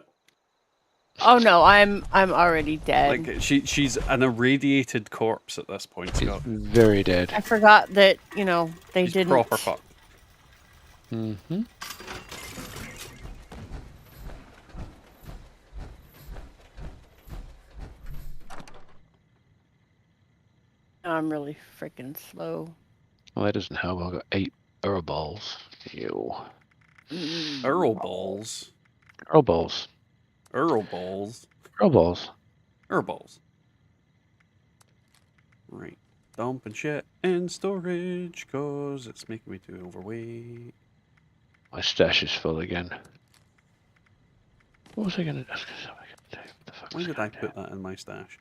Oh no, I'm already dead. Like she's an irradiated corpse at this point, Scott. Very dead. I forgot that, they She's didn't. proper fucked. I'm really freaking slow. Well, that doesn't help. I've got 8 Earl balls. Ew. Earl balls. Earl balls. Earl balls. Earl balls. Earl balls. Right. Dumping shit in storage because it's making me too overweight. My stash is full again. What was I going to do? Why did I put that in my stash?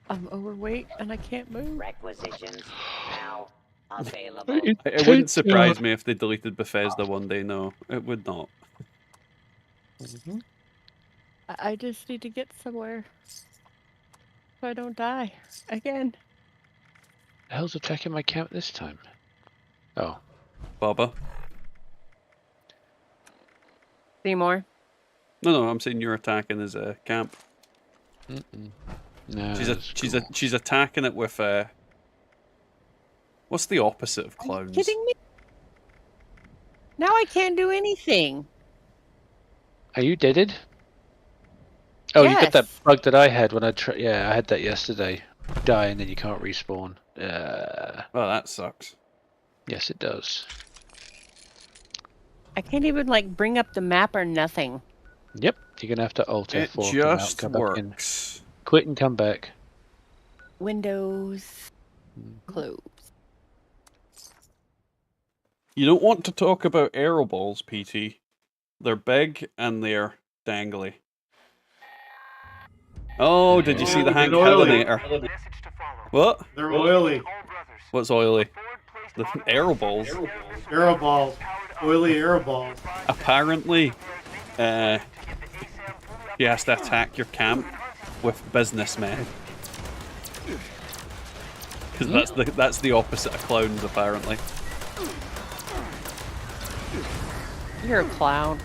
I'm overweight and I can't move. Requisitions now available. It wouldn't surprise me if they deleted Bethesda one day. No, it would not. I just need to get somewhere so I don't die again. The hell's attacking my camp this time? Oh. Baba. Seymour. No, I'm saying you're attacking his camp. No. She's attacking it with what's the opposite of clowns? Are you kidding me? Now I can't do anything. Are you deaded? Oh, Yes. you got that bug that I had when I yeah, I had that yesterday. Die and then you can't respawn. Well, that sucks. Yes, it does. I can't even bring up the map or nothing. Yep, you're gonna have to alter It for just come back in. works. Quit and come back. Windows close. You don't want to talk about arrow balls, PT. They're big and they're dangly. Oh, did you see the Hank Hellinator? Oily. What? They're oily. What's oily? The arrow balls. Arrow balls. Oily arrow balls. Apparently, you has to attack your camp with businessmen. Because that's the opposite of clowns, apparently. You're a clown.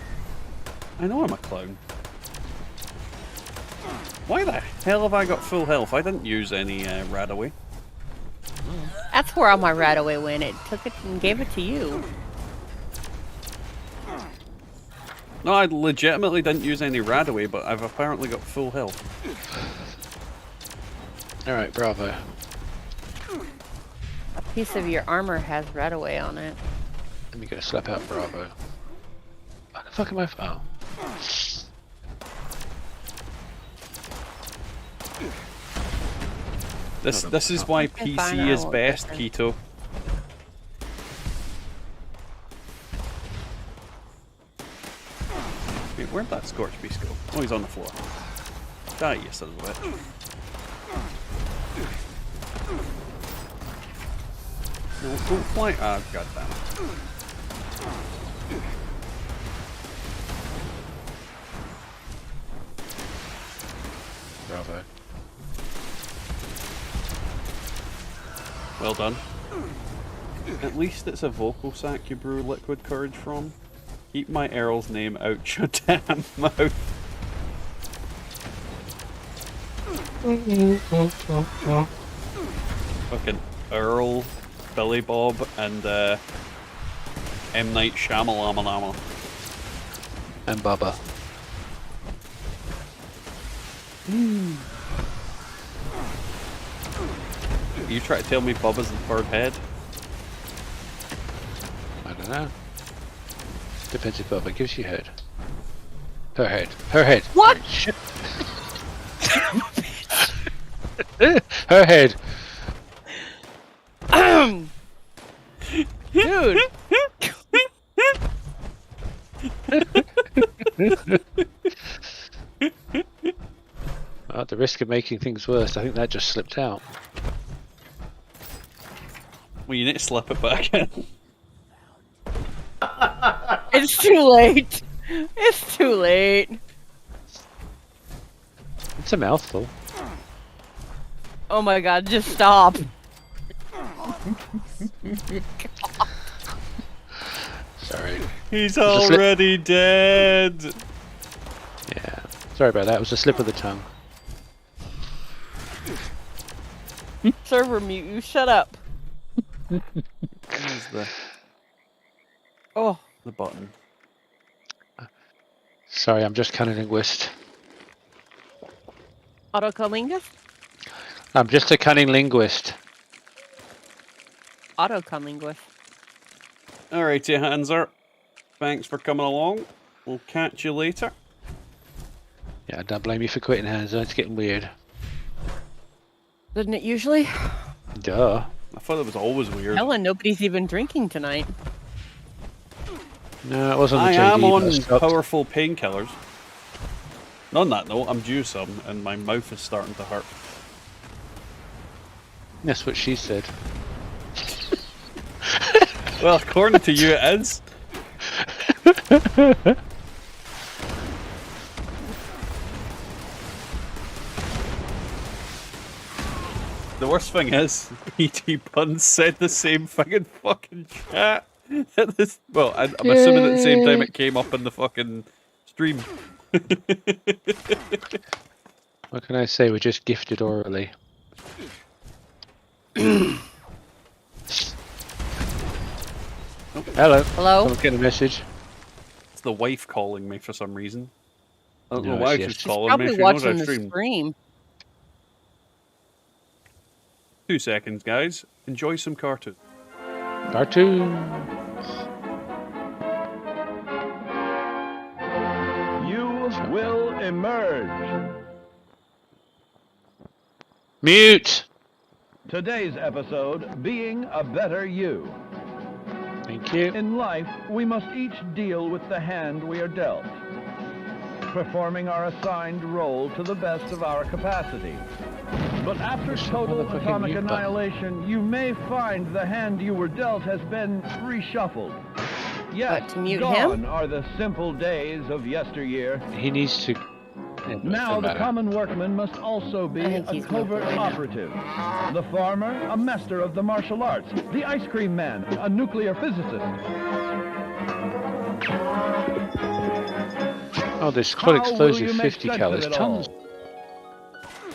I know I'm a clown. Why the hell have I got full health? I didn't use any Radaway. That's where all my Radaway went. It took it and gave it to you. No, I legitimately didn't use any Radaway, but I've apparently got full health. Alright, bravo. A piece of your armor has Radaway on it. Let me go slap out bravo. What the fuck am I? Oh. This is why PC is best, Keto. Wait, where'd that Scorch Beast go? Oh, he's on the floor. Die, you son of a bitch. No, don't fly. Ah, goddamn it. Bravo. Well done. At least it's a vocal sac you brew liquid courage from. Keep my Earl's name out your damn mouth. Fucking Earl, Billy Bob, and M. Night Shyamalan. And Bubba. You try to tell me Bubba's the third head? I don't know. Depends if Bubba gives you head. Her head. Her head. What? Oh, shit. Her head. Dude. At the risk of making things worse, I think that just slipped out. Well, you need to slip it back in. It's too late. It's too late. It's a mouthful. Oh my god, just stop. Sorry. He's already dead. Yeah. Sorry about that. It was a slip of the tongue. Server mute, you shut up. Where's Oh. the button? Sorry, I'm just cunning-linguist. Autocunningus? I'm just a cunning linguist. Autocunningus. Alrighty, Hanser. Thanks for coming along. We'll catch you later. Yeah, I don't blame you for quitting, Hanzo. It's getting weird. Doesn't it usually? Duh. I thought it was always weird. Helen, nobody's even drinking tonight. No, it wasn't the I JD, am but I on stopped. powerful painkillers. On that note, I'm due some, and my mouth is starting to hurt. That's what she said. Well, according to you, it is. The worst thing is, E.T. Buns said the same thing in fucking chat. Well, I'm assuming at the same time it came up in the fucking stream. What can I say? We're just gifted orally. Hello. Hello? Someone's getting a message. It's the wife calling me for some reason. I don't know No, why it's she's yes. calling me. Probably She knows watching I the stream. stream. 2 seconds, guys. Enjoy some cartoon. Cartoon. You will emerge. Mute. Today's episode, Being a Better You. Thank you. In life, we must each deal with the hand we are dealt. performing our assigned role to the best of our capacity. But after total atomic annihilation, you may find the hand you were dealt has been reshuffled. Yes, gone are the simple days of yesteryear. He needs to... Now the common workman must also be a covert operative. The farmer, a master of the martial arts. The ice cream man, a nuclear physicist. Oh, this quite explosive 50 cal is tons.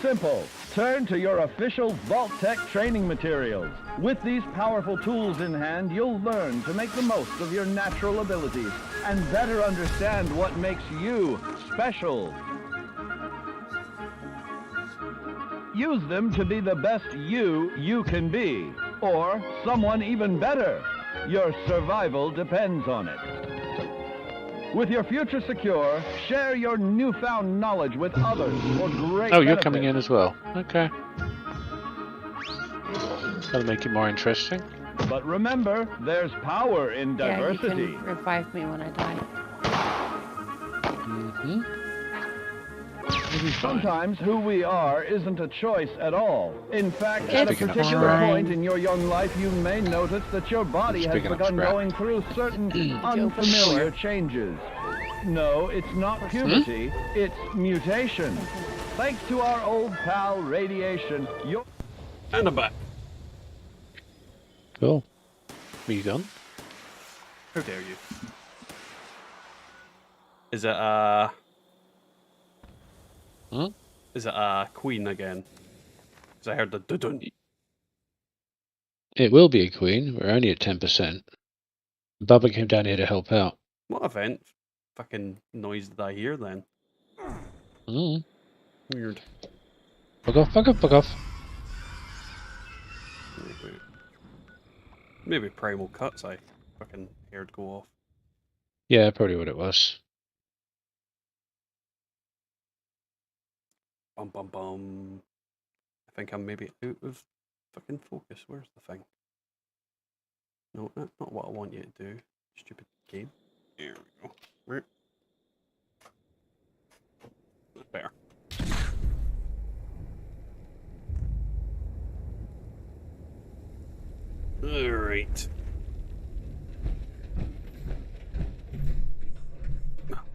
Simple. Turn to your official Vault-Tec training materials. With these powerful tools in hand, you'll learn to make the most of your natural abilities and better understand what makes you special. Use them to be the best you can be, or someone even better. Your survival depends on it. With your future secure, share your newfound knowledge with others for great Oh, you're benefit. coming in as well. Okay. That'll make it more interesting. But remember, there's power in diversity. Yeah, you can revive me when I die. Mm-hmm. Sometimes who we are isn't a choice at all. In fact, It's at a big enough particular scrap. point in your young life, you may notice that your body It's has big enough begun scrap. going through certain unfamiliar changes. No, it's not puberty, it's mutation. Thanks to our old pal radiation, your... And I'm back. Cool. Were you gone? How dare you? Is it Huh? Is it queen again? Because I heard the dun. It will be a queen. We're only at 10%. Bubba came down here to help out. What event fucking noise did I hear then? Mm. Weird. Fuck off, fuck off, fuck off. Maybe primal cuts I fucking heard go off. Yeah, probably what it was. Bum bum bum. I think I'm maybe out of fucking focus. Where's the thing? No, that's not what I want you to do. Stupid game. There we go. Right. That's better. Alright.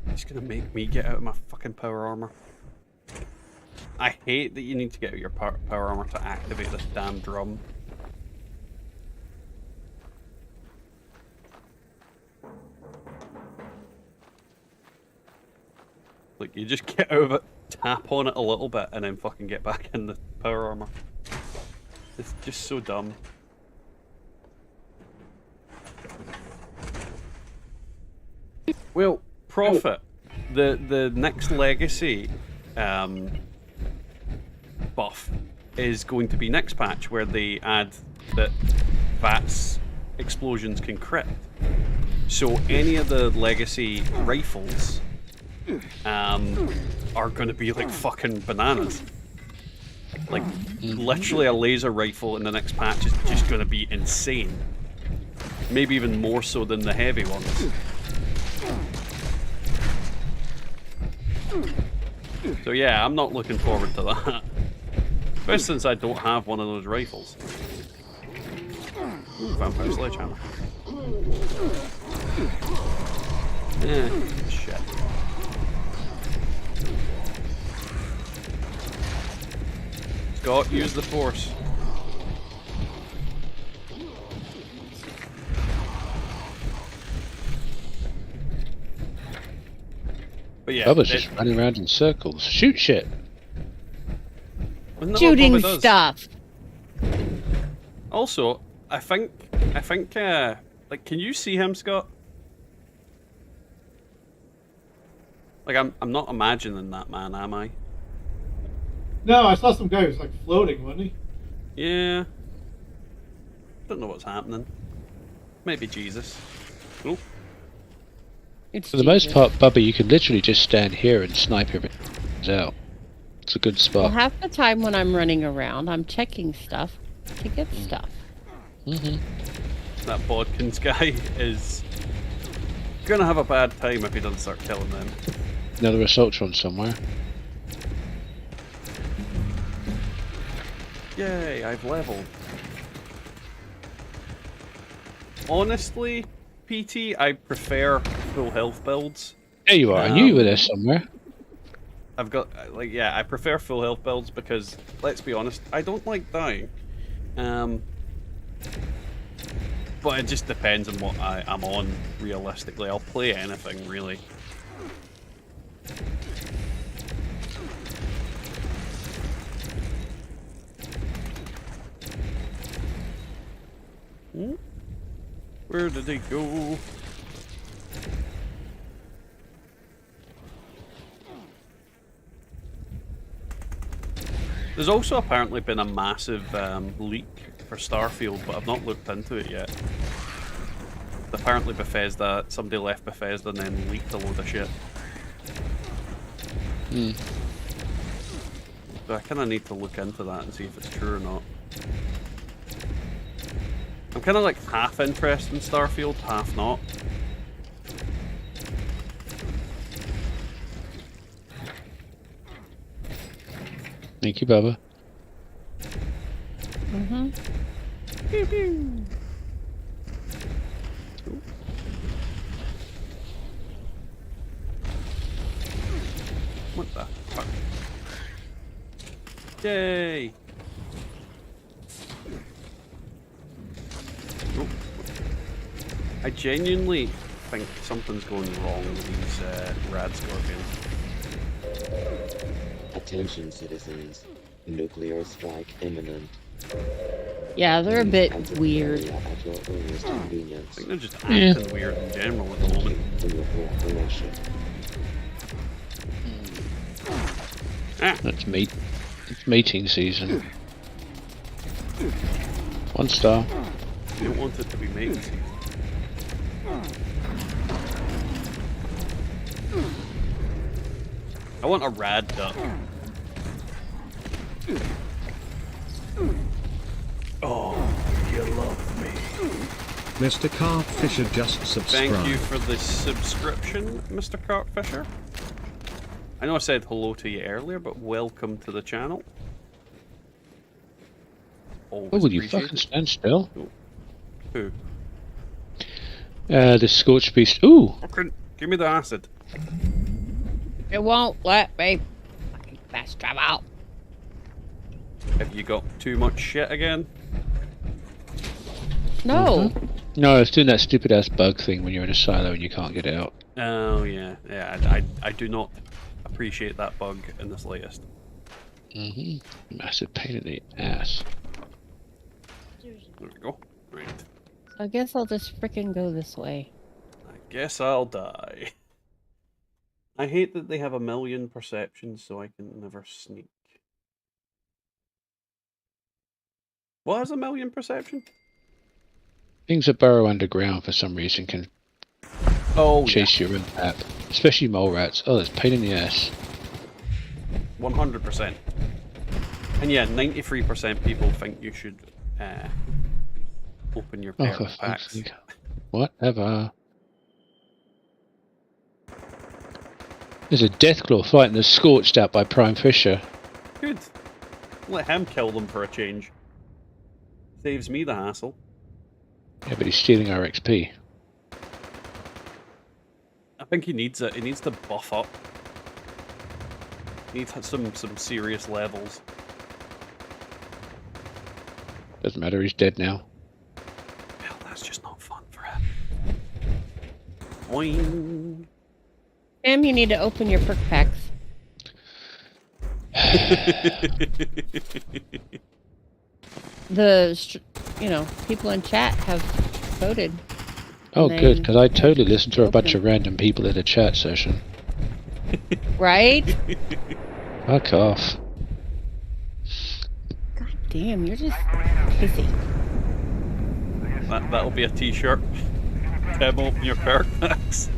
He's gonna make me get out of my fucking power armor. I hate that you need to get out your power armor to activate this damn drum. Like, you just get out of it, tap on it a little bit, and then fucking get back in the power armor. It's just so dumb. Well, Prophet, the next legacy buff is going to be next patch, where they add that VATS explosions can crit. So any of the legacy rifles are going to be like fucking bananas. Like, literally a laser rifle in the next patch is just going to be insane. Maybe even more so than the heavy ones. So yeah, I'm not looking forward to that. Especially since I don't have one of those rifles. Ooh, vampire sledgehammer. Shit. Scott, use the force. But yeah, Bubba's just running around in circles. Shoot shit. Shooting stuff. Also, I think, like, can you see him, Scott? Like, I'm not imagining that man, am I? No, I saw some guy who was like floating, wasn't he? Yeah. Don't know what's happening. Maybe Jesus. Nope. For the most part, Bubba, you can literally just stand here and snipe everything out. It's a good spot. Well, half the time when I'm running around, I'm checking stuff to get stuff. That Bodkins guy is gonna have a bad time if he doesn't start killing them. Another Assaultron somewhere. Yay, I've leveled. Honestly, PT, I prefer full health builds. There you are. I knew you were there somewhere. I've got, like, yeah, I prefer full health builds because, let's be honest, I don't like dying. But it just depends on what I'm on, realistically. I'll play anything, really. Where did they go? There's also apparently been a massive leak for Starfield, but I've not looked into it yet. Apparently Bethesda, somebody left Bethesda and then leaked a load of shit. So I kind of need to look into that and see if it's true or not. I'm kind of like half interested in Starfield, half not. Thank you, Bubba. Pew pew. What the fuck? Yay! Oh. I genuinely think something's going wrong with these rad scorpions. Attention, citizens. Nuclear strike imminent. Yeah, they're a bit weird. At your earliest I convenience. think they're just acting weird in general at the moment. For your cooperation. That's meat. It's mating season. 1 star. You don't want it to be mating season. I want a rad duck. Oh, you love me. Mr. Carpfisher just subscribed. Thank you for the subscription, Mr. Carpfisher. I know I said hello to you earlier, but welcome to the channel. Always Oh, will you appreciate fucking it. stand still? Oh. Who? The Scorched Beast. Ooh! Okay, give me the acid. It won't let me. Fucking fast travel. Have you got too much shit again? No. No, it's doing that stupid ass bug thing when you're in a silo and you can't get out. Oh yeah, yeah. I do not appreciate that bug in the slightest. Massive pain in the ass. There we go. Right. I guess I'll just frickin' go this way. I guess I'll die. I hate that they have 1,000,000 perceptions, so I can never sneak. What is 1,000,000 perception? Things that burrow underground for some reason can chase you around the map. Especially mole rats. Oh, that's pain in the ass. 100%. And yeah, 93% people think you should open your Oh, parent for fuck's packs. sake. Whatever. There's a Deathclaw fighting the Scorched out by Prime Fisher. Good. Let him kill them for a change. Saves me the hassle. Yeah, but he's stealing our XP. I think he needs it. He needs to buff up. He needs some serious levels. Doesn't matter, he's dead now. Well, that's just not fun for him. Boing. Sam, you need to open your perk packs. People in chat have voted. Oh, good, because I totally listened to a bunch of random people in a chat session. Right? Fuck off. God damn, you're just pissy. That'll be a t-shirt. Tim, open your perk packs.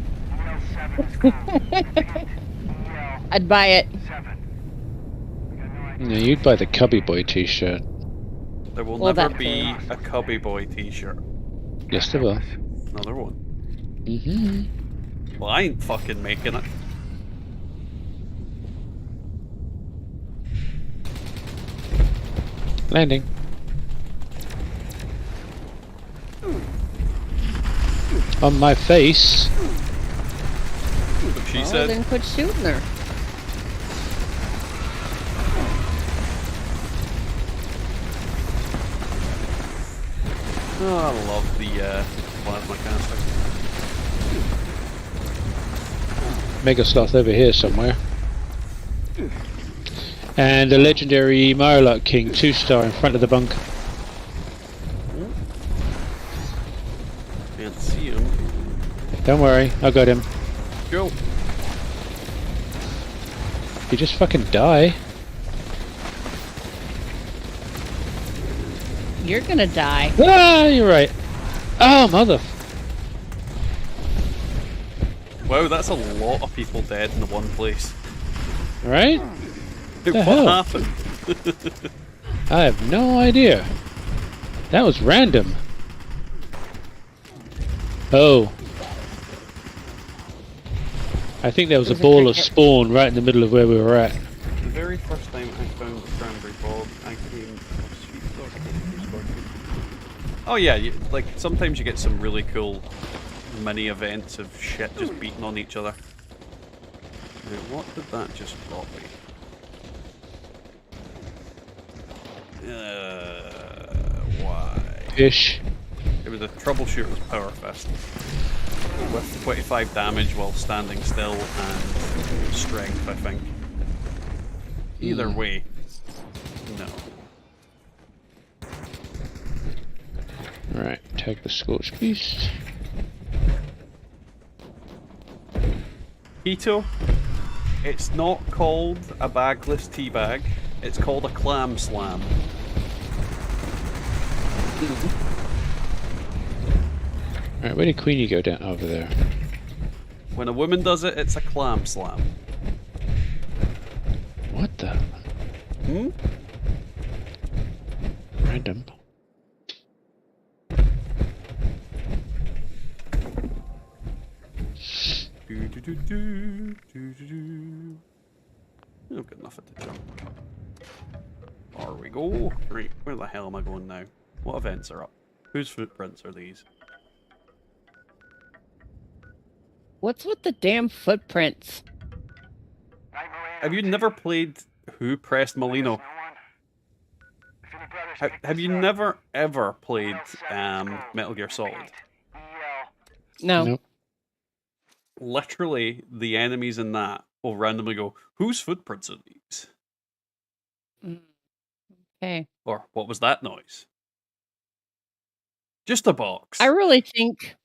I'd buy it. No, you'd buy the Cubby Boy t-shirt. There will Well, never that be a Cubby Boy t-shirt. Yes, there will. Another one. Well, I ain't fucking making it. Landing. On my face. What she said. Then quit shooting her. Oh, I love the plasma caster. Mega Sloth over here somewhere. And the legendary Mirlock King 2-star in front of the bunker. Can't see him. Don't worry, I got him. Go. You just fucking die. You're gonna die. Ah, you're right. Oh, mother. Wow, that's a lot of people dead in the one place. Right? What The hell? happened? I have no idea. That was random. Oh. I think there was a ball of spawn right in the middle of where we were at. The very first time I found the cranberry bog, I came across sweet scorpion. Oh yeah, like sometimes you get some really cool mini events of shit just beating on each other. Now, what did that just drop me? Why? Fish. It was a troubleshooter's power fist with 25 damage while standing still and strength, I think. Either way, no. Right, take the Scorched Beast. Keto, it's not called a bagless teabag, it's called a clam slam. Right, where did Queenie go down over there? When a woman does it, it's a clam slam. What the? Hmm? Random. I've got nothing to jump. There we go. Right, where the hell am I going now? What events are up? Whose footprints are these? What's with the damn footprints? Have you never played Who Pressed Molino? Have you never ever played Metal Gear Solid? No. Nope. Literally, the enemies in that will randomly go, whose footprints are these? Okay. Or, what was that noise? Just a box. I really think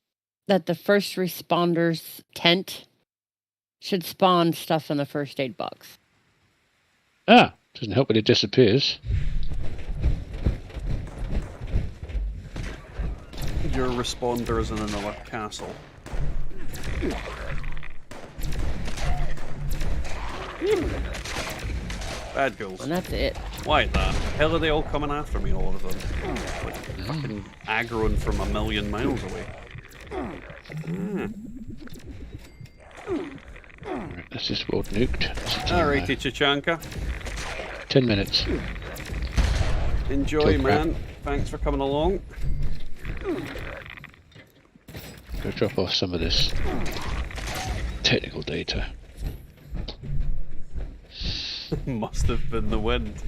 that the first responders tent should spawn stuff in the first aid box. Ah, doesn't help when it disappears. Your responder is in another castle. Bad girls. And that's it. Why that? Hell are they all coming after me, all of them? Like fucking aggroing from a million miles away. Right, that's this world nuked. Alrighty, Chichanka. 10 minutes. Enjoy, Kill crap. man. Thanks for coming along. Go drop off some of this technical data. Must have been the wind.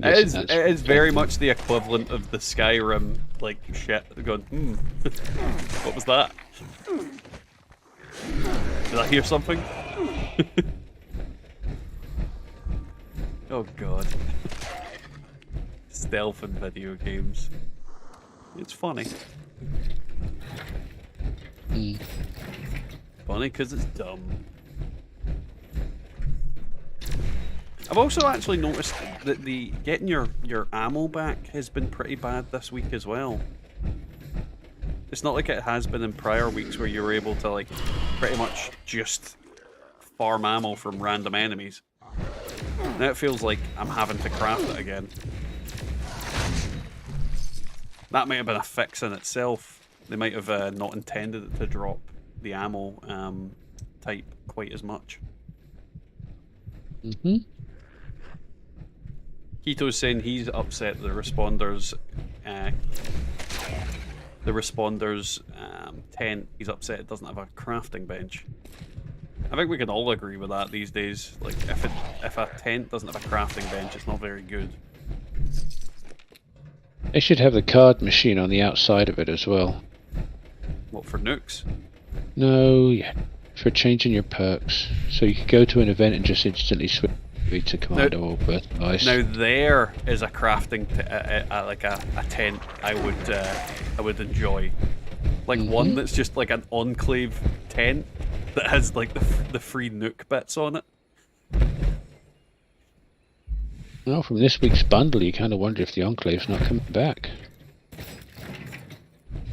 It is very much the equivalent of the Skyrim, like, shit, going, what was that? Did I hear something? Oh god. Stealth in video games. It's funny. Funny because it's dumb. I've also actually noticed that the getting your ammo back has been pretty bad this week as well. It's not like it has been in prior weeks where you were able to like pretty much just farm ammo from random enemies. Now it feels like I'm having to craft it again. That might have been a fix in itself. They might have not intended it to drop the ammo type quite as much. Keto's saying he's upset the responders tent. He's upset it doesn't have a crafting bench. I think we can all agree with that these days. Like, if a tent doesn't have a crafting bench, it's not very good. They should have the card machine on the outside of it as well. What, for nukes? No, yeah, for changing your perks. So you could go to an event and just instantly switch to Commando or Birth Device. Now there is a crafting, like a tent I would enjoy. Like one that's just like an enclave tent that has like the free nuke bits on it. Well, from this week's bundle, you kind of wonder if the Enclave's not coming back.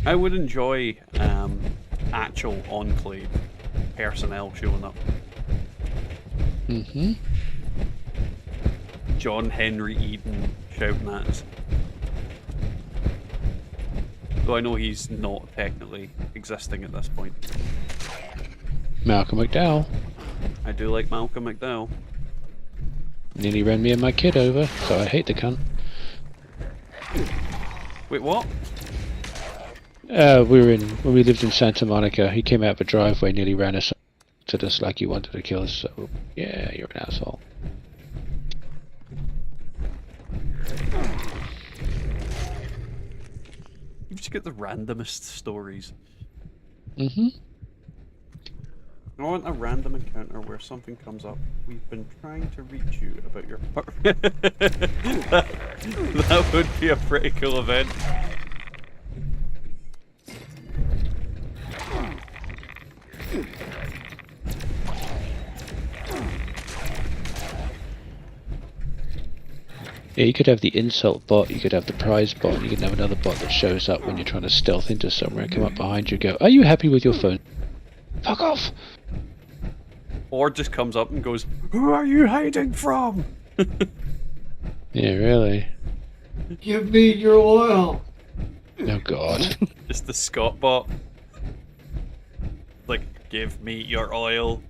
I would enjoy actual Enclave personnel showing up. John Henry Eden shouting at us. Though I know he's not technically existing at this point. Malcolm McDowell. I do like Malcolm McDowell. Nearly ran me and my kid over, so I hate the cunt. Wait, what? When we lived in Santa Monica, he came out of a driveway, nearly ran us to us like he wanted to kill us, so yeah, you're an asshole. You just get the randomest stories. I want a random encounter where something comes up. We've been trying to reach you about your that would be a pretty cool event. Yeah, you could have the insult bot, you could have the prize bot, you could have another bot that shows up when you're trying to stealth into somewhere and come up behind you and go, "Are you happy with your phone?" Fuck off! Or just comes up and goes, "Who are you hiding from?" Yeah, really. Give me your oil. Oh god. Just the Scott bot. Like, give me your oil.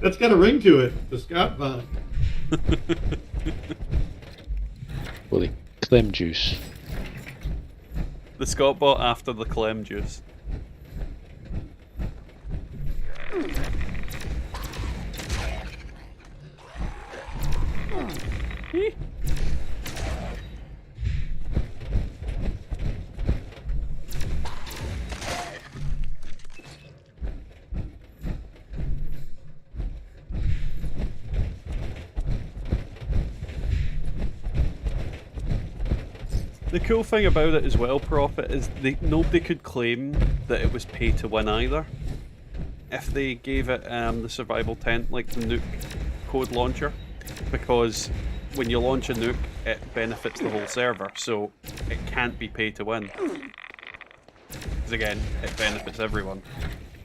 That's got a ring to it. The Scott bot. Well, the clem juice. The Scott bot after the clem juice. The cool thing about it as well, Prophet, is nobody could claim that it was pay to win either. If they gave it the survival tent, like the nuke code launcher, because when you launch a nuke, it benefits the whole server, so it can't be pay to win. Because again, it benefits everyone.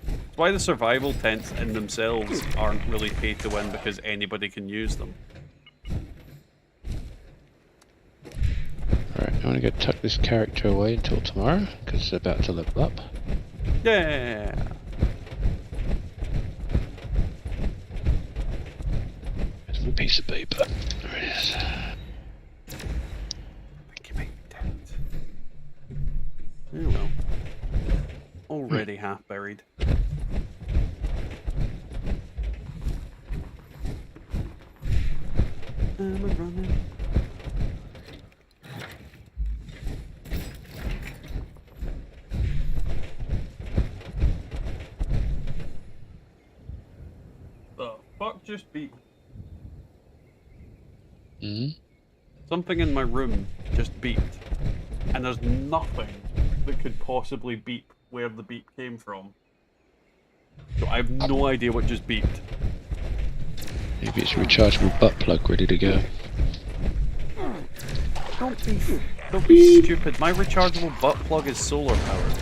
That's why the survival tents in themselves aren't really pay to win, because anybody can use them. Alright, I'm gonna go tuck this character away until tomorrow, because it's about to level up. Yeah! There's a piece of paper. There it is. Oh well. Already half buried. Am I running? The fuck just beeped? Something in my room just beeped. And there's nothing that could possibly beep where the beep came from. So I have no idea what just beeped. Maybe it's a rechargeable butt plug ready to go. Don't be stupid. My rechargeable butt plug is solar powered.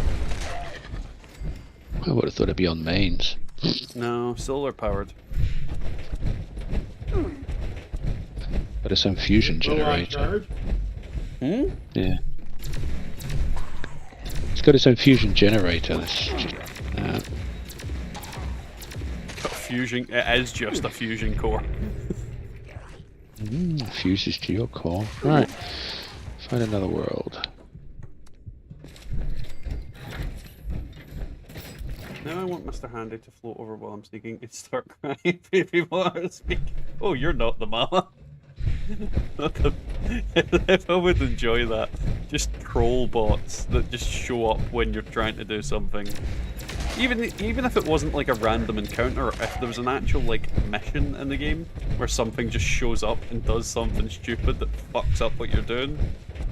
I would have thought it'd be on mains. No, solar powered. But it's some fusion generator. Yeah. It's got its own fusion generator. That's just, Got a fusion. It is just a fusion core. Fuses to your core. Right. Find another world. Now I want Mr. Handy to float over while I'm sneaking and start crying people are speaking. Oh, you're not the mama. If I would enjoy that. Just troll bots that just show up when you're trying to do something. Even if it wasn't like a random encounter, if there was an actual like mission in the game where something just shows up and does something stupid that fucks up what you're doing,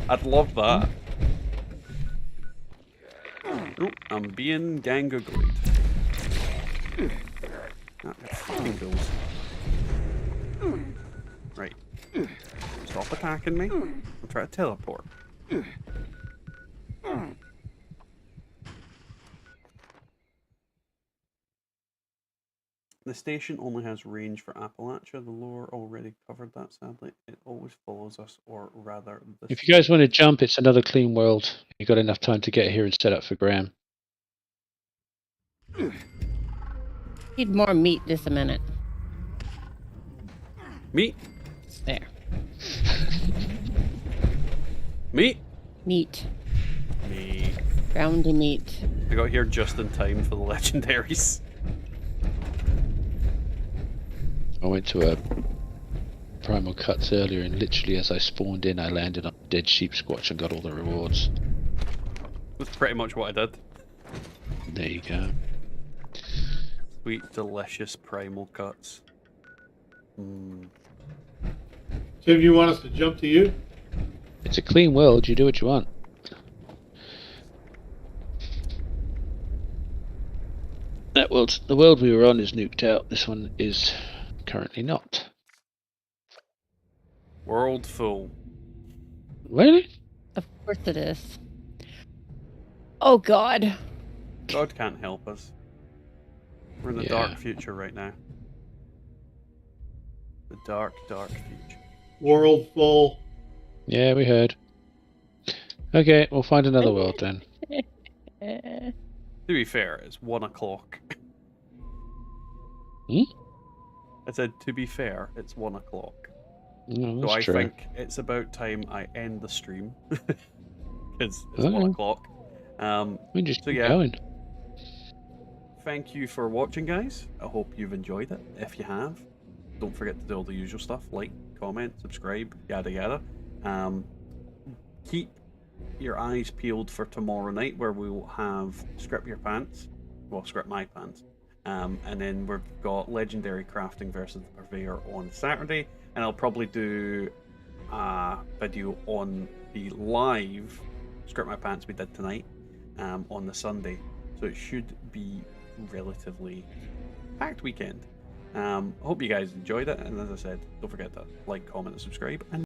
I'd love that. Oh, I'm being gangoogly. That fucking goes. Right. Stop attacking me. I'm trying to teleport. The station only has range for Appalachia. The lore already covered that, sadly. It always follows us, or rather... If you guys want to jump, it's another clean world. You've got enough time to get here and set up for Graham. Need more meat this a minute. Meat? There. Meat? Meat. Meat. Groundy meat. I got here just in time for the legendaries. I went to a Primal Cuts earlier, and literally as I spawned in, I landed on a dead sheep squatch and got all the rewards. That's pretty much what I did. There you go. Sweet, delicious primal cuts. Tim, you want us to jump to you? It's a clean world, you do what you want. That world, the world we were on is nuked out. This one is currently not. World full. Really? Of course it is. Oh God. God can't help us. We're in the dark future right now. The dark, dark future. World full. Yeah, we heard. Okay, we'll find another world then. To be fair, it's 1 o'clock. Hmm? I said, to be fair, it's 1 o'clock. No, so that's I true. think it's about time I end the stream. Because it's Okay. 1 o'clock. We just so keep yeah. going. Thank you for watching, guys. I hope you've enjoyed it. If you have, don't forget to do all the usual stuff. Like, comment, subscribe, yada yada. Keep your eyes peeled for tomorrow night, where we will have Scrip Your Pants. Well, Scrip My Pants. And then we've got Legendary Crafting versus the Purveyor on Saturday. And I'll probably do a video on the live Scrip My Pants we did tonight on the Sunday. So it should be relatively packed weekend. I hope you guys enjoyed it, and as I said, don't forget to like, comment, and subscribe. And